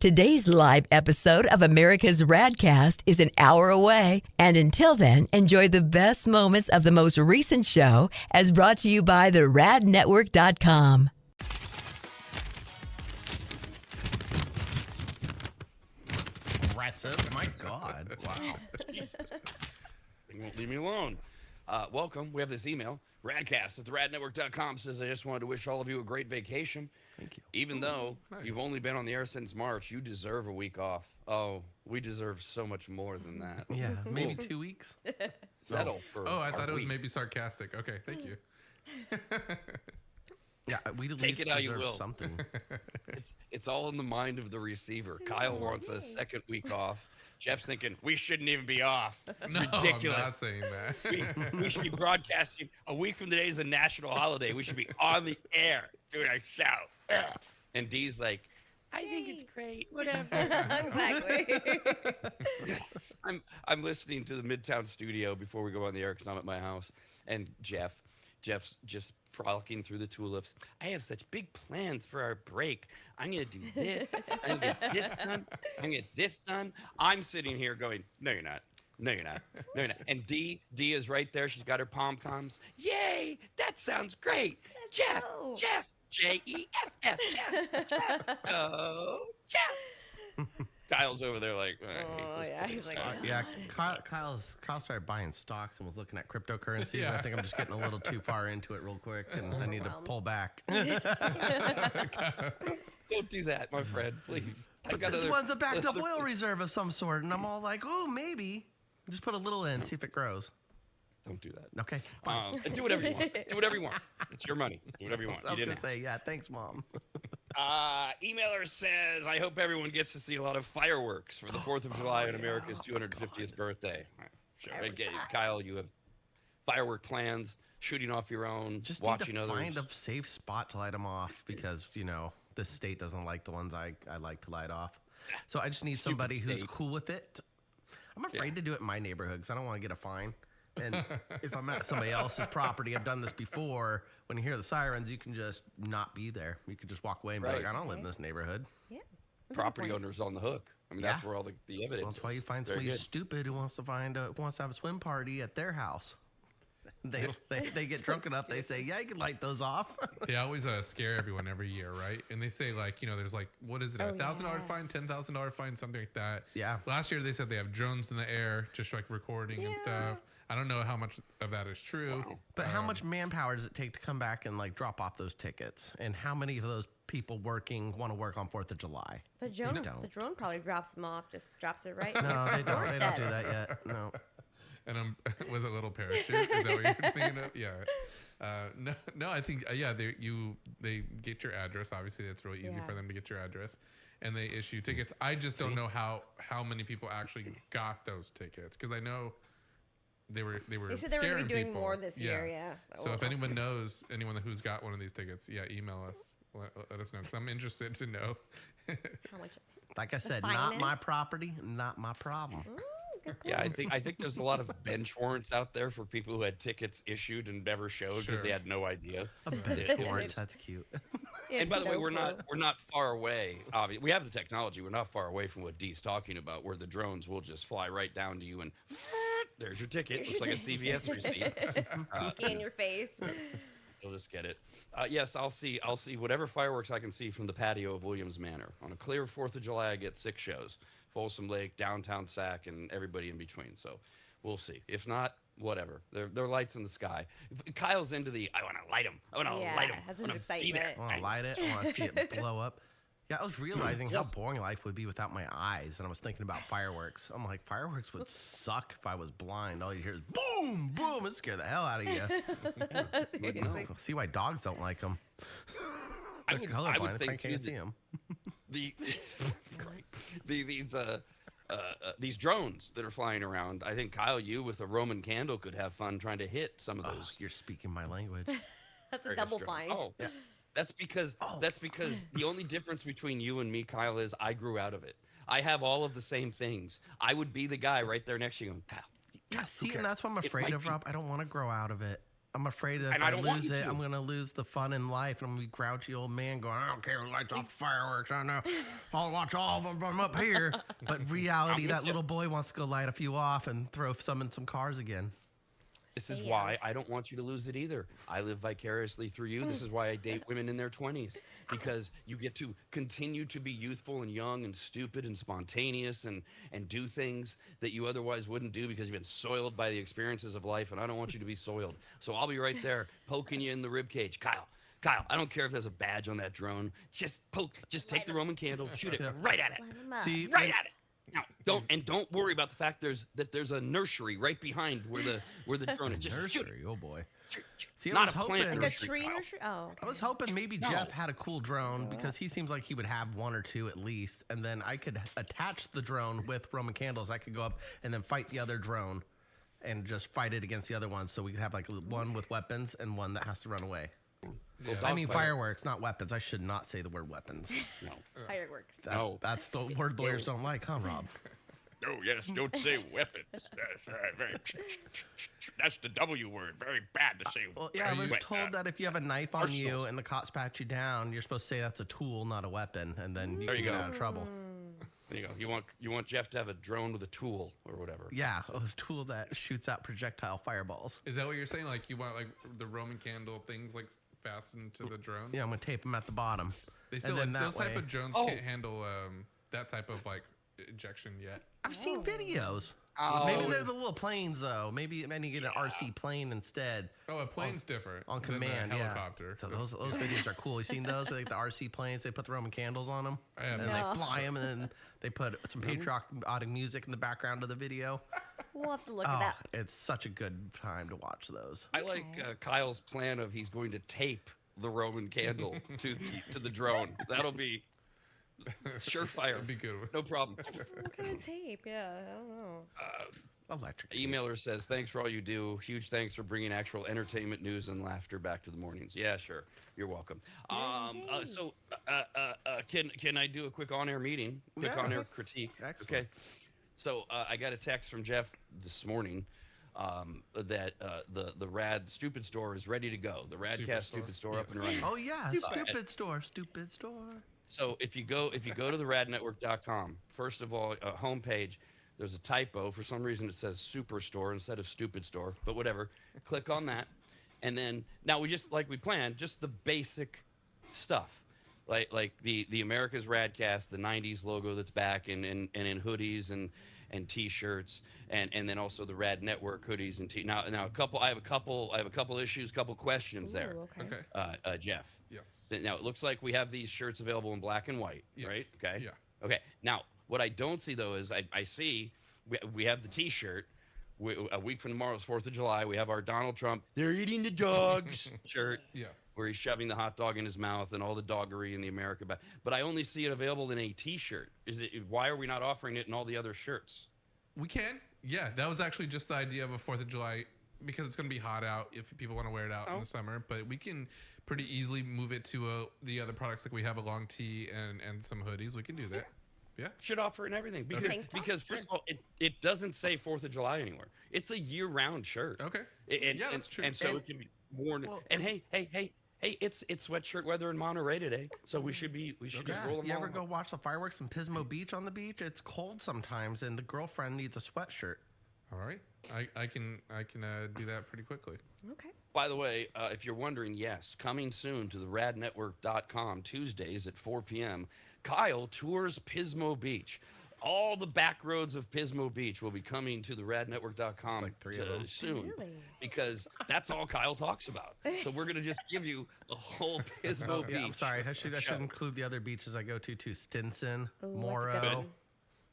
Today's live episode of America's RAD Cast is an hour away. And until then, enjoy the best moments of the most recent show as brought to you by the radnetwork.com. Aggressive. My God. Wow. Jesus. They won't leave me alone. Welcome. We have this email. Radcast at the radnetwork.com says, I just wanted to wish all of you a great vacation. Thank you. Even though you've only been on the air since March, you deserve a week off. Oh, we deserve so much more than that. Yeah, maybe 2 weeks. Settle for I thought it was week. maybe sarcastic. Okay, thank you. Yeah, we at Take least it how you deserve will. something. It's all in the mind of the receiver. Kyle wants a second week off. Jeff's thinking, we shouldn't even be off. No, Ridiculous. I'm not saying that. We should be broadcasting a week from today is a national holiday. We should be on the air doing our show. Ugh. And Dee's like, I think it's great. Whatever. Exactly. I'm listening to the Midtown studio before we go on the air because I'm at my house. And Jeff's just frolicking through the tulips. I have such big plans for our break. I'm going to do this. I'm going to get this done. I'm going to get this done. I'm sitting here going, no, you're not. No, you're not. No, you're not. And Dee is right there. She's got her pom-poms. Yay! That sounds great. Jeff, Jeff, Jeff. Oh, Jeff. Kyle's over there like, I hate this place. He's like, Yeah, Kyle started buying stocks and was looking at cryptocurrencies. Yeah. I think I'm just getting a little too far into it real quick, and I need to pull back. Don't do that, my friend, please. But this one's a backed up oil reserve of some sort, and I'm all like, oh, maybe. Just put a little in, see if it grows. Don't do that. Okay, fine. Do whatever you want. Do whatever you want. It's your money. Do whatever you want. I was You going didn't to say, yeah, thanks, Mom. Emailer says, I hope everyone gets to see a lot of fireworks for the 4th of July on America's 250th birthday. Sure. Kyle, you have firework plans, shooting off your own, Just watching need to others. find a safe spot to light them off because, this state doesn't like the ones I like to light off. So I just need somebody who's state. cool with it. I'm afraid to do it in my neighborhood because I don't want to get a fine. And if I'm at somebody else's property, I've done this before. When you hear the sirens, you can just not be there. You can just walk away and be like, I don't live in this neighborhood. yeah. Property owners on the hook. I mean, that's Yeah. where all the evidence Well, that's why you find Very somebody good. stupid who wants to have a swim party at their house. They get drunk enough. They say, yeah, you can light those off. They always scare everyone every year, right? And they say there's what is it, $1,000 fine, $10,000 fine, something like that. Yeah. Last year they said they have drones in the air, just like recording and stuff. I don't know how much of that is true. Wow. But how much manpower does it take to come back and drop off those tickets? And how many of those people want to work on 4th of July? The drone, don't. the drone probably drops them off, just drops it right. No, they don't. They don't do Doorstep. that yet. No. And I'm with a little parachute. Is that what you're thinking of? Yeah. No. I think they get your address. Obviously, it's really easy Yeah. for them to get your address, and they issue tickets. I just don't know how many people actually got those tickets because I know they were They said they were scaring going to be doing people. more this year, yeah. So if anyone knows anyone who's got one of these tickets, email us. Let us know because I'm interested to know. How much? Like I said, The not finest? my property, not my problem. Yeah, I think there's a lot of bench warrants out there for people who had tickets issued and never showed because Sure. they had no idea. A bench Yeah. warrant. That's cute. And by the way, No we're clue. not far away. We have the technology. We're not far away from what Dee's talking about, where the drones will just fly right down to you and there's your ticket. Looks like a CVS receipt. Scan your face. You'll just get it. Yes, I'll see whatever fireworks I can see from the patio of Williams Manor. On a clear 4th of July, I get 6 shows: Folsom Lake, downtown Sac, and everybody in between. So we'll see. If not, whatever. They're lights in the sky. Kyle's into I want to light them. I want to light them. That's his excitement. I want to light it. I want to see it blow up. Yeah, I was realizing how boring life would be without my eyes, and I was thinking about fireworks. I'm like, fireworks would suck if I was blind. All you hear is boom, boom. It scare the hell out of you. Seriously. See why dogs don't like them. I They're would colorblind if I think too can't see that them. These drones that are flying around. I think Kyle, you with a Roman candle could have fun trying to hit some of Oh, those. you're speaking my language. That's a various double drones. fine. Oh, that's because the only difference between you and me, Kyle, is I grew out of it. I have all of the same things. I would be the guy right there next to you going, Kyle. Yeah, see, and that's what I'm It afraid might of, be- Rob. I don't want to grow out of it. I'm afraid that if And I I don't want lose you it, to. I'm gonna lose the fun in life, and I'm gonna be grouchy old man going, I don't care who lights off fireworks. I know I'll watch all of them from up here. But in reality, I'm that with little boy wants to go light a few off and throw some in some cars again. This is Sam. why I don't want you to lose it either. I live vicariously through you. This is why I date women in their 20s, because you get to continue to be youthful and young and stupid and spontaneous and do things that you otherwise wouldn't do because you've been soiled by the experiences of life, and I don't want you to be soiled. So I'll be right there poking you in the rib cage. Kyle, I don't care if there's a badge on that drone. Just take the Roman candle, shoot it right at it. Line 'em up. See, Right at it. Now, don't worry about the fact there's a nursery right behind where the drone is. Just shoot it. nursery, oh boy. See, I Not was a plant hoping, Like a nursery, tree Kyle. nursery? Oh. I was hoping maybe No. Jeff had a cool drone because he seems like he would have one or two at least, and then I could attach the drone with Roman candles. I could go up and then fight the other drone, and just fight it against the other one, so we could have like one with weapons and one that has to run away. Yeah, I mean dogfight. fireworks, not weapons. I should not say the word weapons. No. Fireworks. No. That's the word lawyers don't like, huh, Rob? No, yes, don't say weapons. That's the W word. Very bad to say. Well, yeah, I was But, told that if you have a knife on you arsenals. and the cops pat you down, you're supposed to say that's a tool, not a weapon, and then you There can you get go. out of trouble. There you go. You want Jeff to have a drone with a tool or whatever. Yeah, a tool that shoots out projectile fireballs. Is that what you're saying? Like you want like the Roman candle things like fastened to the drone? Yeah, I'm gonna tape them at the bottom. They still And then like, those that type way- of drones Oh. can't handle that type of like ejection yet. I've seen videos. Oh. Maybe they're the little planes though. Maybe I need to get an RC plane instead Oh, a plane's different on than command. a Yeah. helicopter. So those videos are cool. You seen those? Like the RC planes, they put the Roman candles on them, I have and not. they fly them, and then they put some patriotic music in the background of the video. We'll have to look at Oh, that. it's such a good time to watch those. I like Kyle's plan of he's going to tape the Roman candle to the drone. That'll be surefire. That'd be good. No problem. What kind of tape? Yeah, I don't know. Electric. tape. Emailer says, thanks for all you do. Huge thanks for bringing actual entertainment, news, and laughter back to the mornings. Yeah, sure. You're welcome. Can I do a quick on-air meeting? Quick Yeah. on-air critique. Excellent. Okay. So I got a text from Jeff this morning that the RAD Stupid Store is ready to go. The RAD Cast Superstore, Stupid Store up yes. and running. Oh yeah, Stupid. stupid store. So if you go to the radnetwork.com, first of all, homepage, there's a typo. For some reason, it says Superstore instead of Stupid Store, but whatever. Click on that. And then now we just like we planned, just the basic stuff. Like the America's RADcast, the 90s logo that's back and in hoodies and t-shirts and then also the RAD Network hoodies and now I have a couple issues, couple questions there. Ooh, okay. Okay. Jeff. Yes. Now it looks like we have these shirts available in black and white, Yes. right? Okay. Yeah. Okay. Now what I don't see though is I see we have the T-shirt. A week from tomorrow is 4th of July. We have our Donald Trump, they're eating the dogs shirt. Yeah. Where he's shoving the hot dog in his mouth and all the doggery in the America back. But I only see it available in a T-shirt. Why are we not offering it in all the other shirts? We can. Yeah, that was actually just the idea of a 4th of July because it's going to be hot out if people want to wear it out in the summer. But we can pretty easily move it to the other products. Like we have a long tee and some hoodies. We can do that. Yeah. Should offer it in everything because first of all, it doesn't say 4th of July anymore. It's a year-round shirt. Okay. Yeah, that's true. And so it can be worn. Well, and hey, it's sweatshirt weather in Monterey today, so we should just roll them You all ever out. go watch the fireworks in Pismo Beach on the beach? It's cold sometimes, and the girlfriend needs a sweatshirt. All right. I can do that pretty quickly. Okay. By the way, if you're wondering, yes, coming soon to the radnetwork.com Tuesdays at 4 p.m., Kyle tours Pismo Beach. All the back roads of Pismo Beach will be coming to the radnetwork.com like 3 of them. soon Really? because that's all Kyle talks about. So we're going to just give you a whole Pismo Beach. Yeah, I'm sorry. I should show. include the other beaches I go to too. Stinson, Ooh, that's a good Morrow, one.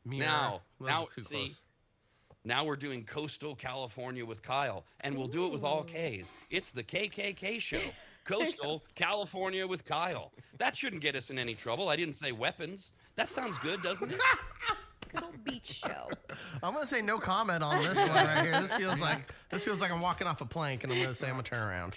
Mira. Now, Those are too see, close. now we're doing Coastal California with Kyle, and we'll do it with all Ks. It's the KKK show. Coastal California with Kyle. That shouldn't get us in any trouble. I didn't say weapons. That sounds good, doesn't it? Good old beach show. I'm gonna say no comment on this one right here. This feels like I'm walking off a plank, and I'm gonna say I'm gonna turn around.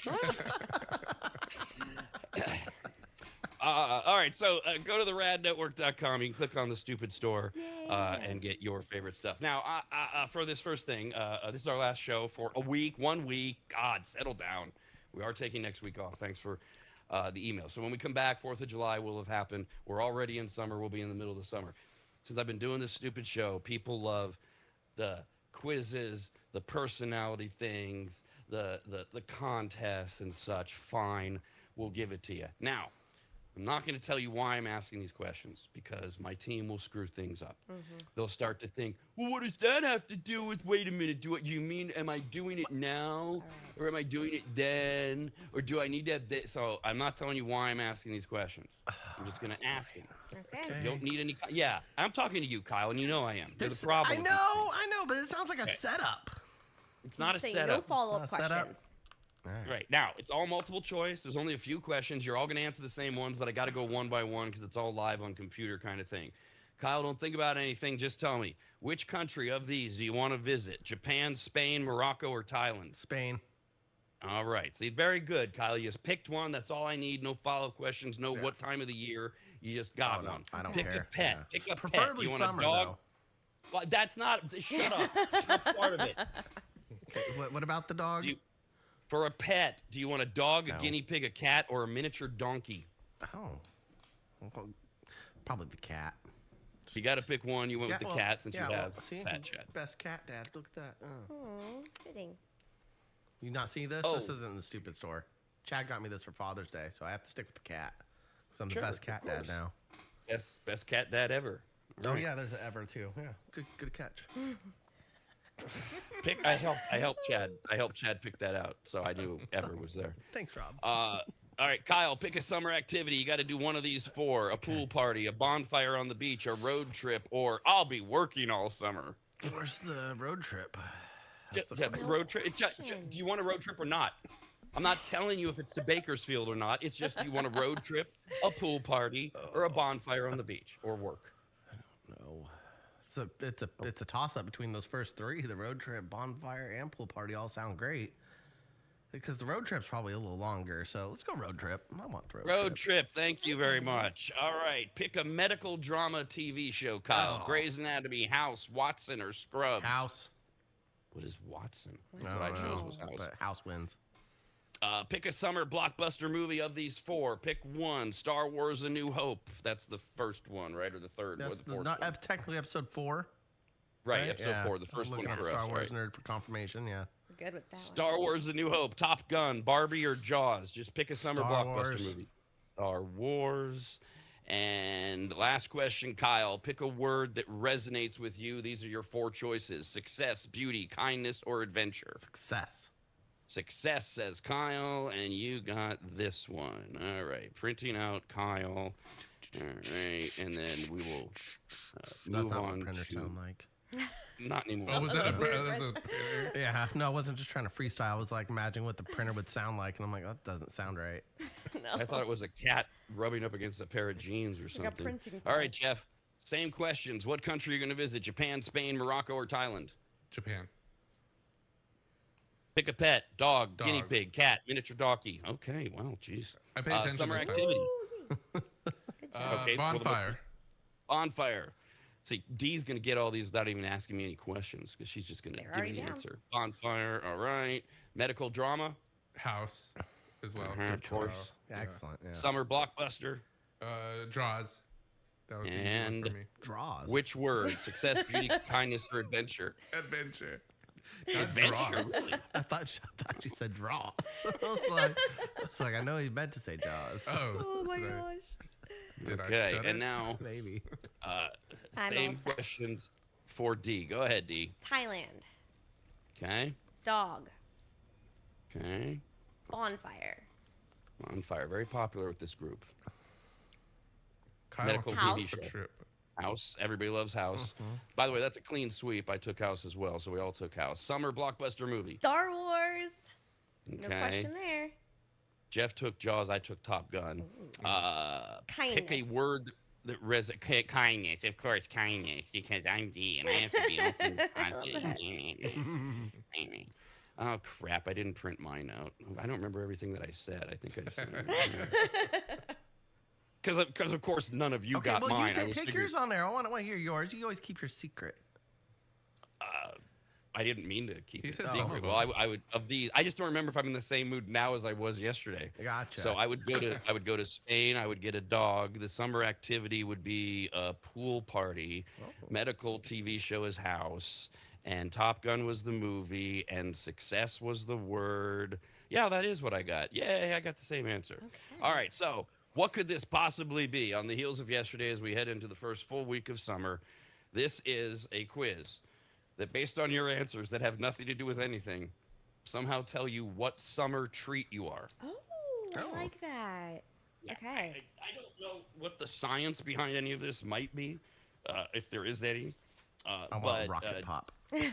All right, so go to the radnetwork.com. You can click on the stupid store. and get your favorite stuff. Now, for this first thing, this is our last show for a week, 1 week. God, settle down. We are taking next week off. Thanks for the email. So when we come back, 4th of July will have happened. We're already in summer. We'll be in the middle of the summer. Since I've been doing this stupid show, people love the quizzes, the personality things, the contests and such. Fine, we'll give it to you. Now, I'm not going to tell you why I'm asking these questions because my team will screw things up. They'll start to think, well, what does that have to do with, wait a minute, do you mean, am I doing it now or am I doing it then? Or do I need to have this? So I'm not telling you why I'm asking these questions. I'm just going to ask them. Okay. You don't need any, yeah, I'm talking to you, Kyle, and you know I am. You're the problem. I know, but it sounds like a setup. It's not a Saying setup. No follow-up Not a setup? questions. Right. Now, it's all multiple choice. There's only a few questions. You're all going to answer the same ones, but I got to go one by one because it's all live on computer kind of thing. Kyle, don't think about anything. Just tell me, which country of these do you want to visit? Japan, Spain, Morocco, or Thailand? Spain. All right. See, very good, Kyle. You just picked one. That's all I need. No follow-up questions. No what time of the year. You just got one. I don't Pick care. a pet. Yeah. Pick a Preferably pet. You want summer, a dog? though. Well, that's not. Shut up. That's not part of it. Okay, what about the dog? For a pet, do you want a dog, No. a guinea pig, a cat, or a miniature donkey? Oh. Well, probably the cat. You got to pick one. You went with the cat since you have see, Fat Chad. Best cat dad. Look at that. Fitting. You not see this? Oh. This isn't in the stupid store. Chad got me this for Father's Day, so I have to stick with the cat. Because I'm Sure, the best of cat dad course. now. Best cat dad ever. All Oh right. yeah, there's an Ever too. Yeah, good catch. I helped Chad. I helped Chad pick that out, so I knew Ever was there. Thanks, Rob. All right, Kyle, pick a summer activity. You got to do one of these four: a pool party, a bonfire on the beach, a road trip, or I'll be working all summer. Where's the road trip? Road trip. Do you want a road trip or not? I'm not telling you if it's to Bakersfield or not. It's just, do you want a road trip, a pool party, or a bonfire on the beach, or work? No. It's a toss up between those first three. The road trip, bonfire, and pool party all sound great. Because the road trip's probably a little longer, so let's go road trip. I want the Road trip. Thank you very much. All right, pick a medical drama TV show, Kyle. Oh. Grey's Anatomy, House, Watson, or Scrubs. House. What is Watson? That's I what I don't chose know, was House. but House wins. Pick a summer blockbuster movie of these four. Pick one. Star Wars: A New Hope. That's the first one, right, or the third, or That's the fourth? not one? technically episode 4. Right, episode Yeah. 4, the first I'm one looking for at us. Star Wars Right? nerd for confirmation. Yeah. We're good with that Star Wars: A New Hope, Top Gun, Barbie, or Jaws. Just pick a summer Star blockbuster Wars. movie. Star Wars. And last question, Kyle. Pick a word that resonates with you. These are your four choices: success, beauty, kindness, or adventure. Success. Success, says Kyle, and you got this one. All right, printing out Kyle. All right, and then we will That's move not on what printers to sound like. not anymore. Oh, was that a Weird that's a printer? Yeah, no, I wasn't just trying to freestyle. I was like imagining what the printer would sound like, and I'm like, that doesn't sound right. I thought it was a cat rubbing up against a pair of jeans or Like a something. printing All right, press. Jeff. Same questions. What country are you going to visit? Japan, Spain, Morocco, or Thailand? Japan. Pick a pet: dog, guinea Dog. pig, cat, miniature donkey. Okay, well, jeez. I pay attention Summer this time. activity. Bonfire. Okay, well, Bonfire. See, Dee's going to get all these without even asking me any questions because she's just going to They're give me already the down. answer. Bonfire. All right. Medical drama. House as well. Mhm, of course. Yeah. Excellent. Yeah. Summer blockbuster. Draws. That was the easy one And- for me. Draws. Which word? Success, beauty, kindness, or adventure? Adventure. Not Adventure. draws. Really? I thought you said draws. I was like, I know he meant to say Jaws. Oh. Oh my did I- gosh. Did I Okay, stutter? and now Maybe. I'm same all set. questions for D. Go ahead, D. Thailand. Okay. Dog. Okay. Bonfire. Bonfire. Very popular with this group. Kyle medical wants to TV go show. trip. House. Everybody loves House. By the way, that's a clean sweep. I took House as well, so we all took House. Summer blockbuster movie. Star Wars. Okay. No question there. Jeff took Jaws. I took Top Gun. Pick a Kindness. word that resonates. Kindness, of course, kindness, because I'm D and I have to be open positive. Oh crap! I didn't print mine out. I don't remember everything that I said. I think I said. because of course none of you Okay, got well, mine. you take yours on there. I want to hear yours. You always keep your secret. I didn't mean to keep He it said secret. some of Well, I would of these. I just don't remember if I'm in the same mood now as I was yesterday. Gotcha. So I would go to Spain. I would get a dog. The summer activity would be a pool party. Medical TV show is house, and Top Gun was the movie, and success was the word. Yeah, that is what I got. Yay, I got the same answer. Okay. All right, so what could this possibly be on the heels of yesterday as we head into the first full week of summer? This is a quiz that, based on your answers that have nothing to do with anything, somehow tell you what summer treat you are. Oh, I like that. Okay. I don't know what the science behind any of this might be, if there is any. I want rocket pop. I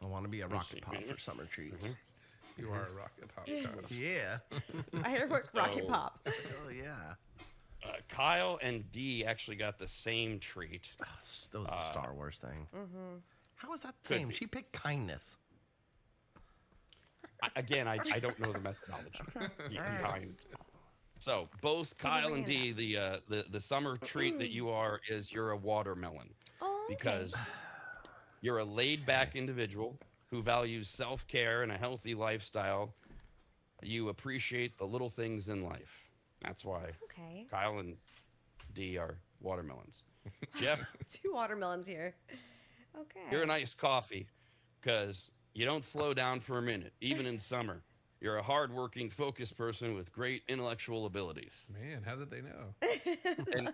want to be a rocket pop for summer treats. You are a rocket pop child. Yeah. I heard rocket pop. Oh yeah. Kyle and Dee actually got the same treat. Oh, that was a Star Wars thing. How is that the Could same? be. She picked kindness. I don't know the methodology behind. So both So Kyle we're and Dee, the summer treat that you are is you're a watermelon. Oh, okay. Because you're a laid-back individual who values self-care and a healthy lifestyle. You appreciate the little things in life. That's why Okay. Kyle and Dee are watermelons. Jeff, 2 watermelons here. Okay. you're an iced coffee because you don't slow down for a minute, even in summer. You're a hardworking, focused person with great intellectual abilities. Man, how did they know? And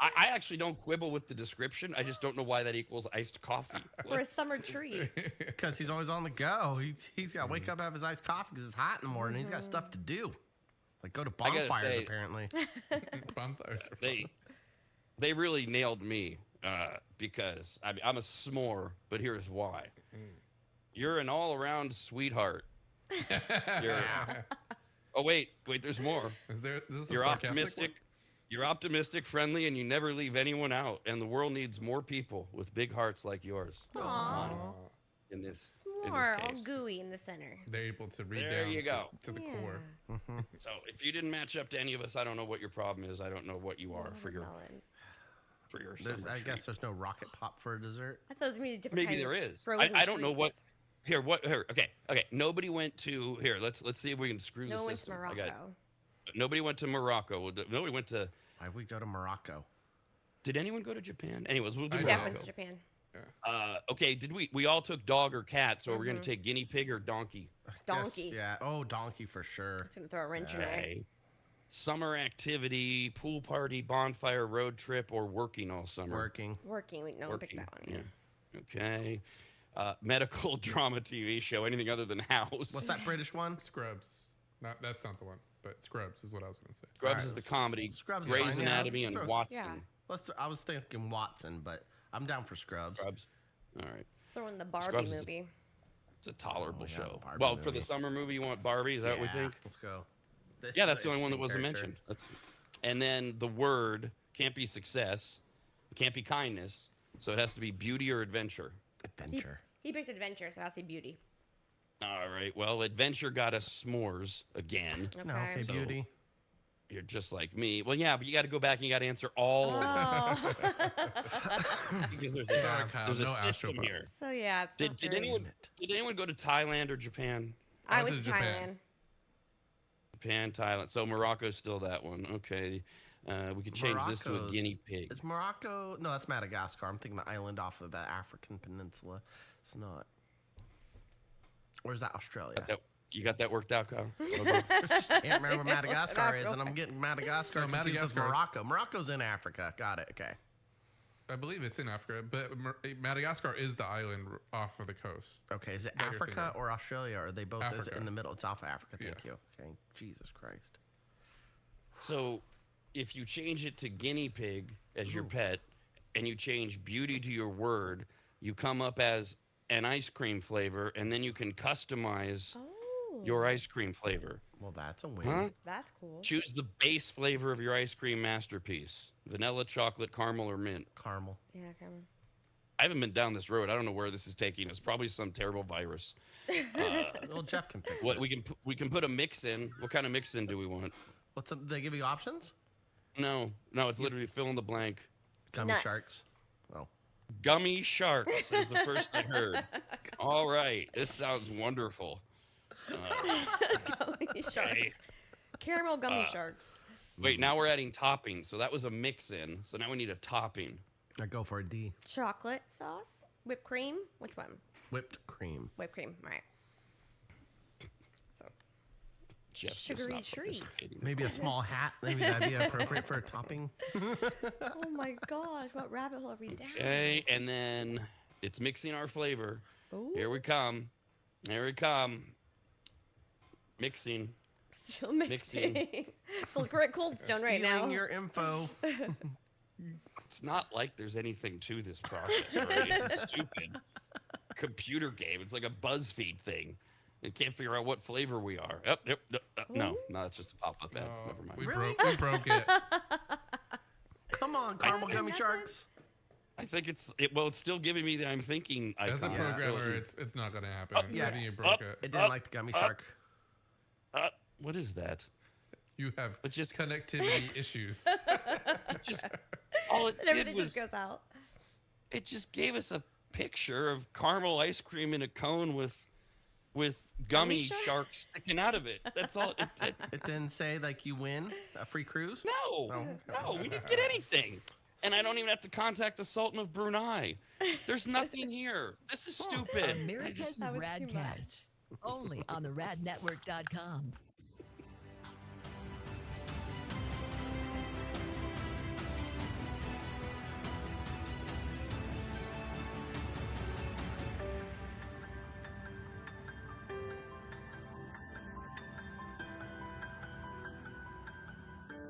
I actually don't quibble with the description. I just don't know why that equals iced coffee. For a summer treat. Because he's always on the go. He's got to wake up, have his iced coffee because it's hot in the morning. He's got stuff to do. Like go to I gotta bonfires, say- apparently. Bonfires are fun. They really nailed me because I'm a s'more, but here's why. You're an all-around sweetheart. Oh wait, there's more. This is a You're sarcastic optimistic. You're optimistic, friendly, and you never leave anyone out. And the world needs more people with big hearts like yours. Aw. In this More all case. gooey in the center. They're able to read There down you go. to the Yeah. core. So if you didn't match up to any of us, I don't know what your problem is. I don't know what you are for your Watermelon. summer I treat. guess there's no rocket pop for a dessert. I thought it was going to be a different Maybe kind there of is. frozen I don't know what. treats. Here. Okay. Nobody went to here. Let's see if we can screw No the one went to system. Morocco. Nobody went to Morocco. Nobody went to. Why would we go to Morocco? Did anyone go to Japan? Anyways, we'll do I Jeff Morocco. went to Japan. Okay. Did we all took dog or cat? So we're gonna take guinea pig or donkey. Donkey. Yeah. Oh, donkey for sure. It's going to throw a wrench in there. Okay. Summer activity, pool party, bonfire, road trip, or working all summer. Working. Working. No one picked that one. Yeah. Okay. Medical drama TV show. Anything other than House. What's that British one? Scrubs. That's not the one, but Scrubs is what I was going to say. Scrubs Alright, is the comedy. Scrubs is Grey's fine, yeah, Anatomy let's and throw- Watson. Yeah. I was thinking Watson, but I'm down for Scrubs. Scrubs. All right. Throw in the Barbie Scrubs is- movie. It's a tolerable Oh, yeah, show. the Barbie Well, for the movie. summer movie, you want Barbie? Is that what we think? Let's go. This Yeah, is that's an the only one that interesting wasn't character. mentioned. And then the word can't be success. It can't be kindness. So it has to be beauty or adventure. Adventure. He picked adventure, so I'll say beauty. All right. Well, adventure got us s'mores again. Okay. No, okay, So- beauty. You're just like me. Well, yeah, but you got to go back and you got to answer all of them Oh. because there's Sorry, Kyle, there's a no system Astropop. here. So yeah, it's not Did very- anyone go to Thailand or Japan? I went went to to Japan. Thailand. Japan, Thailand. So Morocco's still that one. Okay. We could change this to a Morocco's- guinea pig. Is Morocco? No, that's Madagascar. I'm thinking the island off of the African peninsula. It's not. Or is that Australia? You got that worked out, Kyle? Can't remember where Madagascar is, and I'm getting Madagascar No, confused with Madagascar is- Morocco. Morocco's in Africa. Got it. Okay. I believe it's in Africa, but Madagascar is the island off of the coast. Okay. Is it That you're Africa thinking. or Australia? Or are they both is it Africa. in the middle? It's off Africa. Thank Yeah. you. Okay. Jesus Christ. So if you change it to guinea pig as your pet and you change beauty to your word, you come up as an ice cream flavor, and then you can customize Oh. your ice cream flavor. Well, that's a win. Huh? That's cool. Choose the base flavor of your ice cream masterpiece. Vanilla, chocolate, caramel, or mint. Caramel. Yeah, okay. I haven't been down this road. I don't know where this is taking us. Probably some terrible virus. Well, Jeff can fix What it. we can put a mix in. What kind of mix in do we want? Did they give you options? No, it's literally fill in the blank. Gummy Nuts. sharks. Oh. Gummy sharks is the first I heard. All right, this sounds wonderful. Gummy sharks. Caramel gummy sharks. Wait, now we're adding toppings. So that was a mix-in. So now we need a topping. I go for a D. Chocolate sauce. Whipped cream. Which one? Whipped cream. Whipped cream. All right. So Jeff's just sugary not treat. participating. Maybe a small hat. Maybe that'd be appropriate for a topping. Oh my gosh, what rabbit hole are we down? Okay, and then it's mixing our flavor. Ooh. Here we come. Here we come. Mixing. Still mixing. We're at Cold Stone right now. Stealing your info. It's not like there's anything to this process, right? It's a stupid computer game. It's like a BuzzFeed thing. You can't figure out what flavor we are. No, it's just a pop-up ad. Oh, Never mind. we broke it. Come on, caramel gummy nothing. sharks. I think it's still giving me the I'm thinking icon. As a Yeah. programmer, it's not going to happen. yeah. I think you broke it. It didn't like the gummy shark. What is that? You have But just- connectivity issues. It just all it And did everything was just goes out. it just gave us a picture of caramel ice cream in a cone with gummy shark? sharks sticking out of it. That's all it did. It didn't say like you win a free cruise. No, no, we didn't get anything. And I don't even have to contact the Sultan of Brunei. There's nothing here. This is stupid. America's That was RAD too much. Cast. Only on the radnetwork.com.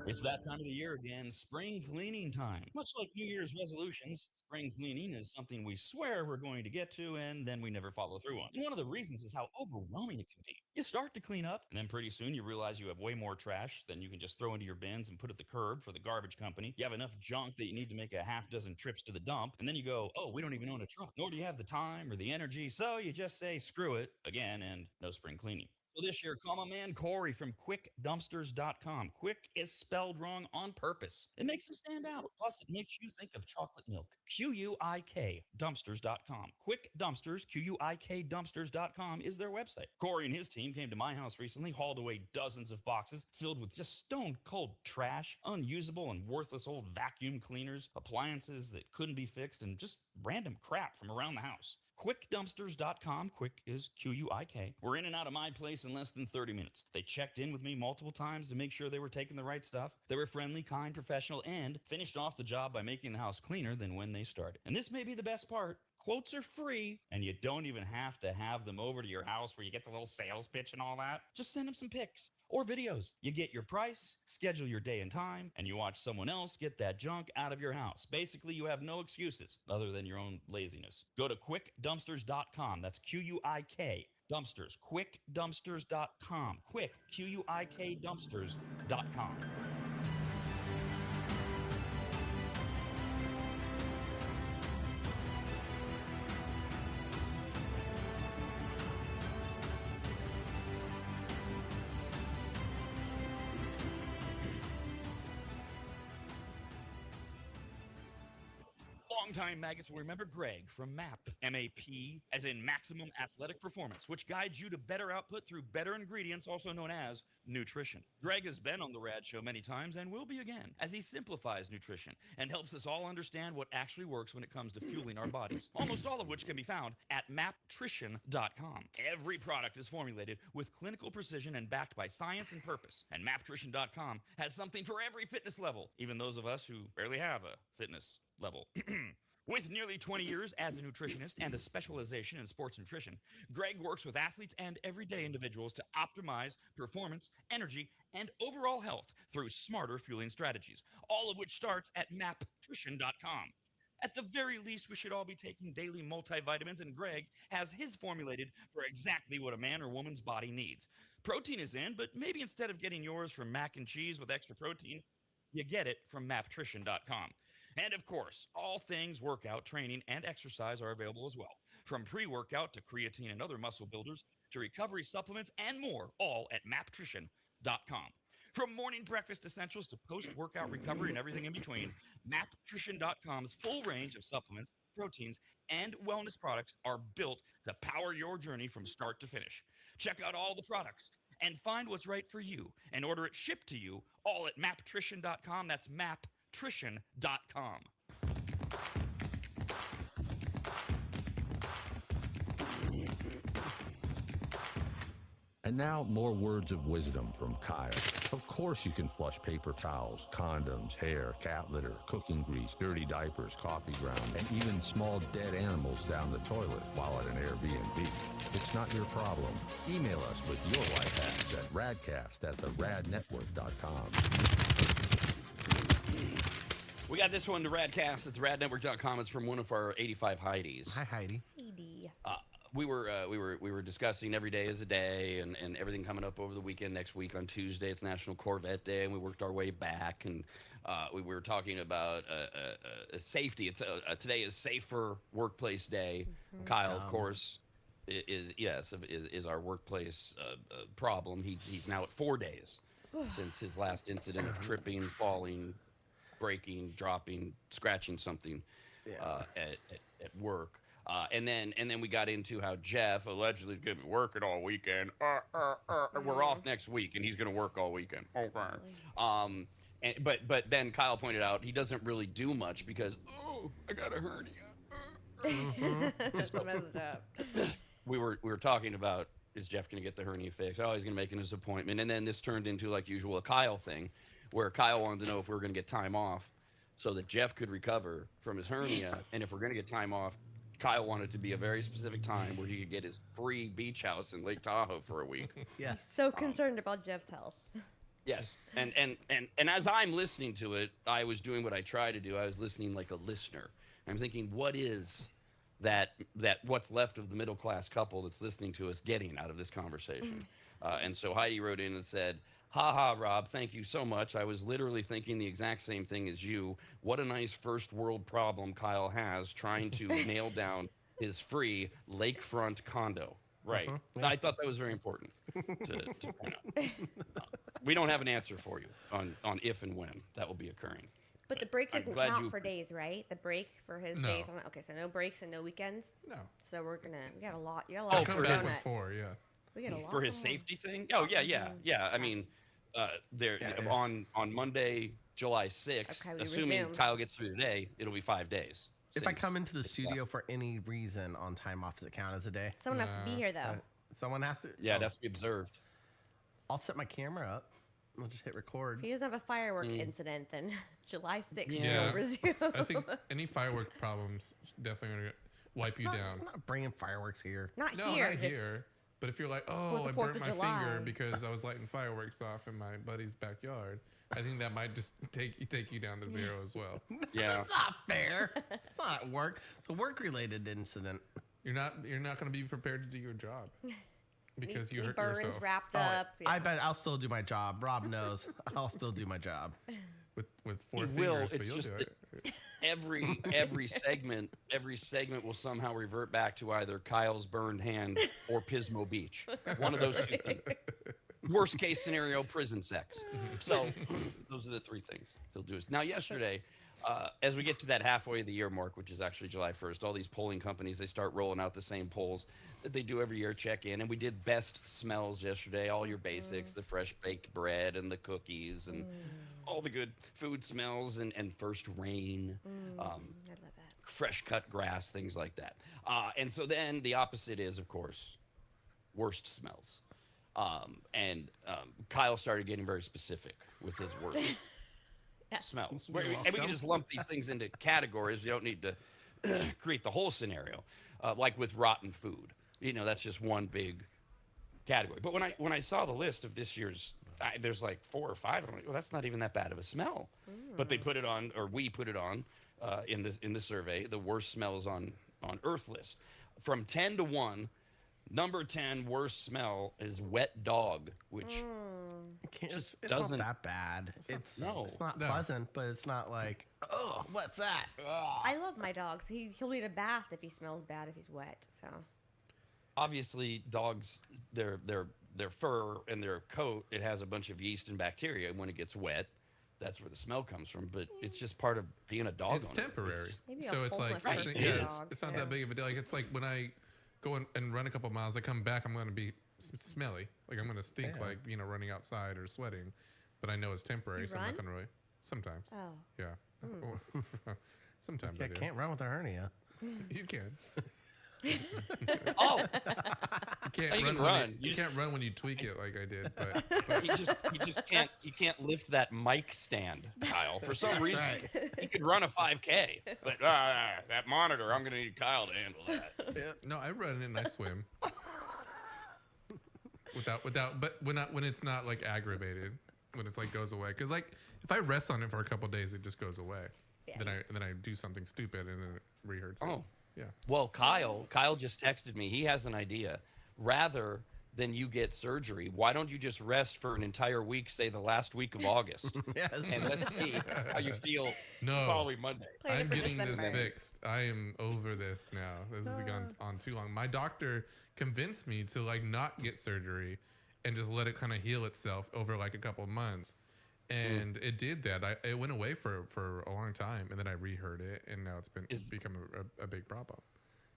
It's that time of the year again, spring cleaning time. Much like New Year's resolutions, spring cleaning is something we swear we're going to get to and then we never follow through on. And one of the reasons is how overwhelming it can be. You start to clean up, and then pretty soon you realize you have way more trash than you can just throw into your bins and put at the curb for the garbage company. You have enough junk that you need to make a half dozen trips to the dump, and then you go, oh, we don't even own a truck, nor do you have the time or the energy, so you just say screw it again and no spring cleaning. So this year, call my man Corey from QuickDumpsters.com. Quick is spelled wrong on purpose. It makes them stand out. Plus, it makes you think of chocolate milk. QUIK Dumpsters.com. Quick Dumpsters, QUIK Dumpsters.com is their website. Corey and his team came to my house recently, hauled away dozens of boxes filled with just stone cold trash, unusable and worthless old vacuum cleaners, appliances that couldn't be fixed, and just random crap from around the house. QuickDumpsters.com. Quick is QUIK. We're in and out of my place in less than 30 minutes. They checked in with me multiple times to make sure they were taking the right stuff. They were friendly, kind, professional, and finished off the job by making the house cleaner than when they started. And this may be the best part. Quotes are free, and you don't even have to have them over to your house where you get the little sales pitch and all that. Just send them some pics or videos. You get your price, schedule your day and time, and you watch someone else get that junk out of your house. Basically, you have no excuses other than your own laziness. Go to QuickDumpsters.com. That's QUIK Dumpsters. QuickDumpsters.com. Quick, QUIK Dumpsters.com. Longtime maggots will remember Greg from MAP. M-A-P, as in Maximum Athletic Performance, which guides you to better output through better ingredients, also known as nutrition. Greg has been on the RAD show many times and will be again, as he simplifies nutrition and helps us all understand what actually works when it comes to fueling our bodies, almost all of which can be found at maptrition.com. Every product is formulated with clinical precision and backed by science and purpose, and maptrition.com has something for every fitness level, even those of us who barely have a fitness level. With nearly 20 years as a nutritionist and a specialization in sports nutrition, Greg works with athletes and everyday individuals to optimize performance, energy, and overall health through smarter fueling strategies, all of which starts at maptrition.com. At the very least, we should all be taking daily multivitamins, and Greg has his formulated for exactly what a man or woman's body needs. Protein is in, but maybe instead of getting yours from mac and cheese with extra protein, you get it from maptrition.com. And of course, all things workout, training, and exercise are available as well. From pre-workout to creatine and other muscle builders to recovery supplements and more, all at maptrition.com. From morning breakfast essentials to post-workout recovery and everything in between, MapNutrition.com's full range of supplements, proteins, and wellness products are built to power your journey from start to finish. Check out all the products and find what's right for you and order it shipped to you all at MapNutrition.com. That's MapNutrition.com. And now, more words of wisdom from Kyle. Of course you can flush paper towels, condoms, hair, cat litter, cooking grease, dirty diapers, coffee ground, and even small dead animals down the toilet while at an Airbnb. It's not your problem. Email us with your life hacks at radcast@theradnetwork.com. We got this one to RAD Cast at theradnetwork.com. It's from one of our 85 Heidi's. Hi, Heidi. We were discussing every day is a day and everything coming up over the weekend. Next week on Tuesday, it's National Corvette Day, and we worked our way back, and we were talking about safety. It's today is Safer Workplace Day. Kyle, of course, is our workplace problem. He's now at 4 days since his last incident of tripping, falling, breaking, dropping, scratching something at work. And then we got into how Jeff allegedly is going to be working all weekend. We're off next week, and he's going to work all weekend. Okay. But then Kyle pointed out he doesn't really do much because I got a hernia. That's messed up. We were talking about, is Jeff going to get the hernia fixed? Oh, he's going to make his appointment. And then this turned into, like usual, a Kyle thing, where Kyle wanted to know if we were going to get time off so that Jeff could recover from his hernia. And if we're going to get time off, Kyle wanted to be a very specific time where he could get his free beach house in Lake Tahoe for a week. Yes. So concerned about Jeff's health. Yes. And as I'm listening to it, I was doing what I try to do. I was listening like a listener. I'm thinking, what is that what's left of the middle class couple that's listening to us getting out of this conversation? And so Heidi wrote in and said, "Ha ha, Rob, thank you so much. I was literally thinking the exact same thing as you. What a nice first world problem Kyle has trying to nail down his free lakefront condo." Right. Yeah. I thought that was very important to point out. We don't have an answer for you on if and when that will be occurring. But the break I'm doesn't glad count you- for days, right? The break for his No. days. Okay, so no breaks and no weekends. No. So we got a lot. You got a Oh, lot I of come for back his- with 4, yeah. We got a lot For his going on. safety thing? Oh, yeah. I mean, on Monday, July 6th, Okay, we assuming resume. Kyle gets through today, it'll be 5 days. If I since- come into the studio for any reason on time off, does it count as a day? Someone has to be here though. Someone has to. Yeah, oh, it has to be observed. I'll set my camera up. We'll just hit record. If he doesn't have a firework incident, then July 6th Yeah. will resume. I think any firework problems definitely going to wipe you down. I'm not bringing fireworks here. Not No, here. not just- here. But if you're like, For oh, the I 4th burnt of my July. finger because I was lighting fireworks off in my buddy's backyard, I think that might just take you down to 0 as well. Yeah. It's not fair. It's not at work. It's a work-related incident. You're not going to be prepared to do your job because you he hurt burns yourself wrapped Oh, up. I bet I'll still do my job. Rob knows. I'll still do my job. with 4 He will. fingers, but It's you'll just do it. every segment will somehow revert back to either Kyle's burned hand or Pismo Beach. One of those two things. Worst case scenario, prison sex. So those are the 3 things he'll do. Now, yesterday, as we get to that halfway of the year mark, which is actually July 1st, all these polling companies, they start rolling out the same polls that they do every year, check in. And we did best smells yesterday, all your basics, the fresh baked bread and the cookies and all the good food smells and first rain. I love that. Fresh cut grass, things like that. And so then the opposite is, of course, worst smells. Kyle started getting very specific with his worst smells. You're And we welcome. can just lump these things into categories. We don't need to create the whole scenario, like with rotten food. That's just one big category. But when I saw the list of this year's, there's like 4 or 5. I'm like, well, that's not even that bad of a smell. But they put it on, or we put it on, in the survey, the worst smells on Earth list. From 10 to 1, number 10 worst smell is wet dog, which It's not doesn't- that bad. It's not No. pleasant, but it's not like, oh, what's that? Ugh. I love my dog, so he'll need a bath if he smells bad if he's wet. So obviously dogs, their their fur and their coat, it has a bunch of yeast and bacteria. And when it gets wet, that's where the smell comes from. But it's just part of being a dog. It's temporary. Maybe So a it's like, homeless it's not that big of a deal. Like, it's like when I go and run a couple miles, I come back, I'm going to be smelly. Like, I'm going to stink like, running outside or sweating. But I know it's temporary, so I'm not going to really. Sometimes. Oh. Yeah. Sometimes I do. Can't run with a hernia. You can. Oh, you can't run when you tweak it like I did, but he can't lift that mic stand, Kyle. For some reason, he could run a 5K, but that monitor, I'm gonna need Kyle to handle that. no, I run and I swim but when it's not like aggravated, when it's like goes away, because like if I rest on it for a couple days, it just goes away. Yeah. Then I do something stupid and then it re-hurts. Oh. Yeah. Well, Kyle just texted me. He has an idea. Rather than you get surgery, why don't you just rest for an entire week, say the last week of August? Yes. And let's see how you feel the following Monday. I'm getting this fixed. I am over this now. This has gone on too long. My doctor convinced me to like not get surgery and just let it kind of heal itself over like a couple months. And it did that. It went away for a long time, and then I re-heard it, and now it's become a big problem.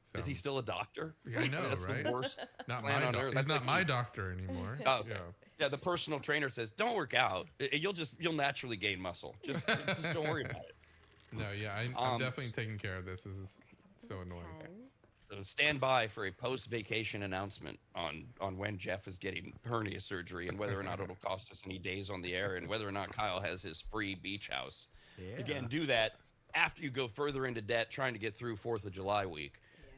So, is he still a doctor? Yeah, I know, That's right? The worst not my doctor. He's not my doctor anymore. Oh, okay. Yeah, the personal trainer says, "Don't work out. You'll naturally gain muscle. Just don't worry about it." No, yeah, I'm definitely taking care of this. This is so annoying. So stand by for a post-vacation announcement on when Jeff is getting hernia surgery and whether or not it'll cost us any days on the air and whether or not Kyle has his free beach house. Yeah. Again, do that after you go further into debt trying to get through 4th of July week.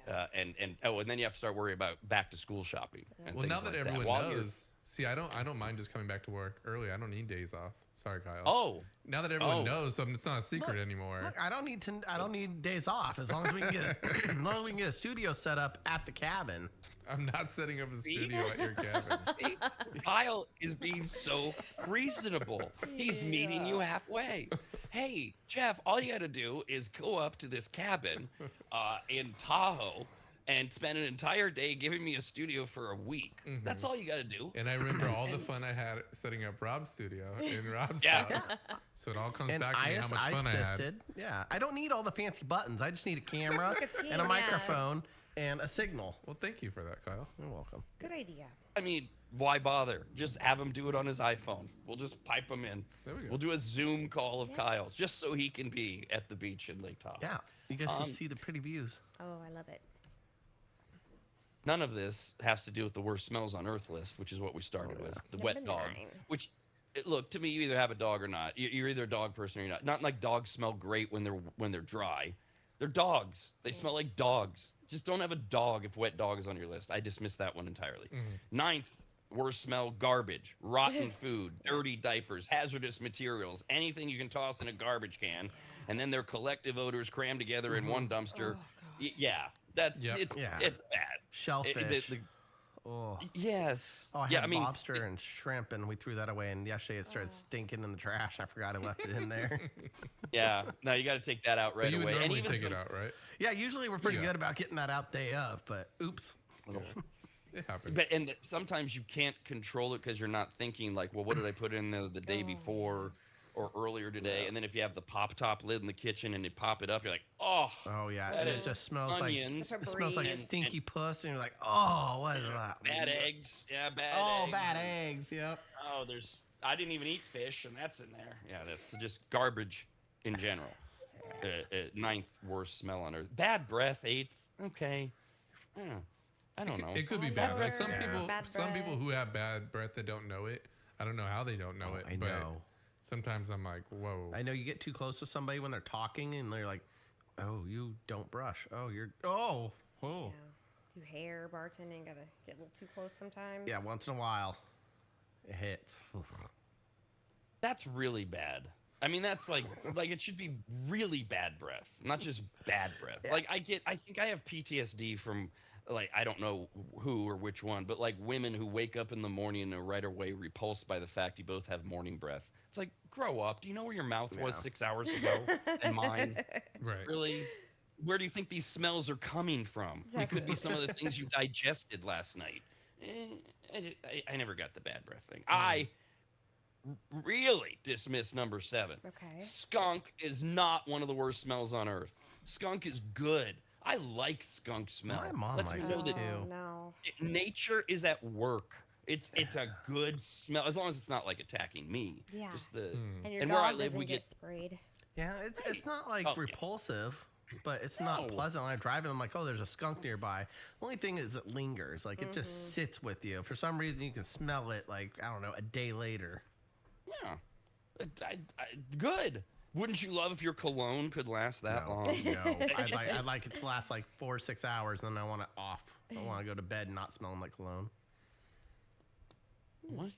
Yeah. And then you have to start worrying about back to school shopping. And well, now that like everyone knows, see, I don't mind just coming back to work early. I don't need days off. Sorry, Kyle. Oh, now that everyone knows, so it's not a secret anymore. Look, I don't need days off as long as we can get a studio set up at the cabin. I'm not setting up a studio at your cabin. See, Kyle is being so reasonable. He's meeting you halfway. Hey, Jeff, all you got to do is go up to this cabin in Tahoe and spend an entire day giving me a studio for a week. Mm-hmm. That's all you got to do. And I remember all the fun I had setting up Rob's studio in Rob's house. So it all comes back to me how much fun I had. Yeah, I don't need all the fancy buttons. I just need a camera and a microphone and a signal. Well, thank you for that, Kyle. You're welcome. Good idea. I mean, why bother? Just have him do it on his iPhone. We'll just pipe him in. There we go. We'll do a Zoom call of Kyle's just so he can be at the beach in Lake Tahoe. Yeah, you guys can see the pretty views. Oh, I love it. None of this has to do with the worst smells on Earth list, which is what we started with, the wet dog. 9. Which, look, to me, you either have a dog or not. You're either a dog person or you're not. Not like dogs smell great when they're dry. They're dogs. They smell like dogs. Just don't have a dog if wet dog is on your list. I dismiss that one entirely. 9th worst smell, garbage, rotten food, dirty diapers, hazardous materials, anything you can toss in a garbage can, and then their collective odors crammed together in one dumpster. It's bad. Shellfish. Yes. Oh, I had lobster and shrimp, and we threw that away. And yesterday it started stinking in the trash. I forgot I left it in there. Yeah. No, you got to take that out right you away. Would normally take it out, right? Yeah. Usually we're pretty good about getting that out day of, but oops. It happens. But sometimes you can't control it because you're not thinking like, well, what did I put in the day before or earlier today? And then if you have the pop top lid in the kitchen and you pop it up, you're like, oh yeah, and it just smells onions, like stinky puss, and you're like, oh, what is that? Bad eggs, eggs. Bad eggs. Yep. Oh, I didn't even eat fish, and that's in there. Yeah, that's just garbage in general. 9th worst smell on Earth. Bad breath, 8th. Okay. Yeah. I don't know. It could be bad breath. Some people who have bad breath that don't know it. I don't know how they don't know it. I know. Sometimes I'm like, whoa. I know you get too close to somebody when they're talking and they're like, oh, you don't brush. Oh, oh. Yeah. Do hair, bartending, gotta get a little too close sometimes. Yeah, once in a while. It hits. That's really bad. I mean, that's like it should be really bad breath, not just bad breath. Yeah. I think I have PTSD from, I don't know who or which one, but women who wake up in the morning and are right away repulsed by the fact you both have morning breath. It's like, grow up. Do you know where your mouth was 6 hours ago and mine? Right. Really? Where do you think these smells are coming from? It could be some of the things you digested last night. I never got the bad breath thing. I really dismiss number 7. Okay. Skunk is not one of the worst smells on earth. Skunk is good. I like skunk smell. My mom Lets me likes know it that too. No. nature is at work. It's a good smell as long as it's not like attacking me. Yeah. Just the And your and dog where I live, doesn't we get get sprayed. Yeah, it's not like Oh, yeah. repulsive, but it's not No. pleasant. When I'm driving, I'm like, oh, there's a skunk nearby. The only thing is it lingers. Like, it just sits with you. For some reason, you can smell it, like, I don't know, a day later. yeah. Good. Wouldn't you love if your cologne could last that long? No. I'd like it to last like 4 or 6 hours, and then I want it off. I want to go to bed not smelling like cologne. What?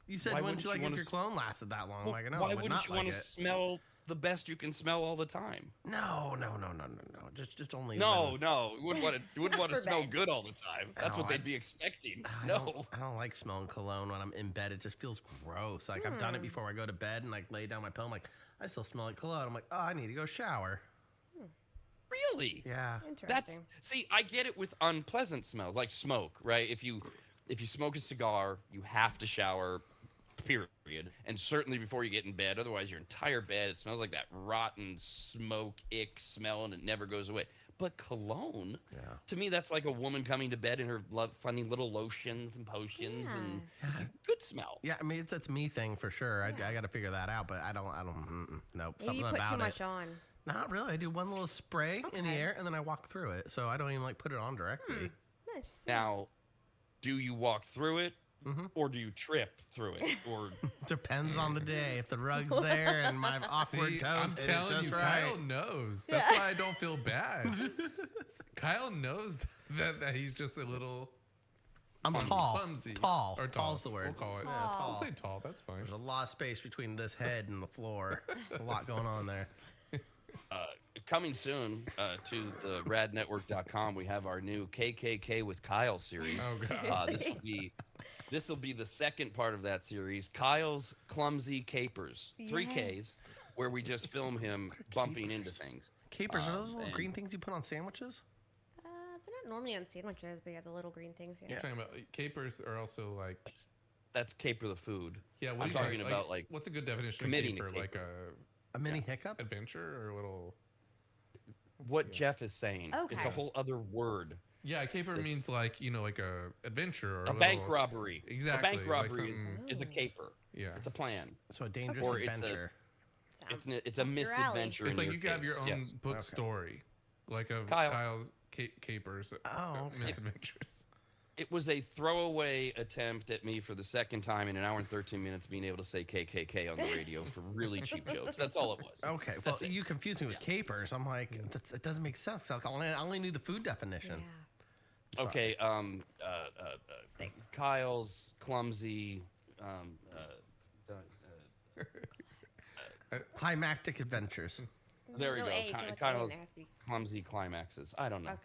You said, Why wouldn't you like wanna if your cologne lasted that long? Well, Like, no, why I would wouldn't not you like want to it. smell the best you can smell all the time? No. Just only. No. when- You wouldn't want to For smell bed. good all the time. That's No, what they'd be expecting. No. I don't like smelling cologne when I'm in bed. It just feels gross. Like, I've done it before I go to bed and like lay down my pillow. I'm like, I still smell like cologne. I'm like, oh, I need to go shower. Really? Yeah. Interesting. See, I get it with unpleasant smells like smoke, right? If you smoke a cigar, you have to shower, period. And certainly before you get in bed, otherwise your entire bed, it smells like that rotten smoke ick smell and it never goes away. But cologne, to me, that's like a woman coming to bed in her funny little lotions and potions, and it's a good smell. Yeah, I mean, it's me thing for sure. I got to figure that out, but I don't, nope. Maybe Something you put about too it. much on. Not really. I do one little spray in the Okay. air and then I walk through it. So I don't even like put it on directly. Nice. Now, do you walk through it, or do you trip through it, or Depends on the day. If the rug's there and my awkward See, toes I'm hit it telling just you, right. Kyle knows. That's why I don't feel bad. Kyle knows that he's just a little I'm tall. clumsy. Tall. Or tall. Tall's the word. We'll call it. Yeah, Tall. tall. I'll say tall. That's fine. There's a lot of space between this head and the floor. There's a lot going on there. coming soon to the radnetwork.com, we have our new KKK with Kyle series. Oh god. This will be the second part of that series, Kyle's Clumsy Capers, 3 Ks, where we just film him bumping into things. Capers, are those little and- green things you put on sandwiches? They're not normally on sandwiches, but yeah, the little green things. Yeah. You're talking about capers are also like That's caper the food. yeah. What I'm are you talking about, like, what's a good definition of committing a caper? Like caper. a A mini hiccup? adventure or a little. What Jeff is saying, it's Okay. a whole other word. Yeah, a caper means like like a adventure or A little, bank robbery. Exactly. A bank like robbery something- is a caper. Yeah. It's a plan. So a dangerous Or it's a- adventure. It's a misadventure. It's in like you have case. your own Yes. book story, like of Kyle. Kyle's capers, Oh, okay. misadventures. It was a throwaway attempt at me for the second time in an hour and 13 minutes being able to say KKK on the radio for really cheap jokes. That's all it was. Okay, well, That's it. you confused me with capers. I'm like, that doesn't make sense. I only knew the food definition. Yeah. Okay, Kyle's clumsy. Climactic adventures. There we No go. A, too much A, Kyle's it has to be- clumsy climaxes. I don't know.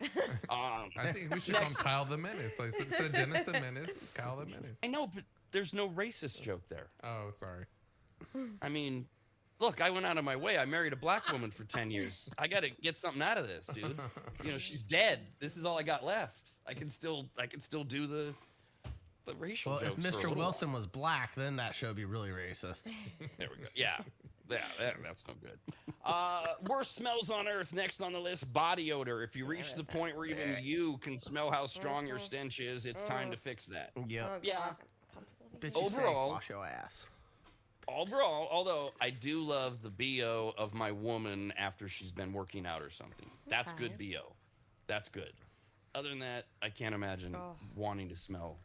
I think we should call him Kyle the Menace. Like instead of Dennis the Menace, it's Kyle the Menace. I know, but there's no racist joke there. Oh, sorry. I mean, look, I went out of my way. I married a black woman for 10 years. I got to get something out of this, dude. You know, she's dead. This is all I got left. I can still do the racial Well, if jokes. for a Mr. little Wilson was black, then that show would be really racist. while. There we go. Yeah, that's no good. Worst smells on earth. Next on the list, body odor. If you reach the point where even you can smell how strong your stench is, it's time to fix that. Yep. Yeah. Bitchy Overall- steak, wash your ass. Overall, although I do love the BO of my woman after she's been working out or something. That's Okay. good BO. That's good. Other than that, I can't imagine wanting to smell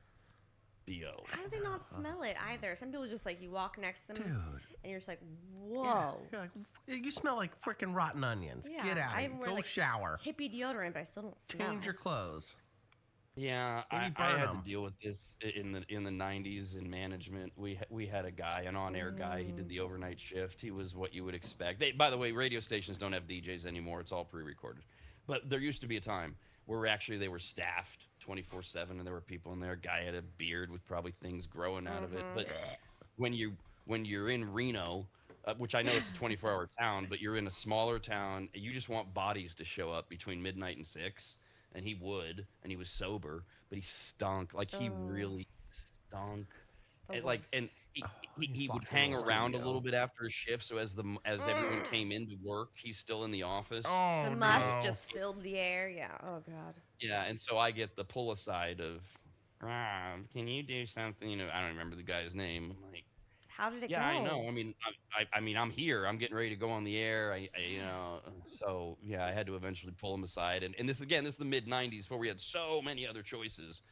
BO. How do they not smell it either? Some people just like you walk next to them Dude. and you're just like, whoa. You're like, you smell like freaking rotten onions. Yeah, Get out I of here. wear, Go like, shower. Hippie deodorant, but I still don't smell. Change your clothes. Yeah, Maybe I burn had 'em. to deal with this in the 90s in management. We had a guy, an on-air guy. He did the overnight shift. He was what you would expect. By the way, radio stations don't have DJs anymore. It's all pre-recorded. But there used to be a time where actually they were staffed 24/7, and there were people in there. A guy had a beard with probably things growing out of it. But when you're in Reno, which I know it's a 24-hour town, but you're in a smaller town, you just want bodies to show up between midnight and 6. And he would, and he was sober, but he stunk. Like, he really stunk. The And, like, worst. and He's he would locked in hang the around a studio. little bit after his shift, so as everyone came in to work, he's still in the office. Oh, The must just filled the air. Yeah. Oh God. Yeah, and so I get the pull aside of, Rob, can you do something? You know, I don't remember the guy's name. I'm like, How did it yeah, go? I know. I mean, I mean, I'm here. I'm getting ready to go on the air. You know, so yeah, I had to eventually pull him aside. And this is the mid '90s where we had so many other choices.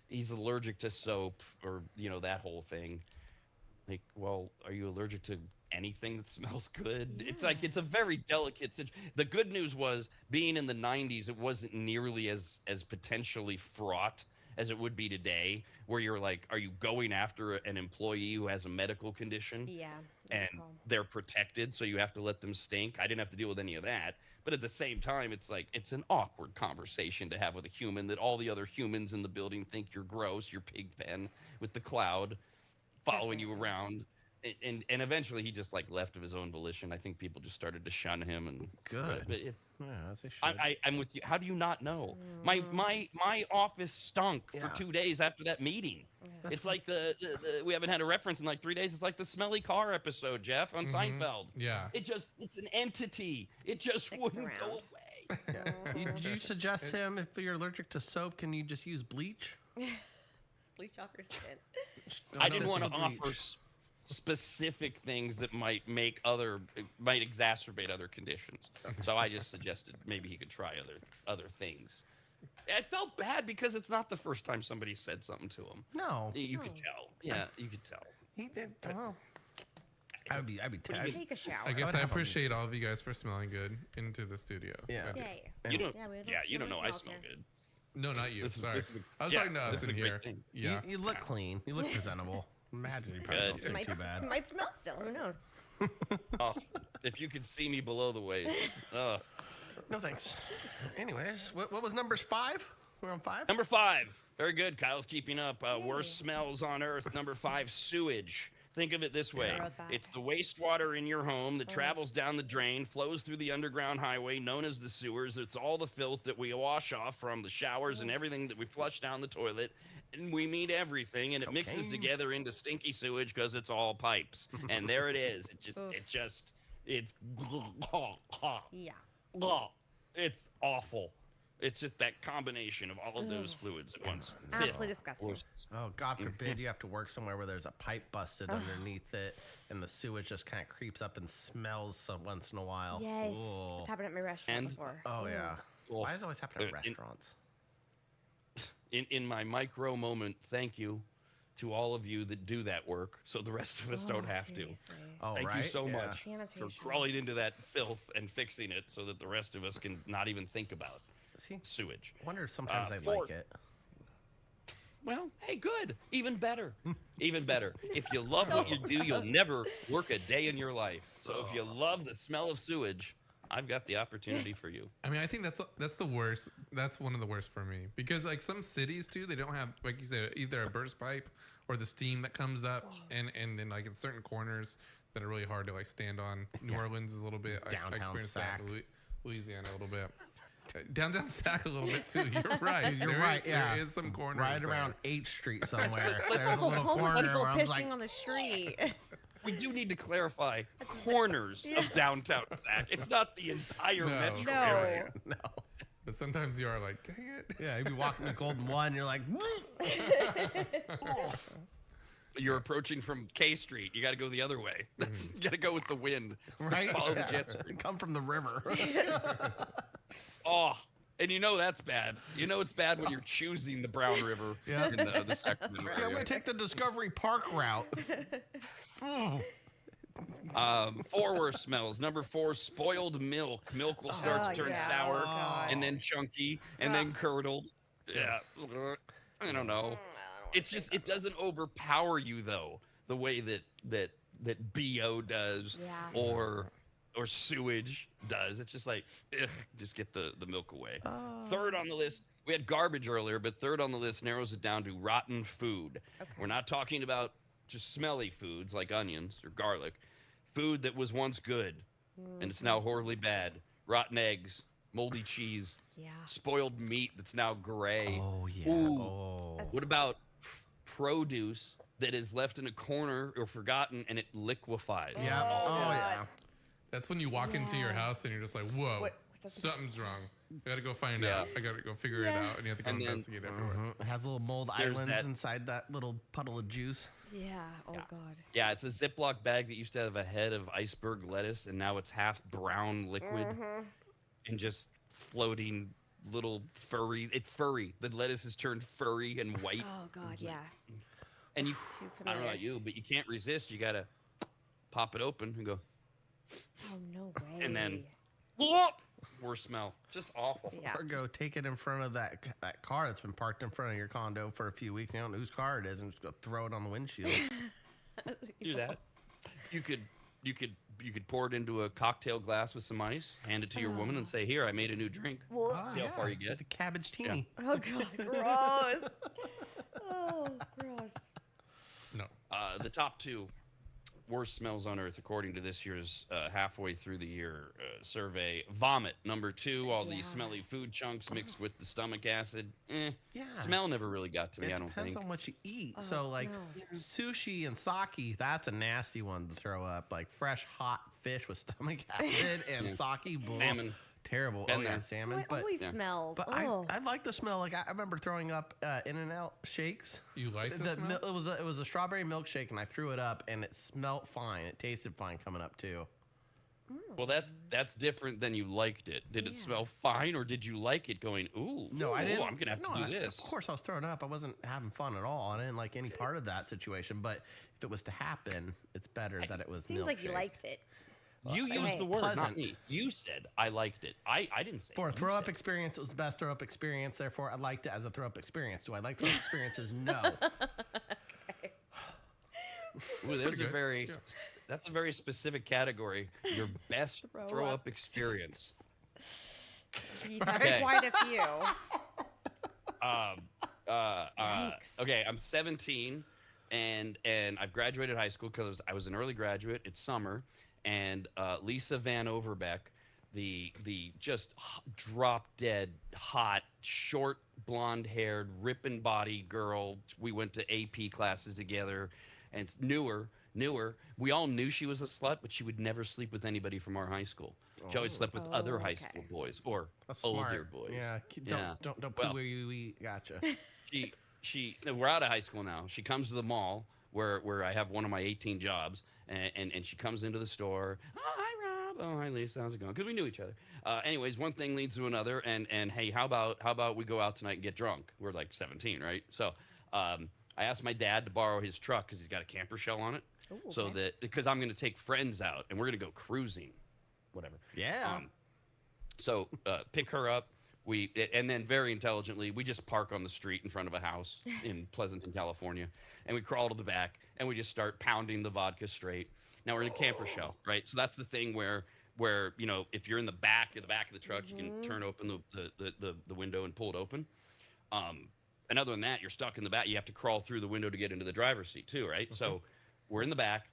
He's allergic to soap, or you know, that whole thing. Like, well, are you allergic to anything that smells good? It's like it's a very delicate situation. The good news was being in the '90s, it wasn't nearly as potentially fraught as it would be today, where you're like, are you going after an employee who has a medical condition? Yeah. And they're protected, so you have to let them stink. I didn't have to deal with any of that. But at the same time, it's like it's an awkward conversation to have with a human that all the other humans in the building think you're gross, you're pig pen with the cloud following you around. And eventually he just like left of his own volition. I think people just started to shun him. And Good. but Yeah, as they should. I'm with you. How do you not know? My office stunk for 2 days after that meeting. It's like the we haven't had a reference in like 3 days. It's like the smelly car episode, Jeff, on Seinfeld. Yeah. It's an entity. It just wouldn't go away. Did you suggest him if you're allergic to soap, can you just use bleach? Bleach off your skin. I didn't want to Bleach. offer specific things that might exacerbate other conditions. So I just suggested maybe he could try other things. I felt bad because it's not the first time somebody said something to him. No. You could tell. Yeah, you could tell. He did. Oh. I'd be tired. Take a shower. I guess would I have a appreciate all of you guys for smelling good into the studio. Yeah. I do. Yay. You don't. Yeah, we don't You don't know I smells smell here. good. No, not you. This is- Sorry. this is- I was yeah, talking to this us is in a great here. thing. Yeah. You look clean. You look presentable. Imagine you probably don't Good. stink too bad. Might smell still. Who knows? Oh, if you could see me below the waist. No thanks. Anyways, what was numbers 5? We're on 5? Number 5. Very good. Kyle's keeping up. Worst smells on earth. Number 5, sewage. Think of it this way. I wrote that. It's the wastewater in your home that travels down the drain, flows through the underground highway known as the sewers. It's all the filth that we wash off from the showers and everything that we flush down the toilet. And we meet everything, and it mixes Cocaine. together into stinky sewage because it's all pipes. And there it is. It's Yeah. it's awful. It's just that combination of all of those fluids at once. Absolutely disgusting. Oh, God forbid you have to work somewhere where there's a pipe busted underneath it, and the sewage just kind of creeps up and smells once in a while. Yes. Ooh. It's happened at my restaurant And- before. Oh, yeah. Well, Why does it always happen at in- restaurants? In my micro moment, thank you to all of you that do that work, so the rest of us don't have Seriously. Oh, to. Thank right? you so Yeah. much for Sanitation. crawling into that filth and fixing it so that the rest of us can not even think about See, sewage. I wonder if sometimes they fourth. like it. Well, hey, good. Even better. Even better. If you love what you do, you'll never work a day in your life. So if you love the smell of sewage, I've got the opportunity for you. I mean, I think that's the worst. That's one of the worst for me because like some cities too, they don't have like you said either a burst pipe or the steam that comes up, and then like in certain corners that are really hard to like stand on. New Orleans is a little bit. I Downtown experienced Sac. that in Louisiana a little bit. Downtown Sac a little bit too. You're right. You're right. Yeah. There is some corners Right there. around 8th Street somewhere. It's There's like a little homeless corner people where I'm pissing like, on the street. We do need to clarify corners of downtown Sac. It's not the entire No. metro No. area. no. But sometimes you are like, dang it. Yeah, you'd be walking the Golden One, and you're like, You're approaching from K Street. You got to go the other way. You got to go with the wind. right? Follow the Yeah. jet stream. Come from the river. Oh, and you know that's bad. You know it's bad when you're choosing the Brown River Yeah. in the Sacramento Yeah, I'm area. gonna take the Discovery Park route. Mm. 4 worst smells. Number 4, spoiled milk. Milk will start to turn yeah. sour, Oh, God. and then chunky, and then curdled. Yeah, I don't know. It's just it doesn't overpower you though the way that BO does Yeah. or sewage does. It's just like ugh, just get the milk away. Third on the list, we had garbage earlier, but third on the list narrows it down to rotten food. Okay. We're not talking about just smelly foods like onions or garlic. Food that was once good and it's now horribly bad. Rotten eggs, moldy cheese, Yeah. spoiled meat that's now gray. Oh yeah. Ooh. Oh. What about produce that is left in a corner or forgotten, and it liquefies. Yeah. Yeah. That's when you walk into your house and you're just like, whoa, something's wrong. I gotta go find out. I gotta go figure it out, and you have to go investigate everywhere. It has little mold islands inside that little puddle of juice. Yeah. Oh God. Yeah, it's a Ziploc bag that used to have a head of iceberg lettuce, and now it's half brown liquid and just floating little furry. It's furry. The lettuce is turned furry and white. Oh God. Yeah. And you, I don't know about you, but you can't resist. You gotta pop it open and go. Oh no way. And then, worst smell, just awful. Yeah. Or go take it in front of that car that's been parked in front of your condo for a few weeks. You don't know whose car it is, and just go throw it on the windshield. Do that. You could pour it into a cocktail glass with some ice, hand it to your woman, and say, "Here, I made a new drink." See how far you get. The cabbage teeny. Oh God. Gross. Oh, gross. No. The top 2 worst smells on earth, according to this year's halfway through the year survey. Vomit, number 2. All these smelly food chunks mixed with the stomach acid. Smell never really got to me. I don't think. Depends on what you eat. So like sushi and sake, that's a nasty one to throw up. Like fresh hot fish with stomach acid and sake. Salmon. Terrible. Been Oh yeah, there. salmon. It But always smells. But I like the smell. Like I remember throwing up In-N-Out shakes. You like the smell? It was a strawberry milkshake, and I threw it up, and it smelled fine. It tasted fine coming up too. Well, that's different than you liked it. Did it smell fine, or did you like it? Going, ooh, No, I didn't. I'm gonna have to do this. Of course, I was throwing up. I wasn't having fun at all. I didn't like any part of that situation. But if it was to happen, it's better that it was. Seems like you milkshake. liked it. You used the word, not pleasant. me. You said I liked it. I didn't say. For a you throw up said. experience, it was the best throw up experience. Therefore, I liked it as a throw up experience. Do I like throw up experiences? No. Ooh, that's a very specific category. Your best throw up experience. You've had quite a few. Okay, I'm 17, and I've graduated high school because I was an early graduate. It's summer, and Lisa Van Overbeck, the just drop dead hot, short, blonde-haired, ripping body girl. We went to AP classes together, and it's newer. We all knew she was a slut, but she would never sleep with anybody from our high school. She always slept with other high school boys or That's older smart. boys. Yeah. Don't poo Well, where you eat. Gotcha. We're out of high school now. She comes to the mall where I have one of my 18 jobs, and she comes into the store. Oh, hi, Rob. Oh, hi, Lisa. How's it going? Because we knew each other. Anyways, one thing leads to another, and hey, how about we go out tonight and get drunk? We're like 17, right? So I asked my dad to borrow his truck because he's got a camper shell on it. Ooh, so that because I'm going to take friends out and we're going to go cruising, whatever. Yeah. So pick her up. And then very intelligently, we just park on the street in front of a house in Pleasanton, California, and we crawl to the back and we just start pounding the vodka straight. Now we're in a camper shell, right? So that's the thing where if you're in the back of the truck, you can turn open the window and pull it open. And other than that, you're stuck in the back. You have to crawl through the window to get into the driver's seat too, right? Okay. So we're in the back,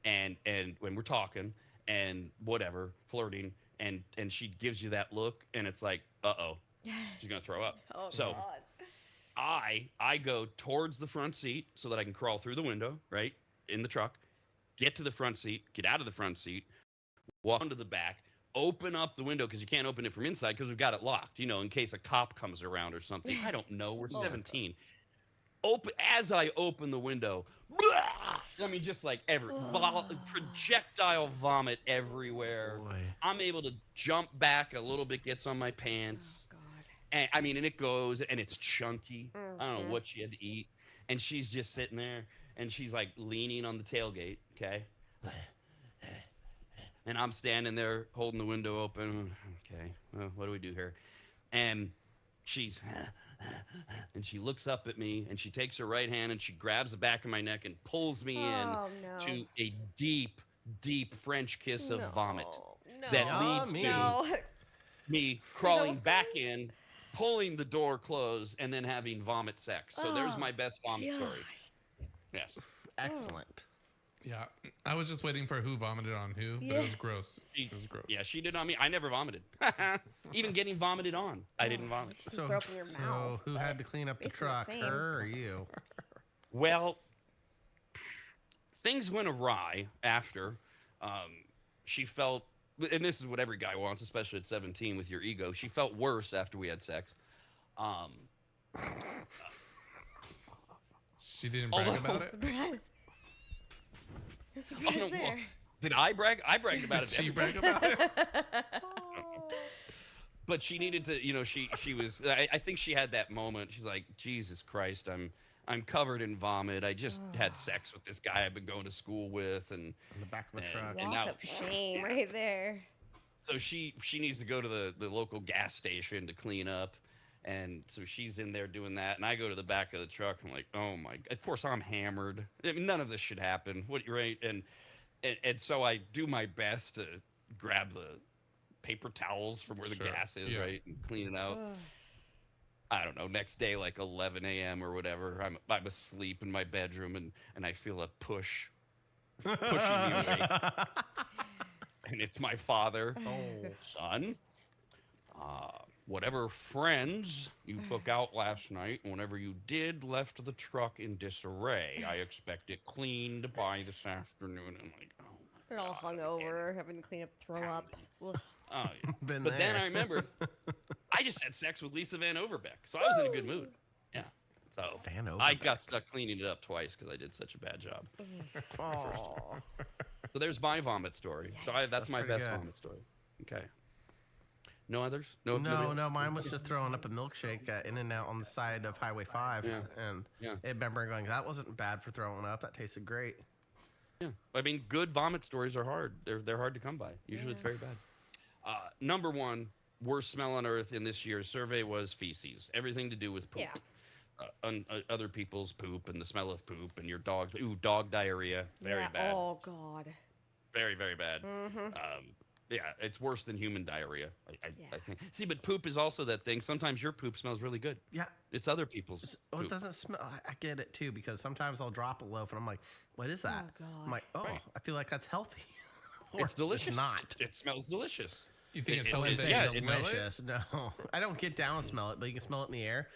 and when we're talking and whatever, flirting, and she gives you that look, and it's like, uh-oh, she's gonna throw up. Oh, so God. I go towards the front seat so that I can crawl through the window, right, in the truck, get to the front seat, get out of the front seat, walk into the back, open up the window because you can't open it from inside because we've got it locked, in case a cop comes around or something. I don't know. We're 17. As I open the window, blah, I mean, just like projectile vomit everywhere. Boy. I'm able to jump back a little bit, gets on my pants. Oh, God. And I mean, and it goes, and it's chunky. I don't know what she had to eat. And she's just sitting there, and she's like leaning on the tailgate, okay? And I'm standing there holding the window open. Okay, well, what do we do here? And she looks up at me, and she takes her right hand and she grabs the back of my neck and pulls me to a deep, deep French kiss of vomit that leads to me crawling back in, pulling the door closed, and then having vomit sex. So there's my best vomit story. Yes. Excellent. Yeah, I was just waiting for who vomited on who, but it was gross. It was gross. Yeah, she did on me. I never vomited. Even getting vomited on, I didn't vomit. So, broke in your mouth, who had to clean up the basically the truck, same. her or you? Well, things went awry after she felt, and this is what every guy wants, especially at 17 with your ego. She felt worse after we had sex. She didn't brag about it. Surprise. Surprise Well, there. did I brag? I bragged about it. She bragged about it. But she needed to, she was. I think she had that moment. She's like, Jesus Christ, I'm covered in vomit. I just had sex with this guy I've been going to school with, and In the back of a truck. and Walk now, of shame right there. so she needs to go to the local gas station to clean up, and so she's in there doing that, and I go to the back of the truck. I'm like, oh my! Of course, I'm hammered. I mean, none of this should happen. What, right? And so I do my best to grab the paper towels from where the Sure. gas is, Yeah. right, and clean it out. I don't know. Next day, like 11 a.m. or whatever, I'm asleep in my bedroom, and I feel a pushing me awake, and it's my father. Oh. Son, whatever friends you took out last night, whenever you did, left the truck in disarray. I expect it cleaned by this afternoon. I'm like, oh They're all hungover, having to clean up, throw up. Ugh. oh, yeah. Been But then there. I remember I just had sex with Lisa Van Overbeck, so I was in a good mood. Yeah. So Van I Overbeck. got stuck cleaning it up twice because I did such a bad job. Aw. So there's my vomit story. So that's my pretty best good. vomit story. Okay. No others? No, nobody? no, mine was just throwing up a milkshake in and out on the side of Highway 5. Yeah. And Yeah. I remember going, that wasn't bad for throwing up. That tasted great. Yeah. I mean, good vomit stories are hard. They're hard to come by. Usually it's very bad. Number one, worst smell on earth in this year's survey was feces. Everything to do with poop. Yeah. Other people's poop and the smell of poop and your dog's. Ooh, dog diarrhea. Very Yeah. bad. Oh, God. Very, very bad. Yeah, it's worse than human diarrhea, I think. See, but poop is also that thing. Sometimes your poop smells really good. Yeah. It's other people's Oh, poop. it doesn't smell. I get it too, because sometimes I'll drop a loaf and I'm like, what is that? God. I'm like, oh, Right. I feel like that's healthy. Or It's delicious. It's not. It smells delicious. You think it's It- healthy it- that yeah, you it- smell it? delicious. No, I don't get down and smell it, but you can smell it in the air.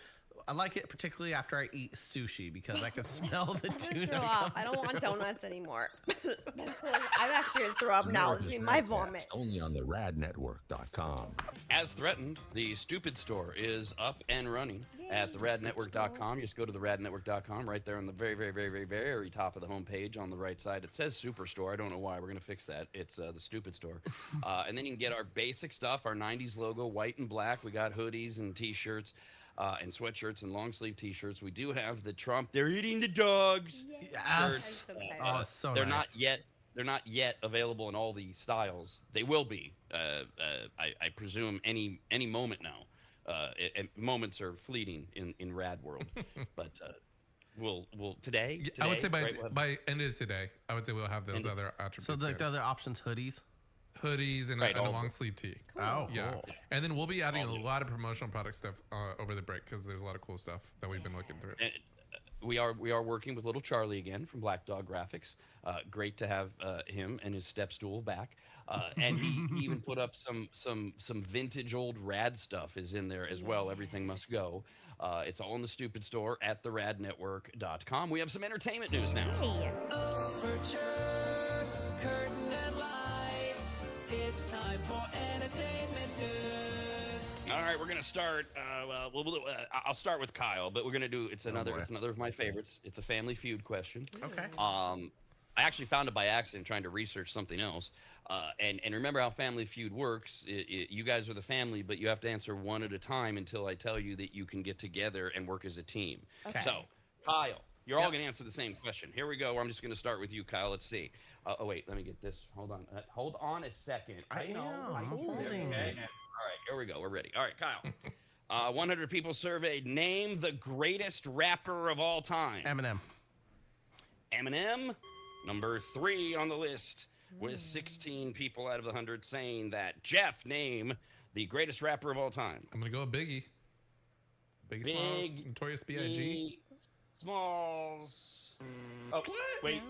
I like it particularly after I eat sushi because I can smell the I'm gonna tuna. throw up. I come don't want through. donuts anymore. I'm actually gonna throw up now. Let's America's see my Radcast, vomit. Only on the radnetwork.com. As threatened, the Stupid Store is up and running at theradnetwork.com. You just go to theradnetwork.com right there on the very, very, very, very, very top of the homepage on the right side. It says Superstore. I don't know why. We're going to fix that. It's the Stupid Store. And then you can get our basic stuff, our 90s logo, white and black. We got hoodies and T-shirts. And sweatshirts and long sleeve T-shirts. We do have the Trump. They're eating the dogs. Yes. I'm so excited. Oh, it's so They're nice. not yet. They're not yet available in all the styles. They will be. I presume any moment now. Moments are fleeting in Rad World, but we'll today. I would say right, we'll have- by end of today, I would say we'll have those other attributes. So the in. other options, hoodies. Hoodies and, Right, a all of long them. sleeve tee. Oh, Yeah, cool. and then we'll be adding All a new. lot of promotional product stuff over the break because there's a lot of cool stuff that we've been looking through. And, we are working with little Charlie again from Black Dog Graphics. Great to have him and his step stool back. And he even put up some vintage old Rad stuff is in there as well. Everything must go. It's all in the Stupid Store at theradnetwork.com. We have some entertainment news now. Hey. Curtain and lights. It's time for entertainment news. All right, we're gonna start. I'll start with Kyle, but we're gonna do. It's another of my favorites. It's a Family Feud question. Okay. I actually found it by accident trying to research something else. And remember how Family Feud works. You guys are the family, but you have to answer one at a time until I tell you that you can get together and work as a team. Okay. So, Kyle, you're all going to answer the same question. Here we go. I'm just going to start with you, Kyle. Let's see. Oh, wait. Let me get this. Hold on. Hold on a second. I know. I'm Okay. holding. All right. Here we go. We're ready. All right, Kyle. 100 people surveyed. Name the greatest rapper of all time. Eminem. Eminem, number 3 on the list, with 16 people out of the 100 saying that. Jeff, name the greatest rapper of all time. I'm gonna go with Biggie. Biggie Smalls, Notorious B.I.G. B. Smalls. Oh, wait.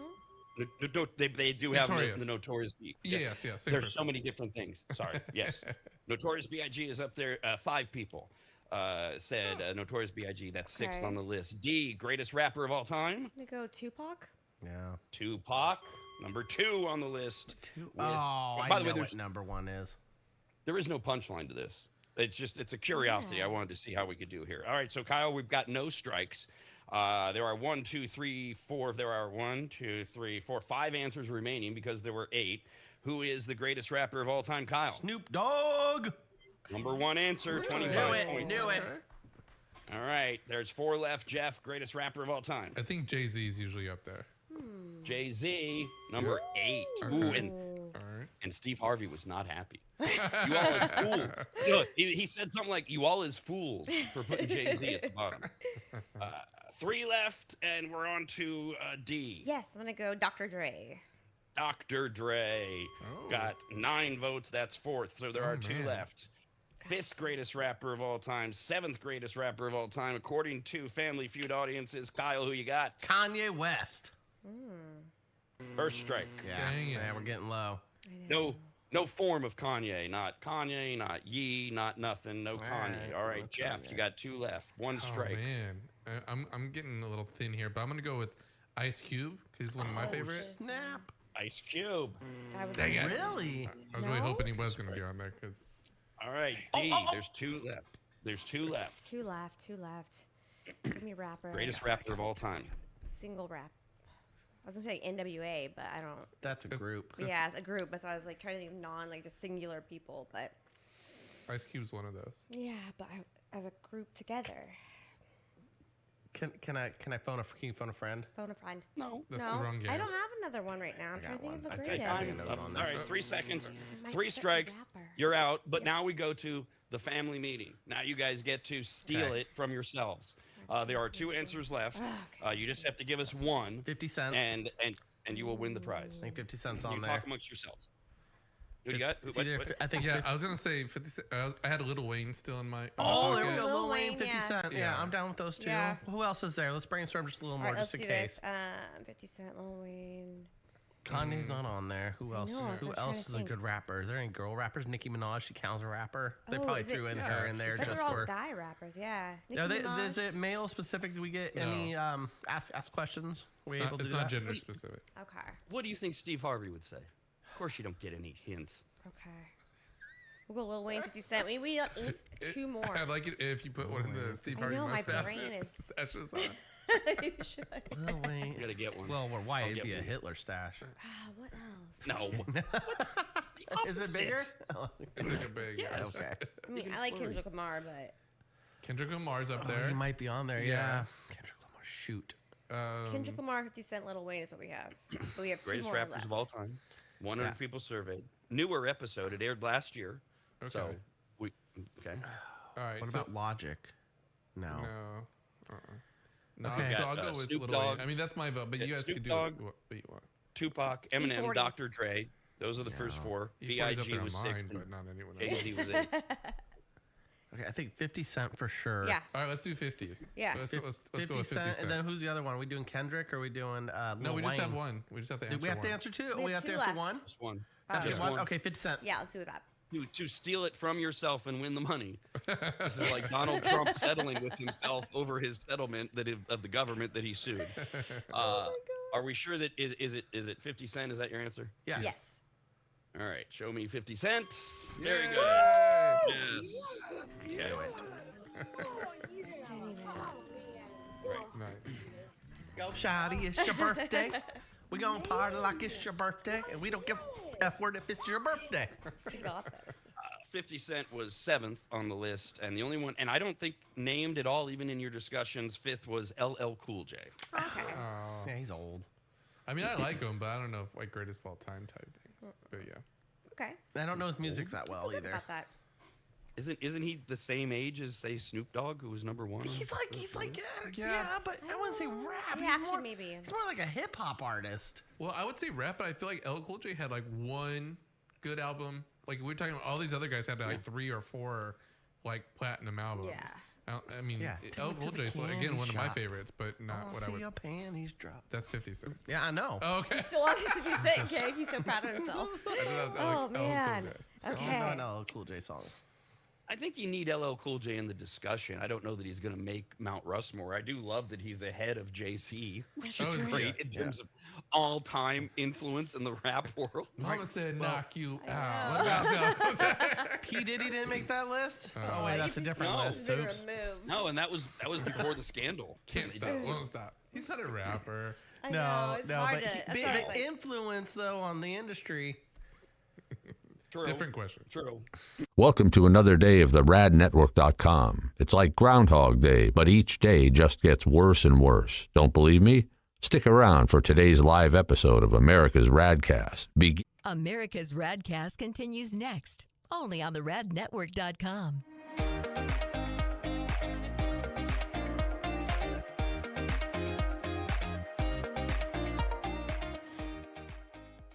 They do have Notorious. the Notorious B. Yes, yes. same There's person. so many different things. Sorry. Yes. Notorious B.I.G. is up there. 5 people. said Notorious B.I.G. That's 6th Okay. on the list. D, greatest rapper of all time. I'm gonna go Tupac. Yeah. Tupac, number 2 on the list. Oh, I by the way, know what number 1 is. there is no punchline to this. It's a curiosity. Yeah. I wanted to see how we could do here. All right, so Kyle, we've got no strikes. There are 1, 2, 3, 4. There are 1, 2, 3, 4, 5 answers remaining because there were 8. Who is the greatest rapper of all time, Kyle? Snoop Dogg. Number 1 answer, 25 points. Knew it. All right, there's 4 left. Jeff, greatest rapper of all time. I think Jay-Z is usually up there. Jay-Z, number 8. Okay. Ooh, All right. and Steve Harvey was not happy. You all as fools. Look, he said something like, "You all as fools for putting Jay-Z at the bottom." 3 left, and we're on to D. Yes, I'm gonna go Dr. Dre. Dr. Dre Oh. got 9 votes. That's 4th. So there are 2 man. left. 5th greatest rapper of all time. 7th greatest rapper of all time, according to Family Feud audiences. Kyle, who you got? Kanye West. First strike. Yeah. Dang it. Yeah, we're getting low. No form of Kanye. Not Kanye, not Yee, not nothing. No Kanye. All right, no Jeff, Kanye. you got 2 left. 1 strike. Oh man, I'm getting a little thin here, but I'm gonna go with Ice Cube because he's one of my favorites. Snap. Ice Cube. I was Dang it. Really? I was really No? hoping he was gonna be on there because All right, D. There's 2 left. There's 2 left. 2 left. 2 left. Give me rapper. Greatest rapper of all time. Single rap. I was gonna say NWA, but I don't. That's a group. Yeah, it's a group. That's why I was like trying to think of like just singular people. But Ice Cube's one of those. yeah, but as a group together. Can I phone can you phone a friend? Phone a friend. No. That's no, the wrong game. I don't have another one right now. I'm I trying got to think one. of the I greatest. think I know it's on All there. right, 3 seconds. Might 3 put strikes. rapper. You're out. But now we go to the family meeting. Now you guys get to steal Okay. it from yourselves. There are 2 answers left. Okay. You just have to give us one, 50 cents. and you will win the prize. I think 50 cents You on there. talk amongst yourselves. Who do you got? Who, It's either- I think. Yeah, I was gonna say 50 Cent. I had Lil Wayne still in my. Oh, there we pocket. go. Lil Lil Wayne, Wayne, 50 yeah. Cent. Yeah, Yeah. I'm down with those 2. Yeah. Who else is there? Let's brainstorm just a little All more, right, just let's in do case. this. 50 Cent, Lil Wayne. Kanye's not on there. Who else? know, that's Who what I'm else trying to is a think. good rapper? Is there any girl rappers? Nicki Minaj, she counts a rapper. They Oh, probably is it- threw in Yeah, her in there But just they're all for. guy rappers, yeah. No, Nicki Minaj. is it male specific? Do we get No. any ask questions? Were we It's able not, to it's do not that? gender specific. Okay. What do you think Steve Harvey would say? Of course you don't get any hints. Okay. We'll go Lil Wayne, 50 Cent. We got at least 2 more. I'd like it if you put one of the Steve I Harvey know, my mustache brain is- mustaches on. You should. Lil Wayne. You gotta get one. Well, we're white. I'll It'd get be a one. Hitler stash. What else? No. Is it bigger? It's like a big. Yes. Okay. I mean, I like Kendrick Lamar, but Kendrick Lamar's up Oh, there. he might be on there. Yeah. Yeah. Kendrick Lamar. Shoot. Kendrick Lamar, 50 Cent, Lil Wayne is what we have. But we have 2 Greatest more rappers left. of all time. 100 Yeah. people surveyed. Newer episode. It aired last year. Okay. So we okay. All right. What so, about Logic? No. No. No, Okay. so Got, I'll go with Snoop Lil Wayne. Dogg. I mean, that's my vote, but Yeah, you guys Snoop could do Dogg. what you want. Tupac, Eminem, E40. Dr. Dre. Those are the first 4. E40's up B.I.G. there on was mine, 6th. but not anyone and else. Jay-Z was 8th. Okay, I think 50 Cent for sure. Yeah. All right, let's do 50. Yeah. Let's Fif- go 50 with 50 Cent. And then who's the other one? Are we doing Kendrick or are we doing No, Lil we just Wayne? have one. We just have to answer Did we have to one. answer 2? We We have have to 2 answer left. 1? Just one. Have to Just one? one. Okay, 50 Cent. Yeah, let's do that. To steal it from yourself and win the money. This is like Donald Trump settling with himself over his settlement of the government that he sued. Are we sure that is it 50 Cent? Is that your answer? Yes. Yes. All right, show me 50 Cent. Very Yay! good. Yes. Okay. Nice. Go, Shotty, it's your birthday. We gonna party like it's your birthday, and we don't give a F word if it's your birthday. We got this. 50 Cent was 7th on the list, and the only one, and I don't think named at all, even in your discussions, 5th was LL Cool J. Okay. Oh. Yeah, he's old. I mean, I like him, but I don't know if like greatest of all time type things. But yeah. Okay. I don't know his music that well Feel good either. about that. Isn't he the same age as, say, Snoop Dogg, who was number 1? He's like yeah, but I wouldn't say rap. Yeah, He's more, actually, maybe. he's more like a hip hop artist. Well, I would say rap, but I feel like LL Cool J had like one good album. Like we're talking about, all these other guys had like 3 or 4 like platinum albums. Yeah. I mean, Yeah. LL Cool J is again one of my shop. favorites, but not what I see would. your panties drop. That's 50 Cent. Yeah, I know. Oh, okay. Still on his 50 Cent cake. He's so proud of himself. I thought that was Oh, LL Cool man. J. I Okay. know a Cool J song. I think you need LL Cool J in the discussion. I don't know that he's going to make Mount Rushmore. I do love that he's ahead of JC, which is great in terms of all-time influence in the rap world. Mama said, knock you I out. know. What about LL Cool J? P. Diddy didn't make that list? Oh, wait, that's a different No. list. Been Oops. removed. No, and that was before the scandal. Can't stop. Won't stop. He's not a rapper. I know, it's hard but, to, he, that's what I was but like. influence, though, on the industry. True. Different question. True. Welcome to another day of the RADnetwork.com. It's like Groundhog Day, but each day just gets worse and worse. Don't believe me? Stick around for today's live episode of America's RAD Cast. America's RADcast continues next, only on the RADnetwork.com.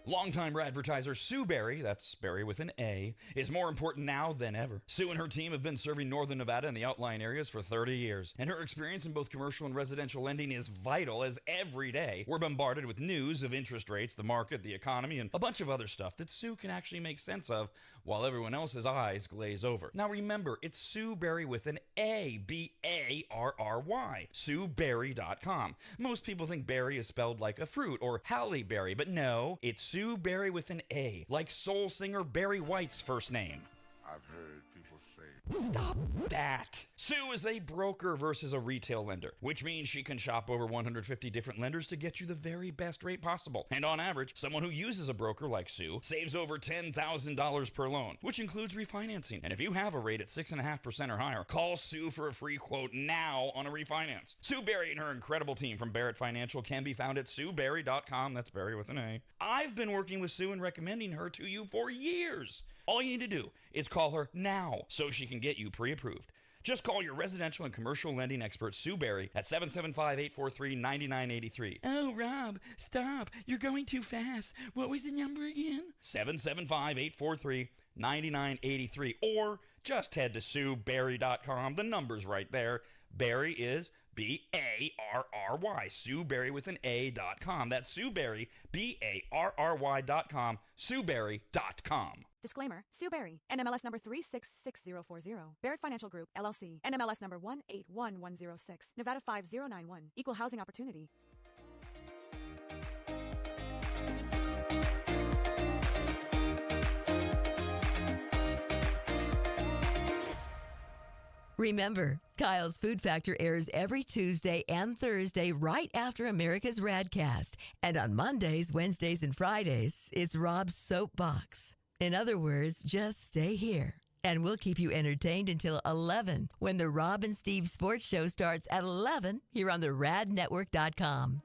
Longtime advertiser Sue Berry, that's Berry with an A, is more important now than ever. Sue and her team have been serving Northern Nevada and the outlying areas for 30 years, and her experience in both commercial and residential lending is vital, as every day we're bombarded with news of interest rates, the market, the economy, and a bunch of other stuff that Sue can actually make sense of while everyone else's eyes glaze over. Now remember, it's Sue Berry with an A, B-A-R-R-Y, SueBerry.com. Most people think berry is spelled like a fruit or Halle Berry, but no, it's Sue Berry with an A, like soul singer Barry White's first name. I've heard people say. Stop that. Sue is a broker versus a retail lender, which means she can shop over 150 different lenders to get you the very best rate possible. And on average, someone who uses a broker like Sue saves over $10,000 per loan, which includes refinancing. And if you have a rate at 6.5% or higher, call Sue for a free quote now on a refinance. Sue Berry and her incredible team from Barrett Financial can be found at SueBerry.com. That's Berry with an A. I've been working with Sue and recommending her to you for years. All you need to do is call her now so she can get you pre-approved. Just call your residential and commercial lending expert, Sue Berry, at 775-843-9983. Oh, Rob, stop. You're going too fast. What was the number again? 775-843-9983. Or just head to SueBerry.com. The number's right there. Berry is B-A-R-R-Y. Sue Berry with an A.com. That's Sue Berry, B-A-R-R-Y.com. SueBerry.com. Disclaimer, Sue Berry, NMLS number 366040, Barrett Financial Group, LLC, NMLS number 181106, Nevada 5091, Equal Housing Opportunity. Remember, Kyle's Food Factor airs every Tuesday and Thursday right after America's RADcast. And on Mondays, Wednesdays, and Fridays, it's Rob's Soapbox. In other words, just stay here, and we'll keep you entertained until 11 when the Rob and Steve Sports Show starts at 11 here on the RADnetwork.com.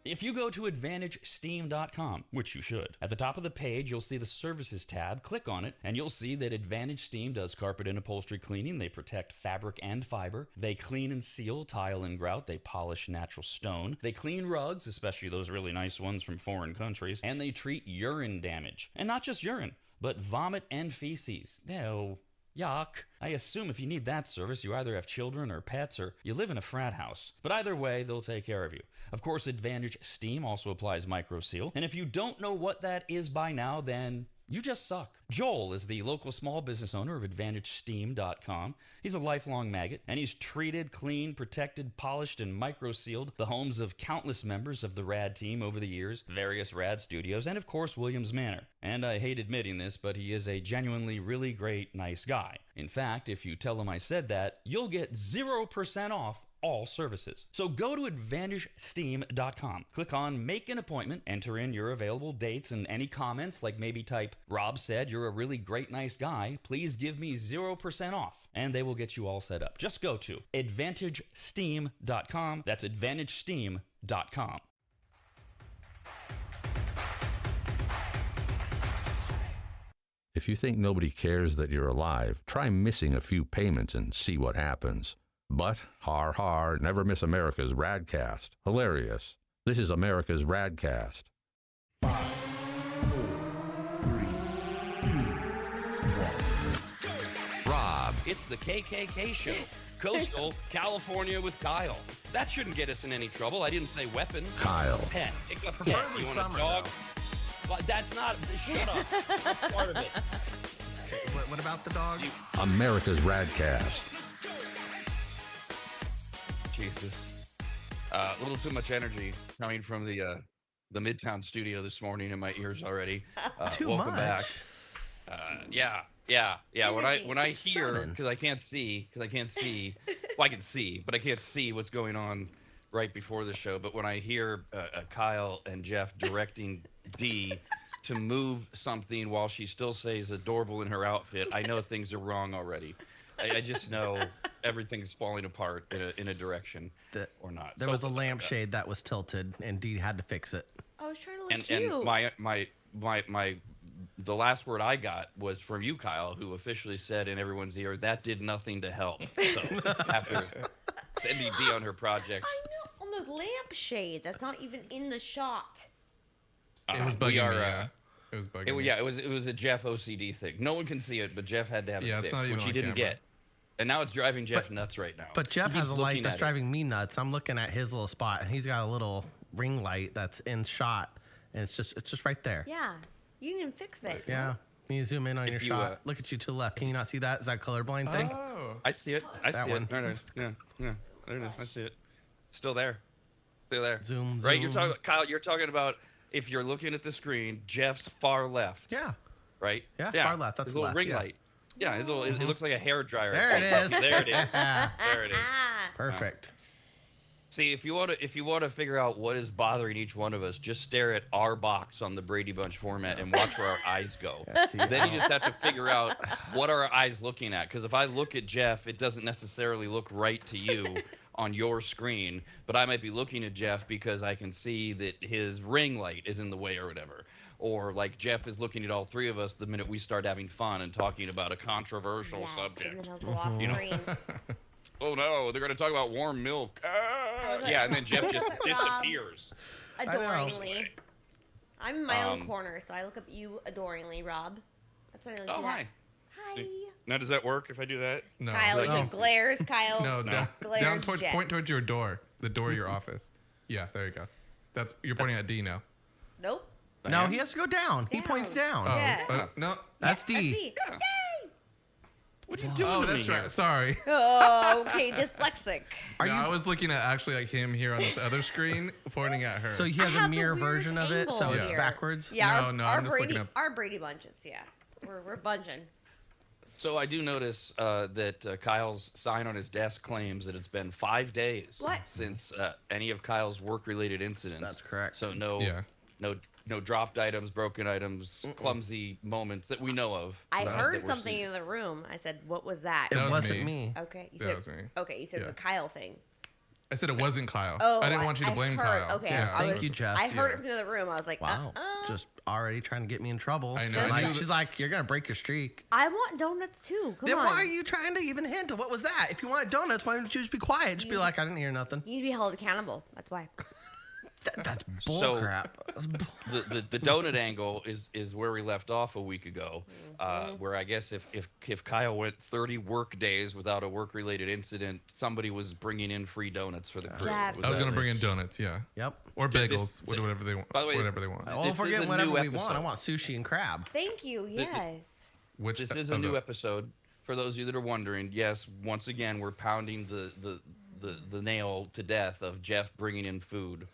If you go to AdvantageSteam.com, which you should, at the top of the page, you'll see the Services tab. Click on it, and you'll see that Advantage Steam does carpet and upholstery cleaning. They protect fabric and fiber. They clean and seal tile and grout. They polish natural stone. They clean rugs, especially those really nice ones from foreign countries. And they treat urine damage. And not just urine, but vomit and feces. Oh, yuck. I assume if you need that service, you either have children or pets or you live in a frat house. But either way, they'll take care of you. Of course, Advantage Steam also applies MicroSeal. And if you don't know what that is by now, then you just suck. Joel is the local small business owner of AdvantageSteam.com. He's a lifelong maggot, and he's treated, cleaned, protected, polished, and microsealed the homes of countless members of the RAD team over the years, various RAD studios, and of course, Williams Manor. And I hate admitting this, but he is a genuinely really great, nice guy. In fact, if you tell him I said that, you'll get 0% off all services. So go to AdvantageSteam.com. Click on Make an Appointment, enter in your available dates and any comments, like maybe type, Rob said you're a really great, nice guy. Please give me 0% off. And they will get you all set up. Just go to AdvantageSteam.com. That's AdvantageSteam.com. If you think nobody cares that you're alive, try missing a few payments and see what happens. But, har, never miss America's RADcast. Hilarious. This is America's RADcast. 5, 4, 3, 2, 1. Rob, It's the KKK Show. Coastal California with Kyle. That shouldn't get us in any trouble. I didn't say weapons. Kyle. Pet. Pick a pet. Preferably You want summer, a dog? though. Well, that's not. Shut up. That's part of it. What about the dog? America's RAD Cast. Jesus. A little too much energy coming from the Midtown studio this morning in my ears already. Too welcome much. back. Yeah. When I hear, sudden. because I can't see. Well, I can see, but I can't see what's going on right before the show. But when I hear Kyle and Jeff directing Dee to move something while she still stays adorable in her outfit, I know things are wrong already. I just know everything's falling apart in a direction or not. There was a lampshade that was tilted, and Dee had to fix it. I was trying to look And cute. the last word I got was from you, Kyle, who officially said in everyone's ear that did nothing to help. So after sending Dee on her project, I know, on the lampshade. That's not even in the shot. It was bugging me. Yeah. It was bugging me. Yeah, it was a Jeff OCD thing. No one can see it, but Jeff had to have it Yeah, it's fixed, not even which he on didn't camera. get. And now it's driving Jeff nuts right now. But Jeff He has keeps a light looking that's at it. driving me nuts. I'm looking at his little spot, and he's got a little ring light that's in shot, and it's just right there. Yeah. You didn't even fix it. Yeah. Can you zoom in on If your you, shot? Look at you to the left. Can you not see that? Is that a colorblind thing? Oh. I see it. I That see one. it. There it is. Yeah. There it is. I see it. Still there. Still there. Zoom, Right. You're zoom. talking, Kyle. You're talking about if you're looking at the screen, Jeff's far left. Yeah. Right. Yeah, far left, that's his little left, ring yeah. light. Yeah. His little, it looks like a hair dryer. There it is. There it is. There it is. Perfect. See, if you want to figure out what is bothering each one of us, just stare at our box on the Brady Bunch format and watch where our eyes go. Then you just have to figure out what are our eyes looking at. Because if I look at Jeff, it doesn't necessarily look right to you on your screen, but I might be looking at Jeff because I can see that his ring light is in the way or whatever. Or like Jeff is looking at all three of us the minute we start having fun and talking about a controversial Yes, subject. and then he'll go off You know? screen. Oh no, they're going to talk about warm milk. Yeah, and then Jeff just disappears. Adoringly. I'm in my own corner, so I look up you adoringly, Rob. That's what I look Oh, at. hi. Hi. Now, does that work if I do that? No. Kyle, No. he glares. Kyle No, glares. down towards, Jeff. point towards your door, the door of your office. Yeah, there you go. You're pointing at D now. Nope. No, he has to go down. He points down. Oh, Yeah. no. That's Let's D. see. Yay! What are you doing Oh, to me that's here? right. Sorry. Oh, okay, dyslexic. No, I was looking at actually like him here on this other screen, pointing at her. So he I has a have the mirror weirdest version of it, so angle it's here. backwards. Yeah, No, our I'm just Brady, looking up. our Brady bunches. Yeah, we're bunging. So I do notice that Kyle's sign on his desk claims that it's been 5 days What? since any of Kyle's work-related incidents. That's correct. So no dropped items, broken items, clumsy moments that we know of. I that heard we're something seeing. in the room. I said, "What was that?" It That was wasn't me. me. Okay, you That said. was me. Okay, you said Yeah. the Kyle thing. I said it wasn't Kyle. Oh, I didn't want you to I blame heard, Kyle. Okay, Yeah, Thank you, Jeff. I heard Yeah. it from the other room. I was like, Wow. Just already trying to get me in trouble. I know. And I like, knew she's that- like, you're going to break your streak. I want donuts too. Come Then on. why are you trying to even hint? What was that? If you want donuts, why don't you just be quiet? Just be like, I didn't hear nothing. You need to be held accountable. That's why. That's So- bullcrap. The donut angle is where we left off a week ago, where I guess if Kyle went 30 work days without a work-related incident, somebody was bringing in free donuts for the crew. Jeff. I was that gonna bring it? in donuts, yeah, Yep. or This- bagels, whatever they want. By the way, Whatever they want. Well, This if we're is getting a whatever new we want, I episode. want sushi and crab. Thank you. Yes. Which This is a new episode. For those of you that are wondering, yes, once again, we're pounding the nail to death of Jeff bringing in food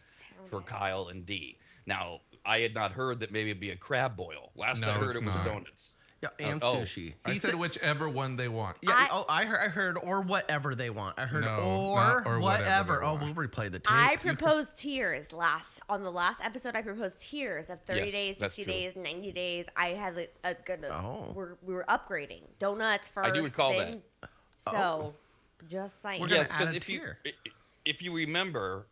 for Kyle and Dee. Now, I had not heard that maybe it'd be a crab boil. Last No, I heard it's it was not. donuts. Yeah, and Oh. sushi. I He said whichever one they want. Yeah, I heard or whatever they want. I heard No, or not or whatever whatever. they Oh, want. we'll replay the tape. I proposed tiers on the last episode. I proposed tiers of 30 Yes, days, that's 60 true. days, 90 days. I had Oh. we were upgrading donuts first. I do recall then, So, just saying. We're gonna Yes, add because a if you tier. if you remember,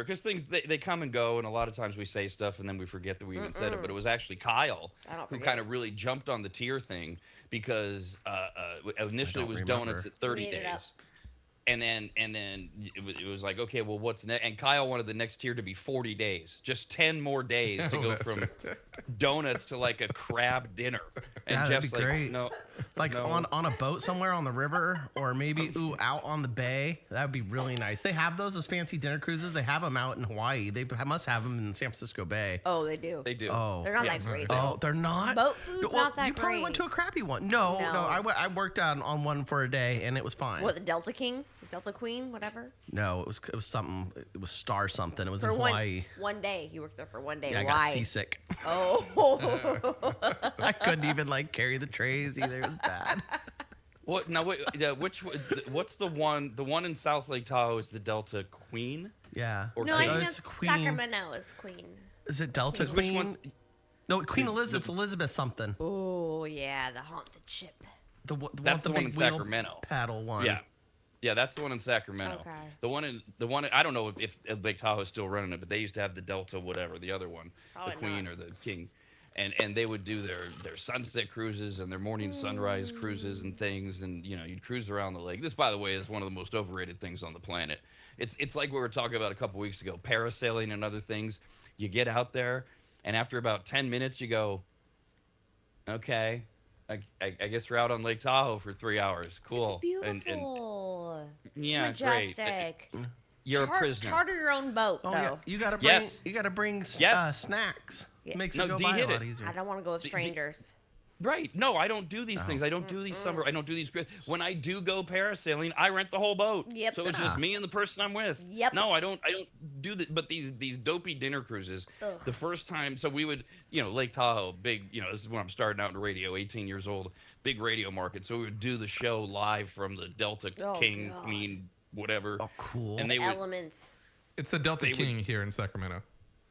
because things they come and go, and a lot of times we say stuff and then we forget that we even said it. But it was actually Kyle I don't who forget. kind of really jumped on the tier thing because initially it was don't donuts remember. at 30 Made it up. days. And then it was like, okay, well, what's next? And Kyle wanted the next tier to be 40 days, just 10 more days to Oh, go that's from right. donuts to like a crab dinner. And Yeah, that'd Jeff's be like, great. no, Like No. on a boat somewhere on the river, or maybe out on the bay. That would be really nice. They have those fancy dinner cruises. They have them out in Hawaii. They must have them in San Francisco Bay. Oh, they do. They do. Oh, They're not that great. oh, they're not. Boat food's well, not that you probably went to great. a crappy one. No. No. I worked out on one for a day, and it was fine. What, the Delta King? The Delta Queen? Whatever? No, it was something. It was Star something. It was For in Hawaii. one day. You worked there for one day. Yeah, I Why? got seasick. Oh. I couldn't even carry the trays either. It was bad. What now? What's the one? The one in South Lake Tahoe is the Delta Queen. Yeah. Or No, I King? think it's that's Queen. Sacramento is Queen. Is it Delta Which Queen? one's- No, Queen Elizabeth. Elizabeth something. Oh, yeah, the haunted ship. The one That's with the one big in wheel Sacramento. paddle one. Yeah, that's the one in Sacramento. Okay. The one I don't know if Lake Tahoe is still running it, but they used to have the Delta, whatever, the other one, Probably the Queen not. or the King, and they would do their sunset cruises and their morning sunrise cruises and things, and you'd cruise around the lake. This, by the way, is one of the most overrated things on the planet. It's like we were talking about a couple weeks ago, parasailing and other things. You get out there, and after about 10 minutes, you go, okay. I guess we're out on Lake Tahoe for 3 hours. Cool. It's beautiful. Yeah, it's great. majestic. You're a prisoner. Charter your own boat, Oh though. yeah. You gotta bring. Yes. You gotta bring Yes. snacks. Yeah. Makes No, it go D by a hit lot it. easier. I don't want to go with strangers. Right. No, I don't do these things. I don't do these summer. I don't do these. When I do go parasailing, I rent the whole boat. Yep. So it's just me and the person I'm with. Yep. No, I don't do that. But these dopey dinner cruises. Ugh. The first time, so we would, Lake Tahoe, big. This is when I'm starting out in radio, 18 years old, big radio market. So we would do the show live from the Delta Oh, King, God. Queen, whatever. Oh, cool. And they would. Elements. It's the Delta They would- King here in Sacramento.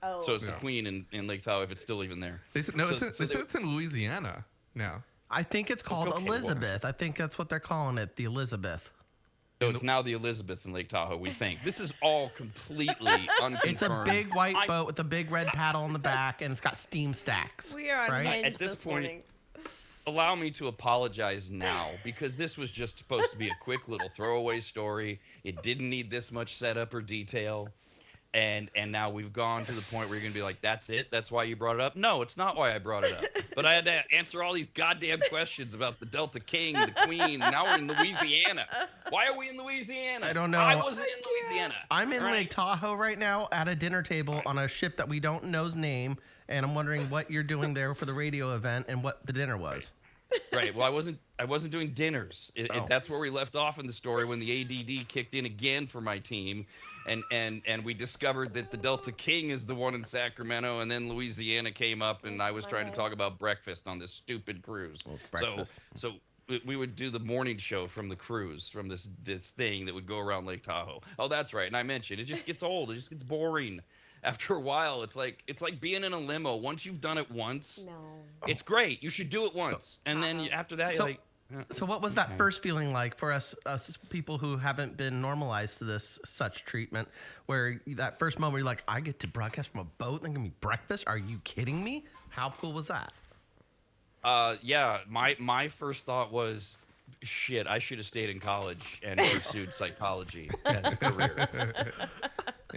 Oh. So it's Yeah. the Queen in Lake Tahoe, if it's still even there. They said no. So- They so said it's in Louisiana now. I think it's called Okay, whatever. Elizabeth. I think that's what they're calling it, the Elizabeth. So it's now the Elizabeth in Lake Tahoe, we think. This is all completely unconfirmed. It's a big white I- boat with a big red paddle on the back, and it's got steam stacks. We are right? unhinged At this point- morning. Allow me to apologize now, because this was just supposed to be a quick little throwaway story. It didn't need this much setup or detail. And now we've gone to the point where you're going to be like, that's it? That's why you brought it up? No, it's not why I brought it up. But I had to answer all these goddamn questions about the Delta King, the Queen. Now we're in Louisiana. Why are we in Louisiana? I don't know. I wasn't in Louisiana. I'm in All right. Lake Tahoe right now at a dinner table on a ship that we don't know's name, and I'm wondering what you're doing there for the radio event and what the dinner was. Right. Well, I wasn't doing dinners. Oh. That's where we left off in the story when the ADD kicked in again for my team, and we discovered that the Delta King is the one in Sacramento, and then Louisiana came up, and I was trying to talk about breakfast on this stupid cruise. breakfast. So we would do the morning show from the cruise, from this thing that would go around Lake Tahoe. Oh, that's right. And I mentioned it just gets old. It just gets boring. After a while, it's like being in a limo. Once you've done it once, No. it's great. You should do it once, and then after that, So- you're like. So what was that first feeling like for us people who haven't been normalized to this such treatment, where that first moment you're like, I get to broadcast from a boat and give me breakfast? Are you kidding me? How cool was that? Yeah, my first thought was, shit, I should have stayed in college and pursued psychology as a career.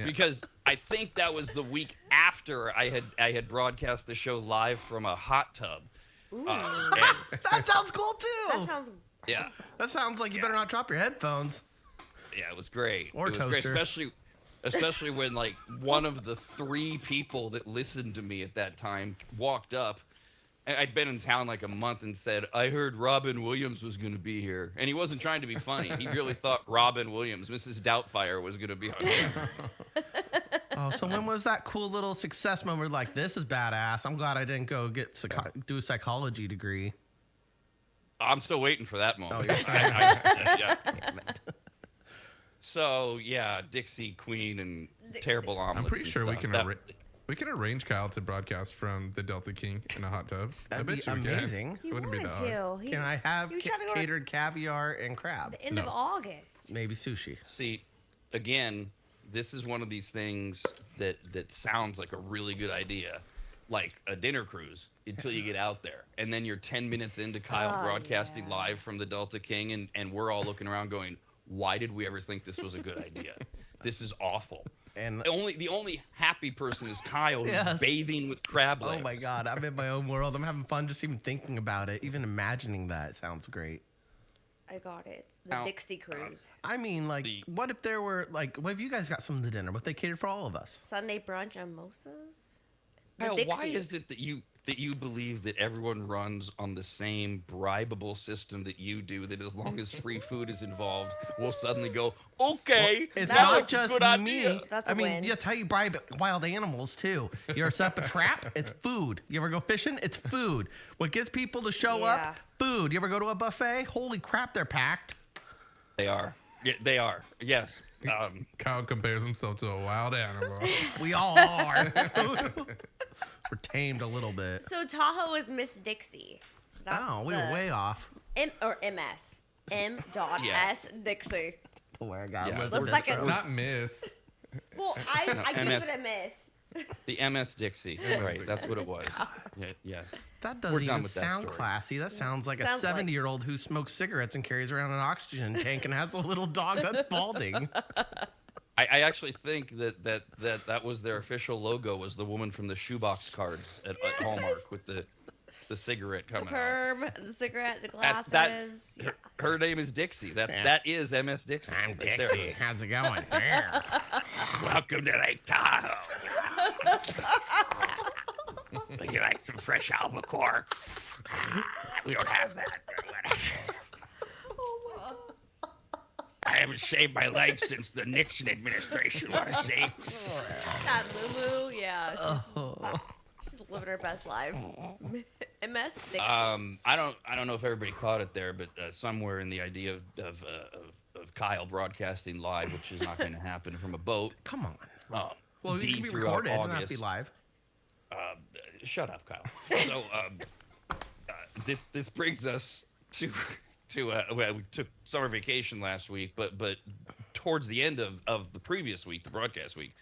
Because I think that was the week after I had broadcast the show live from a hot tub. That sounds cool too. That sounds. Yeah, That sounds like you better not drop your headphones. yeah, it was great. Or it was great, toaster. especially when like one of the 3 people that listened to me at that time walked up. I'd been in town like a month and said, I heard Robin Williams was going to be here. And he wasn't trying to be funny. He really thought Robin Williams, Mrs. Doubtfire, was going to be on here. Oh, so when was that cool little success moment? Where like, this is badass. I'm glad I didn't go do a psychology degree. I'm still waiting for that moment. Oh, you're Yeah. So, yeah, Dixie, Queen, and terrible omelets. I'm pretty and sure we stuff. can That- we can arrange Kyle to broadcast from the Delta King in a hot tub. I That'd bet be you we can. amazing. He It wouldn't be wanted that hard. to. He- Can I have he was trying to go to catered caviar and crab? the end of No. August. Maybe sushi. See, again, this is one of these things that sounds like a really good idea, like a dinner cruise, until you get out there. And then you're 10 minutes into Kyle Oh, broadcasting yeah. live from the Delta King, and we're all looking around going, why did we ever think this was a good idea? This is awful. And the only happy person is Kyle, who's Yes. bathing with crab legs. oh my God, I'm in my own world. I'm having fun just even thinking about it. Even imagining that sounds great. I got it. The Now, Dixie Cruise. I mean, like, what if there were, like, what if you guys got something to dinner? What if they catered for all of us? Sunday brunch and mimosas. The Kyle, why Dixie. is it that you believe that everyone runs on the same bribable system that you do? That as long as free food is involved, we'll suddenly go, okay. It's that's not a just good me. idea." That's I a mean, win. that's how you bribe wild animals too. You ever set up a trap? It's food. You ever go fishing? It's food. What gets people to show Yeah. up? Food. You ever go to a buffet? Holy crap, they're packed. They are. Yeah, they are. Yes. Kyle compares himself to a wild animal. We all are. We're tamed a little bit. So Tahoe is Miss Dixie. That's Oh, we were way off. MS. M.S. Yeah. Dixie. Oh my God. Yeah. Elizabeth The second- Rose. Not Miss. Well, I give MS. it a miss. The MS Dixie. MS Right. Dixie. That's what it was. Yeah, yes. That We're doesn't done even with that sound story. classy. That sounds like Sounds a like- 70-year-old who smokes cigarettes and carries around an oxygen tank and has a little dog that's balding. I actually think that was their official logo, was the woman from the shoebox cards at Hallmark with the cigarette The coming out. perm, the cigarette, the That- glasses. her name is Dixie. Yeah. That is MS Dixie. I'm right there. Dixie. How's it going? Welcome to Lake Tahoe. Would you like some fresh albacore? We don't have that. I haven't shaved my legs since the Nixon administration. Want to see? That moo yeah. Oh. She's living her best life. MS Dixie. I don't know if everybody caught it there, but somewhere in the idea of Kyle broadcasting live, which is not going to happen from a boat. Come on. Well, it can be recorded. It doesn't have to be live. Shut up, Kyle. So this brings us to well, we took summer vacation last week, but towards the end of the previous week, the broadcast week,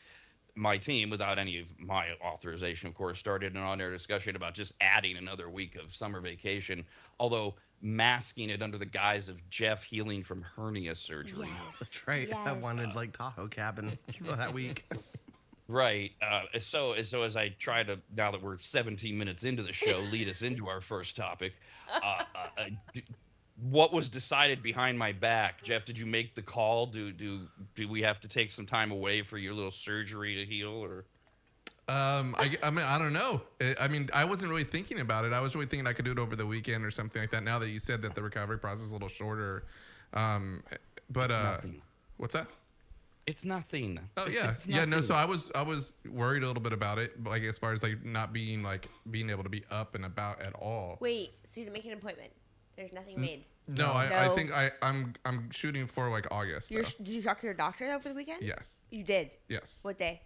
my team, without any of my authorization, of course, started an on-air discussion about just adding another week of summer vacation, although masking it under the guise of Jeff healing from hernia surgery. That's right. I Yes. wanted like Tahoe cabin for that week. Right. So as I try to, now that we're 17 minutes into the show, lead us into our first topic, what was decided behind my back? Jeff, did you make the call? Do we have to take some time away for your little surgery to heal, or? I mean, I don't know. I mean, I wasn't really thinking about it. I was really thinking I could do it over the weekend or something like that. Now that you said that the recovery process is a little shorter, but nothing. What's that? It's nothing. Oh yeah, It's yeah. No, nothing. so I was worried a little bit about it, like as far as like not being able to be up and about at all. Wait, so you didn't make an appointment? There's nothing made. No, I No. think I'm shooting for like August. Though. Did you talk to your doctor over the weekend? Yes. You did. Yes. What day?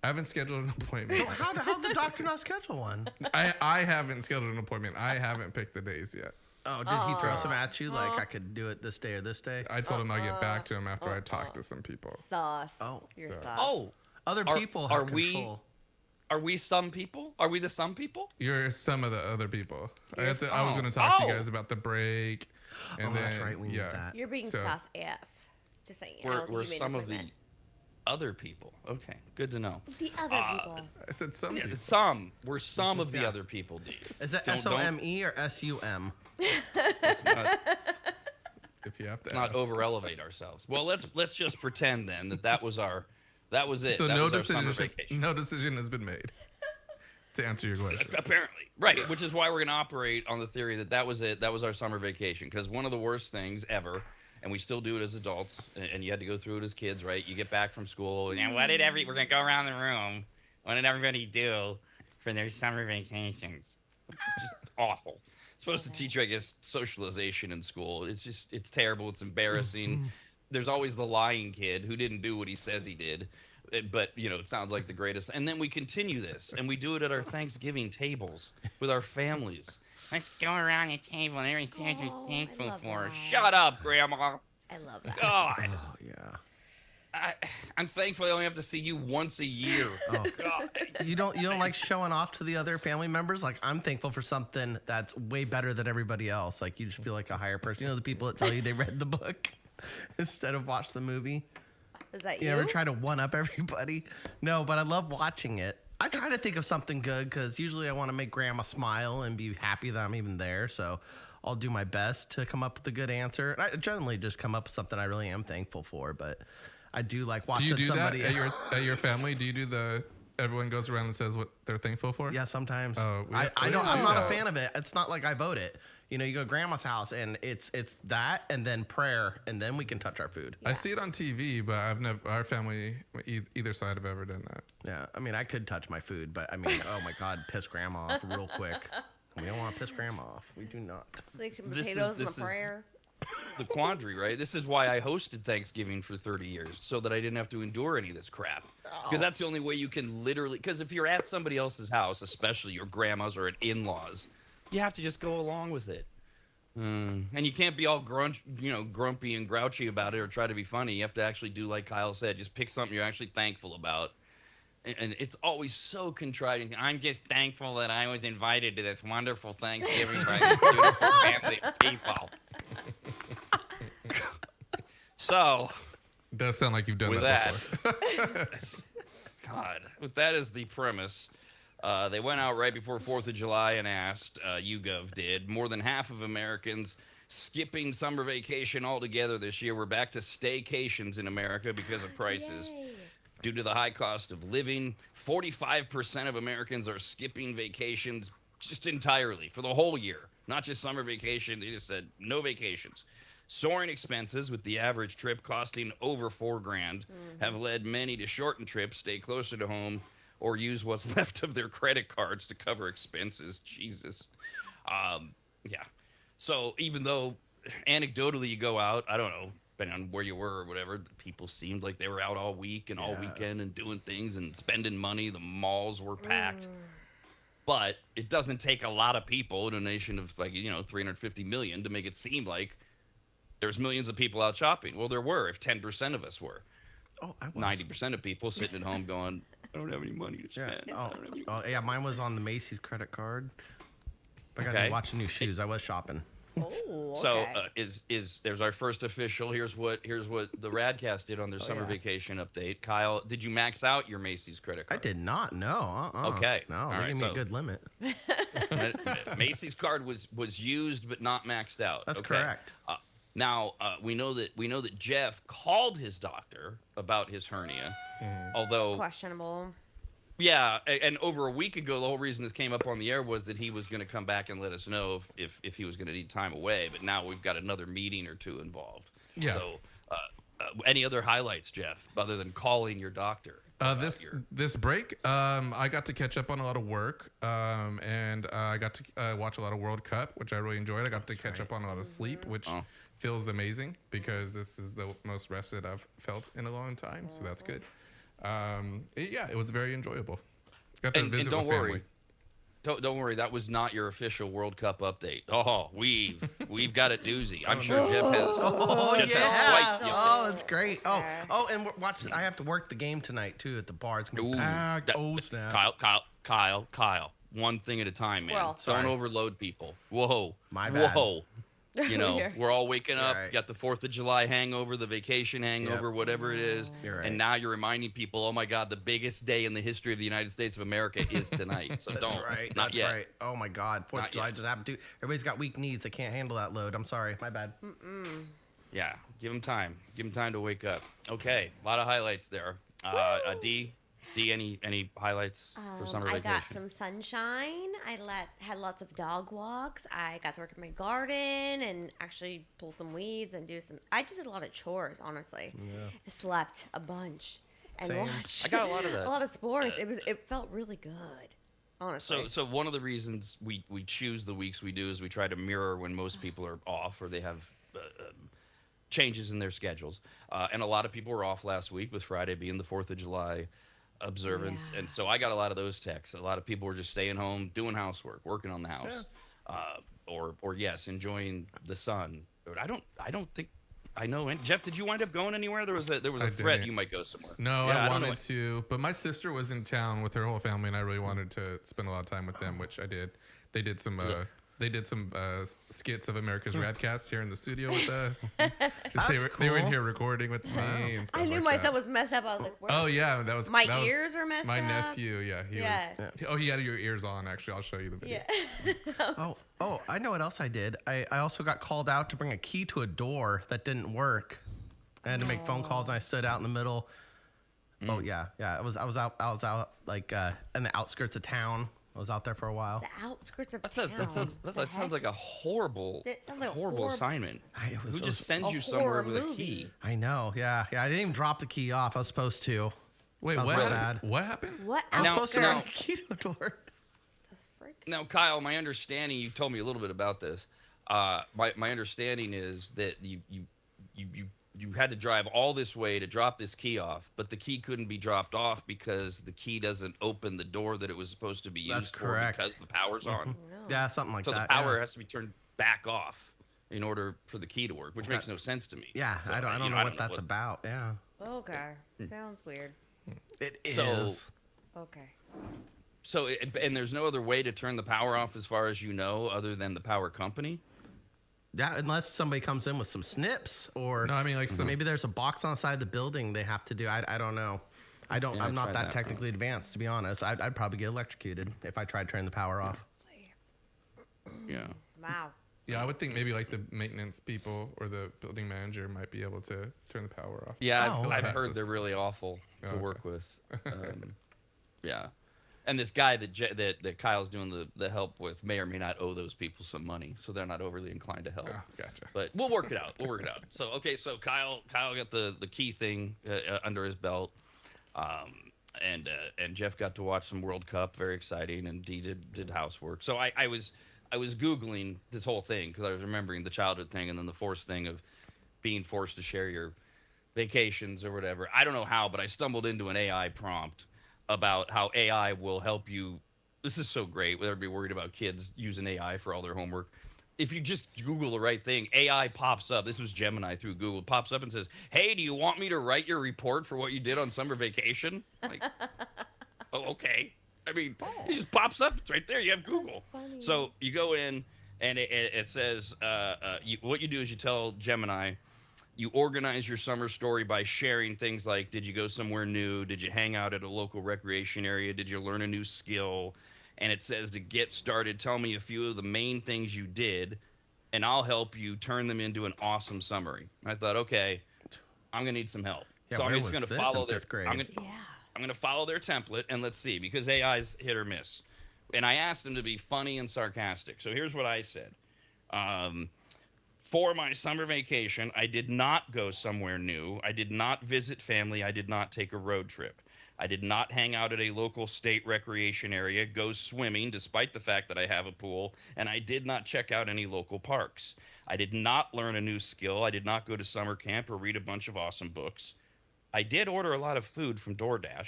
I haven't scheduled an appointment. How'd the doctor not schedule one? I haven't scheduled an appointment. I haven't picked the days yet. Oh, did he throw some at you? Like, I could do it this day or this day? I told him I'd get back to him after I talked to some people. Sauce. Oh. You're So- sauce. Oh, Other Are- people are have we- control. are we some people? Are we the some people? You're some of the other people. I was Oh. going to talk to you Oh. guys about the break. And Oh, then, that's right, we need yeah. that. You're being So- sauce AF. Just saying. I We're don't think you made some an of the appointment. other people. Okay, good to know. The other people. I said some Yeah, people. some. We're some of the Yeah. other people, D. Is that Don't- SOME or SUM? It's not, If you have to let's not ask. over elevate ourselves. Well, let's just pretend then that was it. So that no was our summer decision, vacation. no decision has been made. To answer your question. Apparently, right. Which is why we're gonna operate on the theory that was it. That was our summer vacation. Because one of the worst things ever, and we still do it as adults, and you had to go through it as kids, right? You get back from school, and we're gonna go around the room. What did everybody do for their summer vacations? Just awful. It's supposed to teach you, I guess, socialization in school. It's terrible. It's embarrassing. There's always the lying kid who didn't do what he says he did. But, it sounds like the greatest. And then we continue this, and we do it at our Thanksgiving tables with our families. Let's go around the table and everything Oh, we're thankful I love for. that. Shut up, Grandma. I love that. God. Oh, yeah. I'm thankful I only have to see you once a year. Oh. God. You don't like showing off to the other family members? Like, I'm thankful for something that's way better than everybody else. Like, you just feel like a higher person. The people that tell you they read the book instead of watch the movie. Is that you? You ever try to one up everybody? No, but I love watching it. I try to think of something good because usually I want to make grandma smile and be happy that I'm even there. So I'll do my best to come up with a good answer. I generally just come up with something I really am thankful for, but I do like watching somebody. Do you do that at your family? Do you do the everyone goes around and says what they're thankful for? Yeah, sometimes. Oh, I'm not a fan of it. It's not like I vote it. You know, you go to grandma's house and it's that and then prayer and then we can touch our food. I see it on TV, but I've never. Our family, either side, have ever done that. Yeah, I mean, I could touch my food, but I mean, oh my God, piss grandma off real quick. We don't want to piss grandma off. We do not. Like some potatoes and a prayer. The quandary, right? This is why I hosted Thanksgiving for 30 years, so that I didn't have to endure any of this crap. Because that's the only way you can literally. Because if you're at somebody else's house, especially your grandma's or at in-laws, you have to just go along with it. And you can't be all grumpy and grouchy about it or try to be funny. You have to actually do like Kyle said, just pick something you're actually thankful about. And it's always so contrite. I'm just thankful that I was invited to this wonderful Thanksgiving by this beautiful family of people. So, it does sound like you've done that before. God, with that as the premise, they went out right before 4th of July and asked, YouGov did, more than half of Americans skipping summer vacation altogether this year. We're back to staycations in America because of prices. Yay. Due to the high cost of living, 45% of Americans are skipping vacations just entirely for the whole year. Not just summer vacation. They just said no vacations. Soaring expenses, with the average trip costing over $4,000, have led many to shorten trips, stay closer to home, or use what's left of their credit cards to cover expenses. Jesus. Yeah. So even though anecdotally you go out, I don't know, depending on where you were or whatever, people seemed like they were out all week and all weekend and doing things and spending money. The malls were packed. But it doesn't take a lot of people in a nation of 350 million to make it seem like there's millions of people out shopping. Well, there were, if 10% of us were. Oh, I was. 90% of people sitting at home going, I don't have any money to spend. Yeah, mine was on the Macy's credit card. I got to watch new shoes. I was shopping. Oh, okay. So there's our first official. Here's what the RAD Cast did on their summer vacation update. Kyle, did you max out your Macy's credit card? I did not. No. Okay. No, they gave me a good limit. Macy's card was used but not maxed out. That's correct. Now we know that Jeff called his doctor about his hernia, although questionable. Yeah, and over a week ago, the whole reason this came up on the air was that he was going to come back and let us know if he was going to need time away. But now we've got another meeting or two involved. Yeah. So, any other highlights, Jeff, other than calling your doctor? This break, I got to catch up on a lot of work, and I got to watch a lot of World Cup, which I really enjoyed. I got to catch up on a lot of sleep, which feels amazing because this is the most rested I've felt in a long time. So that's good. It was very enjoyable. Got to visit with family. Don't worry, that was not your official World Cup update. Oh, we've got a doozy. I'm sure Jeff has. It's great. And watch. I have to work the game tonight too at the bar. It's gonna be packed. Snap! Kyle. One thing at a time, man. Well, don't overload people. Whoa, my bad. Whoa. We're all waking up, got the 4th of July hangover, the vacation hangover, whatever it is. And now you're reminding people, oh my God, the biggest day in the history of the United States of America is tonight. So don't. Not yet. Right. Oh my God. 4th of July just happened to. Everybody's got weak knees. They can't handle that load. I'm sorry. My bad. Yeah. Give them time. Give them time to wake up. Okay. A lot of highlights there. D, any highlights for summer vacation? I got some sunshine. I had lots of dog walks. I got to work in my garden and actually pull some weeds and do some. I just did a lot of chores, honestly. Yeah. I slept a bunch and watched. I got a lot of that. A lot of sports. It felt really good, honestly. So one of the reasons we choose the weeks we do is we try to mirror when most people are off or they have changes in their schedules. And a lot of people were off last week, with Friday being the 4th of July observance, and so I got a lot of those texts. A lot of people were just staying home, doing housework, working on the house, or enjoying the sun. But I don't think I know. And Jeff, did you wind up going anywhere? There was a threat you might go somewhere. No, I wanted to, but my sister was in town with her whole family, and I really wanted to spend a lot of time with them, which I did. They did some They did some skits of America's RAD Cast here in the studio with us. That's They were in cool. here recording with me and stuff I knew like my that. son was messed up. I was like, where? Oh yeah, that was My that was ears are messed my up. nephew. Yeah, he Yeah. was. Oh, he had your ears on. Actually, I'll show you the video. Yeah. Oh, I know what else I did. I also got called out to bring a key to a door that didn't work. I had to make phone calls, and I stood out in the middle. Oh yeah. I was out like in the outskirts of town. I was out there for a while. The outskirts of That town. sounds like a horrible, That sounds like a horrible horrible- assignment. Who just sends a you somewhere horror with a movie. key? I know. Yeah. I didn't even drop the key off. I was supposed to. Wait, Sounds what? real bad. What happened? What I was Now- supposed to now- bring a key to the door. frick? Now, Kyle, my understanding, you told me a little bit about this. My understanding is that you had to drive all this way to drop this key off, but the key couldn't be dropped off because the key doesn't open the door that it was supposed to be used That's for correct. because the power's on. Yeah, something like So that. the power yeah. has to be turned back off in order for the key to work, which makes no sense to me. Yeah, So, I don't you know what that's about. Yeah, Okay. Sounds weird. it is. So- Okay. So, and there's no other way to turn the power off as far as you know other than the power company? Yeah, unless somebody comes in with some snips or No, I mean like some. maybe there's a box on the side of the building they have to do. I don't know. Yeah, I'm not try that that. technically advanced, to be honest. I'd probably get electrocuted if I tried to turn the power off. Yeah. Wow. Yeah, I would think maybe like the maintenance people or the building manager might be able to turn the power off. Yeah, Oh, I've okay. heard they're really awful to Okay. work with. Yeah. And this guy that Kyle's doing the help with may or may not owe those people some money, so they're not overly inclined to help. Oh, gotcha. But we'll work it out. So okay, so Kyle got the key thing under his belt, and Jeff got to watch some World Cup, very exciting, and Dee did housework. So I was Googling this whole thing because I was remembering the childhood thing and then the forced thing of being forced to share your vacations or whatever. I don't know how, but I stumbled into an AI prompt about how AI will help you. This is so great. Whether be worried about kids using AI for all their homework. If you just Google the right thing, AI pops up. This was Gemini through Google. Pops up and says, "Hey, do you want me to write your report for what you did on summer vacation?" Like, oh, okay. I mean, it just pops up. It's right there. You have Google. So you go in, and it says, what you do is you tell Gemini, you organize your summer story by sharing things like, did you go somewhere new? Did you hang out at a local recreation area? Did you learn a new skill? And it says to get started, tell me a few of the main things you did, and I'll help you turn them into an awesome summary. And I thought, okay, I'm going to need some help. Yeah, so I'm where just was going to this follow in their fifth grade? I'm going to follow their template, and let's see, because AI's hit or miss. And I asked them to be funny and sarcastic. So here's what I said. For my summer vacation, I did not go somewhere new. I did not visit family. I did not take a road trip. I did not hang out at a local state recreation area, go swimming, despite the fact that I have a pool, and I did not check out any local parks. I did not learn a new skill. I did not go to summer camp or read a bunch of awesome books. I did order a lot of food from DoorDash.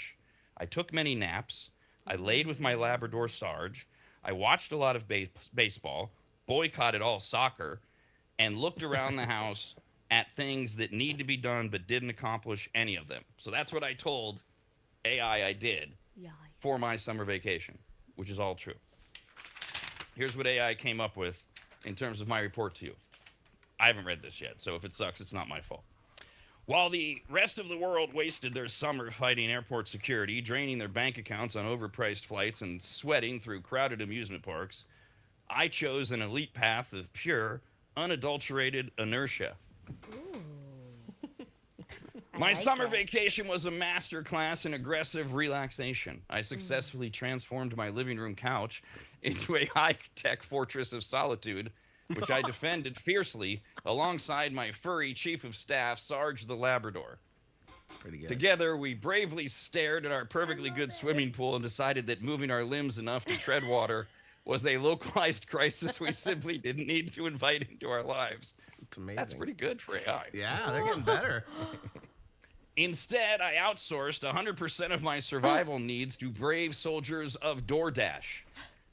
I took many naps. I laid with my Labrador Sarge. I watched a lot of baseball, boycotted all soccer, and looked around the house at things that need to be done but didn't accomplish any of them. So that's what I told AI I did for my summer vacation, which is all true. Here's what AI came up with in terms of my report to you. I haven't read this yet, so if it sucks, it's not my fault. While the rest of the world wasted their summer fighting airport security, draining their bank accounts on overpriced flights, and sweating through crowded amusement parks, I chose an elite path of pure, unadulterated inertia. My summer vacation was a master class in aggressive relaxation. I successfully transformed my living room couch into a high-tech fortress of solitude, which I defended fiercely alongside my furry chief of staff, Sarge the Labrador. Pretty good. Together, we bravely stared at our perfectly good swimming pool and decided that moving our limbs enough to tread water was a localized crisis we simply didn't need to invite into our lives. It's amazing. That's pretty good for AI. Yeah, they're getting better. Instead, I outsourced 100% of my survival needs to brave soldiers of DoorDash,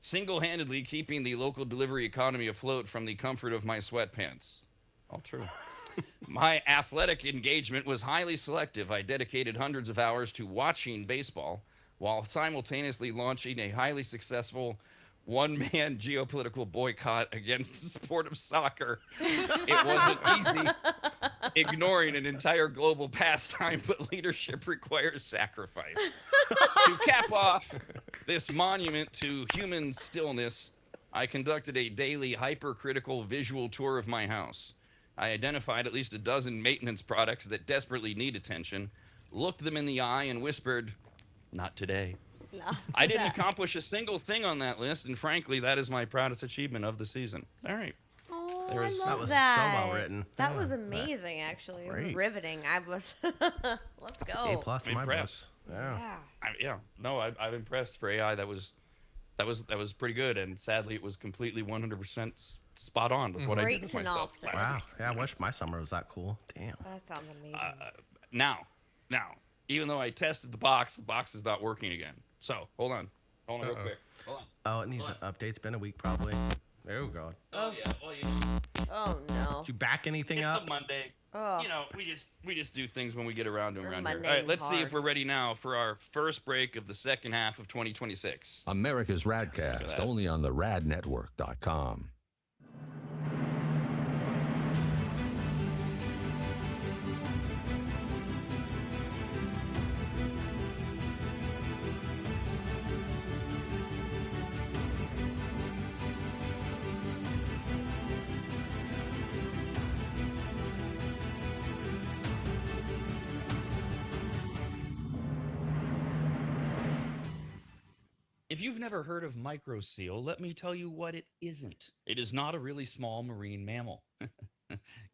single-handedly keeping the local delivery economy afloat from the comfort of my sweatpants. All true. My athletic engagement was highly selective. I dedicated hundreds of hours to watching baseball while simultaneously launching a highly successful one-man geopolitical boycott against the sport of soccer. It wasn't easy ignoring an entire global pastime, but leadership requires sacrifice. To cap off this monument to human stillness, I conducted a daily hypercritical visual tour of my house. I identified at least a dozen maintenance products that desperately need attention, looked them in the eye, and whispered, "Not today." I didn't accomplish a single thing on that list, and frankly, that is my proudest achievement of the season. All right. Oh, There's- I love was that. so well written. That Yeah. was amazing, actually. It was Great. riveting. I was. Let's go. A+ in my Impressed. books. Yeah. I'm impressed for AI. That was pretty good, and sadly, it was completely 100% spot on with what I Great did with myself. synopsis. Wow. Yeah, I wish my summer was that cool. Damn. That sounds amazing. Now, even though I tested the box is not working again. So hold on real quick. Hold on. Oh, it needs an update. It's been a week probably. Oh, God. Oh yeah. Well, you know, Oh no. Did you back anything it's up? a Monday. Oh. You know, we just do things when we get around to them We're around here. All Monday right, let's see hard. if we're ready now for our first break of the second half of 2026. America's Look at RADcast, that. only on the radnetwork.com. If you've never heard of microseal, let me tell you what it isn't. It is not a really small marine mammal.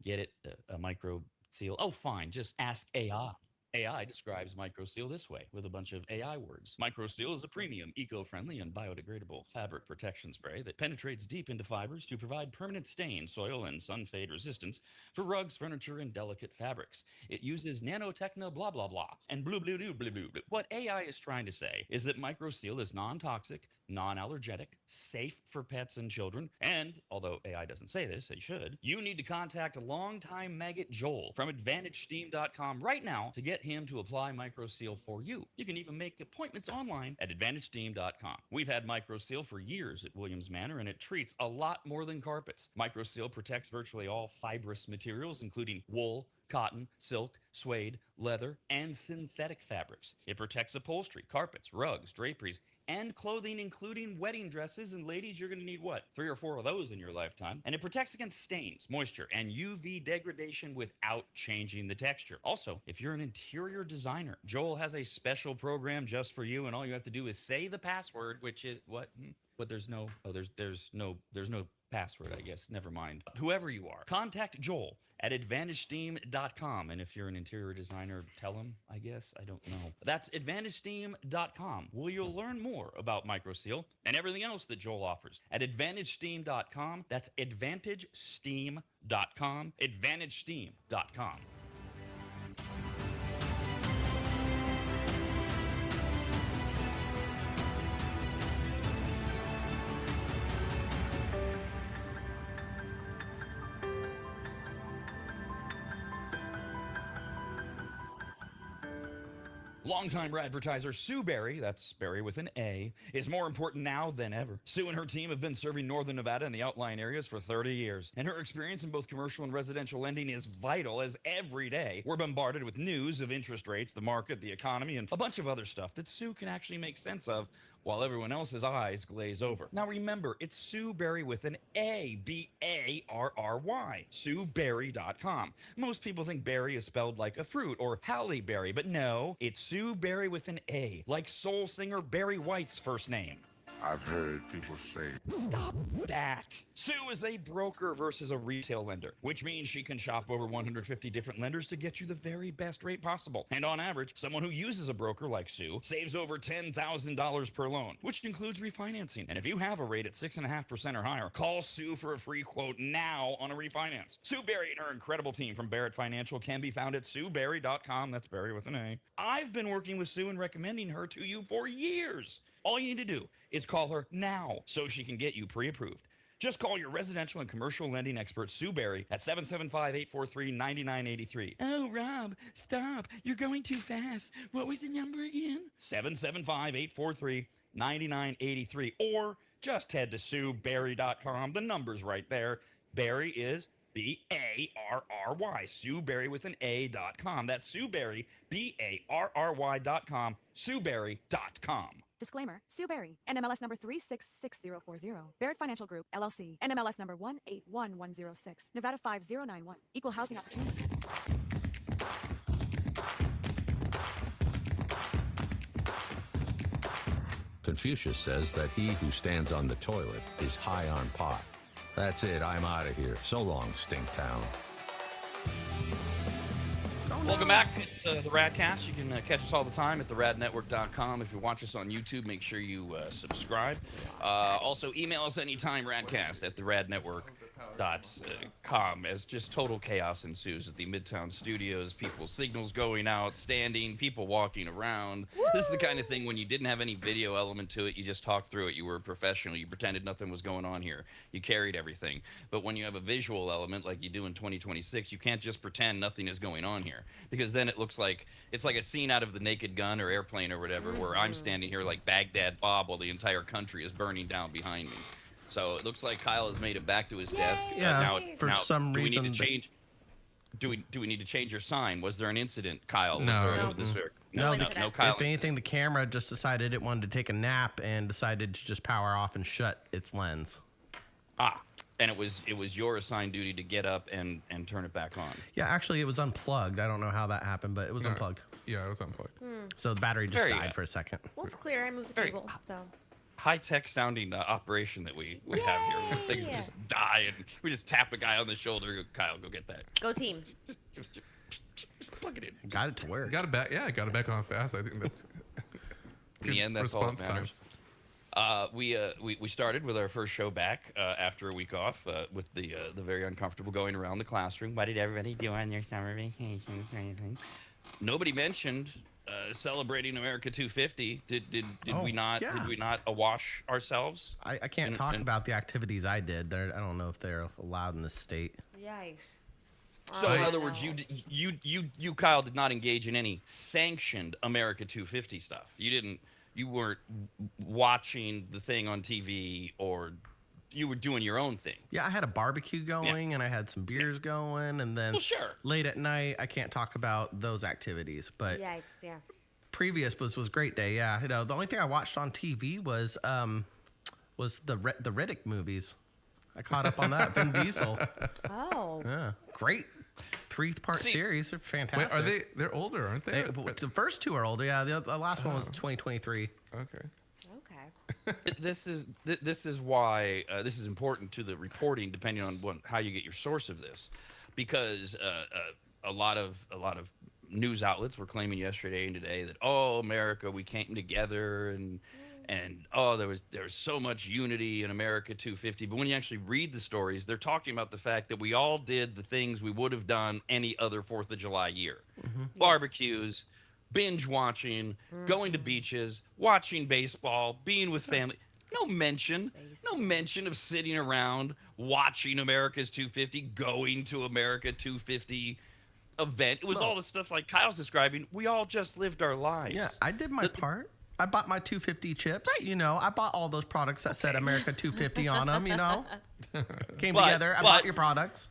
Get it? A microseal? Oh, fine. Just ask AI. AI describes microseal this way with a bunch of AI words. Microseal is a premium, eco-friendly, and biodegradable fabric protection spray that penetrates deep into fibers to provide permanent stain, soil, and sun fade resistance for rugs, furniture, and delicate fabrics. It uses nanotechno blah blah blah and blue blue blue blue blue. What AI is trying to say is that microseal is non-toxic, non-allergenic, safe for pets and children, and although AI doesn't say this, it should, you need to contact longtime maggot Joel from AdvantageSteam.com right now to get him to apply microseal for you. You can even make appointments online at AdvantageSteam.com. We've had microseal for years at Williams Manor, and it treats a lot more than carpets. Microseal protects virtually all fibrous materials, including wool, cotton, silk, suede, leather, and synthetic fabrics. It protects upholstery, carpets, rugs, draperies, and clothing, including wedding dresses. And ladies, you're going to need what? 3 or 4 of those in your lifetime. And it protects against stains, moisture, and UV degradation without changing the texture. Also, if you're an interior designer, Joel has a special program just for you, and all you have to do is say the password, which is what? But there's no password, I guess. Never mind. Whoever you are, contact Joel at AdvantageSteam.com. And if you're an interior designer, tell him, I guess. I don't know. That's AdvantageSteam.com, where you'll learn more about microseal and everything else that Joel offers. At AdvantageSteam.com, that's AdvantageSteam.com, AdvantageSteam.com. Longtime advertiser Sue Berry, that's Berry with an A, is more important now than ever. Sue and her team have been serving Northern Nevada and the outlying areas for 30 years, and her experience in both commercial and residential lending is vital, as every day we're bombarded with news of interest rates, the market, the economy, and a bunch of other stuff that Sue can actually make sense of while everyone else's eyes glaze over. Now remember, it's Sue Berry with an A, B-A-R-R-Y, SueBerry.com. Most people think berry is spelled like a fruit or Halle Berry, but no, it's Sue Berry with an A, like soul singer Barry White's first name. I've heard people say, Stop that. Sue is a broker versus a retail lender, which means she can shop over 150 different lenders to get you the very best rate possible. And on average, someone who uses a broker like Sue saves over $10,000 per loan, which includes refinancing. And if you have a rate at 6.5% or higher, call Sue for a free quote now on a refinance. Sue Berry and her incredible team from Barrett Financial can be found at SueBerry.com. That's Berry with an A. I've been working with Sue and recommending her to you for years. All you need to do is call her now so she can get you pre-approved. Just call your residential and commercial lending expert, Sue Berry, at 775-843-9983. Oh, Rob, stop. You're going too fast. What was the number again? 775-843-9983. Or Just head to SueBerry.com. The number's right there. Barry is B-A-R-R-Y. SueBerry with an A.com. That's SueBerry, B-A-R-R-Y.com. SueBerry.com. Disclaimer, Sue Berry, NMLS number 366040. Barrett Financial Group, LLC, NMLS number 181106, Nevada 5091. Equal housing opportunity. Confucius says that he who stands on the toilet is high on pot. That's it, I'm out of here. So long, Stinktown. Welcome back. It's the RAD Cast. You can catch us all the time at theradnetwork.com. If you watch us on YouTube, make sure you subscribe. Also, email us anytime, radcast at theradnetwork.com, as just total chaos ensues at the Midtown Studios. People's signals going out, standing, people walking around. Woo! This is the kind of thing when you didn't have any video element to it, you just talked through it. You were a professional. You pretended nothing was going on here. You carried everything. But when you have a visual element like you do in 2026, you can't just pretend nothing is going on here, because then it looks like it's like a scene out of The Naked Gun or Airplane or whatever, where I'm standing here like Baghdad Bob while the entire country is burning down behind me. So it looks like Kyle has made it back to his desk. Yeah, some do reason. We need to change? Do we need to change your sign? Was there an incident, Kyle? No. No, Kyle. If anything, the camera just decided it wanted to take a nap and decided to just power off and shut its lens. And it was your assigned duty to get up and turn it back on. Yeah, actually, it was unplugged. I don't know how that happened, but it was unplugged. Yeah, it was unplugged. So the battery just died for a second. Well, it's clear. I moved the table, so. High-tech sounding operation that we have here. Things just die, and we just tap a guy on the shoulder. Kyle, go get that. Go team. Just plug it in. Got it to work. Got it back. Yeah, got it back on fast. I think that's in the end, that's all that matters. We started with our first show back after a week off with the very uncomfortable going around the classroom. What did everybody do on their summer vacations or anything? Nobody mentioned celebrating America 250. Did we not? Yeah. Did we not awash ourselves? I can't talk about the activities I did. I don't know if they're allowed in this state. Yikes. So in other words, you Kyle did not engage in any sanctioned America 250 stuff. You weren't watching the thing on TV, or you were doing your own thing. Yeah, I had a barbecue going, and I had some beers going, and then late at night, I can't talk about those activities. But yikes, yeah. Previous was great day. Yeah, the only thing I watched on TV was the Riddick movies. I caught up on that. Vin Diesel. Oh. Yeah, great. 3-part series. They're fantastic. Wait, they're older, aren't they? The first two are older. Yeah, the last one was 2023. Okay. This is why this is important to the reporting, depending on how you get your source of this, because a lot of news outlets were claiming yesterday and today that America, we came together and there was so much unity in America 250. But when you actually read the stories, they're talking about the fact that we all did the things we would have done any other 4th of July year. Barbecues, binge watching, going to beaches, watching baseball, being with family. No mention of sitting around watching America's 250, going to America 250 event. It was all the stuff like Kyle's describing. We all just lived our lives. Yeah, I did my part. I bought my 250 chips. Right. I bought all those products that said America 250 on them. Came together. I bought your products.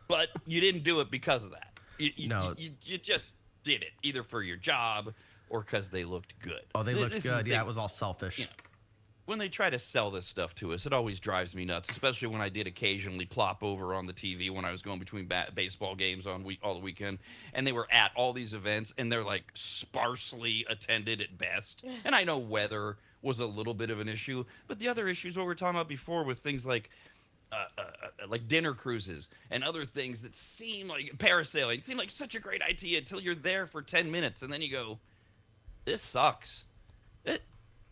But you didn't do it because of that. You just did it either for your job or because they looked good. Oh, they looked good. Yeah, it was all selfish. When they try to sell this stuff to us, it always drives me nuts, especially when I did occasionally plop over on the TV when I was going between baseball games all the weekend, and they were at all these events, and they're like sparsely attended at best. And I know weather was a little bit of an issue, but the other issues what we were talking about before with things like dinner cruises and other things that seem like parasailing, seem like such a great idea until you're there for 10 minutes, and then you go, this sucks.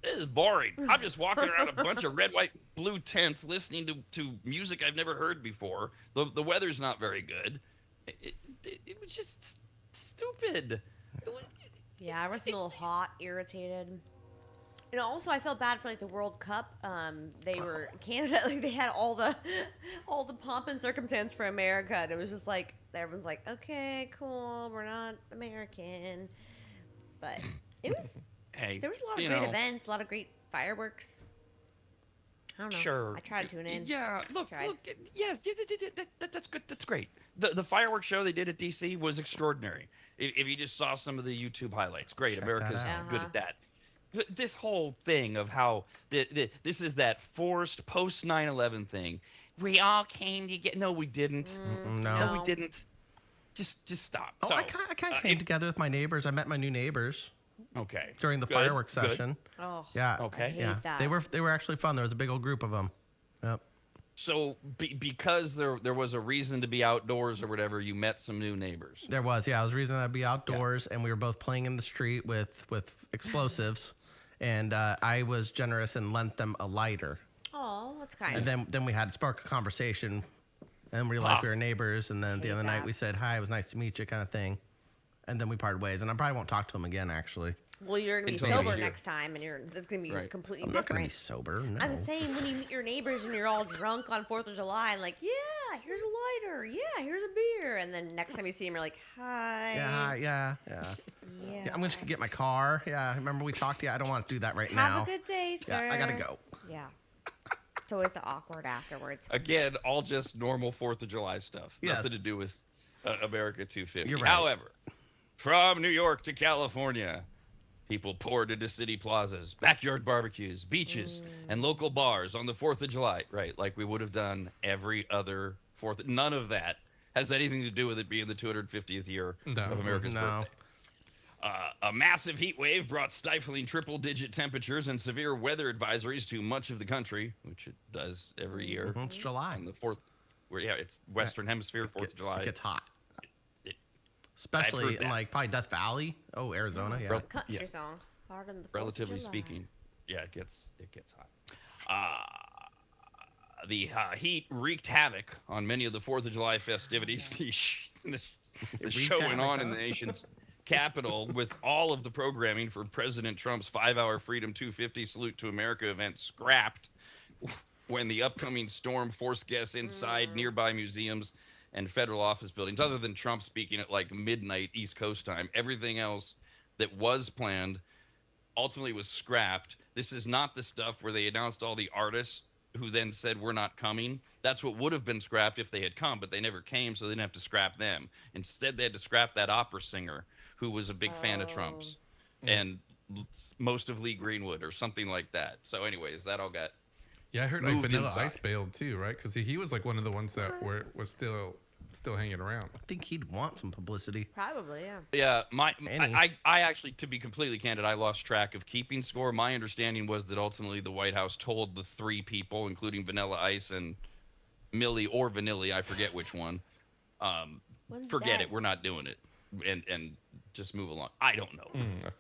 This is boring. I'm just walking around a bunch of red, white, blue tents listening to music I've never heard before. The weather's not very good. It was just stupid. Yeah, I was a little hot, irritated. And also, I felt bad for the World Cup. They were Canada. They had all the pomp and circumstance for America, and it was just everyone's like, okay, cool, we're not American, but it was. Hey, there was a lot of great events, a lot of great fireworks. I don't know. Sure. I tried to tune in. Yeah. Look. Tried. Yes. That's good. That's great. The fireworks show they did at DC was extraordinary. If you just saw some of the YouTube highlights, great. Check America's that out. good at that. This whole thing of how this is that forced post 9/11 thing. We all came together. No, we didn't. No, we didn't. Just stop. Oh, So, I kind of came together with my neighbors. I met my new neighbors Okay. during the Good, fireworks good. session. Oh. Yeah. Okay. I hate Yeah. that. They were actually fun. There was a big old group of them. Yep. So because there was a reason to be outdoors or whatever, you met some new neighbors. There was. Yeah. It was a reason I'd be outdoors, and we were both playing in the street with explosives, and I was generous and lent them a lighter. Oh, that's kind. And then we had spark a conversation, and realized we were neighbors. And then at the Hate other night that. we said hi. It was nice to meet you, kind of thing. And then we parted ways. And I probably won't talk to him again. Actually, Well, you're gonna be Until sober next year. next time, and it's gonna be Right. completely I'm not gonna be different. sober. No. I'm saying when you meet your neighbors and you're all drunk on 4th of July, and like, yeah, here's a lighter, yeah, here's a beer, and then next time you see them, you're like, hi. Yeah. Yeah. I'm just gonna get my car. Yeah. Remember we talked? Yeah. I don't want to do that right Have now. a good day, sir. Yeah. I gotta go. Yeah. It's always the awkward afterwards. Again, all just normal 4th of July stuff. Yes. Nothing to do with America 250. You're right. However, from New York to California, people poured into city plazas, backyard barbecues, beaches, and local bars on the 4th of July. Right, like we would have done every other 4th. None of that has anything to do with it being the 250th year of America's birthday. A massive heat wave brought stifling triple-digit temperatures and severe weather advisories to much of the country, which it does every year. It's July. On the 4th, it's Western Hemisphere, 4th of July. It gets hot. I've Especially heard in that. like probably Death Valley. Oh, Arizona. Yeah. Country song. Harder than the 4th of Relatively July. speaking, yeah, it gets hot. The heat wreaked havoc on many of the 4th of July festivities. The wreaked show went havoc, on huh? in the nation's capital with all of the programming for President Trump's 5-hour Freedom 250 Salute to America event scrapped when the upcoming storm forced guests inside nearby museums and federal office buildings. Other than Trump speaking at like midnight East Coast time, everything else that was planned ultimately was scrapped. This is not the stuff where they announced all the artists who then said we're not coming. That's what would have been scrapped if they had come, but they never came, so they didn't have to scrap them. Instead, they had to scrap that opera singer who was a big fan of Trump's and most of Lee Greenwood or something like that. So anyways, that all got Yeah, I heard like moved Vanilla inside. Ice bailed too, right? Because he was like one of the ones that was still hanging around. I think he'd want some publicity. Probably, yeah. Yeah, Any. I actually, to be completely candid, I lost track of keeping score. My understanding was that ultimately the White House told the 3 people, including Vanilla Ice and Millie or Vanilli, I forget which one, When's forget that? it, we're not doing it, and just move along. I don't know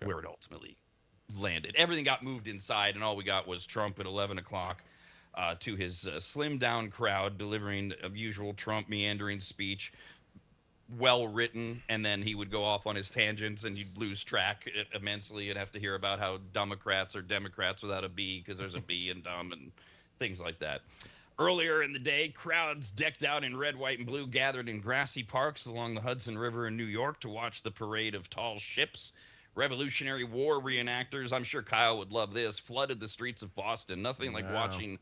where it ultimately landed. Everything got moved inside, and all we got was Trump at 11 o'clock to his slimmed down crowd, delivering a usual Trump meandering speech, well written, and then he would go off on his tangents, and you'd lose track immensely and have to hear about how Democrats are Democrats without a B because there's a B in dumb and things like that. Earlier in the day, crowds decked out in red, white, and blue gathered in grassy parks along the Hudson River in New York to watch the parade of tall ships. Revolutionary War reenactors, I'm sure Kyle would love this, flooded the streets of Boston. Nothing like watching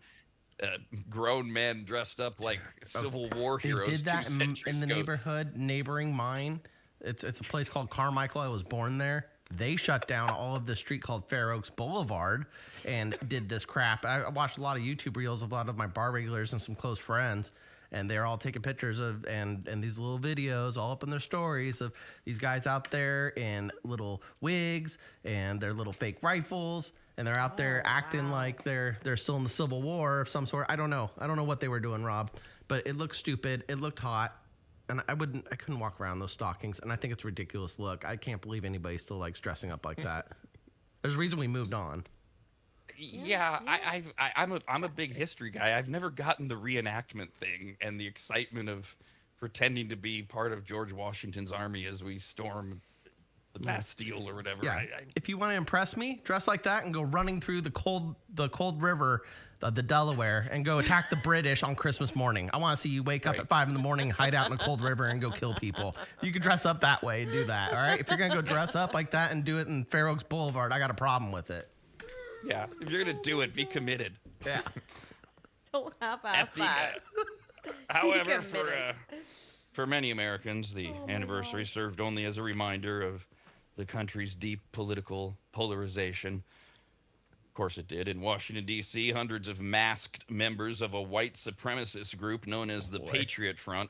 grown men dressed up like Civil War They heroes. did that 2 in centuries the ago. neighborhood neighboring mine. It's a place called Carmichael. I was born there. They shut down all of the street called Fair Oaks Boulevard and did this crap. I watched a lot of YouTube reels of a lot of my bar regulars and some close friends, and they're all taking pictures of and these little videos all up in their stories of these guys out there in little wigs and their little fake rifles, and they're out there acting like they're still in the Civil War of some sort. I don't know what they were doing, Rob, but it looked stupid. It looked hot. And I couldn't walk around those stockings, and I think it's a ridiculous look. I can't believe anybody still likes dressing up like that. There's a reason we moved on. Yeah, I'm a big history guy. I've never gotten the reenactment thing and the excitement of pretending to be part of George Washington's army as we storm the Bastille or whatever. Yeah, if you want to impress me, dress like that and go running through the cold river, the Delaware, and go attack the British on Christmas morning. I want to see you wake up at 5 a.m, hide out in a cold river, and go kill people. You can dress up that way and do that, all right? If you're going to go dress up like that and do it in Fair Oaks Boulevard, I got a problem with it. Yeah, if you're going to do it, be committed. Yeah. Don't half-ass that. However, committed. for many Americans, the my anniversary God. served only as a reminder of the country's deep political polarization. Of course it did. In Washington, D.C., hundreds of masked members of a white supremacist group known as the Patriot Front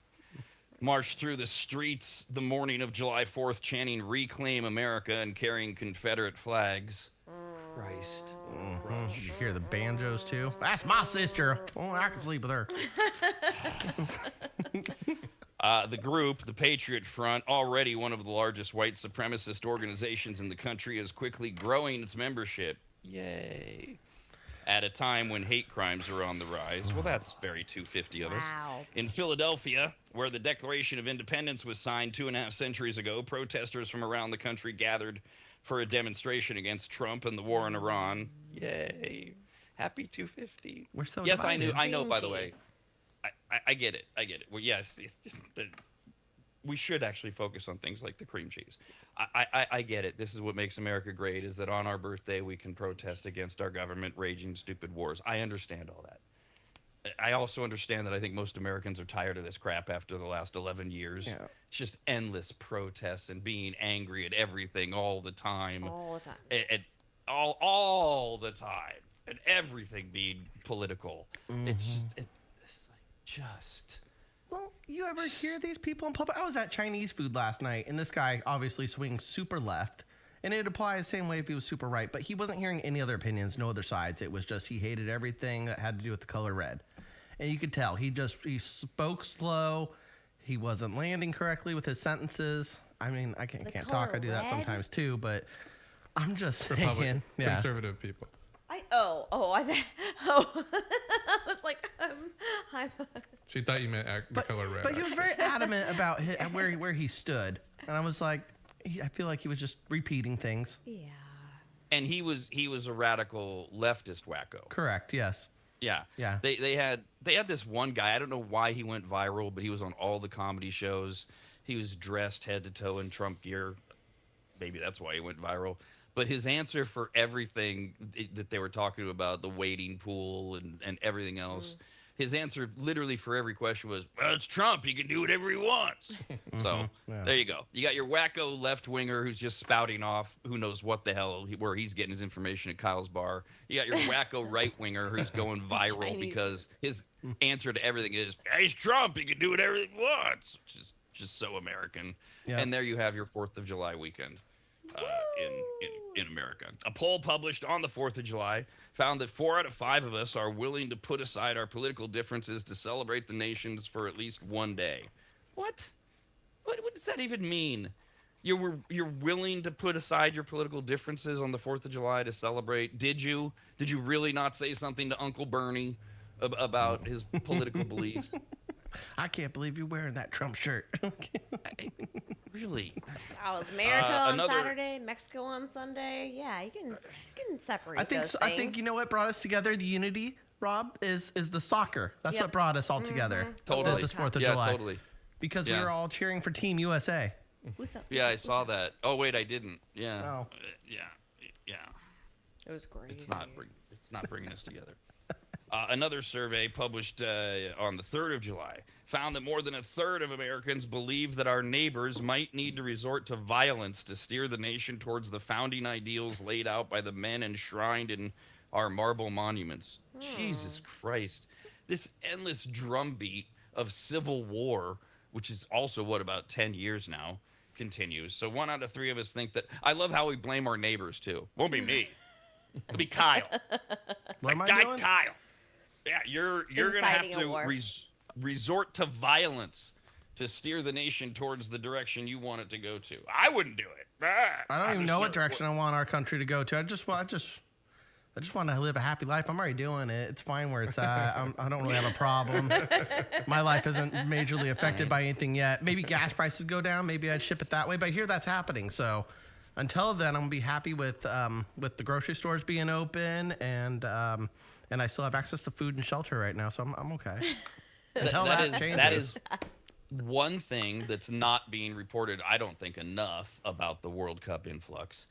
marched through the streets the morning of July 4th, chanting "Reclaim America" and carrying Confederate flags. Christ. Did you hear the banjos too? That's my sister. Oh, I can sleep with her. The group, the Patriot Front, already one of the largest white supremacist organizations in the country, is quickly growing its membership. Yay. At a time when hate crimes are on the rise. Well, that's very 250 of us. Wow. In Philadelphia, where the Declaration of Independence was signed 2.5 centuries ago, protesters from around the country gathered for a demonstration against Trump and the war in Iran. Yay. Happy 250. We're so yes, divided. I know, Cream by the way. cheese. I get it. I get it. Well, yes, it's just that we should actually focus on things like the cream cheese. I get it. This is what makes America great, is that on our birthday we can protest against our government raging stupid wars. I understand all that. I also understand that I think most Americans are tired of this crap after the last 11 years. Yeah. It's just endless protests and being angry at everything all the time. All the time. All the time. And everything being political. It's just... Well, you ever hear these people in public? I was at Chinese food last night, and this guy obviously swings super left, and it'd apply the same way if he was super right, but he wasn't hearing any other opinions, no other sides. It was just he hated everything that had to do with the color red. And you could tell he spoke slow. He wasn't landing correctly with his sentences. I mean, I can't talk. I do that red? sometimes too, but I'm just saying. Republican, Yeah. conservative people. I was like, I'm She thought you meant the color red. But he was very adamant about where he stood. And I was like, I feel like he was just repeating things. yeah. And he was a radical leftist wacko. Correct, yes. Yeah. Yeah. They had this one guy. I don't know why he went viral, but he was on all the comedy shows. He was dressed head to toe in Trump gear. Maybe that's why he went viral. But his answer for everything that they were talking about, the wading pool and everything else, his answer literally for every question was, well, it's Trump. He can do whatever he wants. So there you go. You got your wacko left-winger who's just spouting off who knows what the hell, where he's getting his information at Kyle's bar. You got your wacko right-winger who's going viral because his answer to everything is, hey, he's Trump. He can do whatever he wants, which is just so American. Yep. And there you have your 4th of July weekend. In America. A poll published on the 4th of July found that 4 out of 5 of us are willing to put aside our political differences to celebrate the nations for at least one day. What? What does that even mean? You're willing to put aside your political differences on the 4th of July to celebrate? Did you really not say something to Uncle Bernie about his political beliefs? I can't believe you're wearing that Trump shirt. Really? I was America on another- Saturday, Mexico on Sunday. Yeah, you can separate. I think those I think things. you know what brought us together. The unity, Rob, is the soccer. That's Yep. what brought us all together. Totally. This 4th of Yeah, July. totally. Because we Yeah. were all cheering for Team USA. Who's up? Yeah, I saw that. Oh wait, I didn't. Yeah. Oh. Yeah. It was great. It's not bringing us together. Another survey published on the 3rd of July found that more than a third of Americans believe that our neighbors might need to resort to violence to steer the nation towards the founding ideals laid out by the men enshrined in our marble monuments. Jesus Christ. This endless drumbeat of civil war, which is also, about 10 years now, continues. So 1 out of 3 of us think that... I love how we blame our neighbors, too. Won't be me. It'll be Kyle. What am I Guy doing? Kyle. Yeah, you're going to have Inciting a war. to resort to violence to steer the nation towards the direction you want it to go to. I wouldn't do it. I don't even know what direction I want our country to go to. I just want to live a happy life. I'm already doing it. It's fine where it's at. I don't really have a problem. My life isn't majorly affected by anything yet. Maybe gas prices go down. Maybe I'd ship it that way. But I hear that's happening. So until then, I'm gonna be happy with the grocery stores being open and I still have access to food and shelter right now. So I'm okay. Until that changes. That is one thing that's not being reported, I don't think, enough about the World Cup influx.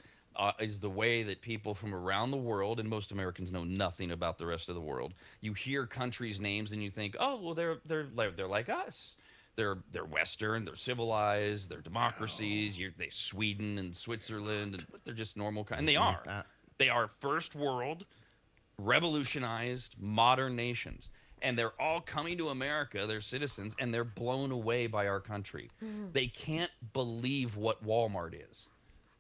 is the way that people from around the world, and most Americans know nothing about the rest of the world. You hear countries' names and you think, oh, well, they're like us. They're Western, they're civilized, they're democracies. They Sweden and Switzerland, and they're just normal. And they are. They are first world, revolutionized, modern nations. And they're all coming to America, they're citizens, and they're blown away by our country. They can't believe what Walmart is.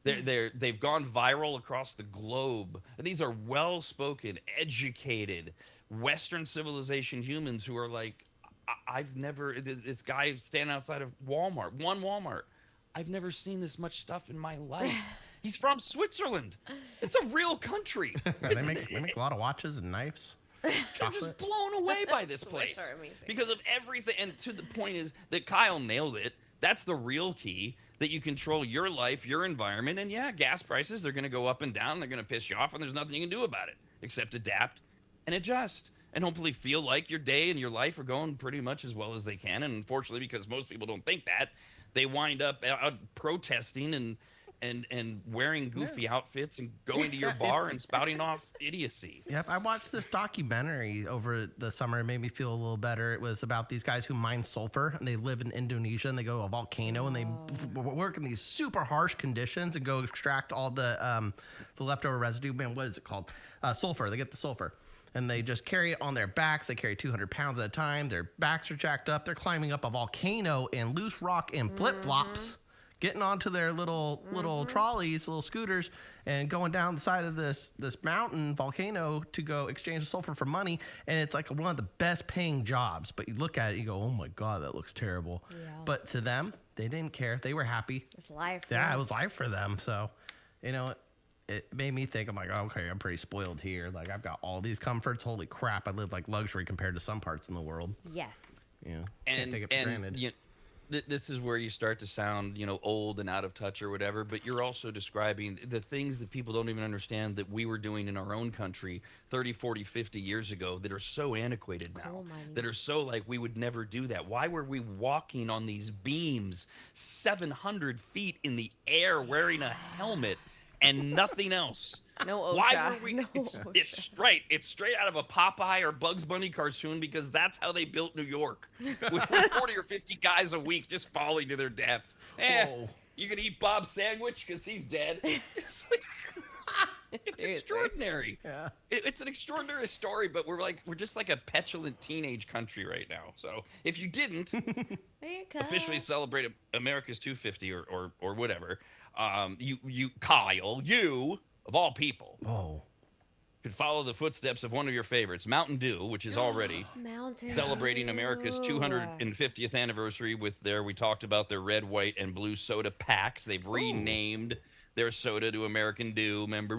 They've gone viral across the globe. And these are well-spoken, educated, Western civilization humans who are like, I've never, this guy standing outside of Walmart, one Walmart. I've never seen this much stuff in my life. He's from Switzerland. It's a real country. They make a lot of watches and knives. I'm just blown away by this place because of everything. And to the point is that Kyle nailed it. That's the real key, that you control your life, your environment. And yeah, gas prices, they're going to go up and down. They're going to piss you off, and there's nothing you can do about it except adapt and adjust. And hopefully feel like your day and your life are going pretty much as well as they can. And unfortunately, because most people don't think that, they wind up out protesting and wearing goofy outfits and going to your bar and spouting off idiocy. Yep, I watched this documentary over the summer. It made me feel a little better. It was about these guys who mine sulfur, and they live in Indonesia, and they go to a volcano, and they work in these super harsh conditions and go extract all the leftover residue. Man, what is it called? Sulfur. They get the sulfur. And they just carry it on their backs. They carry 200 pounds at a time. Their backs are jacked up. They're climbing up a volcano in loose rock and flip-flops, getting onto their little trolleys, little scooters, and going down the side of this mountain volcano to go exchange the sulfur for money. And it's like one of the best paying jobs. But you look at it, you go, oh my God, that looks terrible. Yeah. But to them, they didn't care. They were happy. It's life. Yeah, it was life for them. So, it made me think, I'm like, okay, I'm pretty spoiled here. Like, I've got all these comforts. Holy crap, I live like luxury compared to some parts in the world. Yes. Yeah. Can't take it for granted. This is where you start to sound, old and out of touch or whatever, but you're also describing the things that people don't even understand that we were doing in our own country 30, 40, 50 years ago that are so antiquated now, that are so like we would never do that. Why were we walking on these beams 700 feet in the air wearing a helmet and nothing else? No OSHA. Why were we? No it's OSHA. It's straight out of a Popeye or Bugs Bunny cartoon, because that's how they built New York, with 40 or 50 guys a week just falling to their death. You can eat Bob's sandwich because he's dead. It's extraordinary. Yeah. It's an extraordinary story, but we're just like a petulant teenage country right now. So if you didn't officially celebrate America's 250 or whatever, Kyle, of all people, could follow the footsteps of one of your favorites, Mountain Dew, which is already celebrating America's 250th anniversary with we talked about their red, white, and blue soda packs. They've renamed their soda to American Dew. Remember?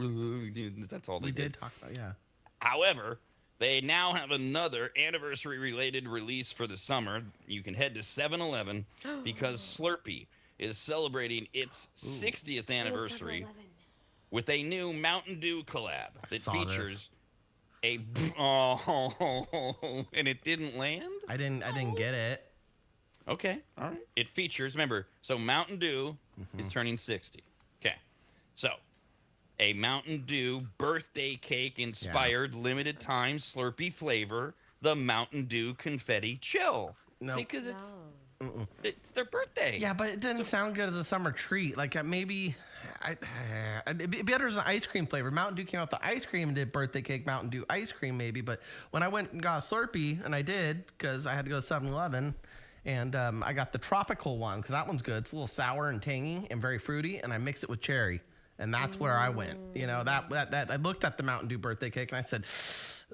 That's all they did. We did talk about, yeah. However, they now have another anniversary-related release for the summer. You can head to 7-Eleven because Slurpee is celebrating its 60th anniversary with a new Mountain Dew collab that features and it didn't land? I didn't get it. Okay, all right. It features, remember, so Mountain Dew is turning 60. Okay, so a Mountain Dew birthday cake inspired limited time Slurpee flavor, the Mountain Dew Confetti Chill. No. See, because it's their birthday. Yeah, but it didn't sound good as a summer treat. Like maybe it'd be better as an ice cream flavor. Mountain Dew came out with the ice cream and did birthday cake Mountain Dew ice cream maybe. But when I went and got a Slurpee, and I did because I had to go to 7-Eleven, and I got the tropical one because that one's good. It's a little sour and tangy and very fruity, and I mixed it with cherry. And that's where I went. That I looked at the Mountain Dew birthday cake and I said,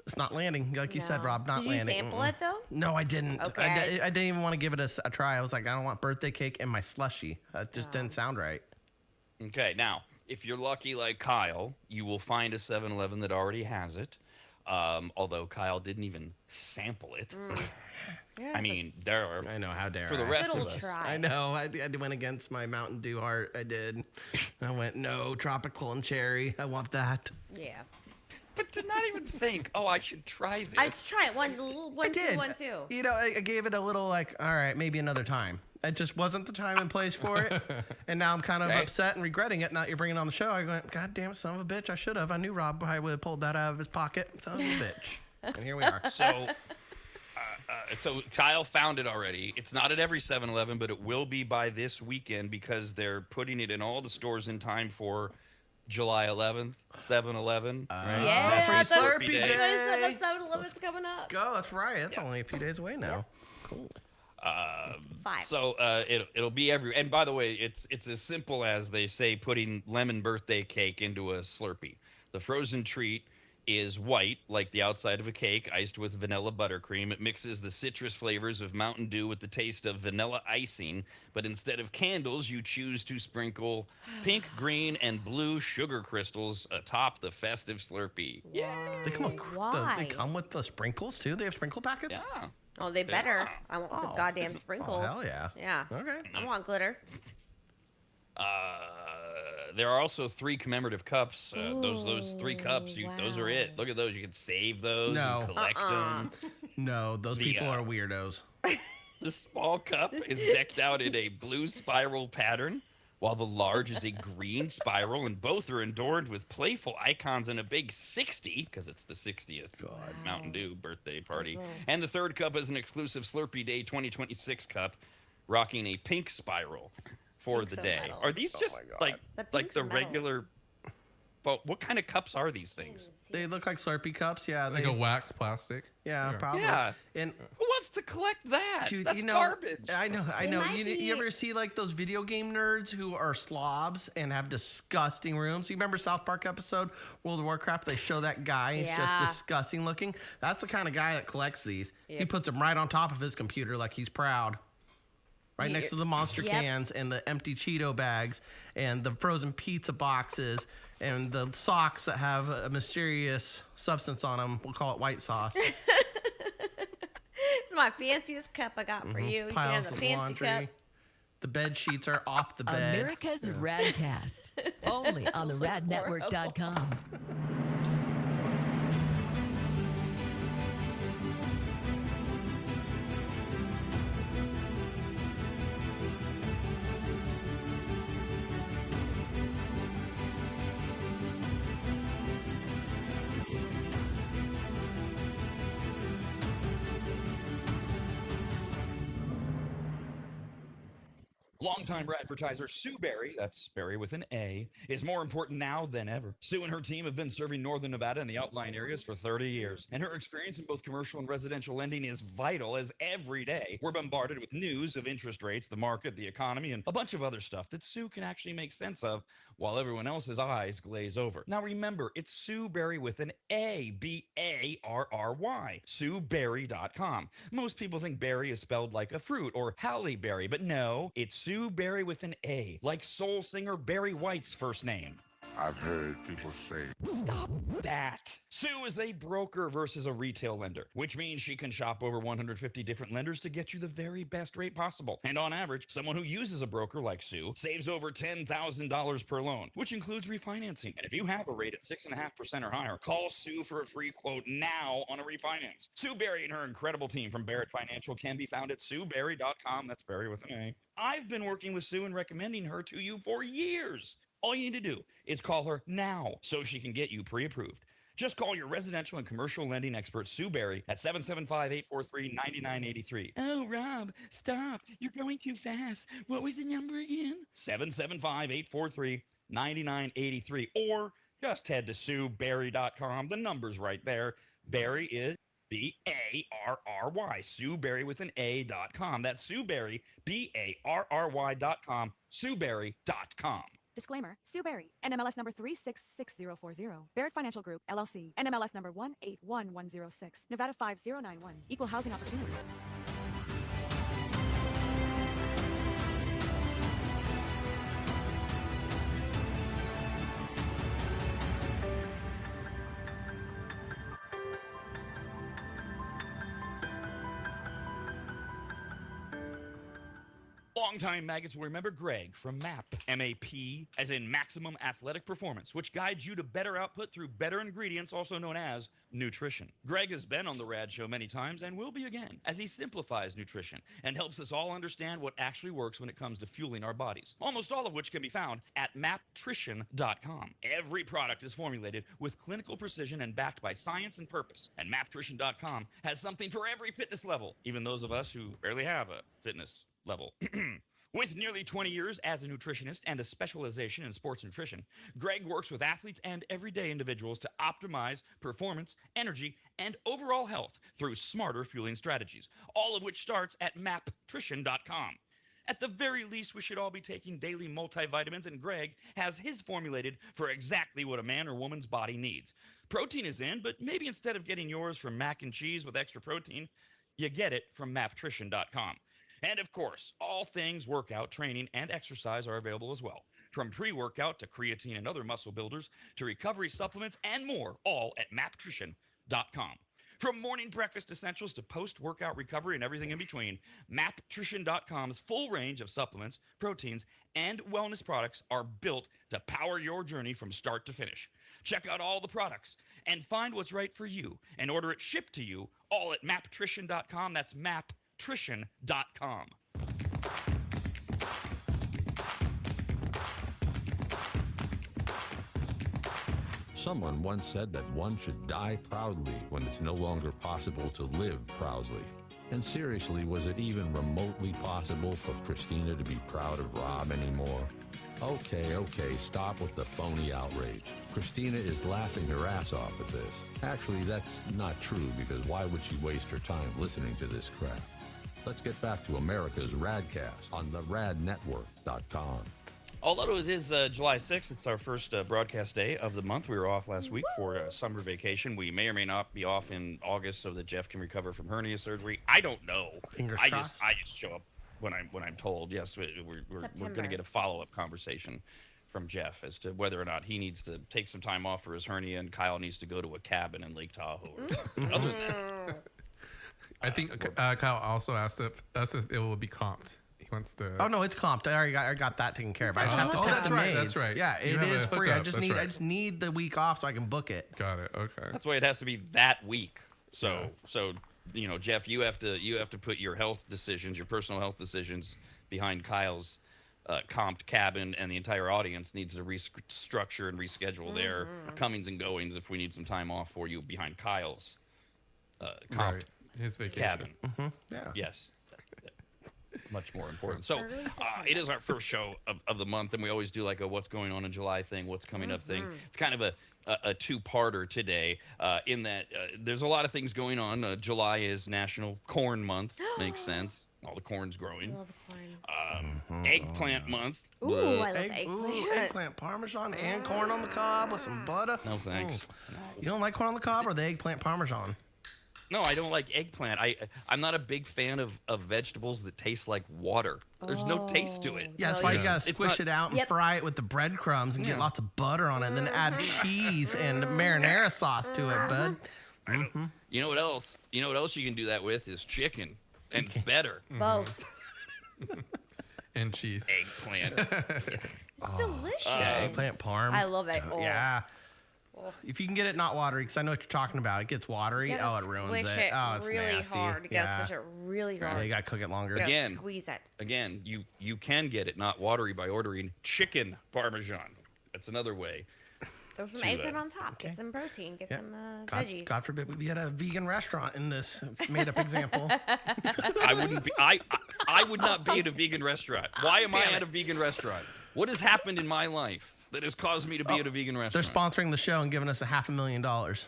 it's not landing. Like you said, Rob, not landing. Did you sample it though? No, I didn't. Okay. I didn't even want to give it a try. I was like, I don't want birthday cake in my slushie. That just didn't sound right. Okay, now, if you're lucky like Kyle, you will find a 7-Eleven that already has it. Although Kyle didn't even sample it. Yeah, I mean, I know, how dare for the rest of us. I know. I went against my Mountain Dew heart. I did. I went, no, tropical and cherry. I want that. Yeah. But to not even think, oh, I should try this. I try it. One, two. You know, I gave it a little like, all right, maybe another time. It just wasn't the time and place for it. And now I'm kind of upset and regretting it. Now you're bringing it on the show. I go, God damn it, son of a bitch. I should have. I knew Rob probably would have pulled that out of his pocket. Son of a bitch. And here we are. So Kyle found it already. It's not at every 7-Eleven, but it will be by this weekend because they're putting it in all the stores in time for July 11th, 7-Eleven. Yeah, free Slurpee Day. Day. 7-Eleven's coming up. Go. That's right. That's only a few days away now. Cool. 5. So it'll be and by the way, it's as simple as they say putting lemon birthday cake into a Slurpee. The frozen treat is white, like the outside of a cake, iced with vanilla buttercream. It mixes the citrus flavors of Mountain Dew with the taste of vanilla icing, but instead of candles, you choose to sprinkle pink, green, and blue sugar crystals atop the festive Slurpee. Yeah. They come with the sprinkles too. They have sprinkle packets. Yeah. Oh, they better. I want the goddamn sprinkles. Oh, hell yeah. Yeah. Okay. I want glitter. There are also 3 commemorative cups. Those 3 cups, those are it. Look at those. You can save those and collect them. No, those people are weirdos. The small cup is decked out in a blue spiral pattern, while the large is a green spiral, and both are adorned with playful icons and a big 60, because it's the 60th Mountain Dew birthday party. And the third cup is an exclusive Slurpee Day 2026 cup, rocking a pink spiral for the day. Metal. Are these just like the regular? But what kind of cups are these things? They look like Slurpee cups. Yeah, Like a wax plastic. Yeah, probably. Yeah. And who wants to collect that? dude, That's garbage. I know. You ever see like those video game nerds who are slobs and have disgusting rooms? You remember South Park episode World of Warcraft? They show that guy. He's just disgusting looking. That's the kind of guy that collects these. Yep. He puts them right on top of his computer like he's proud. Right next to the Monster cans and the empty Cheeto bags and the frozen pizza boxes and the socks that have a mysterious substance on them. We'll call it white sauce. It's my fanciest cup I got for you. You Piles can have the of fancy laundry. cup. The bed sheets are off the bed. America's RAD Cast. Only on the radnetwork.com. Longtime advertiser Sue Berry, that's Berry with an A, is more important now than ever. Sue and her team have been serving Northern Nevada and the outlying areas for 30 years, and her experience in both commercial and residential lending is vital, as every day we're bombarded with news of interest rates, the market, the economy, and a bunch of other stuff that Sue can actually make sense of while everyone else's eyes glaze over. Now remember, it's Sue Berry with an A, B-A-R-R-Y, SueBerry.com. Most people think berry is spelled like a fruit or Halle Berry, but no, it's Sue Berry with an A, like soul singer Barry White's first name. I've heard people say, Stop that. Sue is a broker versus a retail lender, which means she can shop over 150 different lenders to get you the very best rate possible. And on average, someone who uses a broker like Sue saves over $10,000 per loan, which includes refinancing. And if you have a rate at 6.5% or higher, call Sue for a free quote now on a refinance. Sue Berry and her incredible team from Barrett Financial can be found at SueBerry.com. That's Berry with an A. I've been working with Sue and recommending her to you for years. All you need to do is call her now so she can get you pre-approved. Just call your residential and commercial lending expert, Sue Berry, at 775-843-9983. Oh, Rob, stop. You're going too fast. What was the number again? 775-843-9983. Or just head to SueBerry.com. The number's right there. Berry is B-A-R-R-Y. Sue Berry with an A.com. That's Sue Berry, B-A-R-R-Y.com, SueBerry.com. Disclaimer, Sue Berry, NMLS number 366040, Barrett Financial Group, LLC, NMLS number 181106, Nevada 5091, Equal Housing Opportunity. Longtime maggots will remember Greg from MAP, M-A-P, as in Maximum Athletic Performance, which guides you to better output through better ingredients, also known as nutrition. Greg has been on the RAD Show many times and will be again, as he simplifies nutrition and helps us all understand what actually works when it comes to fueling our bodies, almost all of which can be found at maptrition.com. Every product is formulated with clinical precision and backed by science and purpose, and maptrition.com has something for every fitness level, even those of us who barely have a fitness level. With nearly 20 years as a nutritionist and a specialization in sports nutrition, Greg works with athletes and everyday individuals to optimize performance, energy, and overall health through smarter fueling strategies, all of which starts at maptrition.com. At the very least, we should all be taking daily multivitamins, and Greg has his formulated for exactly what a man or woman's body needs. Protein is in, but maybe instead of getting yours from mac and cheese with extra protein, you get it from maptrition.com. And of course, all things workout, training, and exercise are available as well. From pre-workout to creatine and other muscle builders to recovery supplements and more, all at maptrition.com. From morning breakfast essentials to post-workout recovery and everything in between, maptrition.com's full range of supplements, proteins, and wellness products are built to power your journey from start to finish. Check out all the products and find what's right for you and order it shipped to you all at maptrition.com. That's maptrition.com. Someone once said that one should die proudly when it's no longer possible to live proudly. And seriously, was it even remotely possible for Christina to be proud of Rob anymore? Okay, stop with the phony outrage. Christina is laughing her ass off at this. Actually, that's not true, because why would she waste her time listening to this crap? Let's get back to America's RAD Cast on the radnetwork.com. Although it is July 6th, it's our first broadcast day of the month. We were off last week for summer vacation. We may or may not be off in August so that Jeff can recover from hernia surgery. I don't know. Fingers I crossed. just show up when I'm told. Yes, we're going to get a follow-up conversation from Jeff as to whether or not he needs to take some time off for his hernia and Kyle needs to go to a cabin in Lake Tahoe or something. Other than that, I think Kyle also asked us if it will be comped. He wants to. Oh no, it's comped. I got that taken care of. I just have to tip that's the right. maids. That's right. Yeah, You it have is a free. I hookup, just that's need right. I just need the week off so I can book it. Got it. Okay. that's why it has to be that week. So you know, Jeff, you have to put your health decisions, your personal health decisions, behind Kyle's comped cabin, and the entire audience needs to restructure and reschedule their comings and goings if we need some time off for you behind Kyle's comped Right. His vacation. cabin. Yeah. Yes. Much more important. So it is our first show of the month, and we always do like a what's going on in July thing, what's coming up thing. It's kind of a two-parter today in that there's a lot of things going on. July is National Corn Month. Makes sense. All the corn's growing. I love corn. Eggplant Month. Ooh, I love Eggplant eggplant. parmesan and corn on the cob with some butter. No thanks. You don't like corn on the cob or the eggplant parmesan? No, I don't like eggplant. I'm not a big fan of vegetables that taste like water. There's no taste to it. Yeah, that's why you gotta squish it out and fry it with the breadcrumbs and get lots of butter on it, and then add cheese and marinara sauce to it, bud. You know what else? You know what else you can do that with is chicken, and it's better. Both. And cheese. Eggplant. It's delicious. Yeah, eggplant parm. I love it. Oh. Yeah. If you can get it not watery, because I know what you're talking about. It gets watery. You gotta Oh, it ruins squish it. Oh, it's really nasty. hard. You gotta squish it really hard. Yeah, you gotta cook it longer. You gotta Again. squeeze it. Again, you can get it not watery by ordering chicken parmesan. That's another way. Throw some to eggplant that. on top. Get some protein. Get some veggies. God forbid we had a vegan restaurant in this made-up example. I wouldn't be. I would not be at a vegan restaurant. Why am I at a vegan restaurant? What has happened in my life that has caused me to be at a vegan They're restaurant? sponsoring the show and giving us $500,000.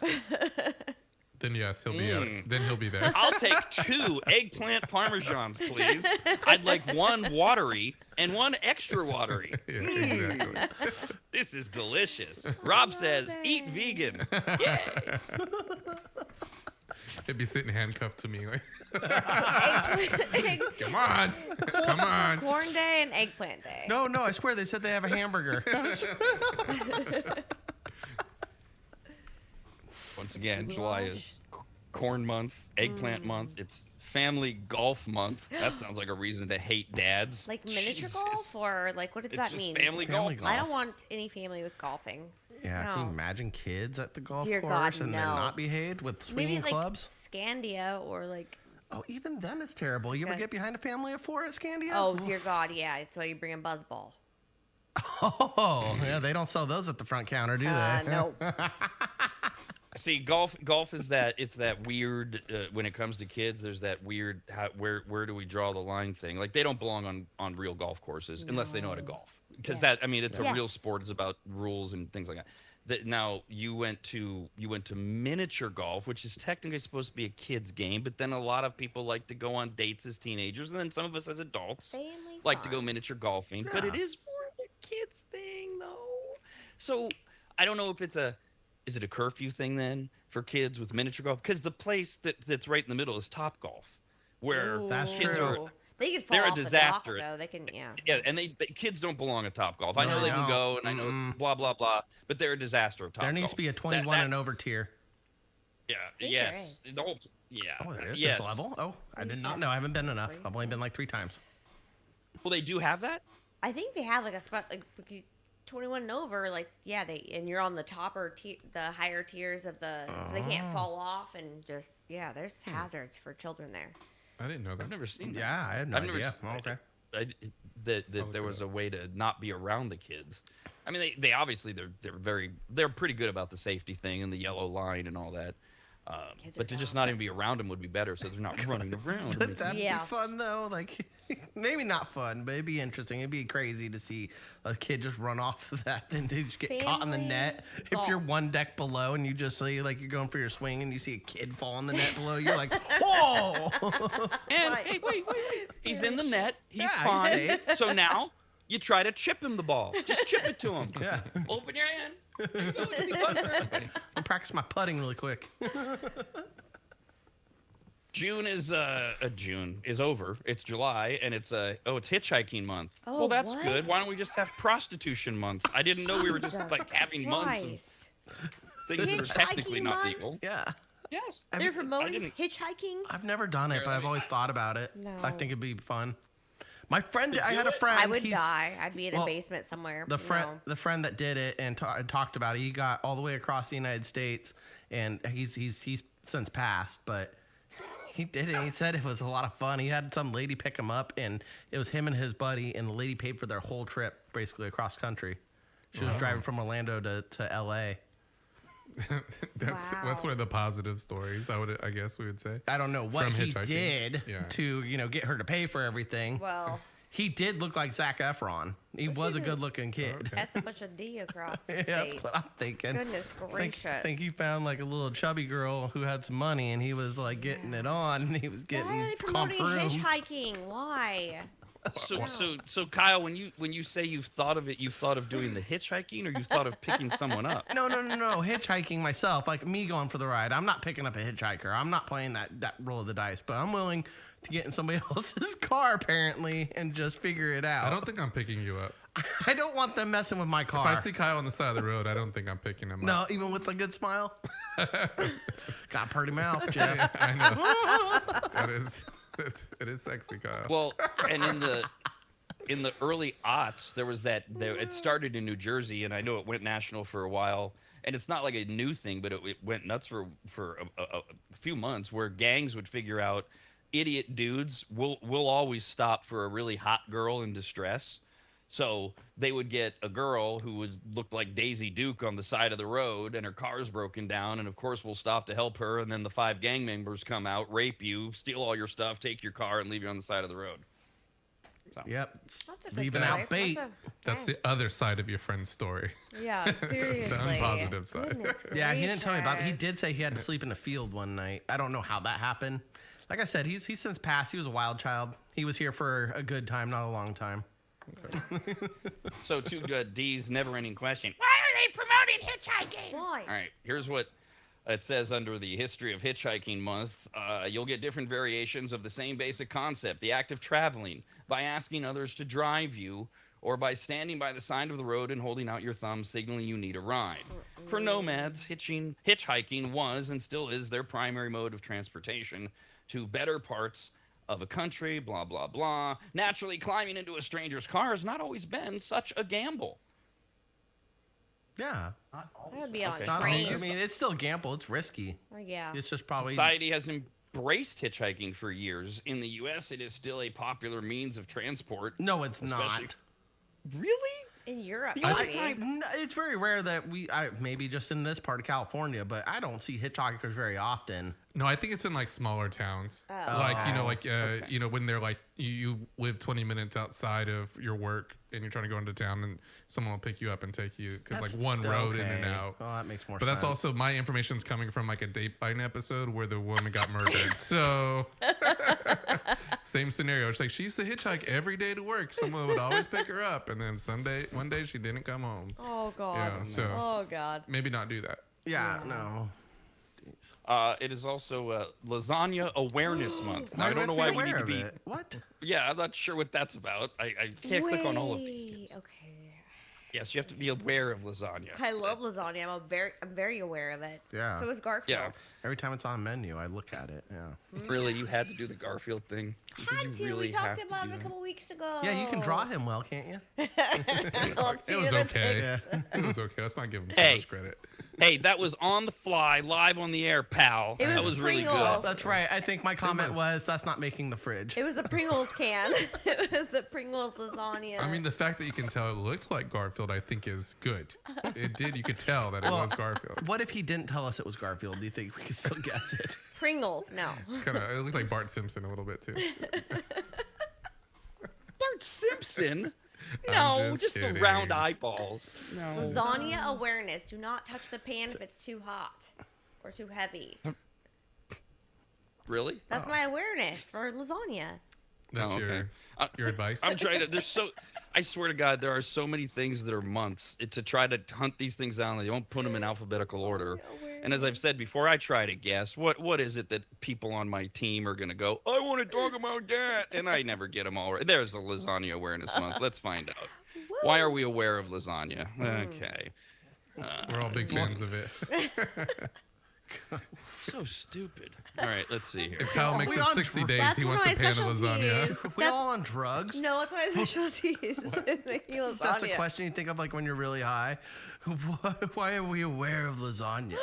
Then yes, he'll be at it. Then he'll be there. I'll take 2 eggplant parmesans, please. I'd like 1 watery and 1 extra watery. Yeah, exactly. This is delicious. Rob says, eat vegan. Yay. He'd be sitting handcuffed to me like, Egg- come on, come on. Corn day and eggplant day. No, I swear they said they have a hamburger. Once again, July is corn month, eggplant month. It's Family Golf Month. That sounds like a reason to hate dads. Like miniature Jesus. golf, or like what does It's that just mean? family golf. I don't want any family with golfing. Yeah, No. can you imagine kids at the golf Dear course God, and no. they're not behaved with swinging Maybe like clubs? Scandia or like. Oh, even then it's terrible. You ever Okay. get behind a family of 4 at Scandia? Oh dear God, yeah. It's why you bring a buzzball. Oh, yeah, they don't sell those at the front counter, do they? No. See, golf is that it's that weird when it comes to kids. There's that weird where do we draw the line thing? Like they don't belong on real golf courses unless they know how to golf. Because Yes. it's a real sport. It's about rules and things like that. Now you went to miniature golf, which is technically supposed to be a kid's game, but then a lot of people like to go on dates as teenagers, and then some of us as adults Family like to fun. go miniature golfing. But it is more of a kid's thing, though. So I don't know if is it a curfew thing then for kids with miniature golf? Because the place that's right in the middle is Top Golf, where That's kids true. are. They could fall They're a off disaster. The dock, though. They can, yeah. Yeah, and the kids don't belong at Top Golf. I know No, they they can don't. go, and I know it's blah blah blah, but they're a disaster at Top There Golf. needs to be a 21 and over tier. Yeah. think Yes. there The whole. Yeah. Oh, there is yes. this level? Oh, I did not know. I haven't been enough. I've only been like 3 times. Well, they do have that. I think they have like a spot like 21 and over. Like and you're on the the higher tiers of the. So they can't fall off and just There's hazards for children there. I didn't know that. I've never seen that. Yeah, I had no I've never idea. s- Oh, okay. That there was a way to not be around the kids. I mean, they obviously they're pretty good about the safety thing and the yellow line and all that. Kids are But to just dumb. not even be around them would be better, so they're not running around. But that'd Yeah. be fun though. Like maybe not fun, but it'd be interesting. It'd be crazy to see a kid just run off of that, then they just get caught in the Family net. If golf. you're one deck below and you just see like you're going for your swing and you see a kid fall in the net below, you're like, whoa! And Right. hey, wait. He's in the net. He's Yeah, he's fine. safe. So now you try to chip him the ball. Just chip it to him. Yeah. Open your hand. There you go. It'll be fun for everybody. I'll practice my putting really quick. June is over. It's July, and it's hitchhiking month. Oh, well, that's what? good. Why don't we just have prostitution month? I didn't know we were just Jesus like having months Christ. of things that are technically Hitchhiking not month? legal. Yeah. Yes. They're I promoting didn't. hitchhiking. I've never done it, but I've always thought about it. No. I think it'd be fun. My friend, To I do had a it? friend. I would he's- die. I'd be in a well, basement somewhere. The the friend that did it and talked about it, he got all the way across the United States, and he's since passed, but he did it. He said it was a lot of fun. He had some lady pick him up, and it was him and his buddy, and the lady paid for their whole trip, basically across country. She was driving from Orlando to L.A. That's Wow. one of the positive stories. I guess we would say. I don't know what From he hitchhiking. did Yeah. to get her to pay for everything. Well, He did look like Zac Efron. He was a good-looking kid. that's a bunch of D across the Yeah, that's states. what I'm thinking. Goodness gracious. I think he found like a little chubby girl who had some money, and he was like getting it on, and he was Why getting are they promoting comprooms. hitchhiking? Why? So Kyle, when you say you've thought of doing the hitchhiking, or you thought of picking someone up? No, hitchhiking myself, like me going for the ride. I'm not picking up a hitchhiker. I'm not playing that roll of the dice, but I'm willing to get in somebody else's car apparently and just figure it out. I don't think I'm picking you up. I don't want them messing with my car. If I see Kyle on the side of the road, I don't think I'm picking him no, up. even with a good smile. Got a pretty mouth, Jeff. I know. It is sexy, Kyle. Well, and in the early aughts, there was it started in New Jersey, and I know it went national for a while. And it's not like a new thing, but it went nuts for a few months, where gangs would figure out idiot dudes will always stop for a really hot girl in distress. So they would get a girl who would look like Daisy Duke on the side of the road, and her car's broken down, and of course we'll stop to help her, and then the 5 gang members come out, rape you, steal all your stuff, take your car, and leave you on the side of the road. So. Yep. That's a good Leaving life. out bait. That's the other side of your friend's story. Yeah, seriously. That's the unpositive side. Goodness Yeah, he didn't tell me about it. He gracious. did say he had to sleep in a field one night. I don't know how that happened. Like I said, he's since passed. He was a wild child. He was here for a good time, not a long time. So to Dee's never-ending question, why are they promoting hitchhiking? Why? All right, here's what it says under the history of hitchhiking month. You'll get different variations of the same basic concept: the act of traveling by asking others to drive you, or by standing by the side of the road and holding out your thumb, signaling you need a ride. For nomads, hitchhiking was and still is their primary mode of transportation. to better parts of a country, blah, blah, blah. Naturally, climbing into a stranger's car has not always been such a gamble. Yeah. That would be on Okay. Not always- trains. I mean, it's still a gamble. It's risky. Yeah. It's just probably. Society has embraced hitchhiking for years. In the U.S., it is still a popular means of transport. No, it's Especially- not. Really? In Europe, The only maybe. time- It's very rare that maybe just in this part of California, but I don't see hitchhikers very often. No, I think it's in like smaller towns. Oh. Like when they're like you live 20 minutes outside of your work and you're trying to go into town and someone will pick you up and take you because like one road in and out. Oh, that makes more But sense. that's also my information's coming from like a Dateline episode where the woman got murdered. So same scenario. It's like she used to hitchhike every day to work. Someone would always pick her up, and then one day she didn't come home. Oh God. Yeah, so Oh God. maybe not do that. Yeah, no. It is also Lasagna Awareness Month. Now, I Why don't do know I have why to we be need to aware be. of it? What? Yeah, I'm not sure what that's about. I can't click on all of these things. Okay. Yes, you have to be aware of lasagna. I love lasagna. I'm very aware of it. Yeah. So is Garfield. Yeah. Every time it's on a menu, I look at it. Yeah. Really, you had to do the Garfield thing? Had Did to. you really We talked have to about do it a that? couple weeks ago. Yeah, you can draw him well, can't you? Let's see It was the okay. Yeah. It was okay. Let's not give him too Hey. much credit. Hey, that was on the fly, live on the air, pal. It was That was really Pringles. good. That's right. I think my comment was. was that's not making the fridge. It was the Pringles can. It was the Pringles lasagna. I mean, the fact that you can tell it looked like Garfield, I think, is good. It did. You could tell that it Well, was Garfield. What if he didn't tell us it was Garfield? Do you think we could still guess it? Pringles. No. It looked like Bart Simpson a little bit too. Bart Simpson? I'm No, just just the kidding. round eyeballs. No. Lasagna awareness. Do not touch the pan if it's too hot or too heavy. Really? That's my awareness for lasagna. That's Oh, okay. your advice. I'm trying to. I swear to God, there are so many things that are months to try to hunt these things down. They don't put them in alphabetical order. And as I've said before, I try to guess what is it that people on my team are gonna go. I want to talk about that, and I never get them all right. There's a lasagna awareness month. Let's find out. Why are we aware of lasagna? Okay. We're all big fans of it. So stupid. All right, let's see here. If Kyle makes we it on 60 days, That's he one of wants a my pan of specialties. lasagna. We all on drugs? No, it's my specialty. is making lasagna. That's a question you think of like when you're really high. Why are we aware of lasagna?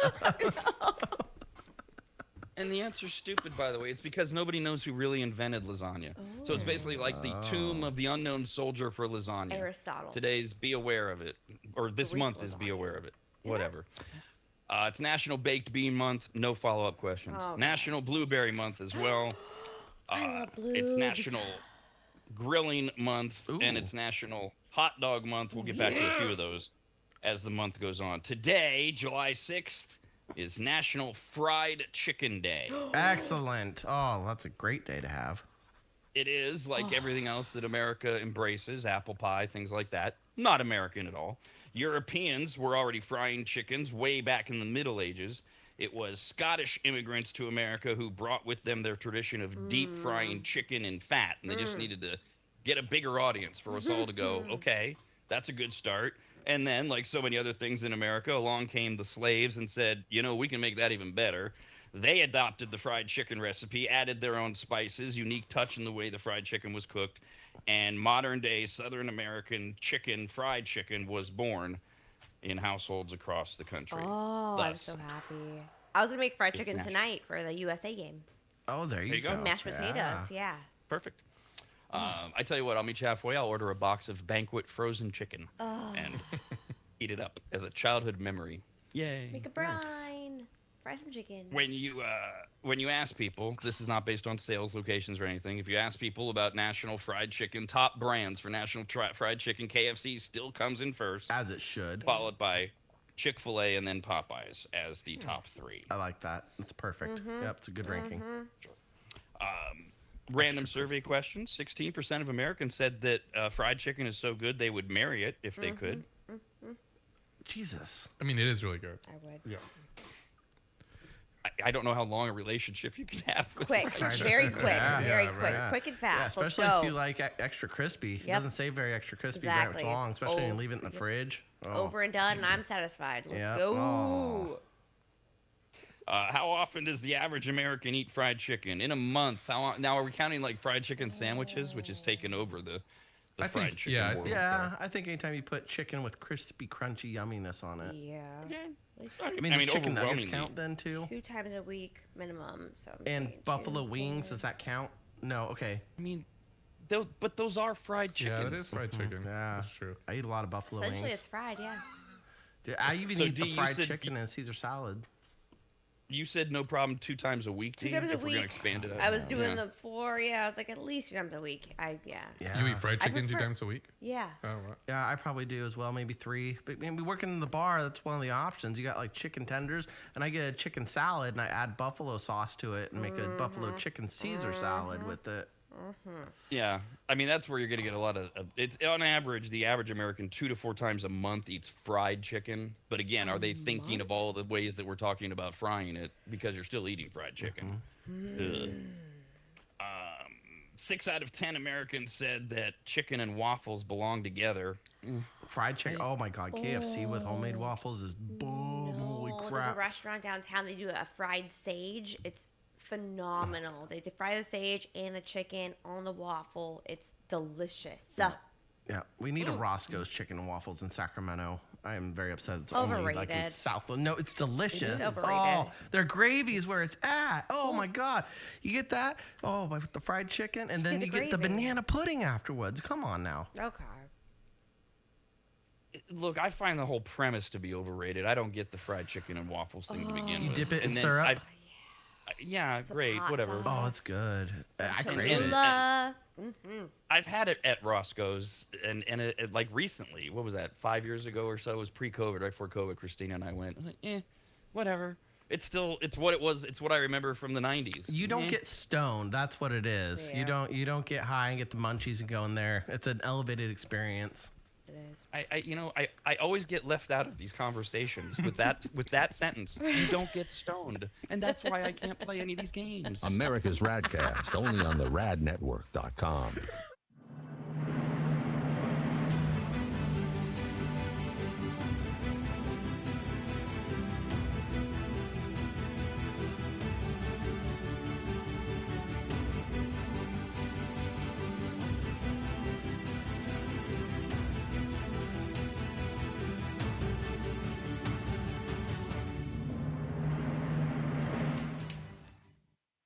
And the answer's stupid, by the way. It's because nobody knows who really invented lasagna. So it's basically like the tomb of the unknown soldier for lasagna. Aristotle. Today's Be Aware of It. Or this Greek month is lasagna. Be Aware of It. Whatever. It's National Baked Bean Month. No follow-up questions. Oh, National Blueberry Month as well. love It's blues. National Grilling Month. And Ooh. it's National Hot Dog Month. We'll get back to a few of those as the month goes on. Today, July 6th, is National Fried Chicken Day. Excellent. Oh, that's a great day to have. It is like everything else that America embraces, apple pie, things like that. Not American at all. Europeans were already frying chickens way back in the Middle Ages. It was Scottish immigrants to America who brought with them their tradition of deep frying chicken in fat. And they just needed to get a bigger audience for us all to go, okay, that's a good start. And then, like so many other things in America, along came the slaves and said, you know, we can make that even better. They adopted the fried chicken recipe, added their own spices, unique touch in the way the fried chicken was cooked, and modern-day Southern American chicken, fried chicken, was born in households across the country. Oh, I'm Thus, so happy. I was gonna make fried It's chicken national. tonight for the USA game. Oh, there you you go. go. And mashed potatoes. Yeah. Perfect. I tell you what, I'll meet you halfway. I'll order a box of Banquet frozen chicken and eat it up as a childhood memory. Yay. Make a brine. Fry some chicken. When you ask people, this is not based on sales locations or anything. If you ask people about National Fried Chicken, top brands for National Fried Chicken, KFC still comes in first, As it should. followed by Chick-fil-A and then Popeyes as the top three. I like that. It's perfect. Yep, it's a good ranking. Random survey question: 16% of Americans said that fried chicken is so good they would marry it if they could. Jesus. I mean, it is really good. I would. Yeah. I don't know how long a relationship you can have with Quick. fried chicken. Very quick. Yeah, very yeah, quick. right. Quick and Yeah, fast. Let's especially if go. you like extra crispy. It Yep. doesn't say very extra crispy very Exactly. long, especially when you Oh, leave it in the fridge. Oh. Over and done, and I'm satisfied. Let's Yeah. go. Oh. How often does the average American eat fried chicken in a month? Now are we counting like fried chicken sandwiches, which has taken over the I fried think- chicken yeah, world? Yeah, I think anytime you put chicken with crispy, crunchy yumminess on it. Yeah. I I mean, does chicken nuggets overwhelmingly. count then too? 2 times a week minimum. So I'm And thinking buffalo 2, wings, 4. does that count? No, okay. I mean, but those are fried chickens. Yeah, it is fried chicken. Yeah, That's true. I eat a lot of buffalo Essentially, wings. it's fried. Yeah. Dude, I even So, eat Dee, the you fried said chicken and Caesar salad. You said no problem 2 times a week. 2 Dee, times a if we're gonna week. expand it. I was doing Yeah. the 4. Yeah, I was like at least 2 times a week. Yeah. You eat fried I chicken 2 prefer- times a week? Yeah. Oh, wow. Yeah, I probably do as well, maybe 3. But maybe working in the bar, that's one of the options. You got like chicken tenders, and I get a chicken salad, and I add buffalo sauce to it, and make a buffalo chicken Caesar salad with it. Yeah, I mean that's where you're gonna get a lot of. It's on average, the average American 2 to 4 times a month eats fried chicken. But again, are they thinking of all the ways that we're talking about frying it? Because you're still eating fried chicken. Ugh. 6 out of 10 Americans said that chicken and waffles belong together. Fried chicken. Oh my God, KFC with homemade waffles is boom! Holy There's a crap! restaurant downtown. They do a fried sage. It's phenomenal. They fry the sage and the chicken on the waffle. It's delicious. Yeah, we need a Roscoe's chicken and waffles in Sacramento. I am very upset. It's only like in Overrated. South. No, it's delicious. overrated. Oh, their gravy is where it's at. Oh my God, you get that? Oh, with the fried chicken, and then get you the get the gravy. banana pudding afterwards. Come on now. Okay. Look, I find the whole premise to be overrated. I don't get the fried chicken and waffles thing to begin with. dip it in And then syrup? yeah, a great, hot whatever. sauce. Oh, it's good. I Some crave it. Cholula. I've had it at Roscoe's, and it, like recently, what was that, 5 years ago or so? It was pre-COVID, right before COVID. Christina and I went. I was like, whatever. It's what it was. It's what I remember from the 90s. You don't get stoned. That's what it is. Yeah. You don't get high and get the munchies and go in there. It's an elevated experience. It is. I always get left out of these conversations with that sentence. You don't get stoned, and that's why I can't play any of these games. America's RAD Cast, only on the radnetwork.com.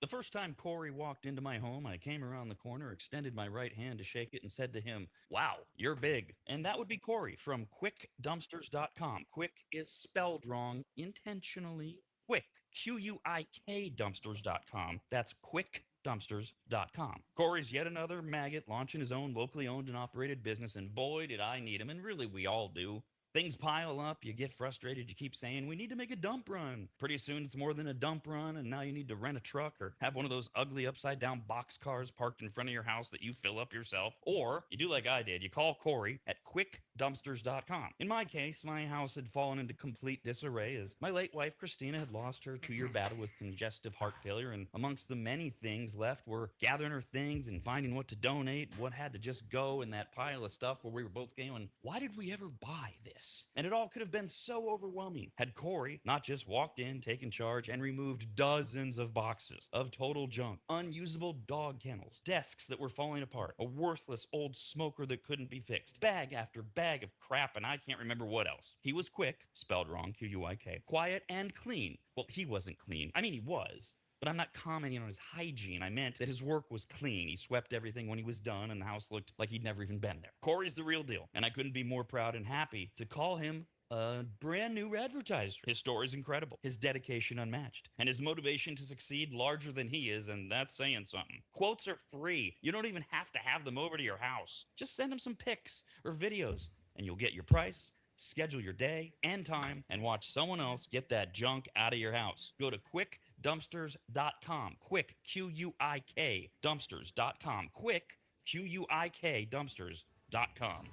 The first time Corey walked into my home, I came around the corner, extended my right hand to shake it, and said to him, "Wow, you're big." And that would be Corey from QuickDumpsters.com. Quick is spelled wrong intentionally. Quick, Q-U-I-K Dumpsters.com. That's QuickDumpsters.com. Corey's yet another maggot launching his own locally owned and operated business, and boy, did I need him, and really we all do. Things pile up, you get frustrated, you keep saying, "We need to make a dump run." Pretty soon it's more than a dump run, and now you need to rent a truck or have one of those ugly upside down box cars parked in front of your house that you fill up yourself. Or you do like I did, you call Corey at QuickDumpsters.com. In my case, my house had fallen into complete disarray as my late wife Christina had lost her 2-year battle with congestive heart failure, and amongst the many things left were gathering her things and finding what to donate, what had to just go in that pile of stuff where we were both going, why did we ever buy this? And it all could have been so overwhelming had Corey not just walked in, taken charge, and removed dozens of boxes of total junk, unusable dog kennels, desks that were falling apart, a worthless old smoker that couldn't be fixed, bag after bag of crap, and I can't remember what else. He was quick, spelled wrong, Q-U-I-K, quiet and clean. Well, he wasn't clean. I mean, he was. But I'm not commenting on his hygiene. I meant that his work was clean. He swept everything when he was done, and the house looked like he'd never even been there. Corey's the real deal, and I couldn't be more proud and happy to call him a brand new advertiser. His story is incredible, his dedication unmatched, and his motivation to succeed larger than he is, and that's saying something. Quotes are free. You don't even have to have them over to your house. Just send him some pics or videos, and you'll get your price, schedule your day and time, and watch someone else get that junk out of your house. Go to QuickDumpsters.com. Quick, Q-U-I-K, Dumpsters.com. Quick, Q-U-I-K, Dumpsters.com.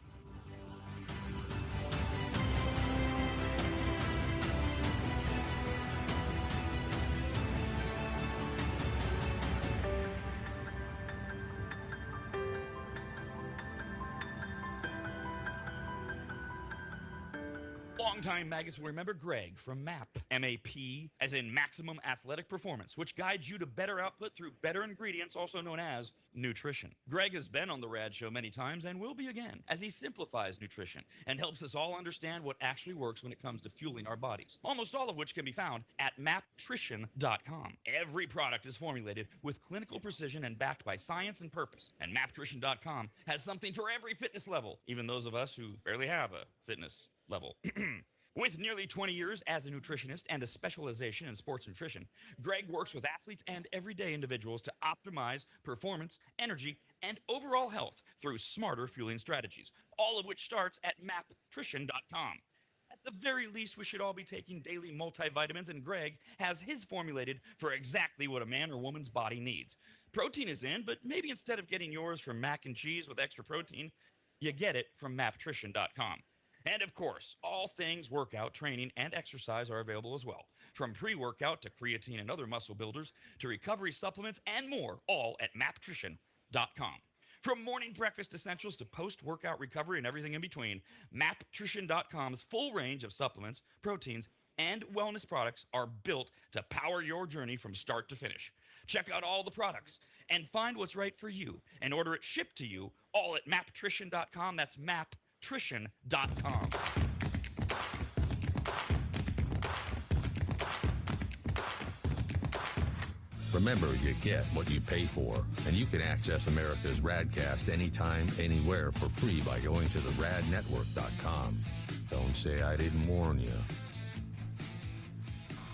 Longtime maggots will remember Greg from MAP. M-A-P, as in Maximum Athletic Performance, which guides you to better output through better ingredients, also known as nutrition. Greg has been on the RAD Show many times and will be again, as he simplifies nutrition and helps us all understand what actually works when it comes to fueling our bodies, almost all of which can be found at maptrition.com. Every product is formulated with clinical precision and backed by science and purpose, and maptrition.com has something for every fitness level, even those of us who barely have a fitness level. With nearly 20 years as a nutritionist and a specialization in sports nutrition, Greg works with athletes and everyday individuals to optimize performance, energy, and overall health through smarter fueling strategies, all of which starts at maptrition.com. At the very least, we should all be taking daily multivitamins, and Greg has his formulated for exactly what a man or woman's body needs. Protein is in, but maybe instead of getting yours from mac and cheese with extra protein, you get it from maptrition.com. And of course, all things workout, training, and exercise are available as well. From pre-workout to creatine and other muscle builders to recovery supplements and more, all at maptrition.com. From morning breakfast essentials to post-workout recovery and everything in between, maptrition.com's full range of supplements, proteins, and wellness products are built to power your journey from start to finish. Check out all the products and find what's right for you and order it shipped to you all at maptrition.com. That's maptrition.com. Remember, you get what you pay for, and you can access America's RADcast anytime, anywhere for free by going to theradnetwork.com. Don't say I didn't warn you.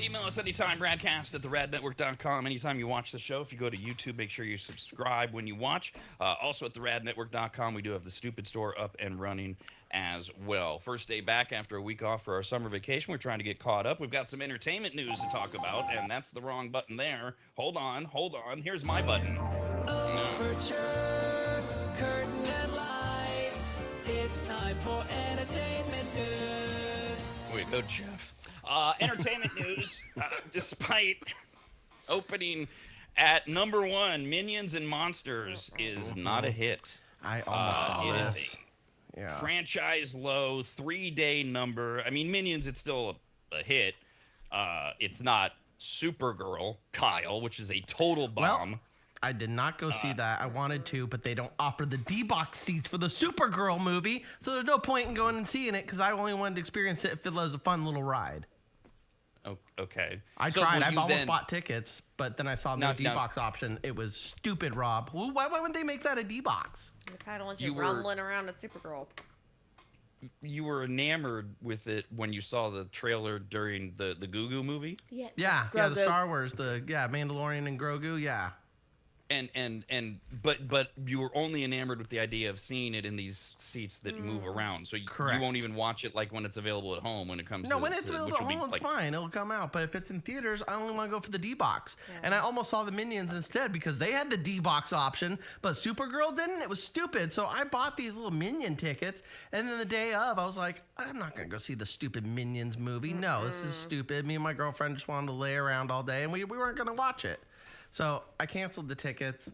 Email us anytime, radcast at theradnetwork.com. Anytime you watch the show, if you go to YouTube, make sure you subscribe when you watch. Also at theradnetwork.com, we do have the Stupid Store up and running as well. First day back after a week off for our summer vacation. We're trying to get caught up. We've got some entertainment news to talk about, and that's the wrong button there. Hold on. Here's my button. Aperture, curtain and lights. It's time for entertainment news. Way to go, Jeff. Entertainment news, despite opening at number 1, Minions and Monsters is not a hit. I almost saw this. Yeah. Franchise low, 3-day number. I mean, Minions, it's still a hit. It's not Supergirl, Kyle, which is a total bomb. Well, I did not go see that. I wanted to, but they don't offer the D-Box seats for the Supergirl movie, so there's no point in going and seeing it because I only wanted to experience it if it was a fun little ride. Okay. I tried. I've almost bought tickets, but then I saw no D-Box option. It was stupid, Rob. Why wouldn't they make that a D-Box? They probably don't want you rumbling around a Supergirl. You were enamored with it when you saw the trailer during the Goo movie? Yeah, the Star Wars, Mandalorian and Grogu, yeah. But you were only enamored with the idea of seeing it in these seats that move around. So you won't even watch it like when it's available at home when it comes. When it's available at home, it's fine. It'll come out. But if it's in theaters, I only want to go for the D-Box. Yeah. And I almost saw the Minions instead because they had the D-Box option, but Supergirl didn't. It was stupid. So I bought these little Minion tickets, and then the day of, I was like, I'm not going to go see the stupid Minions movie. No, this is stupid. Me and my girlfriend just wanted to lay around all day, and we weren't going to watch it. So I canceled the tickets,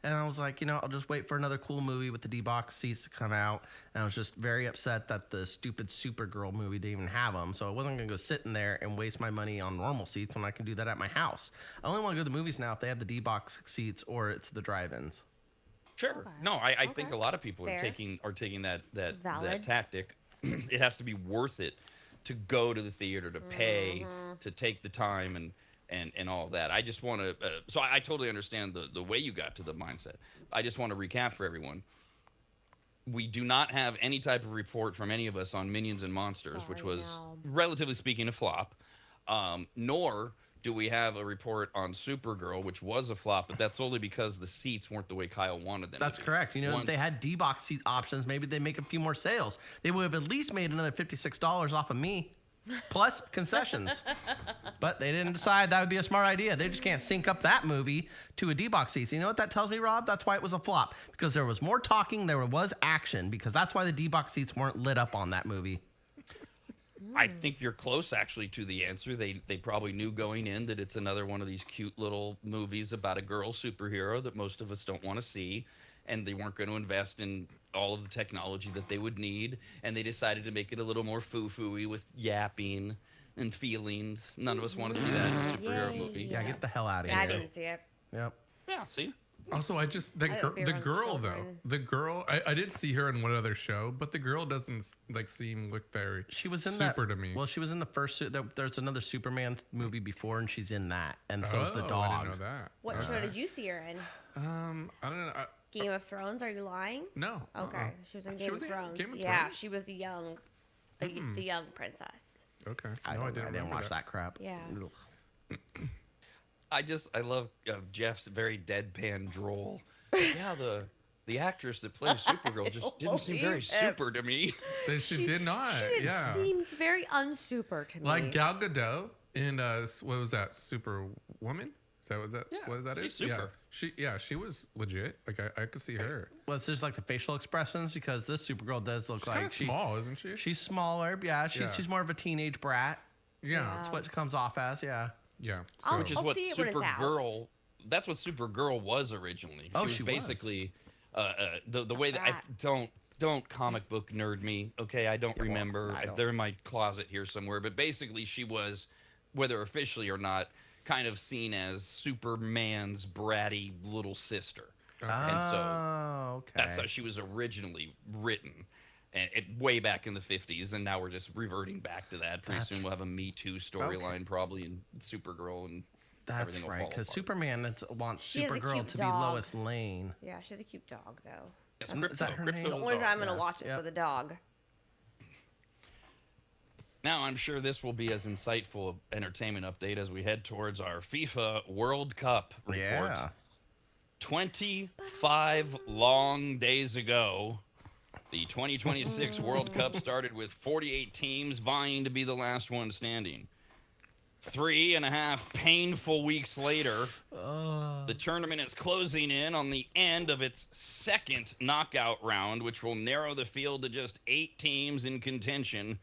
and I was like, I'll just wait for another cool movie with the D-Box seats to come out. And I was just very upset that the stupid Supergirl movie didn't even have them. So I wasn't going to go sit in there and waste my money on normal seats when I can do that at my house. I only want to go to the movies now if they have the D-Box seats or it's the drive-ins. Sure. Okay. No, I think a lot of people are taking that tactic. It has to be worth it to go to the theater, to pay, to take the time and all of that. I just want to, so I totally understand the way you got to the mindset. I just want to recap for everyone. We do not have any type of report from any of us on Minions and Monsters, which was, relatively speaking, a flop. Nor do we have a report on Supergirl, which was a flop, but that's only because the seats weren't the way Kyle wanted them. That's correct. If they had D-Box seat options, maybe they'd make a few more sales. They would have at least made another $56 off of me. Plus concessions. But they didn't decide that would be a smart idea. They just can't sync up that movie to a D-Box seat. So you know what that tells me, Rob? That's why it was a flop. Because there was more talking, there was action. Because that's why the D-Box seats weren't lit up on that movie. I think you're close, actually, to the answer. They probably knew going in that it's another one of these cute little movies about a girl superhero that most of us don't want to see. and they weren't going to invest in all of the technology that they would need, and they decided to make it a little more foo-foo-y with yapping and feelings. None of us want to see that in a superhero movie. Yeah, get the hell out of Yeah, I here. didn't see it. Yep. Yeah, see? Also, I just I hope the you're on girl though. children. The girl, I did see her in one other show, but the girl doesn't look very. She was in super that, to me. Well, she was in the first. There's another Superman movie before, and she's in that, and so is the I dog. didn't know that. What show did you see her in? I don't know. Game of Thrones? Are you lying? No. Okay, she was in Game of Thrones. Game of Yeah, Thrones? she was the young princess. Okay. I No, didn't remember watch that crap. Yeah. Ugh. I love Jeff's very deadpan droll. Yeah, the actress that plays Supergirl just didn't seem very super to me. She did not. She yeah. seemed very unsuper to me. Like Gal Gadot in what was that? Superwoman? Is that what that? Yeah, what that she's is? super. She was legit. Like I could see her. Well, it's just like the facial expressions because this Supergirl does look She's like kind of small, isn't she? She's smaller. Yeah, she's more of a teenage brat. Yeah. That's what it comes off as. Yeah. Yeah. I'll- Which is I'll what see it when it's out. Supergirl. That's what Supergirl was originally. Oh, was she was. basically the way that I don't comic book nerd me. Okay, I don't remember. I don't. They're in my closet here somewhere. But basically, she was, whether officially or not, kind of seen as Superman's bratty little sister. And so okay. that's how she was originally written. And way back in the 50s, and now we're just reverting back to that. Pretty soon we'll have a Me Too storyline probably in Supergirl, and That's everything will right, fall because apart. Superman wants She has a Supergirl cute to dog. be Lois Lane. Yeah, she's a cute dog though. Yes, Is Crypto. that her Crypto name? the The only dog. time I'm gonna yeah. watch it Yep. for the dog. Now, I'm sure this will be as insightful entertainment update as we head towards our FIFA World Cup report. Yeah. 25 long days ago, the 2026 World Cup started with 48 teams vying to be the last one standing. 3.5 painful weeks later, the tournament is closing in on the end of its second knockout round, which will narrow the field to just 8 teams in contention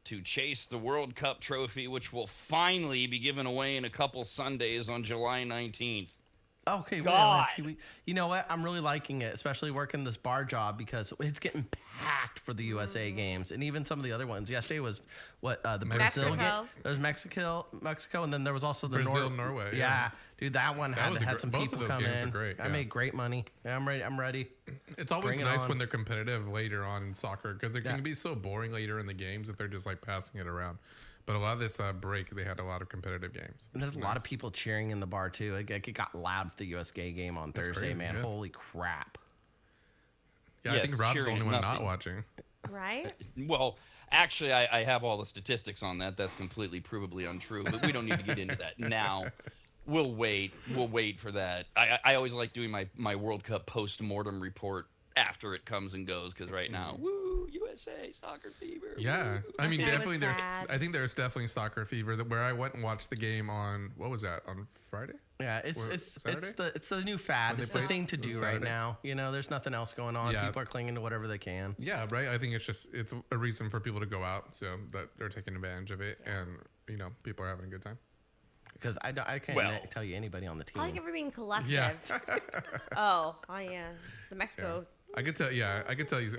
to chase the World Cup trophy, which will finally be given away in a couple Sundays on July 19th. Okay, God. well, you know what? I'm really liking it, especially working this bar job because it's getting packed for the USA games and even some of the other ones. Yesterday was the Brazil Mexico. game. There's Mexico, and then there was also the Brazil, Norway. Yeah, dude, that one That was had some both people of those come games in. are great, I yeah. made great money. Yeah, I'm ready. I'm ready. It's always Bring it nice on. when they're competitive later on in soccer because it Yeah. can be so boring later in the games if they're just like passing it around. But a lot of this break, they had a lot of competitive games. And there's which a is lot of nice. people cheering in the bar too. It got loud for the USA game on That's Thursday, crazy, man. yeah. Holy crap! Yeah, I Yes, think Rob's the cheering only at one not nothing. watching. Right? Well, actually, I have all the statistics on that. That's completely provably untrue, but we don't need to get into that now. We'll wait. We'll wait for that. I always like doing my World Cup post-mortem report after it comes and goes because right now, woo, USA, soccer fever. Yeah, woo. I mean, Okay. definitely there's. sad. I think there's definitely soccer fever where I went and watched the game on what was that on Friday? Yeah, Well, it's Saturday? it's the new fad. When they It's the played? thing to It was do right Saturday. now. You know, there's nothing else going on. Yeah. People are clinging to whatever they can. Yeah, right. I think it's a reason for people to go out, so that they're taking advantage of it, and people are having a good time. Because I can't Well- tell you anybody on the team. I like everyone being collective. Yeah. Oh yeah. The Mexico. I could tell. Yeah, I could tell you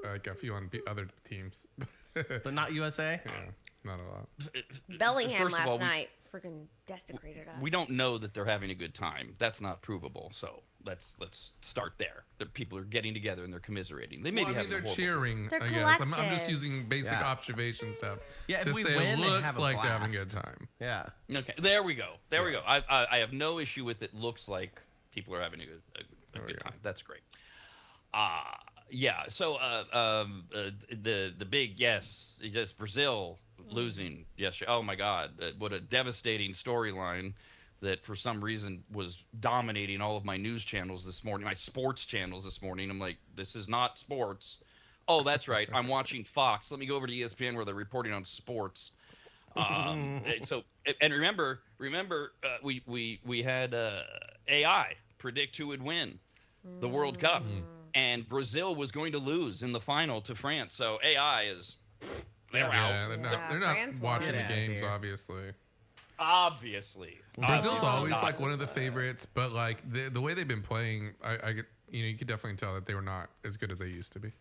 like a few on other teams. But not USA. Yeah, not a lot. Bellingham First of last all, night freaking desecrated us. We don't know that they're having a good time. That's not provable. So let's start there. The people are getting together and they're commiserating. They may Well, be I mean, having they're a horrible cheering. They're I guess I'm just collective. using basic Yeah. observations to Yeah, if to we say win, it they looks have a like they're having a blast. good time. Yeah. Okay, there we go. There we go. I have no issue with it. Looks like people are having a good time. That's great. Yeah. So the big yes, just Brazil losing yesterday. Oh my God, what a devastating storyline that for some reason was dominating all of my news channels this morning, my sports channels this morning. I'm like, this is not sports. Oh, that's right. I'm watching Fox. Let me go over to ESPN where they're reporting on sports. So and remember, we had AI predict who would win the World Cup, and Brazil was going to lose in the final to France. So AI is they're Yeah, out. they're not. Yeah, They're not France watching won. the Get outta games, here. obviously. Obviously, Brazil's Obviously always not. like one of the favorites, but like the way they've been playing, you could definitely tell that they were not as good as they used to be.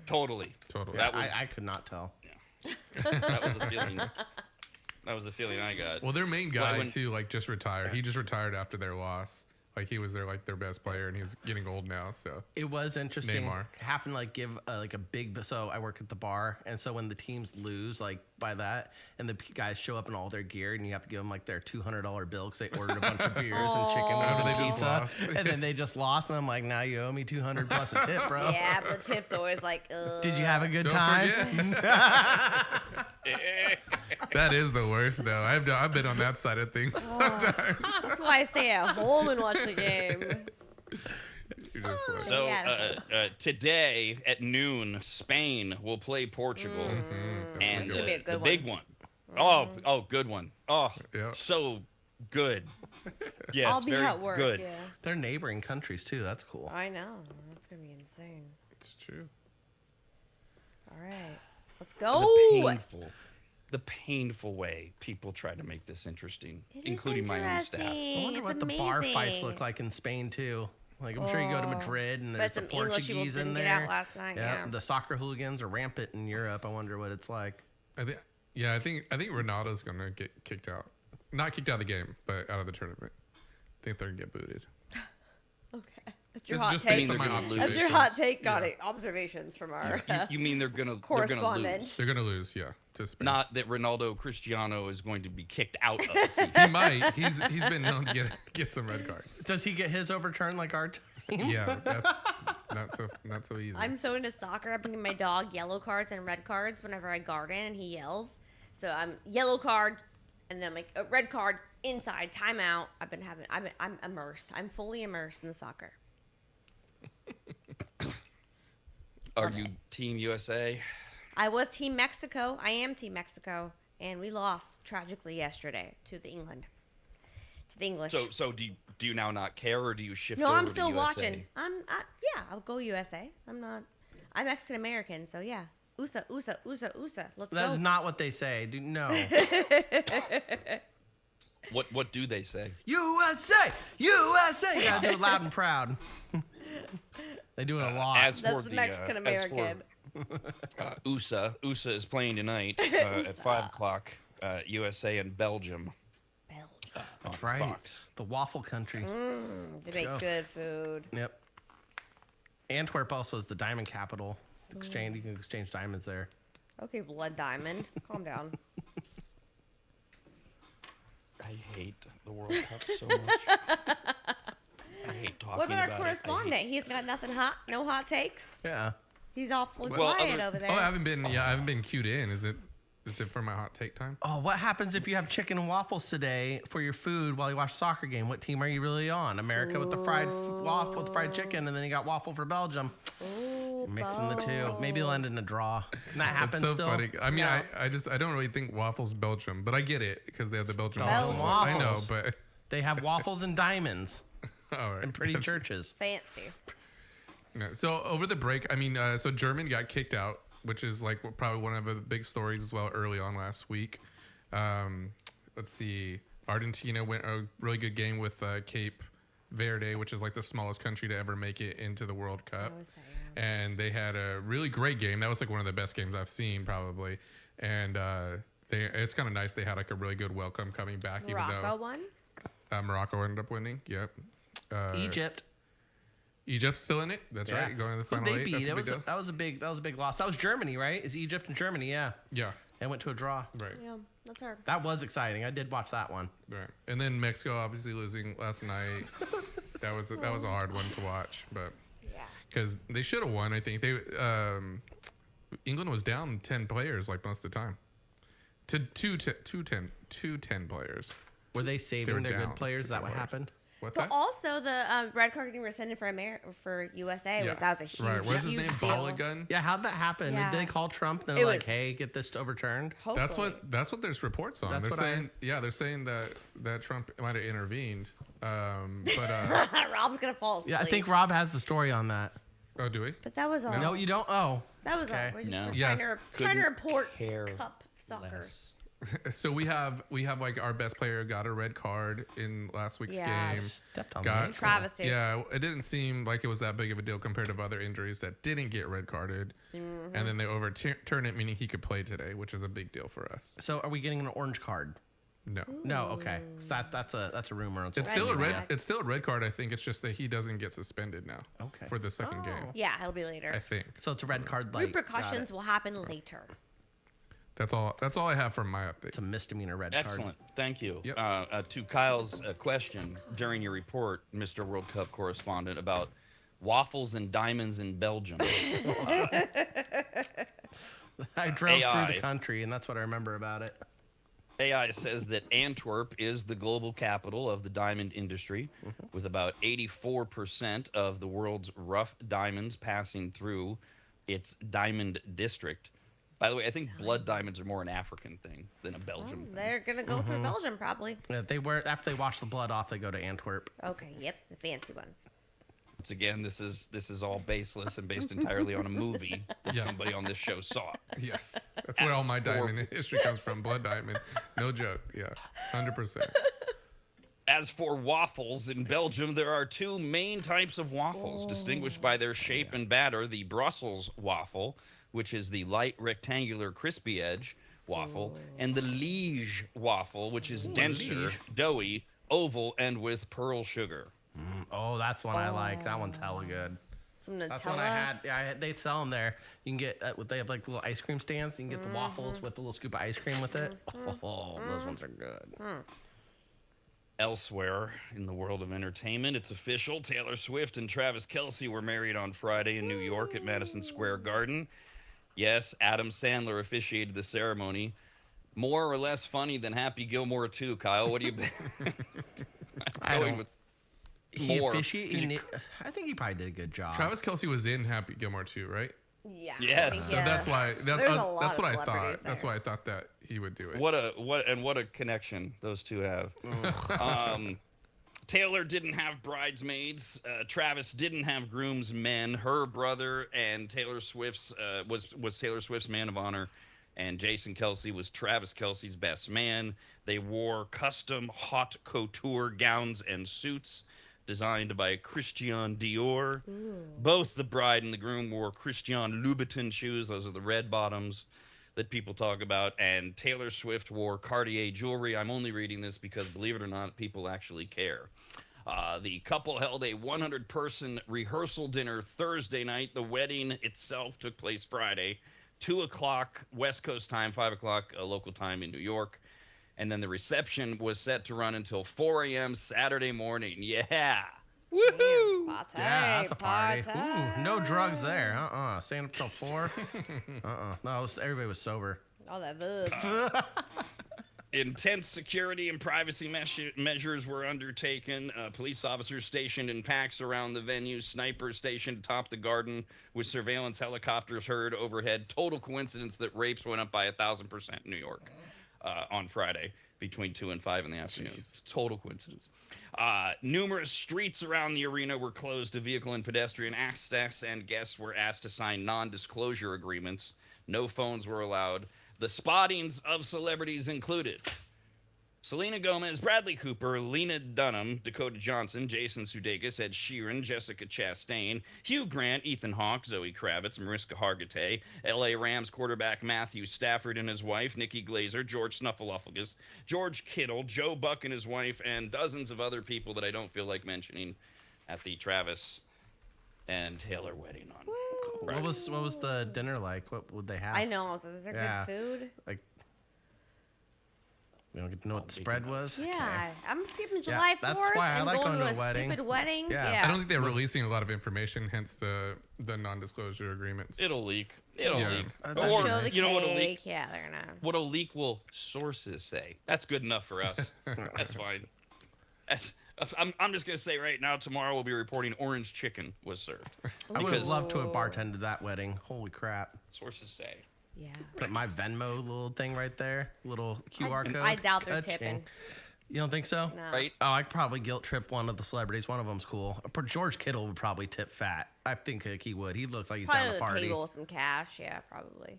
Totally. Yeah, I could not tell. That was the feeling. That was the feeling I got. Well, their main guy too, like just retired. He just retired after their loss. Like he was their best player, and he's getting old now. So it was interesting. Neymar. Having to give like a big. So I work at the bar, and so when the teams lose, like by that, and the guys show up in all their gear, and you have to give them like their $200 bill because they ordered a bunch of beers and chicken wings and pizza, and then they just lost, and I'm like, now you owe me $200 plus a tip, bro. Yeah, but the tip's always like, ugh. Did you have a good Don't time? That is the worst, though. I've been on that side of things sometimes. That's why I stay at home and watch the game. You're just like, So today at noon, Spain will play Portugal, and It's gonna be a the good big one. Oh, good one. Oh, Yeah. so good. Yes, I'll be very at work. good. Yeah. They're neighboring countries too. That's cool. I know. That's gonna be insane. it's true. All right, let's The go. the painful way people try to make this interesting, It is including my own staff. I wonder It's what the bar fights amazing. look like in Spain too. Like I'm sure you go to Madrid and there's Bet the some English people Portuguese in didn't get there. out last night. Yeah. The soccer hooligans are rampant in Europe. I wonder what it's like. I think Ronaldo's gonna get kicked out. Not kicked out of the game, but out of the tournament. I think they're gonna get booted. Okay. That's your It's hot just take. based on my They're gonna lose. That's your observations. hot take. Got Yeah. it. Observations from our You mean they're gonna correspondent. lose? They're gonna lose, yeah, to Spain. Not that Ronaldo Cristiano is going to be kicked out of. He might. He's been known to get some red cards. Does he get his overturned like our team? Yeah, not so easy. I'm so into soccer. I'm giving my dog yellow cards and red cards whenever I garden and he yells. So I'm yellow card, and then I'm like a red card inside timeout. I'm immersed. I'm fully immersed in the soccer. Are you Team USA? I was Team Mexico. I am Team Mexico, and we lost tragically yesterday to the England. To the English. So do you now not care, or do you shift? No, over I'm to still USA? watching. I'll go USA. I'm Mexican American, so yeah. USA, USA, USA, USA. Let's go. That's not what they say. No. What do they say? USA! USA! You gotta do it loud and proud. They do it a lot. As for That's the Mexican American. USA is playing tonight at 5 o'clock. USA and Belgium. That's on right. Fox. The waffle country. They make go. good food. Yep. Antwerp also is the diamond capital. You can exchange diamonds there. Okay, Blood Diamond. Calm down. I hate the World Cup so much. I hate talking What about our about correspondent? He's got nothing hot, no hot takes. Yeah. He's awfully Well, quiet over there. I haven't been cued in. Is it for my hot take time? Oh, what happens if you have chicken and waffles today for your food while you watch a soccer game? What team are you really on? America with the fried waffle with fried chicken, and then you got waffle for Belgium. Ooh, Mixing the two. Maybe land in a draw. Can that happen It's so still? funny. I mean, No. I don't really think waffles Belgium, but I get it because they have the Belgian Belgian waffle. I know, waffles. but They have waffles and diamonds all right. in pretty churches. Fancy. Yeah, so over the break, I mean, so German got kicked out, which is like probably one of the big stories as well early on last week. Let's see. Argentina went a really good game with Cape Verde, which is like the smallest country to ever make it into the World Cup. And they had a really great game. That was like one of the best games I've seen probably. And it's kind of nice. They had like a really good welcome coming back. Morocco won? Morocco ended up winning. Yep. Egypt's still in it. That's Yeah. right. Going to the Who'd final they eight. beat? That's a big deal. That was a big loss. That was Germany, right? Is Egypt and Germany? Yeah. Yeah. They went to a draw. Right. Yeah, that's her. That was exciting. I did watch that one. Right. And then Mexico obviously losing last night. that was a hard one to watch, but Yeah. because they should have won. I think England was down 10 players like most of the time. To 10 players. Were they saving their down good players? Is that what 10 players. happened? What's But that? also the red card getting rescinded for USA Yes. that was a huge, Right. What's his huge name? deal. Balogun? Yeah, how'd that happen? Yeah. Did they call Trump? And It they're like, was- "Hey, get this overturned." That's Hopefully. what there's reports on. That's They're what saying they're saying that Trump might have intervened. But Rob's gonna fall asleep. Yeah, I think Rob has the story on that. oh, do we? But that was all. No, you don't. Oh, That was okay. all. We're just No. we're Yes. trying to Couldn't report care cup soccer. less. So we have like our best player got a red card in last week's game. Stepped on Got me. Travis did. Yeah, it didn't seem like it was that big of a deal compared to other injuries that didn't get red carded, and then they overturn it, meaning he could play today, which is a big deal for us. So are we getting an orange card? No, No, okay. 'Cause that's a rumor. it's still a red. It's still a red card. I think it's just that he doesn't get suspended now. Okay. For the second game, Yeah, it'll be later. I think. So it's a red card. Like Repercussions will happen later. That's all. That's all I have from my update. It's a misdemeanor red card. Excellent. Thank you. Yep. To Kyle's question during your report, Mr. World Cup correspondent, about waffles and diamonds in Belgium. I drove AI. through the country, and that's what I remember about it. AI says that Antwerp is the global capital of the diamond industry, with about 84% of the world's rough diamonds passing through its diamond district. By the way, I think blood diamonds are more an African thing than a Belgium thing. They're gonna go through Belgium probably. Yeah, after they wash the blood off, they go to Antwerp. Okay, yep, the fancy ones. Once again, this is all baseless and based entirely on a movie that Yes. somebody on this show saw. Yes, that's where all my diamond history comes from. Blood diamond, no joke. Yeah, 100%. As for waffles, in Belgium, there are two main types of waffles, distinguished by their shape and batter. The Brussels waffle, which is the light rectangular crispy edge waffle, and the Liege waffle, which is denser, Liege. doughy, oval, and with pearl sugar. Oh, that's one I like. That one's hella good. Some Nutella. That's one I had. Yeah, they sell them there. You can get they have like little ice cream stands. You can get the waffles with a little scoop of ice cream with it. Oh, those ones are good. Elsewhere in the world of entertainment, it's official. Taylor Swift and Travis Kelce were married on Friday in New York at Madison Square Garden. Yes, Adam Sandler officiated the ceremony. More or less funny than Happy Gilmore 2, Kyle. What do you... I Going don't. with He more. officiated. I think he probably did a good job. Travis Kelce was in Happy Gilmore too, right? Yeah. Yes. I think, So yeah. That's why. There's a lot That's of what I thought. celebrities That's there. why I thought that he would do it. What a connection those two have. Taylor didn't have bridesmaids. Travis didn't have groomsmen. Her brother and Taylor Swift's was Taylor Swift's man of honor, and Jason Kelce was Travis Kelce's best man. They wore custom haute couture gowns and suits designed by Christian Dior. Both the bride and the groom wore Christian Louboutin shoes. Those are the red bottoms that people talk about. And Taylor Swift wore Cartier jewelry. I'm only reading this because, believe it or not, people actually care. The couple held a 100-person rehearsal dinner Thursday night. The wedding itself took place Friday, 2 o'clock West Coast time, 5 o'clock local time in New York. And then the reception was set to run until 4 a.m. Saturday morning. Yeah. Woohoo! Party, Yeah, that's a party. party. Ooh, no drugs there. Staying up till 4. No, everybody was sober. All that bug. Intense security and privacy measures were undertaken. Police officers stationed in packs around the venue. Snipers stationed atop the garden with surveillance helicopters heard overhead. Total coincidence that rapes went up by 1,000% in New York on Friday between 2 and 5 in the afternoon. Total coincidence. Numerous streets around the arena were closed to vehicle and pedestrian access, and guests were asked to sign non-disclosure agreements. No phones were allowed. The spottings of celebrities included Selena Gomez, Bradley Cooper, Lena Dunham, Dakota Johnson, Jason Sudeikis, Ed Sheeran, Jessica Chastain, Hugh Grant, Ethan Hawke, Zoe Kravitz, Mariska Hargitay, L.A. Rams quarterback Matthew Stafford and his wife, Nikki Glaser, George Snuffleupagus, George Kittle, Joe Buck and his wife, and dozens of other people that I don't feel like mentioning at the Travis and Taylor wedding on Friday. What was the dinner like? What would they have? I know. So is there Yeah. good food? Like, we don't get to know what the spread was. Yeah, I'm skipping Yeah, July 4th. that's why I and like going going to to a wedding. Stupid wedding. Yeah. Yeah. I don't think they're releasing a lot of information, hence the non-disclosure agreements. It'll leak. It'll Yeah. leak. That's Or, Show the you know what'll leak? cake. Yeah, they're gonna. What'll leak will sources say. That's good enough for us. That's fine. I'm just going to say right now, tomorrow we'll be reporting orange chicken was served. I would have Because loved to have bartended that wedding. Holy crap. sources say. Yeah. Put my Venmo little thing right there. Little QR code. I doubt they're Ka-ching. tipping. You don't think so? No. Right? Oh, I could probably guilt trip one of the celebrities. One of them's cool. George Kittle would probably tip fat. I think he would. He looks like he's Probably down to the party. table with some cash. Yeah, probably.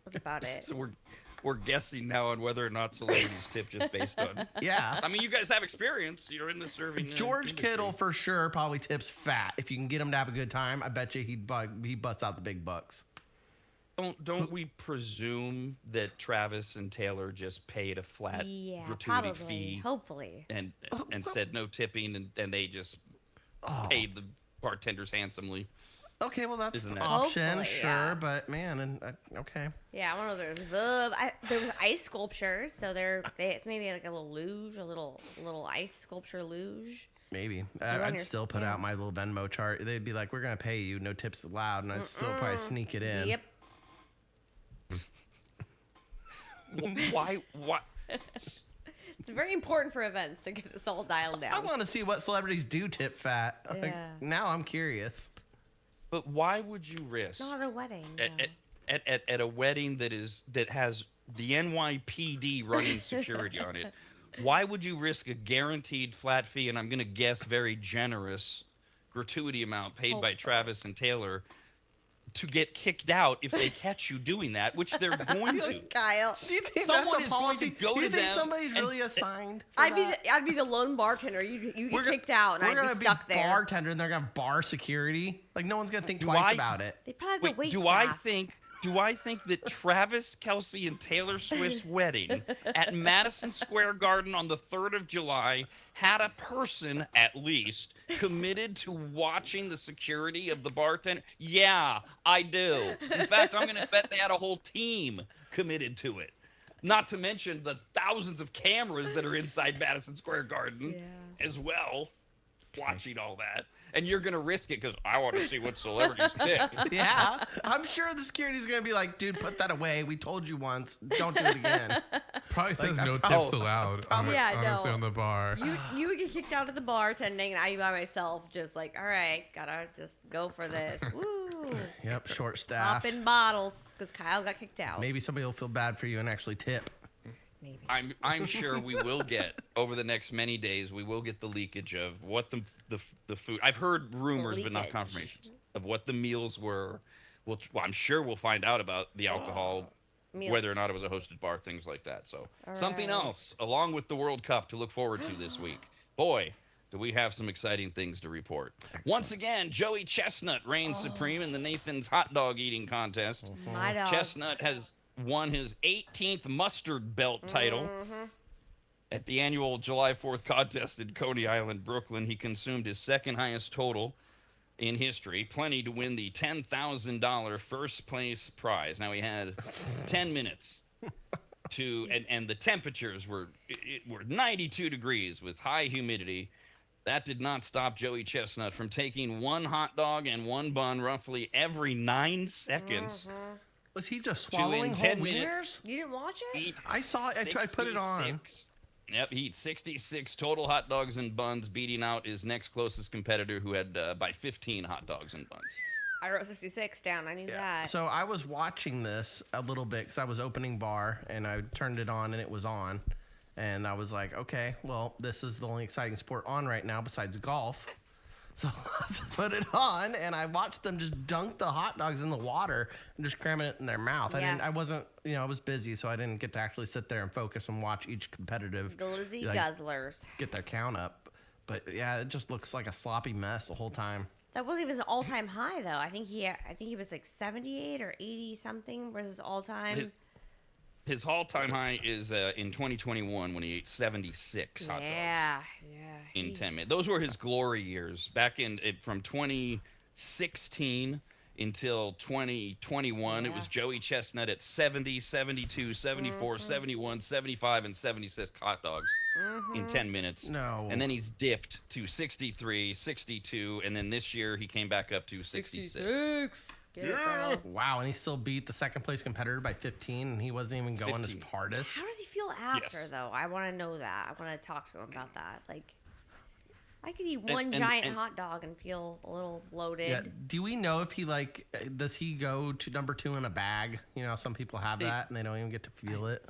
That's about it. So we're guessing now on whether or not celebrities tip just based on. Yeah. I mean, you guys have experience. You're in the serving. George industry. Kittle for sure probably tips fat. If you can get him to have a good time, I bet you he busts out the big bucks. Don't we presume that Travis and Taylor just paid a flat gratuity probably. fee, Hopefully, and said no tipping, and they just paid the bartenders handsomely? Okay, well that's Isn't an it? option, Hopefully, sure, yeah. but man, and okay. Yeah, I don't know. There was ice sculptures, so it's maybe like a little luge, a little ice sculpture luge. Maybe. on I'd your- still put out my little Venmo chart. They'd be like, we're going to pay you, no tips allowed, and I'd still probably sneak it in. Yep. Why? It's very important for events to get this all dialed down. I want to see what celebrities do tip fat. Like, Yeah. now I'm curious. But why would you risk Not at a wedding. no. at a wedding that has the NYPD running security on it? Why would you risk a guaranteed flat fee, and I'm going to guess very generous gratuity amount paid by Travis and Taylor, to get kicked out if they catch you doing that, which they're going to? Kyle. Do you think Someone that's a is going policy? to go Do you to think them somebody's and really s- assigned for that? I'd be the lone bartender. You We're get go- kicked out, and We're I'd gonna be stuck there. bartender, and they're going to have bar security. Like, no one's going to think Do twice I- about it. They probably have Wait, the wait do I think that Travis Kelce and Taylor Swift's wedding at Madison Square Garden on the 3rd of July had a person, at least, committed to watching the security of the bartender? Yeah, I do. In fact, I'm going to bet they had a whole team committed to it. Not to mention the thousands of cameras that are inside Madison Square Garden as well, watching all that. And you're going to risk it because I want to see what celebrities tip. Yeah, I'm sure the security's going to be like, dude, put that away. We told you once. Don't do it again. Probably says no I- tips allowed. Honestly, no. on the bar. You would get kicked out of the bartending, and I by myself, just like, all right, gotta just go for this. Woo! Yep, short staffed. Popping bottles because Kyle got kicked out. Maybe somebody will feel bad for you and actually tip. Maybe. I'm sure we will get over the next many days. We will get the leakage of what the food. I've heard rumors, but not Leakage. confirmations of what the meals were. Well, I'm sure we'll find out about the alcohol, Meals. whether or not it was a hosted bar, things like that. So All something right. else along with the World Cup to look forward to this week. Boy, do we have some exciting things to report. Once again, Joey Chestnut reigns supreme in the Nathan's hot dog eating contest. My dog. Chestnut has won his 18th mustard belt title. At the annual July 4th contest in Coney Island, Brooklyn, he consumed his second highest total in history, plenty to win the $10,000 first place prize. Now he had 10 minutes to, and the temperatures were 92 degrees with high humidity. That did not stop Joey Chestnut from taking one hot dog and one bun roughly every 9 seconds. Was he just in swallowing whole 10 minutes. wieners? You didn't watch it? Eat I saw it. I put it on. 66. Yep, he eats 66 total hot dogs and buns, beating out his next closest competitor, who had by 15 hot dogs and buns. I wrote 66 down. I knew that. So I was watching this a little bit because I was opening bar and I turned it on and it was on. And I was like, okay, well, this is the only exciting sport on right now besides golf. So let's put it on. And I watched them just dunk the hot dogs in the water and just cramming it in their mouth. Yeah. I wasn't, I was busy, so I didn't get to actually sit there and focus and watch each competitive Glizzy like, guzzlers. get their count up. But yeah, it just looks like a sloppy mess the whole time. That wasn't even his all-time high, though. I think he was like 78 or 80 something was his all-time. His all-time high is in 2021 when he ate 76 hot dogs in 10 minutes. Those were his glory years. Back from 2016 until 2021, it was Joey Chestnut at 70, 72, 74, 71, 75, and 76 hot dogs in 10 minutes. No. And then he's dipped to 63, 62, and then this year he came back up to 66. Get it, bro. Wow, and he still beat the second place competitor by 15, and he wasn't even going 15. his hardest. How does he feel after, Yes. though? I want to know that. I want to talk to him about that. Like, I could eat one and- giant and- hot dog and feel a little bloated. Yeah. Do we know if he does he go to number 2 in a bag? Some people have that and they don't even get to feel it.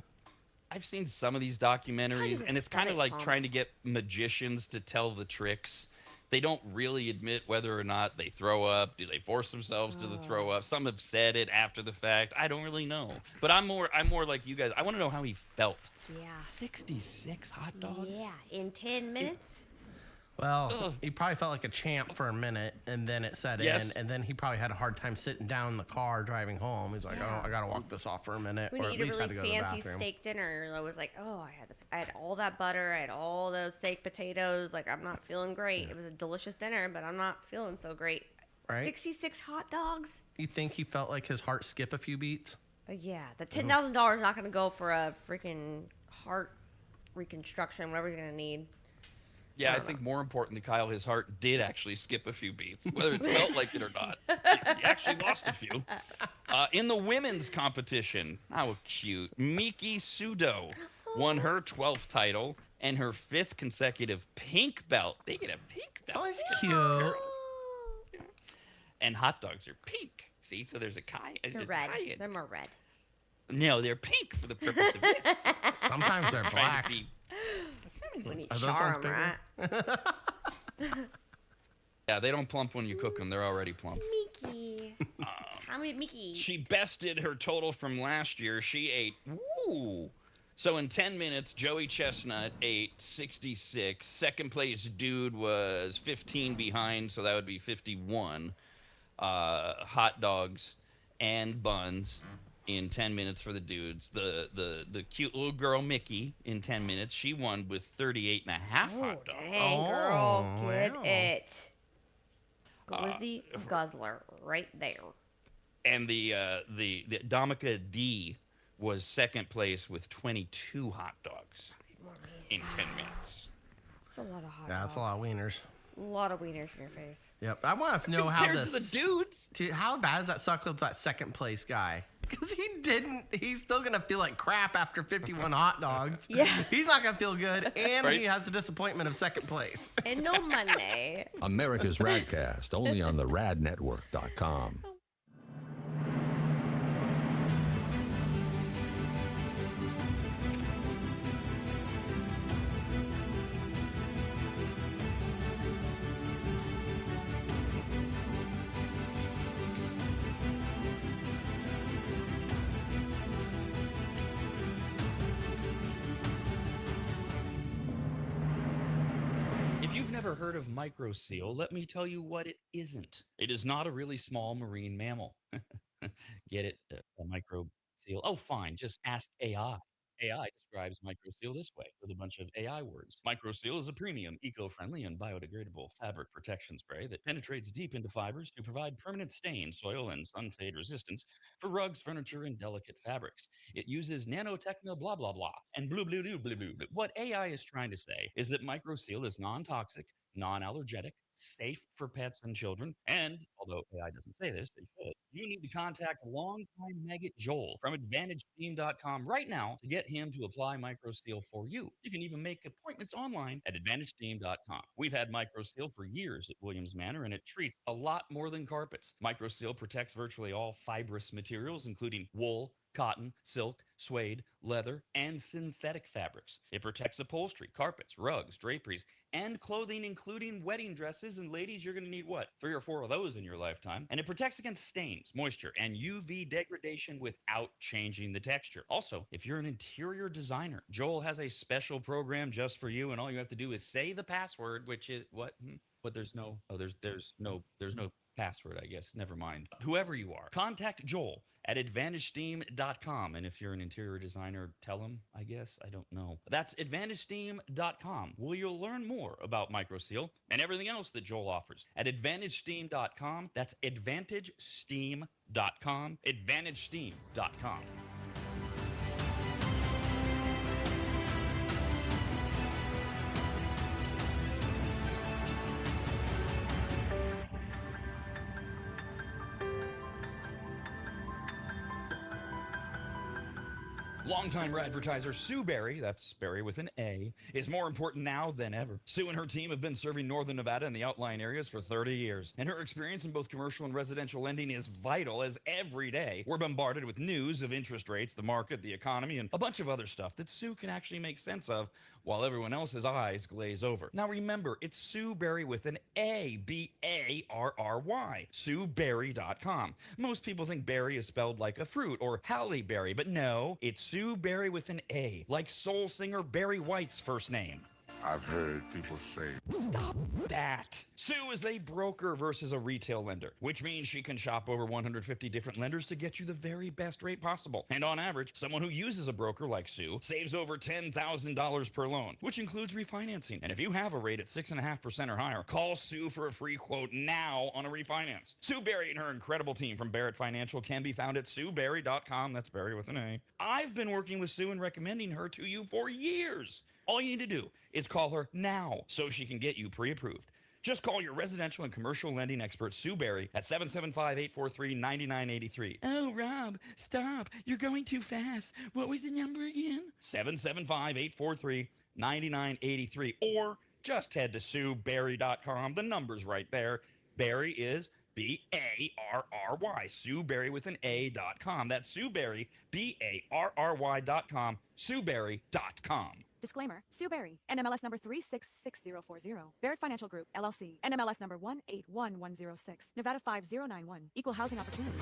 I've seen some of these documentaries, his and it's kind of stomach like trying pumped. to get magicians to tell the tricks. They don't really admit whether or not they throw up. Do they force themselves to the throw up? Some have said it after the fact. I don't really know. But I'm more like you guys. I want to know how he felt. Yeah. 66 hot dogs? Yeah, in 10 minutes. Well, he probably felt like a champ for a minute, and then it set in, and then he probably had a hard time sitting down in the car driving home. He's like, "Oh, I gotta walk this off for a minute," When or you at eat a least had to really go to the fancy bathroom. steak dinner, I was like, oh, I had all that butter, I had all those steak potatoes. Like, I'm not feeling great. It was a delicious dinner, but I'm not feeling so great. Right? 66 hot dogs. You think he felt like his heart skip a few beats? Yeah, the $10,000 is not going to go for a freaking heart reconstruction, whatever he's going to need. Yeah, I think more important to Kyle, his heart did actually skip a few beats, whether it felt like it or not. He actually lost a few. In the women's competition, how cute, Miki Sudo won her 12th title and her 5th consecutive pink belt. They get a pink belt. Oh, it's cute. Girls. And hot dogs are pink. See, so there's a tie. They're red. They're more red. No, they're pink for the purpose of this. Sometimes they're black. When you Are those char ones them, bigger? right? Yeah, they don't plump when you cook them. They're already plump. Mickey. How many Mickey? She bested her total from last year. She ate, So in 10 minutes, Joey Chestnut ate 66. Second place dude was 15 behind, so that would be 51 hot dogs and buns in 10 minutes for the dudes. The cute little girl, Mickey, in 10 minutes, she won with 38 and a half hot dogs. Dang, girl. Get wow. it. Glizzy Guzzler right there. And the Domica D was second place with 22 hot dogs in 10 minutes. That's a lot of hot dogs. That's a lot of wieners. A lot of wieners in your face. Yep. I want to know how Compared to this. the dudes. How bad does that suck with that second place guy? Because he's still going to feel like crap after 51 hot dogs. Yeah. He's not going to feel good. And Right? he has the disappointment of second place. And no money. America's RAD Cast, only on the radnetwork.com. If you've never heard of microseal, let me tell you what it isn't. It is not a really small marine mammal. Get it? A microseal. Oh, fine. Just ask AI. AI describes microseal this way with a bunch of AI words. Microseal is a premium, eco-friendly, and biodegradable fabric protection spray that penetrates deep into fibers to provide permanent stain, soil, and sunfade resistance for rugs, furniture, and delicate fabrics. It uses nanotechno blah blah blah and blue blue blue blue blue. What AI is trying to say is that microseal is non-toxic, non-allergenic, safe for pets and children, and although AI doesn't say this, they should. You need to contact longtime maggot Joel from AdvantageTeam.com right now to get him to apply microseal for you. You can even make appointments online at AdvantageTeam.com. We've had microseal for years at Williams Manor, and it treats a lot more than carpets. Microseal protects virtually all fibrous materials, including wool, cotton, silk, suede, leather, and synthetic fabrics. It protects upholstery, carpets, rugs, draperies, and clothing, including wedding dresses. And ladies, you're going to need what? 3 or 4 of those in your lifetime. And it protects against stains, moisture, and UV degradation without changing the texture. Also, if you're an interior designer, Joel has a special program just for you, and all you have to do is say the password, which is what? But there's no password, I guess. Never mind. Whoever you are, contact Joel at AdvantageTeam.com. And if you're an interior designer, tell him, I guess. I don't know. That's AdvantageTeam.com, where you'll learn more about microseal and everything else that Joel offers. At AdvantageTeam.com, that's AdvantageTeam.com, AdvantageTeam.com. Longtime advertiser Sue Berry, that's Berry with an A, is more important now than ever. Sue and her team have been serving Northern Nevada and the outlying areas for 30 years, and her experience in both commercial and residential lending is vital, as every day we're bombarded with news of interest rates, the market, the economy, and a bunch of other stuff that Sue can actually make sense of while everyone else's eyes glaze over. Now remember, it's Sue Berry with an A, B-A-R-R-Y, SueBerry.com. Most people think berry is spelled like a fruit or Halle Berry, but no, it's Sue Berry with an A, like soul singer Barry White's first name. I've heard people say. Stop that. Sue is a broker versus a retail lender, which means she can shop over 150 different lenders to get you the very best rate possible. And on average, someone who uses a broker like Sue saves over $10,000 per loan, which includes refinancing. And if you have a rate at 6.5% or higher, call Sue for a free quote now on a refinance. Sue Berry and her incredible team from Barrett Financial can be found at SueBerry.com. That's Berry with an A. I've been working with Sue and recommending her to you for years. All you need to do is call her now so she can get you pre-approved. Just call your residential and commercial lending expert, Sue Berry, at 775-843-9983. Oh, Rob, stop. You're going too fast. What was the number again? 775-843-9983. Or just head to SueBerry.com. The number's right there. Berry is B-A-R-R-Y. Sue Berry with an A.com. That's Sue Berry, B-A-R-R-Y.com. SueBerry.com. Disclaimer. Sue Berry, NMLS number 366040. Barrett Financial Group, LLC. NMLS number 181106. Nevada 5091. Equal housing opportunity.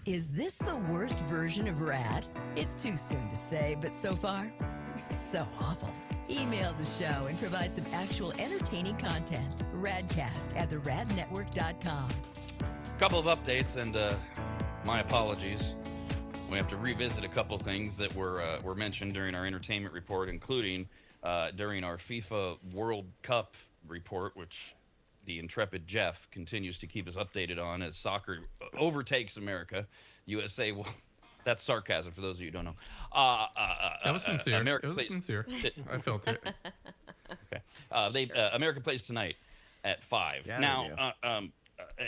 Is this the worst version of RAD? It's too soon to say, but so far, so awful. Email the show and provide some actual entertaining content. radcast@theradnetwork.com. Couple of updates, and my apologies. We have to revisit a couple things that were mentioned during our entertainment report, including during our FIFA World Cup report, which the intrepid Jeff continues to keep us updated on as soccer overtakes America. USA will... That's sarcasm for those of you who don't know. That was sincere. It was sincere. I felt it. Okay. America plays tonight at 5. Yeah, now,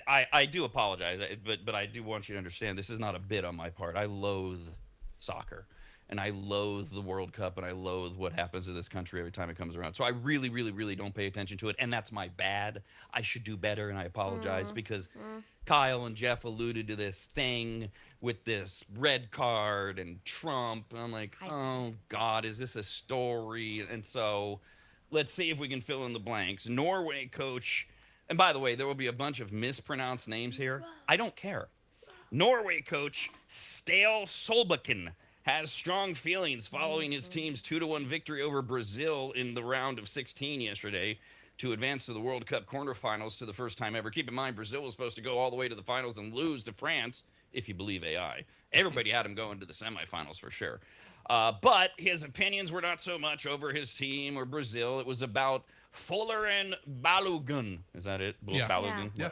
I do apologize, but I do want you to understand this is not a bit on my part. I loathe soccer, and I loathe the World Cup, and I loathe what happens to this country every time it comes around. So I really, really, really don't pay attention to it, and that's my bad. I should do better, and I apologize because Kyle and Jeff alluded to this thing with this red card and Trump, and I'm like, oh, God, is this a story? And so let's see if we can fill in the blanks. Norway coach... And by the way, there will be a bunch of mispronounced names here. I don't care. Norway coach Stale Solbakken has strong feelings following his team's 2-1 victory over Brazil in the round of 16 yesterday to advance to the World Cup quarterfinals for the first time ever. Keep in mind, Brazil was supposed to go all the way to the finals and lose to France, if you believe AI. Everybody had him going to the semifinals for sure. But his opinions were not so much over his team or Brazil. It was about Fuller and Balogun. Is that it? Yeah. Balogun? Yeah.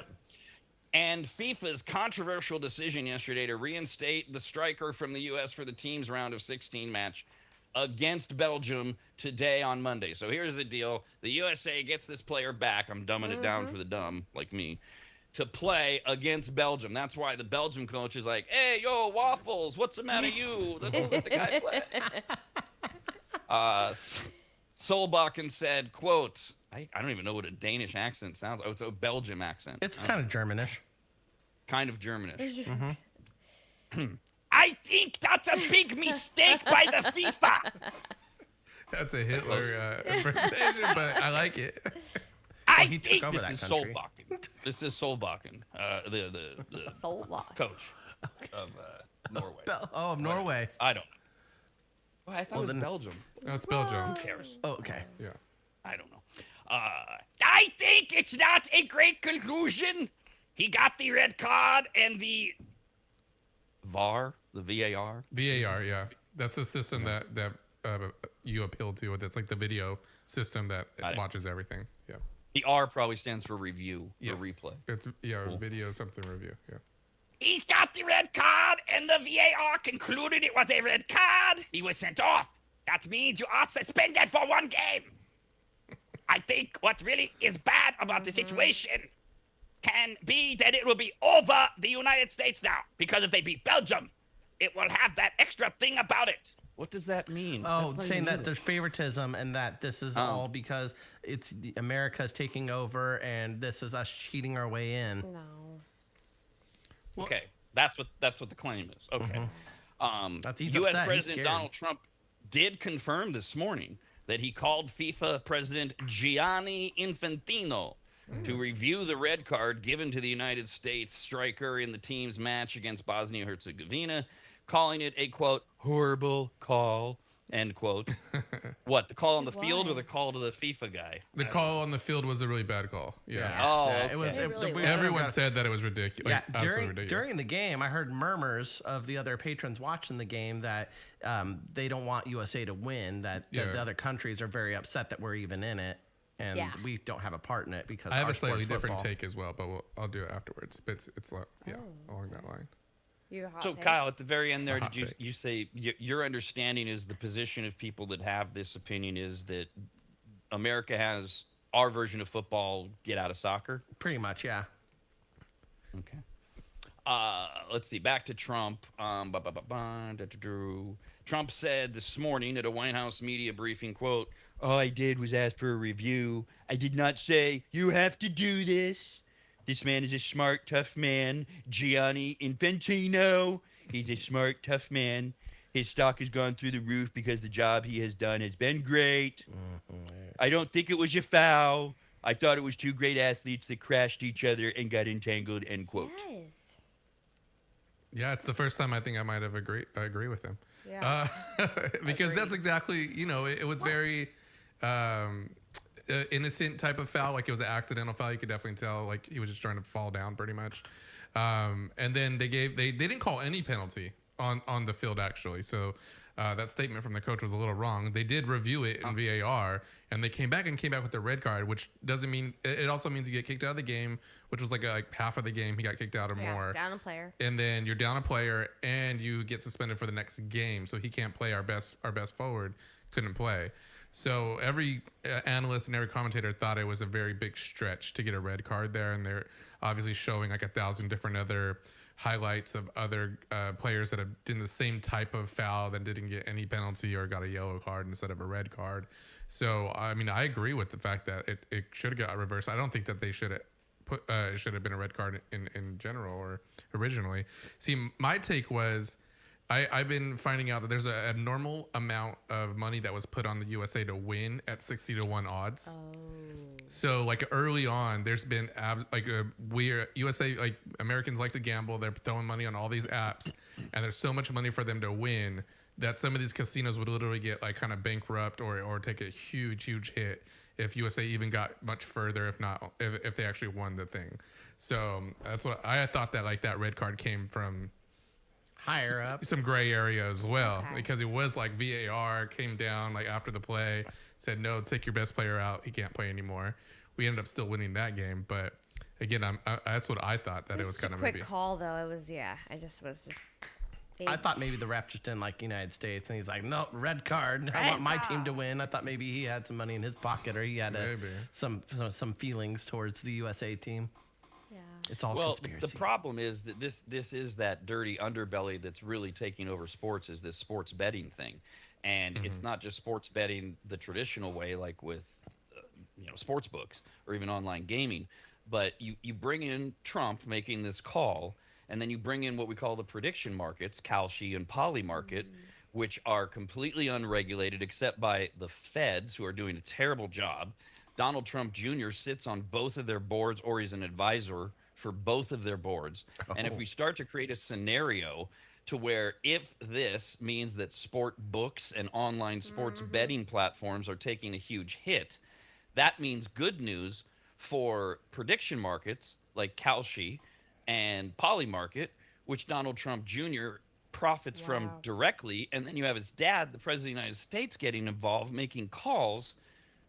And FIFA's controversial decision yesterday to reinstate the striker from the U.S. for the team's round of 16 match against Belgium today on Monday. So here's the deal. The USA gets this player back. I'm dumbing it down for the dumb, like me, to play against Belgium. That's why the Belgium coach is like, hey, yo, Waffles, what's the matter you? Let the guy play. Solbakken said, quote, I don't even know what a Danish accent sounds like. Oh, it's a Belgium accent. It's kind of Germanish. Kind of Germanish. I think that's a big mistake by the FIFA. That's a Hitler impersonation, but I like it. I he took think over This that is country. Solbakken. This is Solbakken, the Solbakken. coach of Norway. Of Norway. I don't know. Well, I thought it was then- Belgium. No, it's Belgium. Who cares? Oh, okay. Yeah. I don't know. I think it's not a great conclusion. He got the red card and the VAR, the VAR. VAR, yeah. That's the system that you appeal to. That's like the video system that Got it. watches everything. Yeah. The R probably stands for review, Yes. or replay. It's video something review. Yeah. He's got the red card, and the VAR concluded it was a red card. He was sent off. That means you are suspended for 1 game. I think what really is bad about the situation can be that it will be over the United States now. Because if they beat Belgium, it will have that extra thing about it. What does that mean? Oh, That's not saying even that English. there's favoritism and that this is all because it's America's taking over and this is us cheating our way in. No. Well, Okay. That's what the claim is. Okay. He's U.S. upset. He's President scared. Donald Trump did confirm this morning that he called FIFA President Gianni Infantino to review the red card given to the United States striker in the team's match against Bosnia-Herzegovina, calling it a, quote, horrible call, end quote. What, the call on the field or the call to the FIFA guy? The call on the field was a really bad call. Yeah. Oh, Yeah, okay. it was. Everyone said that it was ridiculous. Yeah, Absolutely ridiculous. during the game, I heard murmurs of the other patrons watching the game that they don't want USA to win. That the other countries are very upset that we're even in it, and we don't have a part in it because I have our a slightly sport's different football. take as well, but I'll do it afterwards. But it's along that line. You have a hot So take? Kyle, at the very end there, hot did take. you say your understanding is the position of people that have this opinion is that America has our version of football, get out of soccer? Pretty much, yeah. Okay. Let's see. Back to Trump. Trump said this morning at a White House media briefing, quote, "All I did was ask for a review. I did not say, you have to do this. This man is a smart, tough man. Gianni Infantino. He's a smart, tough man. His stock has gone through the roof because the job he has done has been great. I don't think it was a foul. I thought it was two great athletes that crashed each other and got entangled," end quote. Yes. Yeah, it's the first time I think I might have agree with him. Yeah. Because that's exactly, it was very innocent type of foul. Like it was an accidental foul. You could definitely tell like he was just trying to fall down pretty much. And then they didn't call any penalty on the field actually. So that statement from the coach was a little wrong. They did review it in VAR and they came back with the red card, which doesn't mean, it also means you get kicked out of the game, which was like half of the game. He got kicked out or more. Down a player. And then you're down a player and you get suspended for the next game. So he can't play. Our best forward couldn't play. So every analyst and every commentator thought it was a very big stretch to get a red card there. And they're obviously showing like 1,000 different other highlights of other players that have done the same type of foul that didn't get any penalty or got a yellow card instead of a red card. So, I mean, I agree with the fact that it should have got reversed. I don't think that they should have it should have been a red card in general or originally. See, my take was I've been finding out that there's a abnormal amount of money that was put on the USA to win at 60-1 odds. Oh. So like early on, there's been USA, like Americans like to gamble. They're throwing money on all these apps and there's so much money for them to win that some of these casinos would literally get like kind of bankrupt or take a huge hit if USA even got much further, if they actually won the thing. So that's what I thought, that like that red card came from Higher up. some gray area as well, Okay. because it was like VAR came down like after the play, said, no, take your best player out. He can't play anymore. We ended up still winning that game. But again, that's what I thought, that it was kind of quick maybe. call though. It was I just was just. I thought maybe the ref just didn't like the United States, and he's like, "No, red card. I want my team to win." I thought maybe he had some money in his pocket, or he had some feelings towards the USA team. Yeah. It's all Well, conspiracy. the problem is that this is that dirty underbelly that's really taking over sports, is this sports betting thing. And it's not just sports betting the traditional way, like with sports books or even online gaming, but you bring in Trump making this call, and then you bring in what we call the prediction markets, Kalshi and Poly Market, which are completely unregulated except by the feds, who are doing a terrible job. Donald Trump Jr. sits on both of their boards, or he's an advisor for both of their boards. And if we start to create a scenario to where, if this means that sport books and online sports betting platforms are taking a huge hit, that means good news for prediction markets like Kalshi and Poly Market, which Donald Trump Jr. profits from directly. And then you have his dad, the president of the United States, getting involved, making calls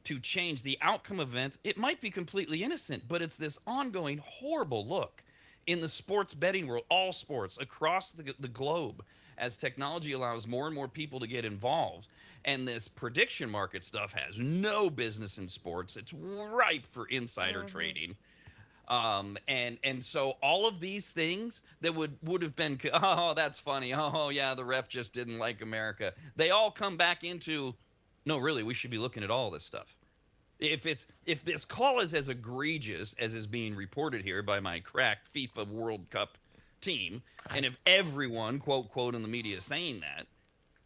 to change the outcome event. It might be completely innocent, but it's this ongoing horrible look in the sports betting world, all sports across the globe, as technology allows more and more people to get involved. And this prediction market stuff has no business in sports. It's ripe for insider trading. And so all of these things that would have been, oh, that's funny. Oh, yeah, the ref just didn't like America. They all come back into, no, really, we should be looking at all this stuff. If this call is as egregious as is being reported here by my cracked FIFA World Cup team. And if everyone, quote, in the media is saying that,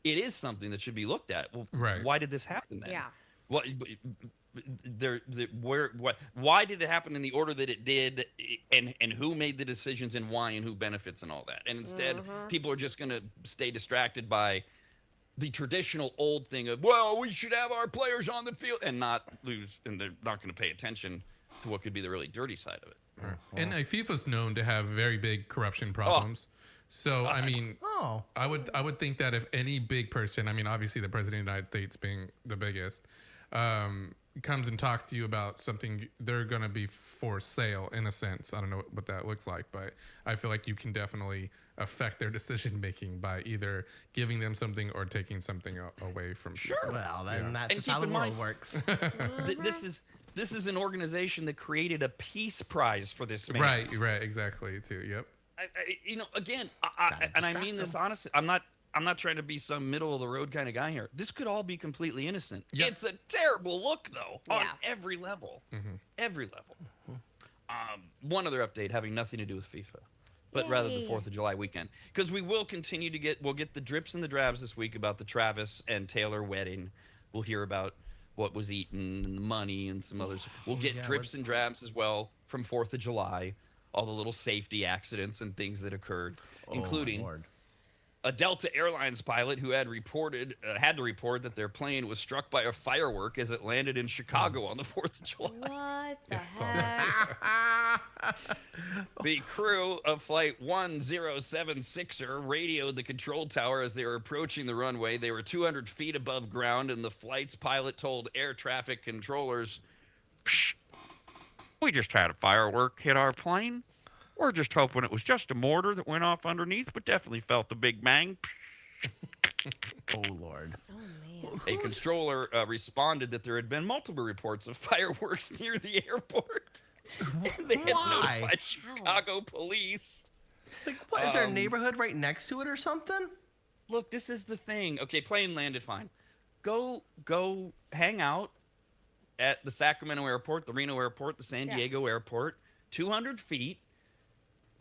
it is something that should be looked at. Well, why did this happen then? Yeah. What? Why did it happen in the order that it did, and who made the decisions and why and who benefits and all that? And instead, people are just going to stay distracted by the traditional old thing of, well, we should have our players on the field and not lose, and they're not going to pay attention to what could be the really dirty side of it. And FIFA's known to have very big corruption problems. So, I mean, I would think that if any big person, I mean, obviously the president of the United States being the biggest, comes and talks to you about something, they're going to be for sale in a sense. I don't know what that looks like, but I feel like you can definitely affect their decision making by either giving them something or taking something away from. Sure. Well, then that's just how the world works. This is an organization that created a peace prize for this man. Right, exactly. Too. Yep. Again, I mean this honestly. I'm not trying to be some middle of the road kind of guy here. This could all be completely innocent. Yep. It's a terrible look though on every level. Every level. One other update having nothing to do with FIFA, but rather the 4th of July weekend, because we will continue to we'll get the drips and the drabs this week about the Travis and Taylor wedding. We'll hear about what was eaten and the money and some others. We'll get drips and drabs as well from 4th of July, all the little safety accidents and things that occurred, including a Delta Airlines pilot who had to report that their plane was struck by a firework as it landed in Chicago on the 4th of July. What the heck? The crew of Flight 1076er radioed the control tower as they were approaching the runway. They were 200 feet above ground, and the flight's pilot told air traffic controllers, "Psh, we just had a firework hit our plane. We're just hoping it was just a mortar that went off underneath, but definitely felt the big bang." Oh, Lord. Oh, man. A controller responded that there had been multiple reports of fireworks near the airport. And they had notified Chicago police. Like, what? Is there a neighborhood right next to it or something? Look, this is the thing. Okay, plane landed fine. Go hang out at the Sacramento airport, the Reno airport, the San Diego airport. 200 feet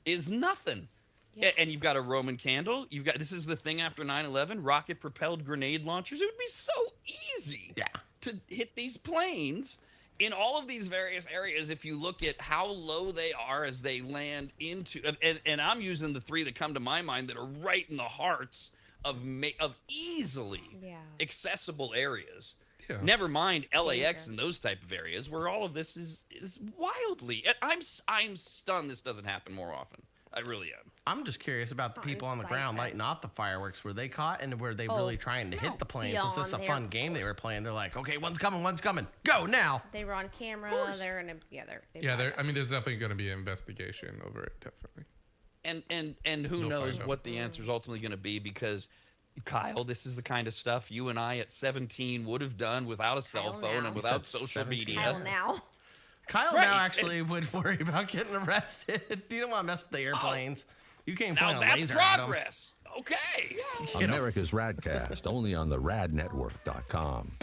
is nothing. Yeah, and you've got a Roman candle. This is the thing after 9/11, rocket-propelled grenade launchers. It would be so easy to hit these planes in all of these various areas if you look at how low they are as they land into, and I'm using the three that come to my mind that are right in the hearts of easily accessible areas. Yeah. Never mind LAX and those type of areas where all of this is wildly. I'm stunned this doesn't happen more often. I really am. I'm just curious about the people on the ground lighting off the fireworks. Were they caught, and were they really trying to hit the planes? Was this a fun game they were playing? They're like, okay, one's coming, go now. They were on camera. They're in a I mean, there's definitely going to be an investigation over it, definitely. And who knows what the answer is ultimately going to be, because Kyle, this is the kind of stuff you and I at 17 would have done without a cell phone and without social media. Kyle now actually would worry about getting arrested. You don't want to mess with the airplanes. You can't point a laser at them. Progress. Okay. America's RAD Cast, only on the radnetwork.com.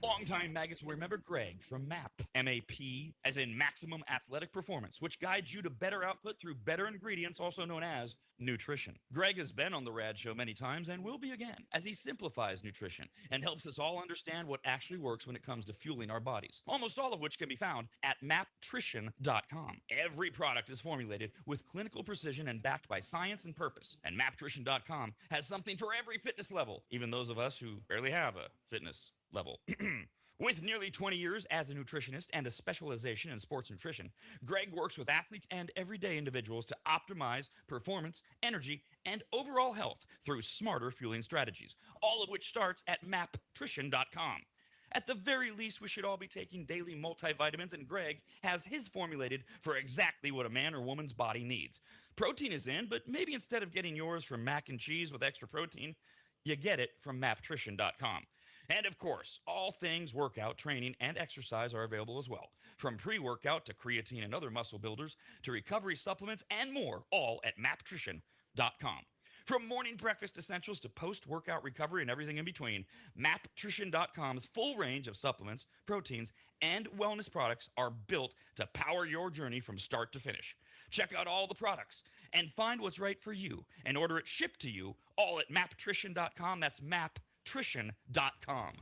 Longtime maggots will remember Greg from MAP, M-A-P, as in Maximum Athletic Performance, which guides you to better output through better ingredients, also known as nutrition. Greg has been on the RAD Show many times and will be again, as he simplifies nutrition and helps us all understand what actually works when it comes to fueling our bodies, almost all of which can be found at maptrition.com. Every product is formulated with clinical precision and backed by science and purpose, and maptrition.com has something for every fitness level, even those of us who barely have a fitness level. With nearly 20 years as a nutritionist and a specialization in sports nutrition, Greg works with athletes and everyday individuals to optimize performance, energy, and overall health through smarter fueling strategies, all of which starts at maptrition.com. At the very least, we should all be taking daily multivitamins, and Greg has his formulated for exactly what a man or woman's body needs. Protein is in, but maybe instead of getting yours from mac and cheese with extra protein, You get it from maptrition.com. And of course, all things workout, training, and exercise are available as well. From pre-workout to creatine and other muscle builders to recovery supplements and more, all at maptrition.com. From morning breakfast essentials to post-workout recovery and everything in between, maptrition.com's full range of supplements, proteins, and wellness products are built to power your journey from start to finish. Check out all the products and find what's right for you and order it shipped to you all at maptrition.com. That's maptrition.com.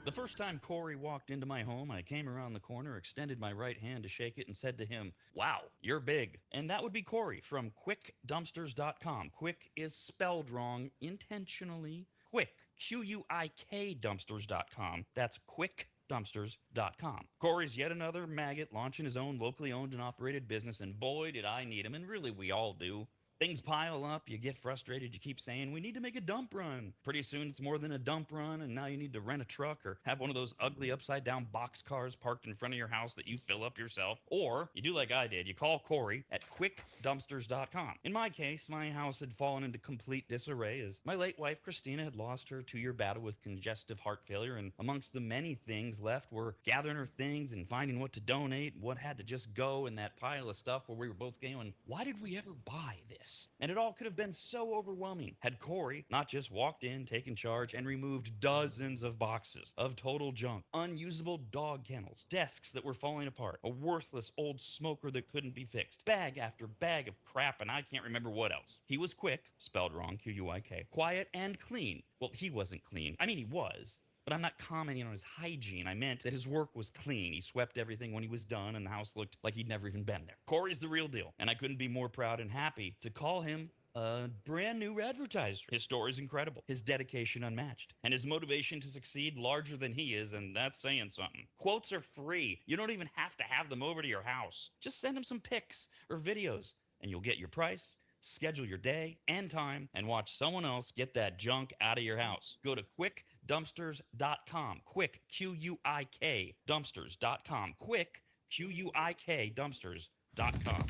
The first time Corey walked into my home, I came around the corner, extended my right hand to shake it, and said to him, "Wow, you're big." And that would be Corey from quickdumpsters.com. Quick is spelled wrong intentionally. Quick, Q-U-I-K dumpsters.com. That's quickdumpsters.com. Corey's yet another maggot launching his own locally owned and operated business, and boy, did I need him, and really we all do. Things pile up, you get frustrated, you keep saying, "We need to make a dump run." Pretty soon it's more than a dump run, and now you need to rent a truck or have one of those ugly upside down box cars parked in front of your house that you fill up yourself. Or you do like I did, you call Corey at quickdumpsters.com. In my case, my house had fallen into complete disarray as my late wife Christina had lost her 2-year battle with congestive heart failure, and amongst the many things left were gathering her things and finding what to donate, what had to just go in that pile of stuff where we were both going, why did we ever buy this? And it all could have been so overwhelming had Corey not just walked in, taken charge, and removed dozens of boxes of total junk, unusable dog kennels, desks that were falling apart, a worthless old smoker that couldn't be fixed, bag after bag of crap, and I can't remember what else. He was quick, spelled wrong, Q-U-I-K, quiet and clean. Well, he wasn't clean. I mean, he was. But I'm not commenting on his hygiene. I meant that his work was clean. He swept everything when he was done, and the house looked like he'd never even been there. Corey's the real deal, and I couldn't be more proud and happy to call him a brand new advertiser. His story's incredible, his dedication unmatched, and his motivation to succeed larger than he is, and that's saying something. Quotes are free. You don't even have to have them over to your house. Just send him some pics or videos, and you'll get your price, schedule your day and time, and watch someone else get that junk out of your house. Go to quickdumpsters.com. Quick, Q-U-I-K, dumpsters.com. Quick, Q-U-I-K, dumpsters.com.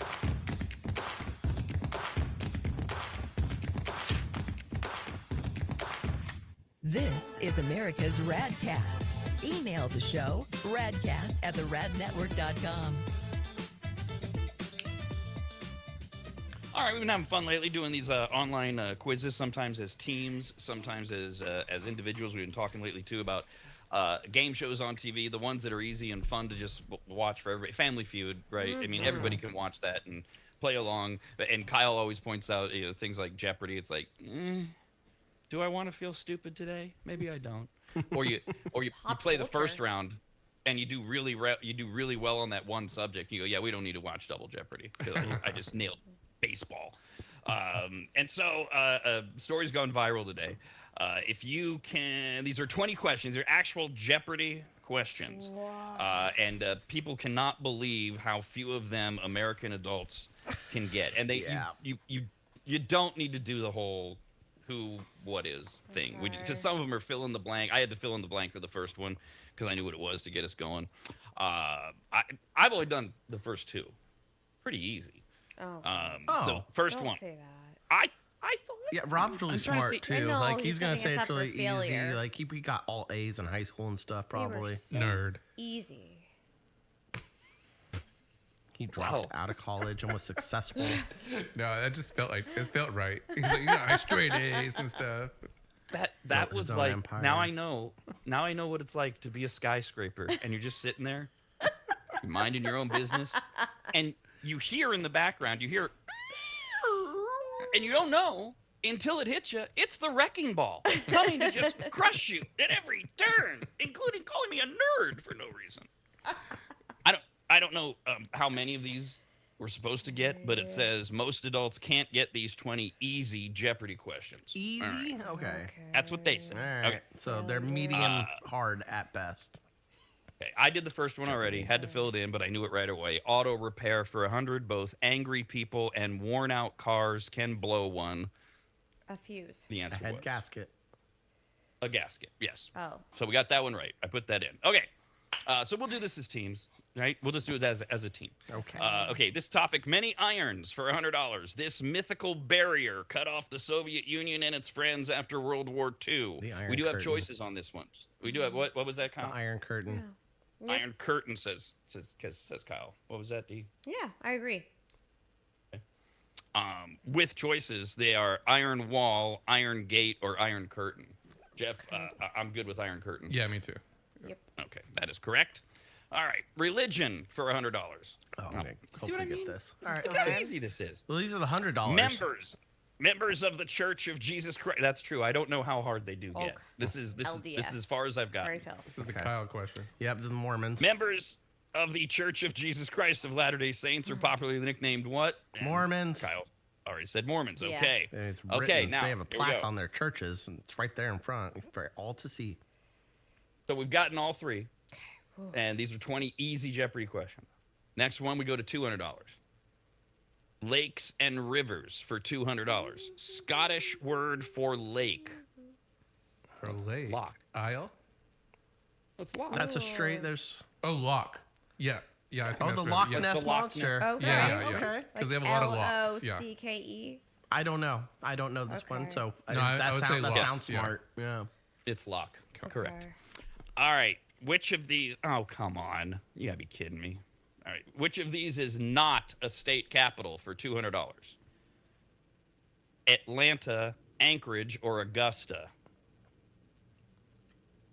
This is America's RAD Cast. Email the show, radcast@theradnetwork.com. All right, we've been having fun lately doing these online quizzes, sometimes as teams, sometimes as individuals. We've been talking lately, too, about game shows on TV, the ones that are easy and fun to just watch for everybody. Family Feud, right? I mean, everybody can watch that and play along. And Kyle always points out things like Jeopardy. It's like, do I want to feel stupid today? Maybe I don't. Or you play the first round and you do really well on that one subject. You go, yeah, we don't need to watch Double Jeopardy because I just nailed baseball. And so a story's gone viral today. If you can, these are 20 questions. They're actual Jeopardy questions. And people cannot believe how few of them American adults can get. And you don't need to do the whole who, what is thing. Because some of them are fill in the blank. I had to fill in the blank for the first one because I knew what it was to get us going. I've only done the first two. Pretty easy. So first don't one. Say that. I thought. Yeah, Rob's really smart too. know, Like he's gonna setting say us it's up for really easy. failure. Like he got all A's in high school and stuff. They were Probably so Nerd. Easy. he dropped out of college and was successful. No, that just felt right. He's like, you got straight A's and stuff. That was like empire. now I know what it's like to be a skyscraper and you're just sitting there minding your own business and you hear in the background and you don't know until it hits you, it's the wrecking ball coming to just crush you at every turn, including calling me a nerd for no reason. I don't know how many of these we're supposed to get, but it says most adults can't get these 20 easy Jeopardy questions. Easy? Right. Okay. That's what they say. All right. Okay. So they're medium hard at best. Okay, I did the first one already. Had to fill it in, but I knew it right away. Auto repair for 100. Both angry people and worn-out cars can blow one. A fuse. The A answer head was gasket. a gasket. Yes. Oh. So we got that one right. I put that in. Okay. So we'll do this as teams, right? We'll just do it as a team. Okay. Okay. This topic: many irons for $100. This mythical barrier cut off the Soviet Union and its friends after World War II. The Iron We do have Curtain. choices on this one. We do have what? What was that, The Kyle? Iron Curtain. Yeah. Iron Curtain says Kyle. What was that, D? Yeah, I agree. With choices, they are Iron Wall, Iron Gate, or Iron Curtain. Jeff, I'm good with Iron Curtain. Yeah, me too. Yep. Okay, that is correct. All right, religion for $100. Oh, Now, okay. see what I Hopefully mean? get this. All right. Look how easy this is. Well, these are the $100. Members of the Church of Jesus Christ. That's true. I don't know how hard they do get. This is LDS. as far as I've gotten. Hard as hell. This is the Kyle question. Yep, the Mormons. Members of the Church of Jesus Christ of Latter-day Saints are popularly nicknamed what? And Mormons. Kyle already said Mormons. Yeah. Okay. And it's Okay, written, now they have a here we plaque go. on their churches, and it's right there in front for all to see. So we've gotten all three, and these are 20 easy Jeopardy questions. Next one, we go to $200. Lakes and rivers for $200. Scottish word for lake. For lake. Lock. Isle? What's lock? That's a straight. There's Oh, lock. Yeah. Yeah, I think the that's Loch right. Ness The Loch monster. Okay. Yeah. Okay. Because they have a lot of locks. Yeah. L-O-C-K-E. I don't know. I don't know this one, Okay. so No, I would say that locks, sounds yeah. smart. Yeah. It's lock. Correct. Okay. All right. Which of these? Oh, come on. You gotta be kidding me. All right. Which of these is not a state capital for $200? Atlanta, Anchorage, or Augusta?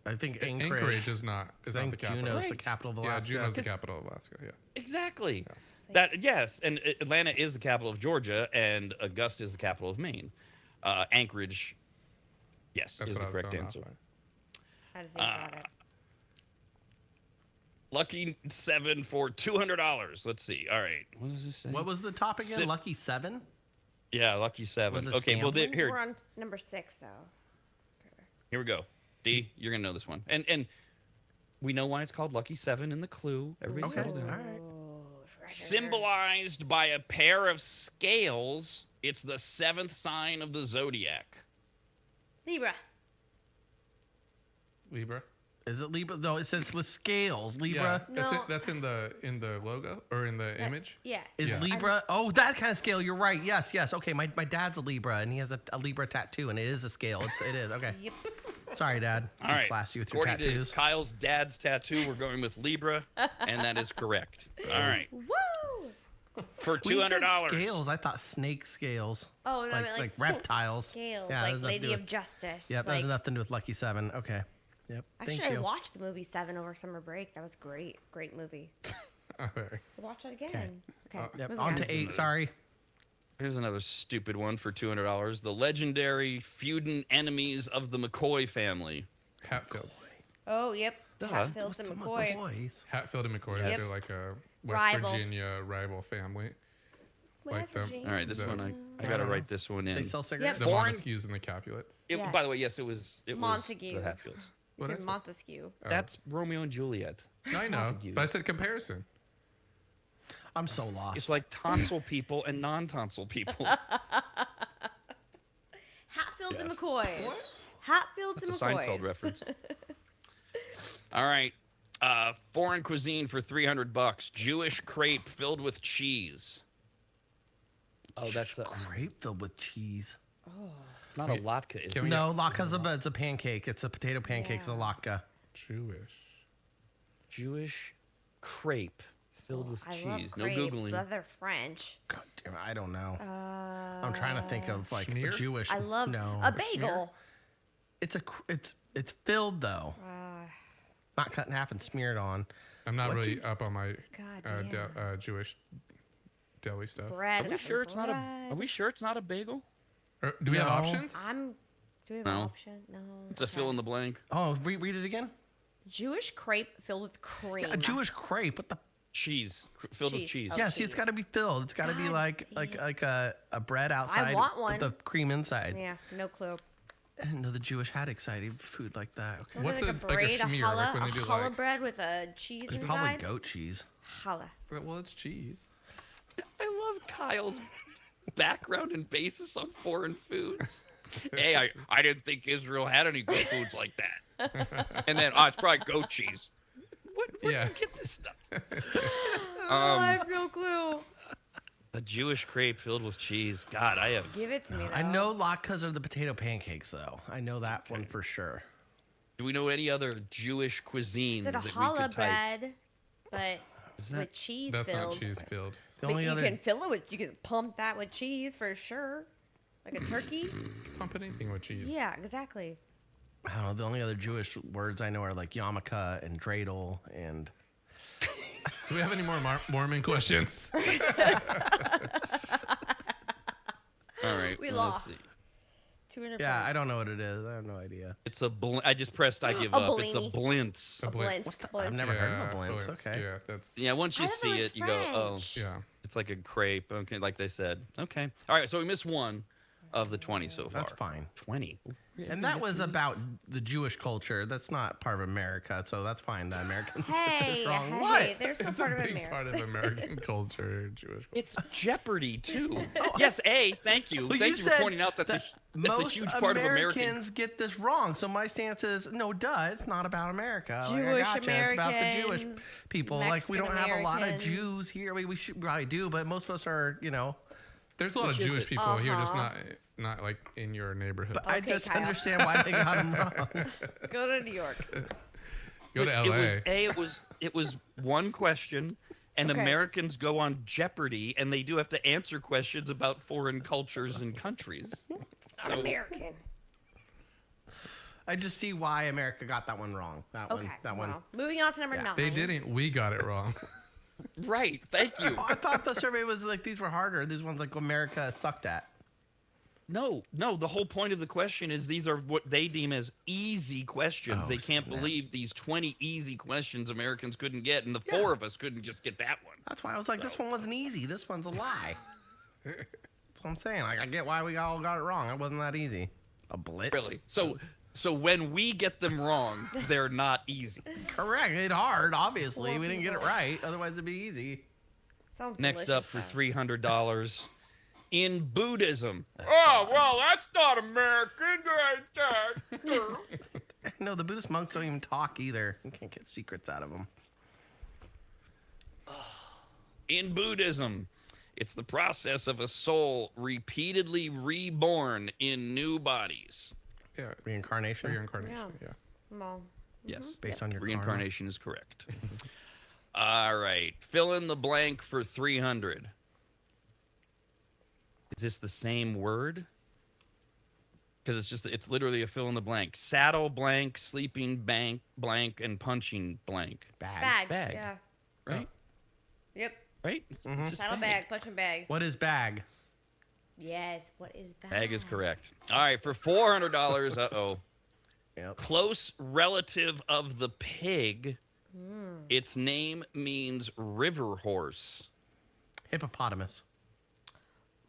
I think Anchorage is not I the think capital. Juneau's the Right. capital of Yeah, Alaska. Juneau's the capital of Alaska. Yeah. Exactly. That yes, and Atlanta is the capital of Georgia, and Augusta is the capital of Maine. Anchorage, yes, That's is what the I was correct thrown off answer. by. How to think about it. Lucky 7 for $200. Let's see. All right. What does this say? What was the top again? Si- Lucky 7? Yeah, lucky 7. Was this Okay, well gambling? here We're on number 6, though. here we go. D, you're gonna know this one, and we know why it's called Lucky 7 in the clue. Everybody Okay. settle All down. right. Symbolized by a pair of scales, it's the 7th sign of the zodiac. Libra. Libra. Is it Libra? No, it says with scales. Libra. Yeah, that's No. it. That's in the logo or in the image. Yeah. Is Yeah. Libra? Oh, that kind of scale. You're right. Yes, yes. Okay, my dad's a Libra, and he has a Libra tattoo, and it is a scale. It is. Okay. Yep. Sorry, Dad. All right. Blast you with your According tattoos. to Kyle's dad's tattoo, we're going with Libra, and that is correct. All right. Woo! For When you said $200. scales, I thought snake scales. Oh, no, I Like- mean, like reptiles. Scales, Yeah, like there's nothing to Lady do of with- Justice. Yep, that like, has nothing to do with Lucky 7. Okay. Yep. actually, Thank I you. watched the movie 7 over summer break. That was great. Great movie. All right. Watch it again. Okay. Yep. moving On to 8. Sorry. Here's another stupid one for $200. The legendary feuding enemies of the McCoy family. Hatfields. Oh, yep. Duh. Hatfields and What's the McCoy. McCoys? Hatfield and McCoy. Yep. They're like a West Rival. Virginia rival family. Like West them. Virginia. All right, this The- one I I gotta don't write this one in. They sell cigarettes? The Foreign- Montesquieu's and the Capulets. Yeah. By the way, yes, it was Montague. the Hatfields. You What'd I said say? Montesquieu. Oh. That's Romeo and Juliet. I know, Montague. but I said comparison. I'm so lost. It's like tonsil people and non-tonsil people. Hatfields and Yeah. McCoy. Hatfields That's a and McCoy. Seinfeld reference. All right. Foreign cuisine for $300. Jewish crepe filled with cheese. Oh, that's grape filled with cheese. it's not a latke, is Can it? we No, it's a pancake. It's a potato pancake. It's a latke. Jewish. Jewish crepe filled with I cheese. love No grapes, googling. but they're French. God damn it, I don't know. I'm trying to think of like Schmear? a Jewish. I love no. a bagel. It's filled though. Not cut in half and smeared on. I'm not What really up on my God Jewish deli stuff. Bread. Are we sure it's not a? Are we sure it's not a bagel? Do we have No. options? Do we have an No. option? No. It's a fill in the blank. Oh, read it again. Jewish crepe filled with cream. A Jewish crepe. What the? Cheese filled with Cheese. cheese. Oh, Yeah, see, it's cheese. got to be filled. It's got to be God like a bread outside want one. with the cream inside. Yeah, no clue. I didn't know the Jewish had exciting food like that. Okay. What's like a braid, schmear, like when they do challah like? bread with a cheese It's inside? probably goat cheese. Challah. Well, it's cheese. I love Kyle's background and basis on foreign foods. Hey, I didn't think Israel had any good foods like that. And then, it's probably goat cheese. Where do you get this stuff? I have no clue. A Jewish crepe filled with cheese. God, I have. Give it to me, though. I know latkes are the potato pancakes, though. I know that one for sure. Do we know any other Jewish cuisine It's a that we challah could type? bread, but that- with cheese That's filled. not cheese filled. The But only you other can fill it with, you can pump that with cheese for sure. Like a turkey. Pump anything with cheese. Yeah, exactly. I don't know. The only other Jewish words I know are like yarmulke and dreidel and. Do we have any more Mormon questions? All right. We well, lost. Let's see. 200 Yeah, points. I don't know what it is. I have no idea. It's a I just pressed I give A up. It's a blini. blintz. A blintz. I've Blintz. never heard of a blintz. blintz. Okay. Yeah, that's Yeah, once you I thought see was it, you go, oh, French. yeah. it's like a crepe. Okay, like they said. Okay. All right, so we missed one of the 20 so far. That's fine. 20. And that was about the Jewish culture. That's not part of America, so that's fine. The Americans get Hey, this wrong. hey, What? they're still It's part a of big America. part of American culture, Jewish. It's Jeopardy, too. Yes, thank you. Well, Thank you for said pointing out that's a most huge part of American. Americans get this wrong. So my stance is, no, duh, it's not about America. Like, I Jewish gotcha. It's about the Jewish Americans, people. Like, we don't have a lot of Mexican Jews here. We should probably do, but most of us are, There's a lot of Which is Jewish it? people here, just Uh-huh. not like in your neighborhood. But I Okay, just Kyle. understand why they got them wrong. Go to New York. Go to LA. It was one question, and Okay. Americans go on Jeopardy, and they do have to answer questions about foreign cultures and countries. So, American. I just see why America got that one wrong. That Okay. one. Well, moving on to number 9. They didn't. We got it wrong. right, thank you. Oh, I thought the survey was like these were harder. These ones like America sucked at. No, the whole point of the question is these are what they deem as easy questions. Oh, they can't snap. believe these 20 easy questions Americans couldn't get, and the four of us couldn't just get that one. That's why I was like, this one wasn't easy. This one's a lie. That's what I'm saying. Like, I get why we all got it wrong. It wasn't that easy. A blitz. Really. So when we get them wrong, they're not easy. Correct. It's hard, obviously. We didn't get it right. Otherwise, it'd be easy. Sounds Next delicious, up for though. $300. In Buddhism. Oh, well, that's not American. No, the Buddhist monks don't even talk either. You can't get secrets out of them. In Buddhism, it's the process of a soul repeatedly reborn in new bodies. Yeah. Reincarnation? Reincarnation. Yeah. Yeah. Well, Yes. Based on your Reincarnation is correct. All right. Fill in the blank for 300. Is this the same word? Because it's literally a fill in the blank. Saddle blank, sleeping blank, and punching blank. Bag. bag. Bag. Yeah. Right? Yep. Right? It's just Saddle bag, punching bag. What is bag? Yes. What is bag? Bag is correct. All right, for $400. Uh-oh. Yep. Close relative of the pig. Its name means river horse. Hippopotamus.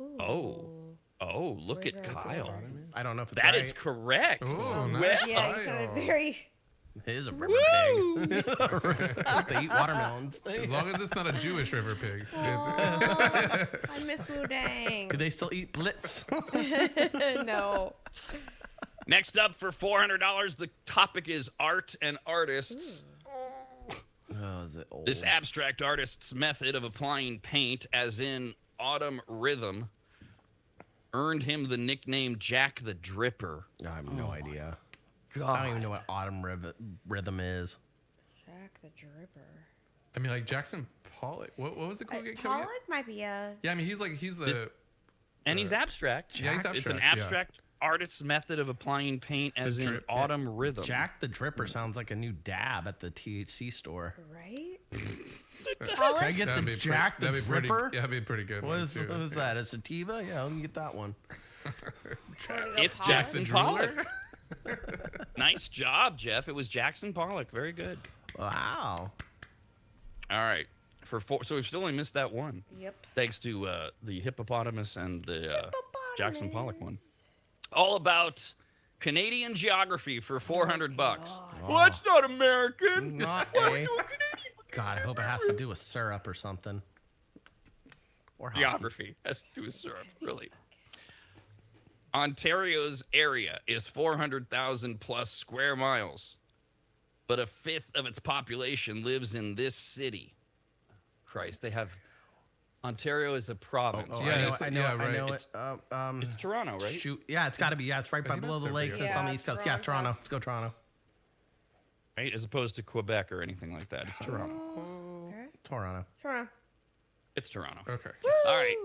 Ooh. Oh, look at River Kyle. horse. I don't know if it's That right. is correct. Oh, nice. Well, Yeah, you sounded very. It is a river pig. They eat watermelons. As long as it's not a Jewish river pig. Aw, I miss Boudin. Do they still eat blitz? No. Next up for $400, the topic is art and artists. Oh, is it old? This abstract artist's method of applying paint, as in autumn rhythm, earned him the nickname Jack the Dripper. I have no idea. God. I don't even know what autumn rhythm is. Jack the Dripper. I mean, like Jackson Pollock. What was the quote? Pollock might be a. Yeah, I mean, he's the. This- And he's abstract. Yeah, he's It's an abstract, yeah. abstract artist's method of applying paint, as in drip- autumn rhythm. Jack the Dripper sounds like a new dab at the THC store. Right? Can I get That'd the be Jack the that'd be pretty, Dripper? yeah, that'd be pretty good. What one, is, too. what is that? A sativa? Yeah, let me get that one. It's Pollock? Jackson The Pollock. Nice job, Jeff. It was Jackson Pollock. Very good. Wow. All right. For four, so we've still only missed that one. Yep. Thanks to the hippopotamus and the Jackson Pollock one. All about Canadian geography for $400. Well, that's not American. Not a. God, I hope it has to do with syrup or something. Or hockey. Geography has to do with syrup, really. Ontario's area is 400,000 plus square miles, but a fifth of its population lives in this city. Christ, they have. Ontario is a province. Oh, Yeah, I know it. It's Toronto, right? Shoot, yeah, it's got to be. Yeah, it's right by think below that's the their lakes. biggest It's on the East Coast. Yeah, Toronto. Let's go Toronto. Right, as opposed to Quebec or anything like that. It's Toronto. Toronto. Toronto. It's Toronto. Okay. All right.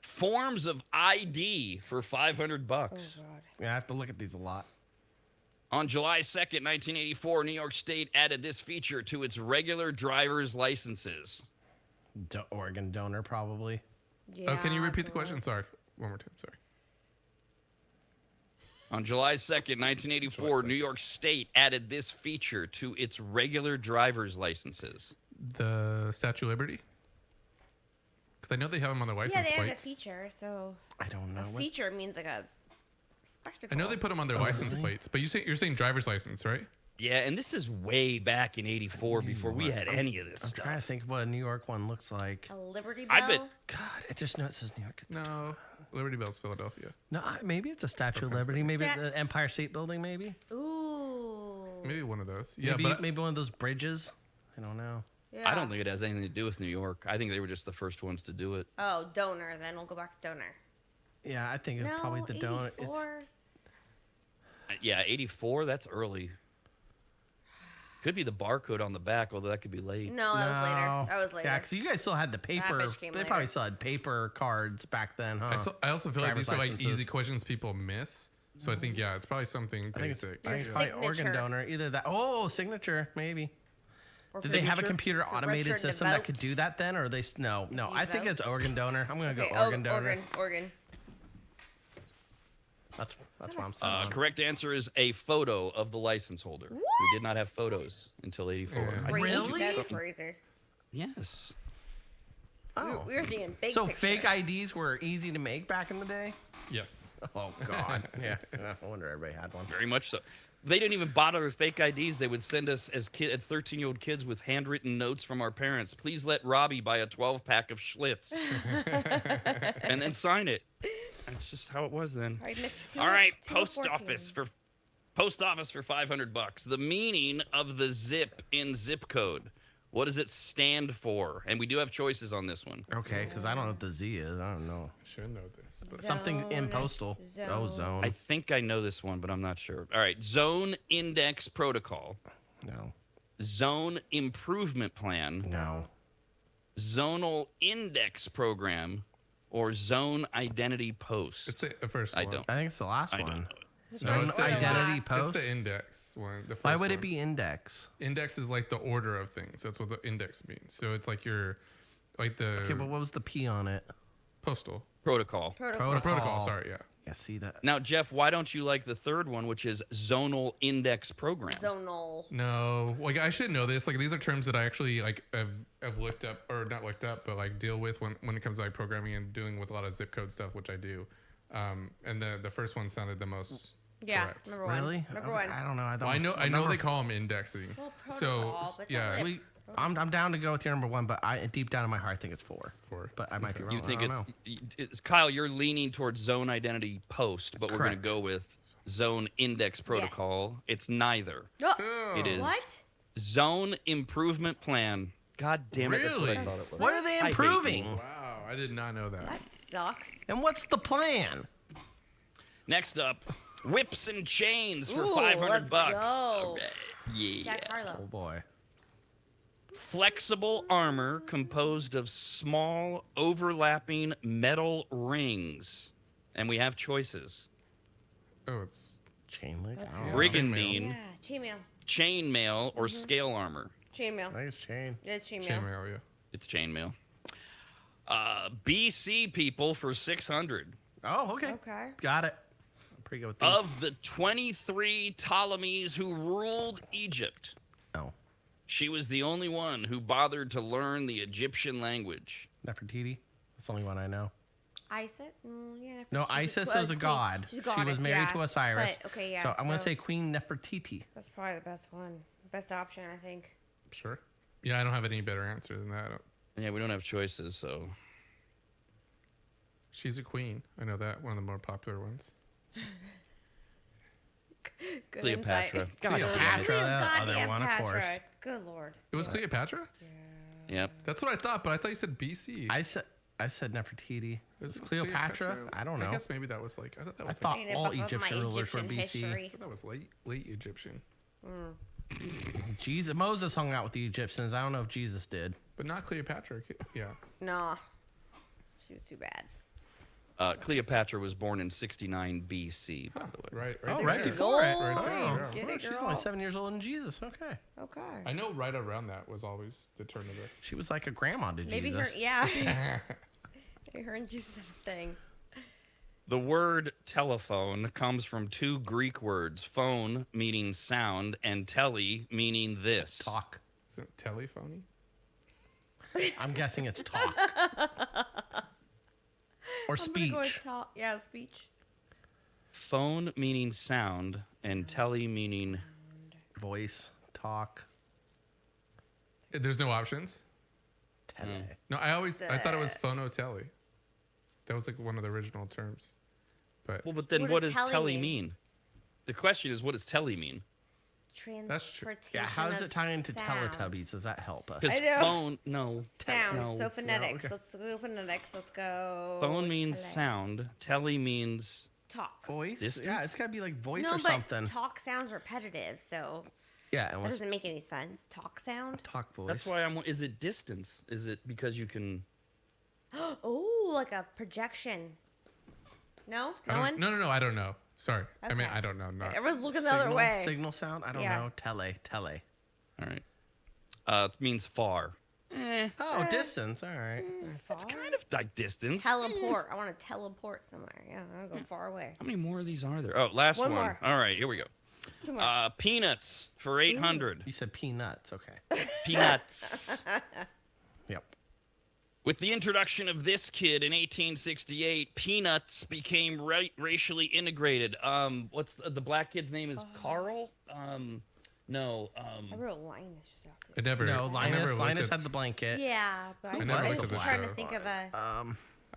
Forms of ID for $500. Yeah, I have to look at these a lot. On July 2nd, 1984, New York State added this feature to its regular driver's licenses. Organ donor, probably. Yeah, Oh, can you repeat the question? Sorry. One more time. Sorry. On July 2nd, 1984, New York State added this feature to its regular driver's licenses. The Statue of Liberty? Because I know they have them on the Yeah, license they have a plates. feature, so I don't know. a feature means like a spectacle. I know they put them on their license plates, but you're saying driver's license, right? Yeah, and this is way back in 84 before we had any of this I'm stuff. trying to think of what a New York one looks like. A Liberty Bell. I bet God, it just it says New York. No. Liberty Bell's Philadelphia. No, maybe it's a Statue of Liberty. Maybe the Empire State Building. Maybe. Ooh. Maybe one of those. Yeah, maybe, but maybe one of those bridges. I don't know. Yeah. I don't think it has anything to do with New York. I think they were just the first ones to do it. Oh, donor. Then we'll go back to donor. Yeah, I think it's No, probably the donut. 84. Yeah, 84, that's early. Could be the barcode on the back, although that could be late. No, that was later. That was later. Yeah, because you guys still had the paper. bitch They came probably later. still had paper cards back then, huh? I also feel like these Driver's are like licenses. easy questions people miss. So I think, yeah, it's probably something I think it's, basic. I think it's probably organ signature. donor. Either that. Oh, signature, maybe. Or Did they have a signature computer for automated registered system that could votes. do that then, or are they? No. You I think vote? it's organ donor. I'm gonna Okay, go organ donor. Organ. That's what I'm saying. Correct answer is a photo of the license holder. We did not have photos until 84. Yeah. I told you Really? That's so. crazy. Yes. Oh, We were thinking big so picture. fake IDs were easy to make back in the day. Yes. Oh God. Yeah. I wonder everybody had one. Very much so. They didn't even bother with fake IDs. They would send us as 13-year-old kids with handwritten notes from our parents. Please let Robbie buy a 12-pack of Schlitz. And then sign it. That's just how it was then. All right, Miss All right, 2 post of 14. office for $500. The meaning of the zip in zip code. What does it stand for? And we do have choices on this one. Okay, because I don't know what the Z is. I don't know. I should know this. But Something in Zone. postal. Oh, zone. I think I know this one, but I'm not sure. All right, Zone Index Protocol, No. Zone Improvement Plan, No. Zonal Index Program, or Zone Identity Post. it's the first I one. don't. I think it's the last I don't one. know it. Zone it's the- identity It's post. the index one. The first Why would one. it be index? Index is like the order of things. That's what the index means. So it's like your, like the Okay, but what was the P on it? postal Protocol. protocol. Sorry, yeah. Yeah, see that. Now, Jeff, why don't you like the third one, which is Zonal Index Program? Zonal. No, like I should know this. Like these are terms that I actually like have looked up, or not looked up, but like deal with when it comes to like programming and doing with a lot of zip code stuff, which I do. And the first one sounded the most Yeah, correct. number one. Really? Number Okay, one. I don't know. Well, I know they call them indexing. Well, So protocol, but yeah, don't I'm down to go with your number one, but deep down in my heart I think it's 4. 4. But I might be wrong. You think I don't it's Kyle? You're leaning towards Zone Identity Post, but we're going to Correct. go with Zone Index Protocol. It's neither. No. It is What? Zone Improvement Plan. God damn it! That's what I Really? thought it was. What are they I hate improving? you. Wow, I did not know that. That sucks. And what's the plan? Next up, whips and chains for Ooh, $500. let's go. Okay. Yeah. Jack Oh Harlow. boy. Flexible armor composed of small overlapping metal rings, and we have choices: Oh, it's Chain link? I don't know. brigandine, Yeah, chainmail. chainmail, or scale armor. Chainmail. I think it's chain. It's chainmail. chainmail, yeah. It's chainmail. BC people for 600. Oh, okay. Okay. Got it. I'm pretty good with these. Of the 23 Ptolemies who ruled Egypt, Oh. she was the only one who bothered to learn the Egyptian language. Nefertiti. That's the only one I know. Isis? Yeah. No, Isis is a god. She's a She goddess, was married yeah. to Osiris. But, okay, yeah. So I'm going to say Queen Nefertiti. That's probably the best one. Best option, I think. Sure. Yeah, I don't have any better answer than that. Yeah, we don't have choices, so. She's a queen. I know that. One of the more popular ones. Good Cleopatra. insight. God Cleopatra, damn the other Goddamn one, of course. Patra. Good lord. It was Cleopatra? it. Yep. That's what I thought, but I thought you said BC. I said Nefertiti. Is Is Cleopatra? I don't know. I guess maybe that was like, I thought that I was thought I need to all buff up my Egyptian rulers were Egyptian BC. history. I thought that was late Egyptian. Jesus, Moses hung out with the Egyptians. I don't know if Jesus did. But not Cleopatra. Yeah. Nah. She was too bad. Cleopatra was born in 69 BC, by the way. Right. Oh, there. right before it. Right there, Oh, yeah. Get well, it, she's girl. only 7 years older than Jesus. Okay. Okay. I know right around that was always the turn of the... She was like a grandma to Maybe Jesus. her, yeah. Maybe her and Jesus have a thing. The word telephone comes from two Greek words, phone meaning sound and tele meaning this. Talk. Is it telephony? I'm guessing it's talk. Or I'm speech. gonna go with talk. Yeah, speech. Phone meaning sound and tele meaning Voice. Talk. There's no options? Tele. No, I thought it was phonotele. That was like one of the original terms. But Well, but then What what does does tele tele mean? mean? The question is, what does tele mean? That's true. Yeah, how does of it tie into sound. Teletubbies? Does that help us? Because I know. phone, no. Sound. No. So phonetics. okay. Let's go phonetics. Let's go. Phone means tele. sound. Tele means Talk. Voice? Distance? Yeah, it's got to be like voice No, or but something. talk sounds repetitive, so Yeah, that unless doesn't make any sense. Talk sound. talk voice. That's why is it distance? Is it because you can Oh, like a projection. No, I no don't- one. No, I don't know. Sorry. I mean, Okay. I don't know. Not. Everyone's looking the other way. Signal sound? I don't Yeah. know. Tele. All right. It means far. Oh, distance. All right. It's kind of like distance. Teleport. I want to teleport somewhere. Yeah, I want to go far away. How many more of these are there? Oh, last One one. more. All right, here we go. Two more. Peanuts for 800. You said peanuts. Okay. Peanuts. Yep. With the introduction of this kid in 1868, peanuts became racially integrated. What's the black kid's name? Is Carl? No. I wrote Linus. I never. No, I never Linus looked at- had the blanket. Yeah, but Who I never was looked at the trying to show. think of a.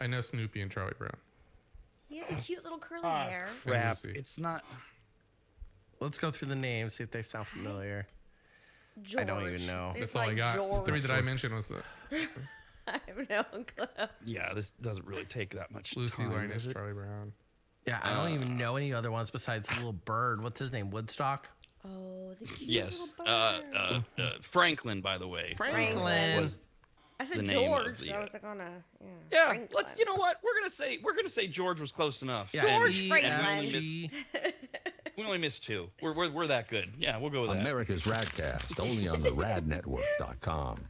I know Snoopy and Charlie Brown. He has a cute little curly Ah, hair. crap. Lucy. It's not. Let's go through the names, see if they sound familiar. George. I don't even know. It's That's all I like got. George. The three that I mentioned was the I have no clue. Yeah, this doesn't really take that much Lucy, time. Linus, does it? Charlie Brown. Yeah, I don't even know any other ones besides the little bird. What's his name? Woodstock? Oh, the cute Yes. little bird. Franklin, by the way. Franklin. Was I the said name of George, the, so I was like on a Yeah, Franklin. let's. You know what? We're gonna say George was close enough. Yeah, George E, Franklin. F, G. We only missed two. We're that good. Yeah, we'll go with that. America's RAD Cast, only on the radnetwork.com.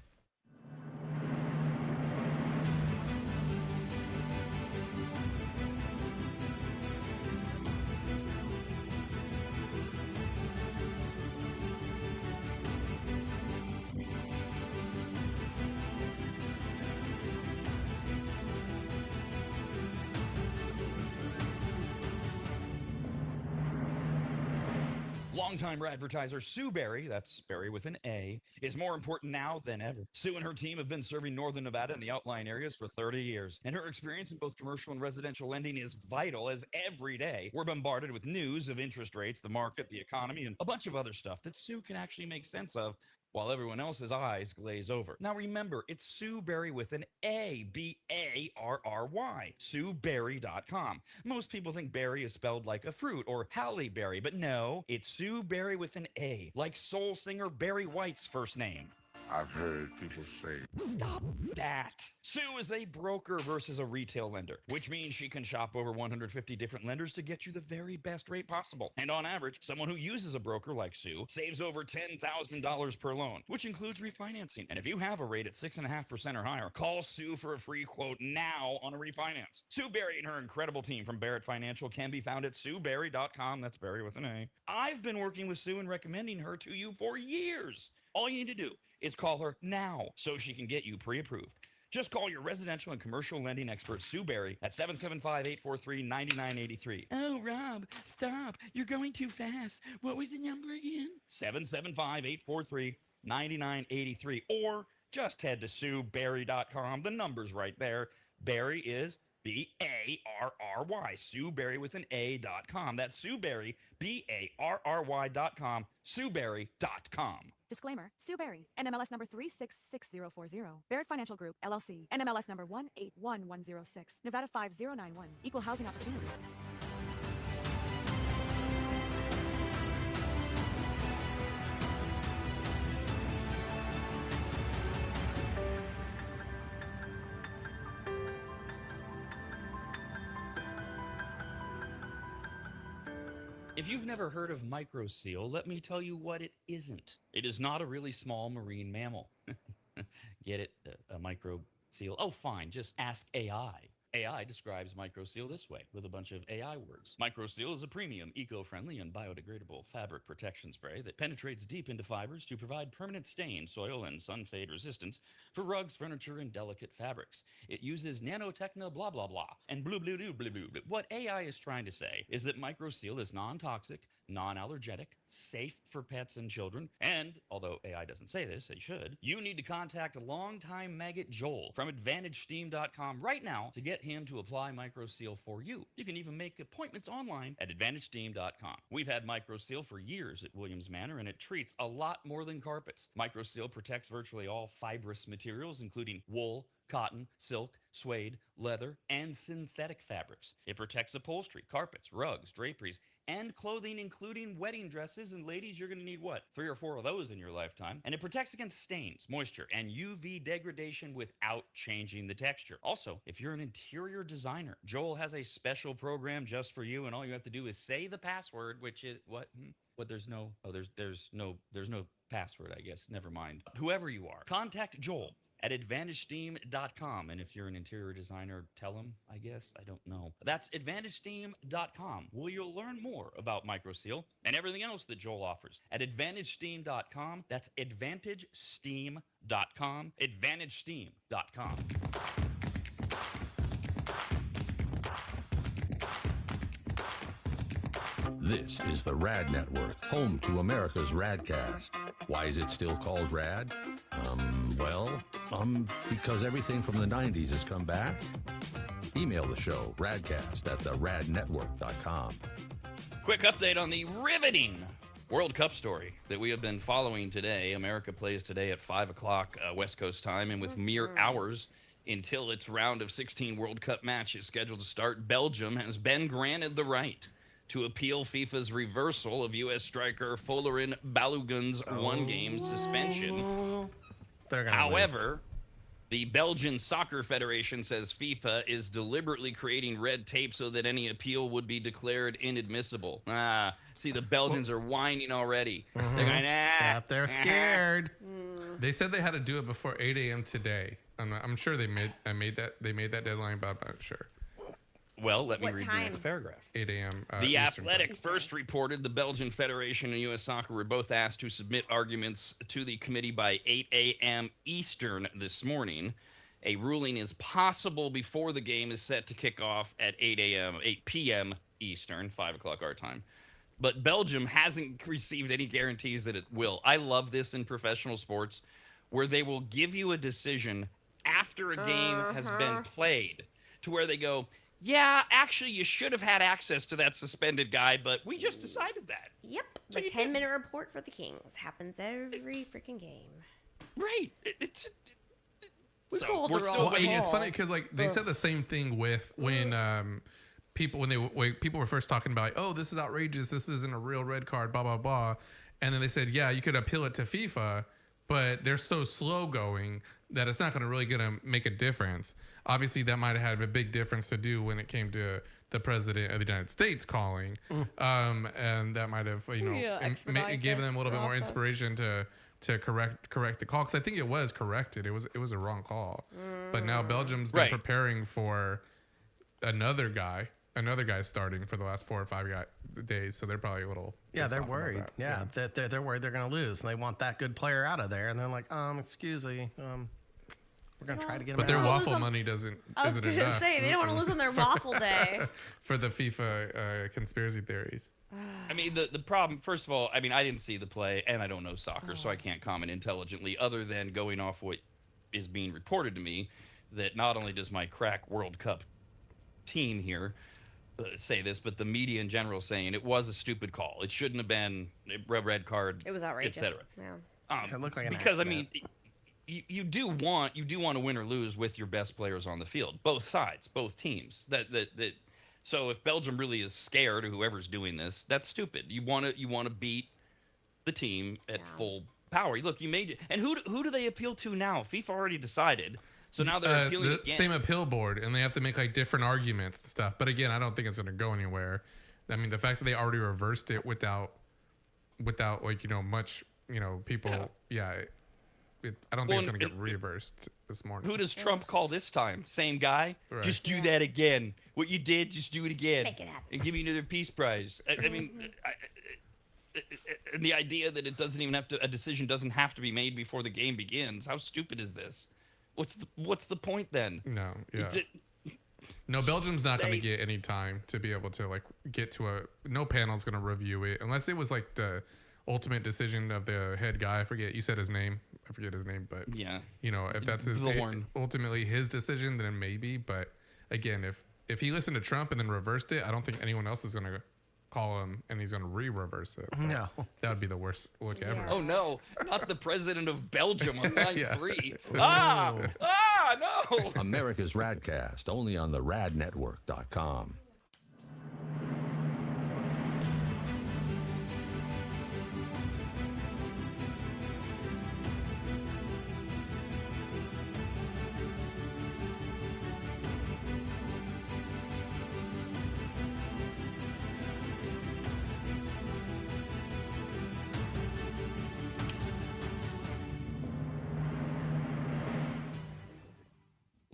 Longtime advertiser Sue Berry, that's Berry with an A, is more important now than ever. Sue and her team have been serving Northern Nevada and the outlying areas for 30 years, and her experience in both commercial and residential lending is vital, as every day we're bombarded with news of interest rates, the market, the economy, and a bunch of other stuff that Sue can actually make sense of while everyone else's eyes glaze over. Now remember, it's Sue Berry with an A, B-A-R-R-Y, SueBerry.com. Most people think berry is spelled like a fruit or Halle Berry, but no, it's Sue Berry with an A, like soul singer Barry White's first name. I've heard people say. Stop that. Sue is a broker versus a retail lender, which means she can shop over 150 different lenders to get you the very best rate possible. And on average, someone who uses a broker like Sue saves over $10,000 per loan, which includes refinancing. And if you have a rate at 6.5% or higher, call Sue for a free quote now on a refinance. Sue Berry and her incredible team from Barrett Financial can be found at SueBerry.com. That's Berry with an A. I've been working with Sue and recommending her to you for years. All you need to do is call her now so she can get you pre-approved. Just call your residential and commercial lending expert, Sue Berry, at 775-843-9983. Oh, Rob, stop. You're going too fast. What was the number again? 775-843-9983. Or just head to SueBerry.com. The number's right there. Berry is B-A-R-R-Y. SueBerry with an A.com. That's Sue Berry, B-A-R-R-Y.com. SueBerry.com. Disclaimer. Sue Berry, NMLS number 366040. Barrett Financial Group, LLC. NMLS number 181106. Nevada 5091. Equal housing opportunity. If you've never heard of microseal, let me tell you what it isn't. It is not a really small marine mammal. Get it? A microseal? Oh, fine. Just ask AI. AI describes microseal this way with a bunch of AI words. Microseal is a premium, eco-friendly, and biodegradable fabric protection spray that penetrates deep into fibers to provide permanent stain, soil, and sun fade resistance for rugs, furniture, and delicate fabrics. It uses nanotechno blah blah blah and blue blue blue blue blue. What AI is trying to say is that microseal is non-toxic, non-allergenic, safe for pets and children, and, although AI doesn't say this, it should, you need to contact longtime maggot Joel from AdvantageSteam.com right now to get him to apply microseal for you. You can even make appointments online at AdvantageSteam.com. We've had microseal for years at Williams Manor, and it treats a lot more than carpets. Microseal protects virtually all fibrous materials, including wool, cotton, silk, suede, leather, and synthetic fabrics. It protects upholstery, carpets, rugs, draperies, and clothing, including wedding dresses. And ladies, you're going to need what? 3 or 4 of those in your lifetime. And it protects against stains, moisture, and UV degradation without changing the texture. Also, if you're an interior designer, Joel has a special program just for you, and all you have to do is say the password, which is what? What? There's no password, I guess. Never mind. Whoever you are, contact Joel at AdvantageSteam.com. And if you're an interior designer, tell them, I guess. I don't know. That's AdvantageSteam.com, where you'll learn more about microseal and everything else that Joel offers. At AdvantageSteam.com, that's AdvantageSteam.com, AdvantageSteam.com. This is the RAD Network, home to America's RAD Cast. Why is it still called RAD? Because everything from the 90s has come back. Email the show, radcast@theradnetwork.com. Quick update on the riveting World Cup story that we have been following today. America plays today at 5 o'clock West Coast time, and with mere hours until its round of 16 World Cup match is scheduled to start, Belgium has been granted the right to appeal FIFA's reversal of U.S. striker Folarin Balogun's one-game suspension. However, the Belgian Soccer Federation says FIFA is deliberately creating red tape so that any appeal would be declared inadmissible. See, the Belgians are whining already. Mm-hmm. They're going, they're scared. They said they had to do it before 8 a.m. today. I'm sure they made that deadline, but I'm not sure. Well, let me read the next paragraph. 8 a.m. The Eastern Athletic time. first reported the Belgian Federation and U.S. Soccer were both asked to submit arguments to the committee by 8 a.m. Eastern this morning. A ruling is possible before the game is set to kick off at 8 p.m. Eastern, 5 o'clock our time. But Belgium hasn't received any guarantees that it will. I love this in professional sports, where they will give you a decision after a game has been played, to where they go, yeah, actually, you should have had access to that suspended guy, but we just decided that. Yep. The 10-minute report for the Kings happens every freaking game. Right. We So called we're the still wrong Well, I mean, waiting. it's funny because they said the same thing with when people were first talking about, like, oh, this is outrageous, this isn't a real red card, blah blah blah, and then they said, yeah, you could appeal it to FIFA, but they're so slow going that it's not going to really make a difference. Obviously, that might have had a big difference to do when it came to the president of the United States calling, and that might have given them a little bit more inspiration to correct the call, because I think it was corrected. It was a wrong call, but now Belgium's been preparing for another guy starting for the last 4 or 5 days, so they're probably a little they're worried. They're worried they're going to lose, and they want that good player out of there, and they're like, excuse me, We're gonna try to get them. But their out. waffle money isn't I was enough. gonna say they don't want to lose on their waffle day. For the FIFA conspiracy theories. I mean, the problem, first of all, I mean, I didn't see the play, and I don't know soccer, so I can't comment intelligently, other than going off what is being reported to me, that not only does my crack World Cup team here say this, but the media in general saying it was a stupid call. It shouldn't have been a red card. It was outrageous. Etc. Yeah. It looked like an because accident. I mean, you do want to win or lose with your best players on the field, both sides, both teams. So if Belgium really is scared of whoever's doing this, that's stupid. You want to beat the team at full power. Look, you made it. And who do they appeal to now? FIFA already decided. So now they're appealing the again. same appeal board, and they have to make like different arguments and stuff. But again, I don't think it's going to go anywhere. I mean, the fact that they already reversed it without like much people. Yeah. I don't think it's going to get reversed this morning. Who does Trump call this time? Same guy? Right. Just do that again. What you did, just do it again. Make it happen. And give me another peace prize. I mean, and the idea that it doesn't even have to, a decision doesn't have to be made before the game begins. How stupid is this? What's the point then? No, yeah. No, Belgium's not going to get any time to be able to like get to no panel's going to review it unless it was like the ultimate decision of the head guy. I forget his name, but yeah, if that's ultimately his decision, then maybe. But again, if he listened to Trump and then reversed it, I don't think anyone else is going to call him and he's going to re-reverse it. No, that would be the worst look ever. Oh no, not the president of Belgium on 9-3. No. America's RAD Cast, only on the radnetwork.com.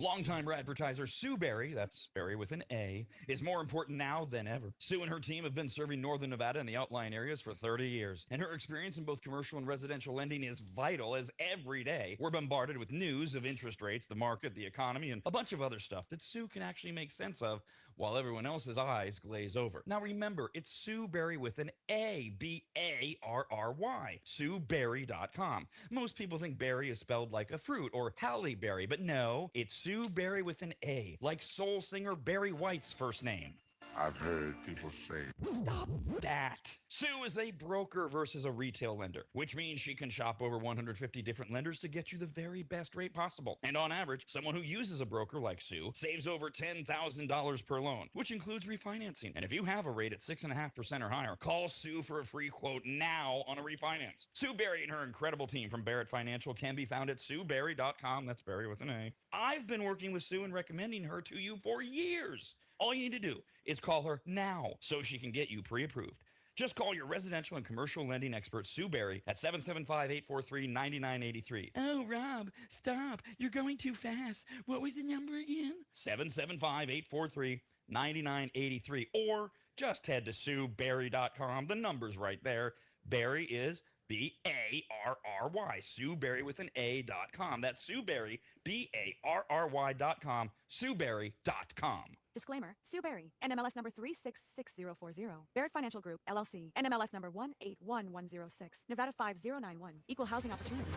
Longtime advertiser Sue Berry, that's Berry with an A, is more important now than ever. Sue and her team have been serving Northern Nevada and the outlying areas for 30 years, and her experience in both commercial and residential lending is vital, as every day we're bombarded with news of interest rates, the market, the economy, and a bunch of other stuff that Sue can actually make sense of while everyone else's eyes glaze over. Now remember, it's Sue Berry with an A, B-A-R-R-Y, SueBerry.com. Most people think berry is spelled like a fruit or Halle Berry, but no, it's Sue Berry with an A, like soul singer Barry White's first name. I've heard people say. Stop that. Sue is a broker versus a retail lender, which means she can shop over 150 different lenders to get you the very best rate possible. And on average, someone who uses a broker like Sue saves over $10,000 per loan, which includes refinancing. And if you have a rate at 6.5% or higher, call Sue for a free quote now on a refinance. Sue Berry and her incredible team from Barrett Financial can be found at SueBerry.com. That's Berry with an A. I've been working with Sue and recommending her to you for years. All you need to do is call her now so she can get you pre-approved. Just call your residential and commercial lending expert, Sue Berry, at 775-843-9983. Oh, Rob, stop. You're going too fast. What was the number again? 775-843-9983. Or just head to SueBerry.com. The number's right there. Berry is B-A-R-R-Y. Sue Berry with an A.com. That's Sue Berry, B-A-R-R-Y.com. SueBerry.com. Disclaimer, Sue Berry, NMLS number 366040. Barrett Financial Group, LLC, NMLS number 181106, Nevada 5091, Equal Housing Opportunity.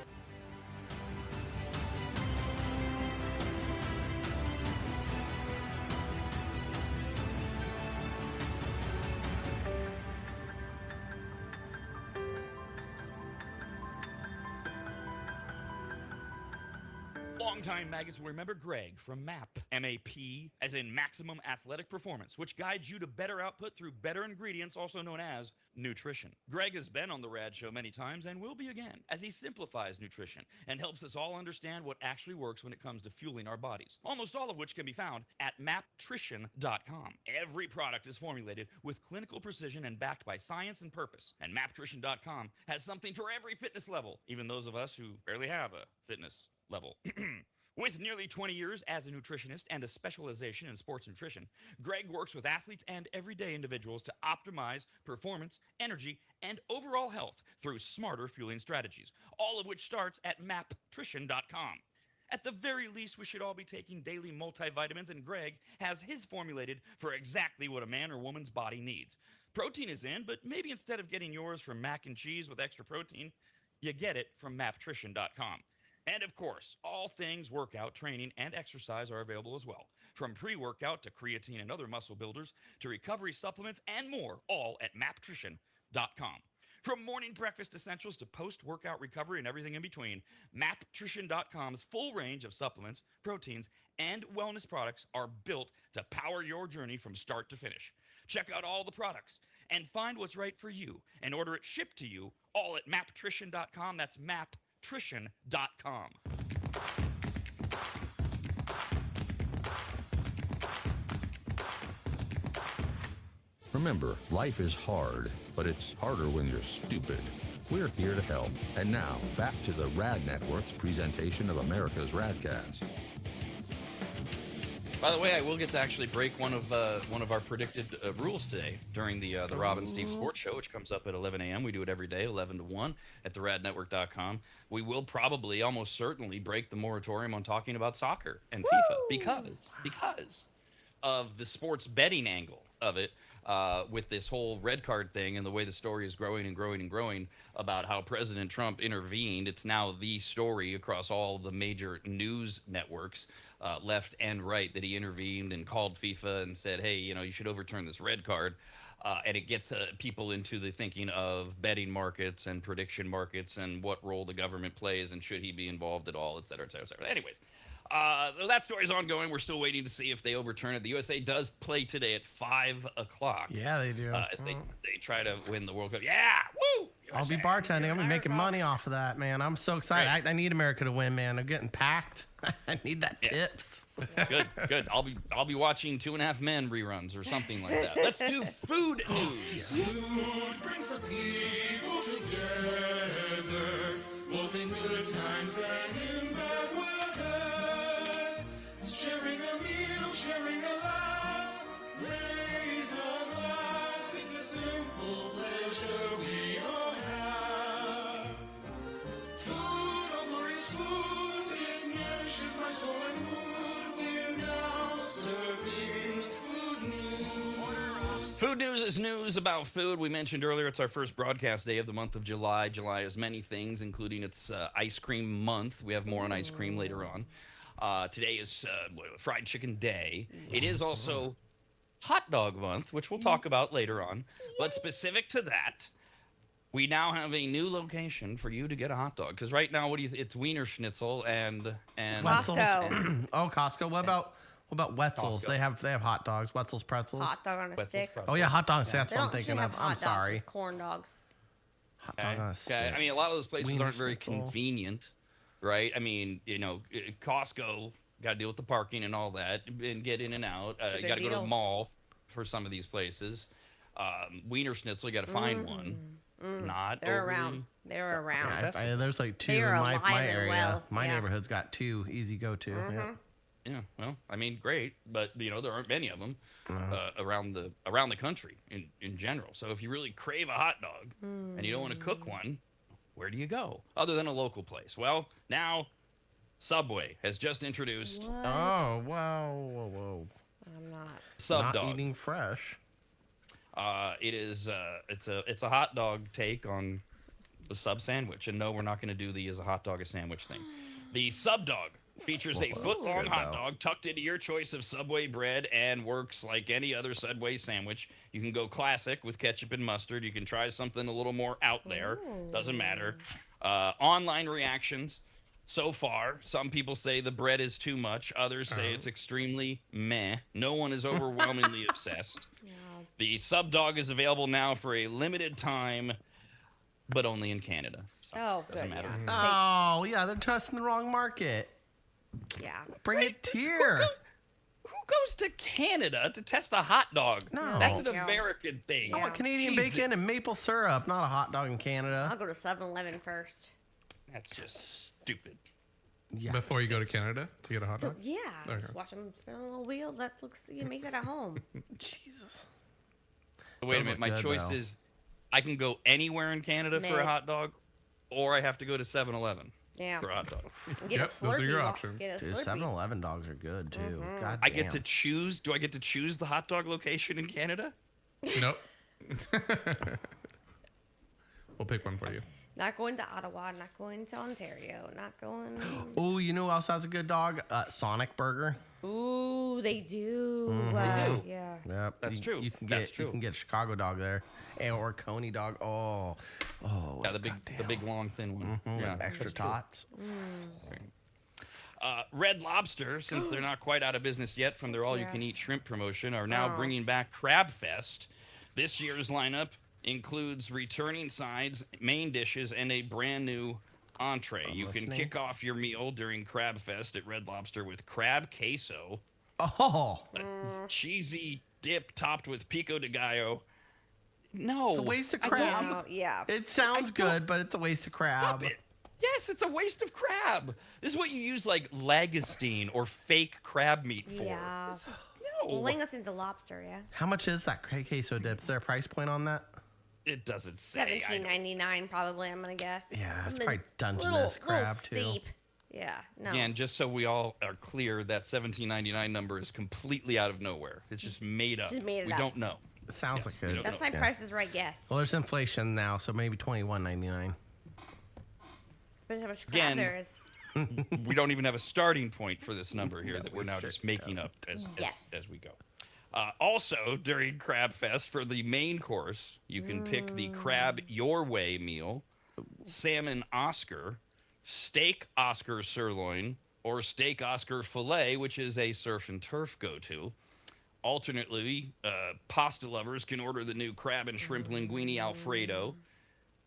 Longtime maggots will remember Greg from MAP, M-A-P, as in Maximum Athletic Performance, which guides you to better output through better ingredients, also known as nutrition. Greg has been on the RAD show many times and will be again, as he simplifies nutrition and helps us all understand what actually works when it comes to fueling our bodies, almost all of which can be found at maptrition.com. Every product is formulated with clinical precision and backed by science and purpose, and maptrition.com has something for every fitness level, even those of us who barely have a fitness level. With nearly 20 years as a nutritionist and a specialization in sports nutrition, Greg works with athletes and everyday individuals to optimize performance, energy, and overall health through smarter fueling strategies, all of which starts at maptrition.com. At the very least, we should all be taking daily multivitamins, and Greg has his formulated for exactly what a man or woman's body needs. Protein is in, but maybe instead of getting yours from mac and cheese with extra protein, you get it from maptrition.com. And of course, all things workout, training, and exercise are available as well. From pre-workout to creatine and other muscle builders to recovery supplements and more, all at maptrition.com. From morning breakfast essentials to post-workout recovery and everything in between, maptrition.com's full range of supplements, proteins, and wellness products are built to power your journey from start to finish. Check out all the products and find what's right for you and order it shipped to you all at maptrition.com. That's maptrition.com. Remember, life is hard, but it's harder when you're stupid. We're here to help. And now, back to the RAD Network's presentation of America's RAD Cast. By the way, I will get to actually break one of our predicted rules today during the Rob and Steve Sports Show, which comes up at 11 a.m. We do it every day, 11 to 1 at theradnetwork.com. We will probably, almost certainly, break the moratorium on talking about soccer and FIFA because of the sports betting angle of it. With this whole red card thing and the way the story is growing and growing and growing about how President Trump intervened. It's now the story across all the major news networks, left and right, that he intervened and called FIFA and said, hey, you should overturn this red card. And it gets people into the thinking of betting markets and prediction markets and what role the government plays and should he be involved at all, et cetera, et cetera, et cetera. Anyways. That story's ongoing. We're still waiting to see if they overturn it. The USA does play today at 5 o'clock. Yeah, they do. As they try to win the World Cup. Yeah, woo! USA. I'll be bartending. I'll be making money off of that, man. I'm so excited. Right. I need America to win, man. I'm getting packed. I need that tips. Good. I'll be watching 2.5 Men reruns or something like that. Let's do food news. Food brings the people together, both in good times and in bad weather. Sharing a meal, sharing a laugh, raise a glass, it's a simple pleasure we all have. Food, oh glorious food, it nourishes my soul and mood. We're now serving food news. Food news is news about food. We mentioned earlier it's our first broadcast day of the month of July. July is many things, including its ice cream month. We have more on ice cream later on. Today is Fried Chicken Day. It is also Hot Dog Month, which we'll talk about later on. But specific to that, we now have a new location for you to get a hot dog. Because right now, it's Wiener Schnitzel and Wetzel's. Oh, Costco. What about Wetzel's? Costco. They have hot dogs. Wetzel's pretzels. Hot dog on a stick. Oh yeah, hot dogs. That's They what I'm don't thinking usually of. have hot I'm dogs, sorry. it's corn dogs. Hot dog on a stick. Okay. I mean, a lot of those places Wiener aren't very Schnitzel. convenient, right? I mean, Costco, got to deal with the parking and all that and get in and out. You got to go to the mall for some of these places. Wiener Schnitzel, you got to find one. Not They're overly around. They're around. Yeah, there's like two They're in alive my and area. well. My Yeah. neighborhood's got two. Easy go-to. Yeah. Yeah, well, I mean, great, but there aren't many of them around the country in general. So if you really crave a hot dog and you don't want to cook one, where do you go other than a local place? Well, now Subway has just introduced Oh wow, whoa. I'm not. Sub Not Dog. eating fresh. It's a hot dog take on the sub sandwich, and no, we're not going to do the as a hot dog a sandwich thing. The Sub Dog features a foot-long good, hot though. dog tucked into your choice of Subway bread and works like any other Subway sandwich. You can go classic with ketchup and mustard. You can try something a little more out there. Doesn't matter. Online reactions so far. Some people say the bread is too much. Others say it's extremely meh. No one is overwhelmingly obsessed. Yeah. The Sub Dog is available now for a limited time, but only in Canada. So Oh, doesn't good. matter. Yeah. Oh yeah, they're testing the wrong market. Yeah. Bring it here. Who goes to Canada to test a hot dog? No. That's an Yeah. American thing. I want Canadian Jesus. bacon and maple syrup, not a hot dog in Canada. I'll go to 7-Eleven first. That's just stupid. Yeah. Before you go to Canada to get a hot So dog? yeah, Okay. just watch them spin on a little wheel. That looks. You can make that at home. Jesus. Wait a Does minute. look My good, choice though. is I can go anywhere in Canada for a Mid. hot dog, or I have to go to 7-Eleven. Yeah. for a hot dog. Get Yep, a those are your Slurpee. options. Get a Dude, Slurpee. 7-Eleven dogs are good too. God I get damn. to choose. Do I get to choose the hot dog location in Canada? Nope. We'll pick one for you. Not going to Ottawa. Not going to Ontario. Not going. Oh, you know who else has a good dog? Sonic Burger. Ooh, they do. They do. Yeah. Yep, That's true. You can That's get true. you can get Chicago dog there, or Coney dog. Oh, Yeah, the big long thin one. Yeah, like extra that's true. tots. Red Lobster, since they're not quite out of business yet from their all-you-can-eat shrimp promotion, are now bringing back Crab Fest. This year's lineup includes returning sides, main dishes, and a brand new entree. You can kick off your meal during Crab Fest at Red Lobster with crab queso, Oh, cheesy dip topped with pico de gallo. No, it's a waste of I crab. don't- Yeah. It sounds good, but it's a waste of crab. Stop it. Yes, it's a waste of crab. This is what you use like langostine or fake crab meat for. Yeah. No, Langostine's a lobster, yeah. How much is that queso dip? Is there a price point on that? it doesn't say. $17.99 probably. I'm gonna guess. Yeah, it's Something probably Dungeness little crab too. steep. Yeah. No. And just so we all are clear, that $17.99 number is completely out of nowhere. It's just made up. Just made it we up. don't know. It sounds like we good. don't That's know. my Price is Right guess. Well, there's inflation now, so maybe $21.99. But how much crab Again, there is. We don't even have a starting point for this number here that we're now just making up as we go. Also, during Crab Fest, for the main course, you can pick the Crab Your Way meal, Salmon Oscar, Steak Oscar Sirloin, or Steak Oscar Filet, which is a surf and turf go-to. Alternately, pasta lovers can order the new crab and shrimp linguine Alfredo,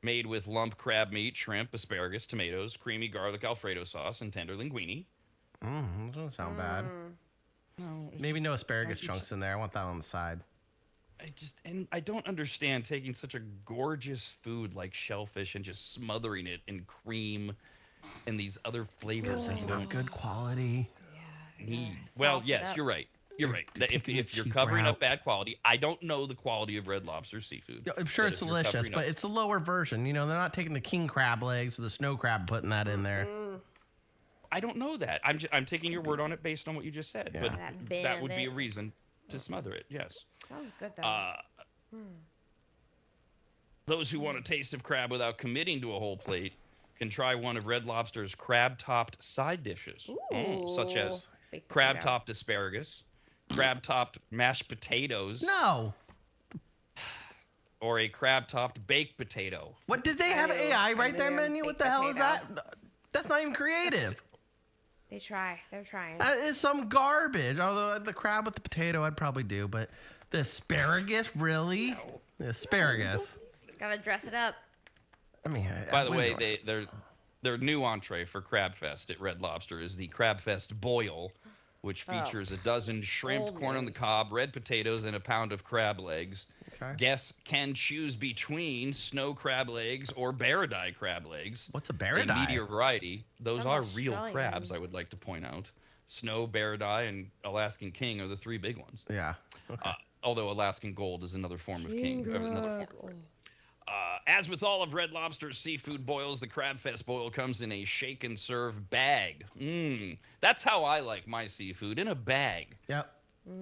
made with lump crab meat, shrimp, asparagus, tomatoes, creamy garlic Alfredo sauce, and tender linguine. That doesn't sound bad. No, Maybe no asparagus chunks in there. I want that on the side. I don't understand taking such a gorgeous food like shellfish and just smothering it in cream and these other flavors. It's not good quality. Well, sauce it yes, up. you're right. You're right. That if taking the you're cheap covering route. up bad quality, I don't know the quality of Red Lobster seafood. Yeah, I'm sure but it's if you're delicious, covering but up- it's a lower version. You know, they're not taking the king crab legs or the snow crab and putting that in there. I don't know that. I'm taking your word on it based on what you just said. Yeah. But That that would be a bandit. reason to smother it. Yes. Sounds good though. Those who want a taste of crab without committing to a whole plate can try one of Red Lobster's crab-topped side dishes, such as Baked potato. crab-topped asparagus, crab-topped mashed potatoes, No. or a crab-topped baked potato. What did they have I knew- AI I right knew there it was menu? What baked the hell is that? potato. That's not even creative. They try. They're trying. That is some garbage. Although the crab with the potato I'd probably do, but the asparagus, really? The asparagus. Gotta dress it up. I mean, By the way, their new entree for Crab Fest at Red Lobster is the Crab Fest Boil, which features a dozen shrimp, Old corn on the news. cob, red potatoes, and a pound of crab legs. Okay. Guests can choose between snow crab legs or Baradai crab legs. What's a A Baradai? meteor variety. Those Sounds are real Australian. crabs, I would like to point out. Snow, Baradai, and Alaskan King are the three big ones. Yeah. Okay. Although Alaskan Gold is another form of king. Another form of as with all of Red Lobster's seafood boils, the Crab Fest boil comes in a shake and serve bag. That's how I like my seafood, in a bag. Yep.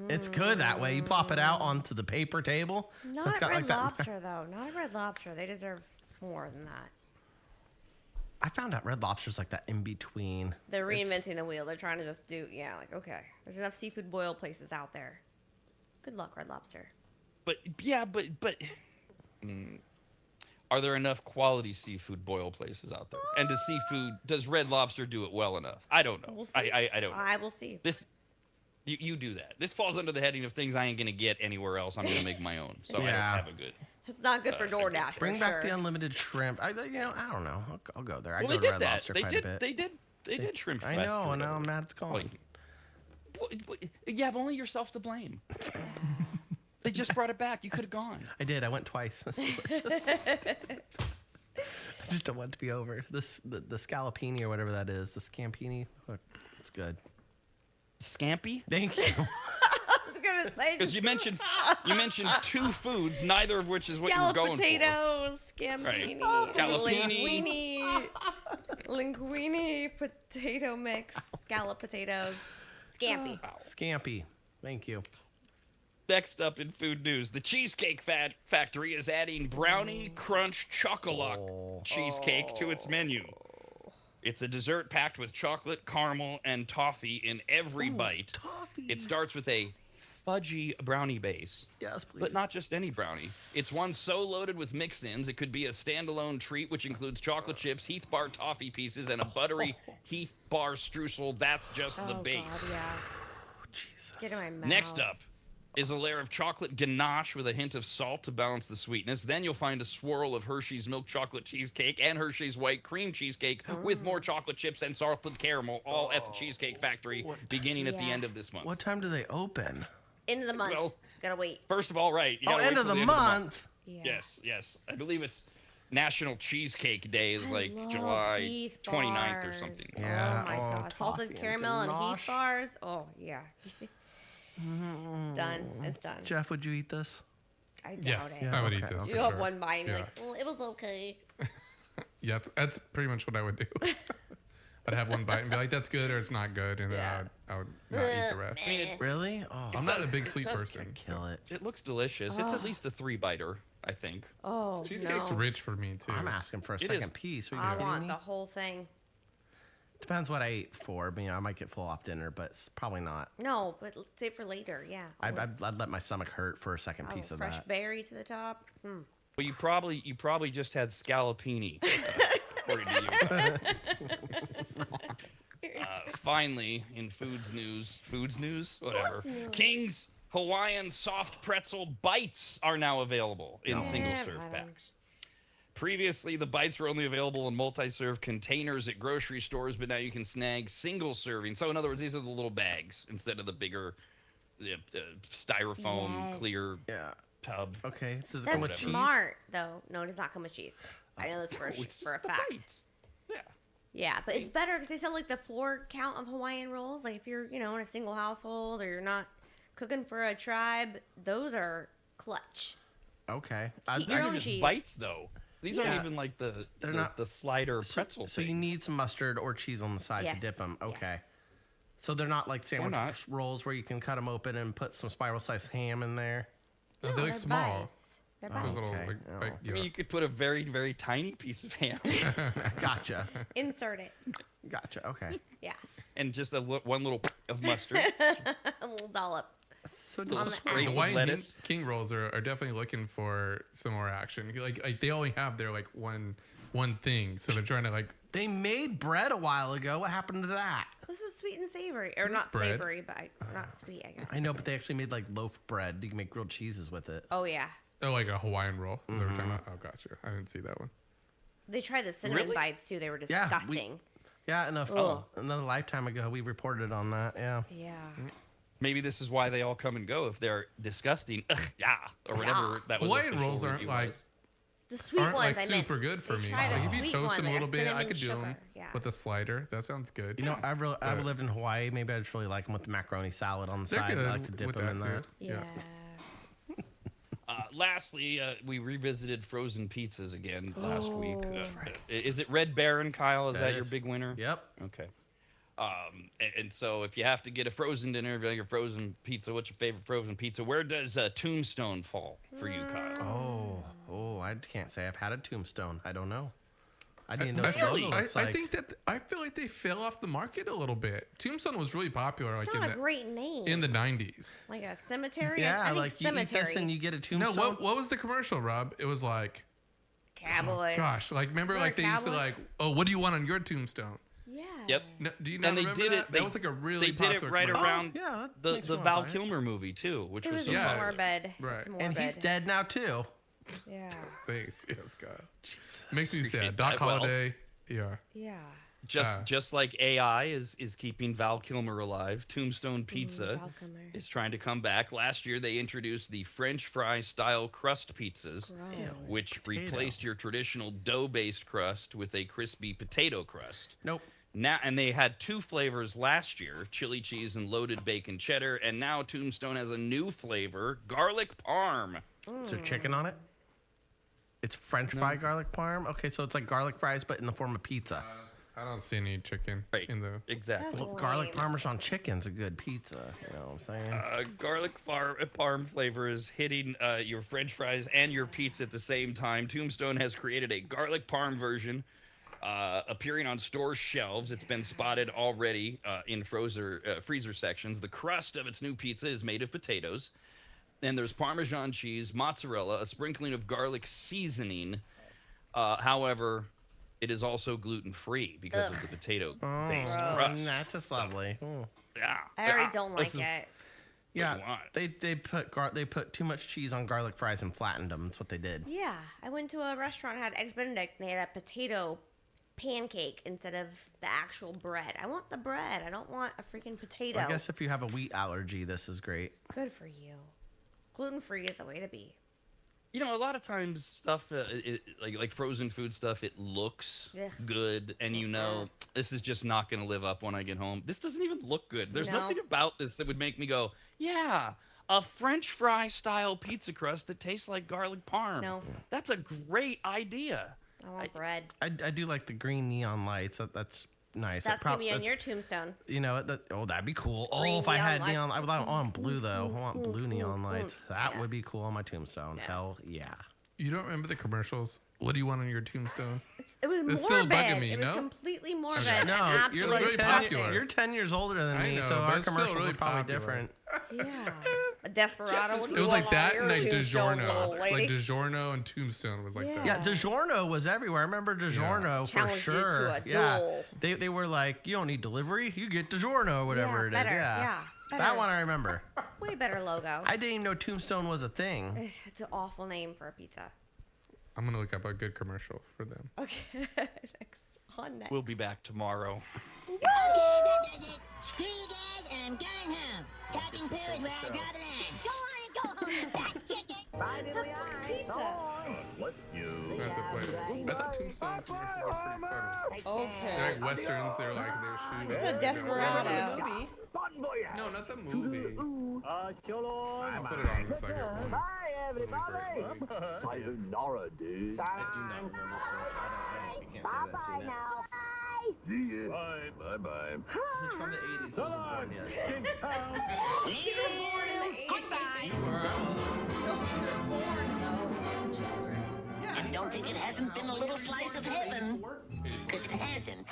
It's good that way. You plop it out onto the paper table. Not It's at got Red like that- Lobster though. Not at Red Lobster. They deserve more than that. I found out Red Lobster's like that in between. They're reinventing the wheel. They're trying to just do like okay. There's enough seafood boil places out there. Good luck, Red Lobster. But are there enough quality seafood boil places out there? And does Red Lobster do it well enough? I don't know. We'll see. I don't know. I will see. You do that. This falls under the heading of things I ain't gonna get anywhere else. I'm gonna make my own. So I Yeah. don't have a good. It's not good for DoorDash. Bring for back sure. the unlimited shrimp. I don't know. I'll go there. I Well, go they to did Red that. Lobster quite a bit. They did shrimp. I Fest know, or and now whatever. I'm mad it's gone. You have only yourself to blame. They just brought it back. You could have gone. I did. I went twice. It's delicious. I just don't want it to be over. The scallopini or whatever that is. The scampini. It's good. Scampi? Thank you. I was gonna say Because you mentioned two foods, neither of which is what you were scalloped going potatoes, Right. scampini, Scallopini. linguine, Linguine potato mix, scallop potatoes, scampi. Scampi. Thank you. Next up in food news, the Cheesecake Factory is adding Brownie Crunch Chocolate cheesecake to its menu. It's a dessert packed with chocolate, caramel, and toffee in every bite. Toffee. It starts with a fudgy brownie base. Yes, please. But not just any brownie. It's one so loaded with mix-ins, it could be a standalone treat, which includes chocolate chips, Heath Bar toffee pieces, and a buttery Heath Bar streusel. That's just the base. God, yeah. Jesus. Get in my mouth. Next up is a layer of chocolate ganache with a hint of salt to balance the sweetness. Then you'll find a swirl of Hershey's milk chocolate cheesecake and Hershey's white cream cheesecake with more chocolate chips and salted caramel, all at the Cheesecake Factory, beginning at the end of this month. What time do they open? End of the month. Well, Gotta wait. First of all, right. You gotta End wait of till the end month. Yeah. Yes. I believe it's National Cheesecake Day is like love July Heath 29th or bars. something. Yeah. Oh my God. Salted toffee caramel and ganache. Heath bars. Oh yeah. Done. It's done. Jeff, would you eat this? I doubt Yes, it. I would Okay, eat this. You for have sure. one bite and you're Yeah. like, well, it was okay. Yeah, that's pretty much what I would do. I'd have one bite and be like, that's good or it's not good, and then Yeah. I would not eat the rest. Really? Oh, I'm not a big sweet person. kill it. It looks delicious. It's at least a 3-biter, I think. Oh, Cheesecake's no. rich for me, too. I'm asking for a It second is. piece. Are you I kidding want me? the whole thing. Depends what I ate for. I might get full off dinner, but it's probably not. No, but let's save for later. Yeah. I'd always. let my stomach hurt for a second Oh, piece of fresh that. berry to the top. Well, you probably just had scallopini, according to you. Finally, in foods news, whatever. news? King's Hawaiian soft pretzel bites are now available in single-serve right on. packs. Previously, the bites were only available in multi-serve containers at grocery stores, but now you can snag single-serving. So, in other words, these are the little bags instead of the bigger styrofoam Yes. clear Yeah. tub. Okay. Does it come with That's cheese? smart, though. No, it does not come with cheese. I know this for Oh, it's for a just the fact. bites. Yeah. Yeah, but it's better because they sell like the 4 count of Hawaiian rolls. Like if you're, in a single household or you're not cooking for a tribe, those are clutch. Okay. Eat These your are own just cheese. bites, though. These Yeah. aren't even like the not- the slider pretzel So you thing. need some mustard or cheese on the side to Yes. dip them. Okay. Yes. So they're not like sandwich not. rolls where you can cut them open and put some spiral sliced ham in there. No, No, they're like they're small. bites. They're Oh. bites. They're little, Okay. like, Oh. like, I mean, yeah. you could put a very, very tiny piece of ham Gotcha. Insert it. Gotcha. Okay. Yeah. and just one little of mustard. A little dollop. So Little On the spray The of Hawaiian lettuce. King rolls are definitely looking for some more action. Like they only have their like one thing, so they're trying to like. they made bread a while ago. What happened to that? This is sweet and savory. Or This not is bread. savory, but not sweet, I guess. I know, but they actually made like loaf bread. You can make grilled cheeses with it. Oh, yeah. Oh, like a Hawaiian roll. Is that what we're talking about? Oh, gotcha. I didn't see that one. They tried the cinnamon Really? bites, too. They were Yeah, disgusting. Yeah, Ugh. another lifetime ago, we reported on that. Yeah. Yeah. Maybe this is why they all come and go if they're disgusting. Ugh, yeah, or whatever that was. Hawaiian official rolls aren't review like was. The sweet aren't ones, like I meant. super good for They me. tried a Like if you sweet toast one, them a like little bit, I cinnamon could do them sugar. Yeah. with a slider. That sounds good. You know, I've But- lived in Hawaii. Maybe I just really like them with the macaroni salad on the They're side. good I like to dip with them in that that. too. Yeah. Lastly, we revisited frozen pizzas again last week. Is it Red Baron, Kyle? Is That that your is. big winner? Yep. Okay. And so if you have to get a frozen dinner, like a frozen pizza, what's your favorite frozen pizza? Where does Tombstone fall for you, Kyle? Oh, I can't say I've had a tombstone. I don't know. I didn't know I what the feel, logo looks I like. think that I feel like they fell off the market a little bit. Tombstone was really popular, like It's not a great name. in the 90s. Like a cemetery? Yeah, I think like you eat cemetery. this and you get a No, tombstone. what was the commercial, Rob? It was like, Cowboys. gosh, like remember, Is like that they a used to cowboy? like, oh, what do you want on your tombstone? Yeah. Yep. No, do you not And they remember did that? it. That was like a really They did it popular right commercial. around yeah, that the makes me wanna Val buy it. Kilmer movie too, which It was was Yeah. morbid. Right. It's And morbid. he's dead now too. Yeah. Thanks. Yes, God. Makes me Appreciate sad. Doc that. Well, Holliday. Yeah. Yeah. just like AI is keeping Val Kilmer alive. Tombstone Pizza Val Kilmer. is trying to come back. Last year they introduced the French fry style crust pizzas, Gross. which replaced your traditional dough-based crust with a crispy potato crust. Nope. Now, and they had 2 flavors last year, chili cheese and loaded bacon cheddar, and now Tombstone has a new flavor, garlic parm. Is there chicken on it? It's French fry garlic parm. Okay, so it's like garlic fries, but in the form of pizza. I don't see any chicken in the. Exactly. Well, garlic Parmesan chicken's a good pizza. You know what I'm saying? Garlic parm flavor is hitting your French fries and your pizza at the same time. Tombstone has created a garlic parm version appearing on store shelves. It's been spotted already in freezer sections. The crust of its new pizza is made of potatoes. And there's Parmesan cheese, mozzarella, a sprinkling of garlic seasoning. However, it is also gluten-free because of the potato-based crust. That's just lovely. Yeah. I already don't like it. Yeah, they put too much cheese on garlic fries and flattened them. That's what they did. Yeah, I went to a restaurant, had Eggs Benedict, and they had a potato pancake instead of the actual bread. I want the bread. I don't want a freaking potato. I guess if you have a wheat allergy, this is great. Good for you. Gluten-free is the way to be. You know, a lot of times stuff, like frozen food stuff, it looks good, and you know, this is just not going to live up when I get home. This doesn't even look good. There's nothing about this that would make me go, yeah, a French fry style pizza crust that tastes like garlic parm. No. That's a great idea. I want bread. I do like the green neon lights. That's nice. That's going to be on your tombstone. You know, that'd be cool. Green if I had neon neon, I would want blue though. I want blue neon lights. That would be cool on my tombstone. Yeah. Hell yeah. You don't remember the commercials? What do you want on your tombstone? It was It's morbid. still bugging me, It was no? completely morbid. No, you're like really 10, popular. You're 10 years older than I me, know, so but our it's still commercials really are probably popular. different. Yeah. A Desperado. What do It you was want like that on and like your tombstone, DiGiorno. little lady? Like DiGiorno and Tombstone was like that. Yeah, DiGiorno was everywhere. I remember DiGiorno for Challenge you to sure. a Yeah, duel. they were like, you don't need delivery, you get DiGiorno, whatever it is. better, Yeah, better. that one I remember. Way better logo. I didn't even know Tombstone was a thing. It's an awful name for a pizza. I'm going to look up a good commercial for them. Okay. Next. On next. We'll be back tomorrow. Okay, that does it. Screw you guys, I'm going home. Talking poo is where I draw the line. Go on and go home, you fat chicken. Bye, Pizza. I have to play it. I thought Tombstone commercials are pretty funny. Okay. They're like westerns. They're shooting. It's a Desperado. No, not the movie. I'll put it on in a second. Bye, everybody. Sayonara, dude. I do not remember. You can't say that. Bye Seen it. now. Bye. See ya. Bye. Bye. He's from the 80s. So long. You were born in the 80s. Goodbye. Yeah, Don't think it hasn't been a little slice of heaven. Because it hasn't.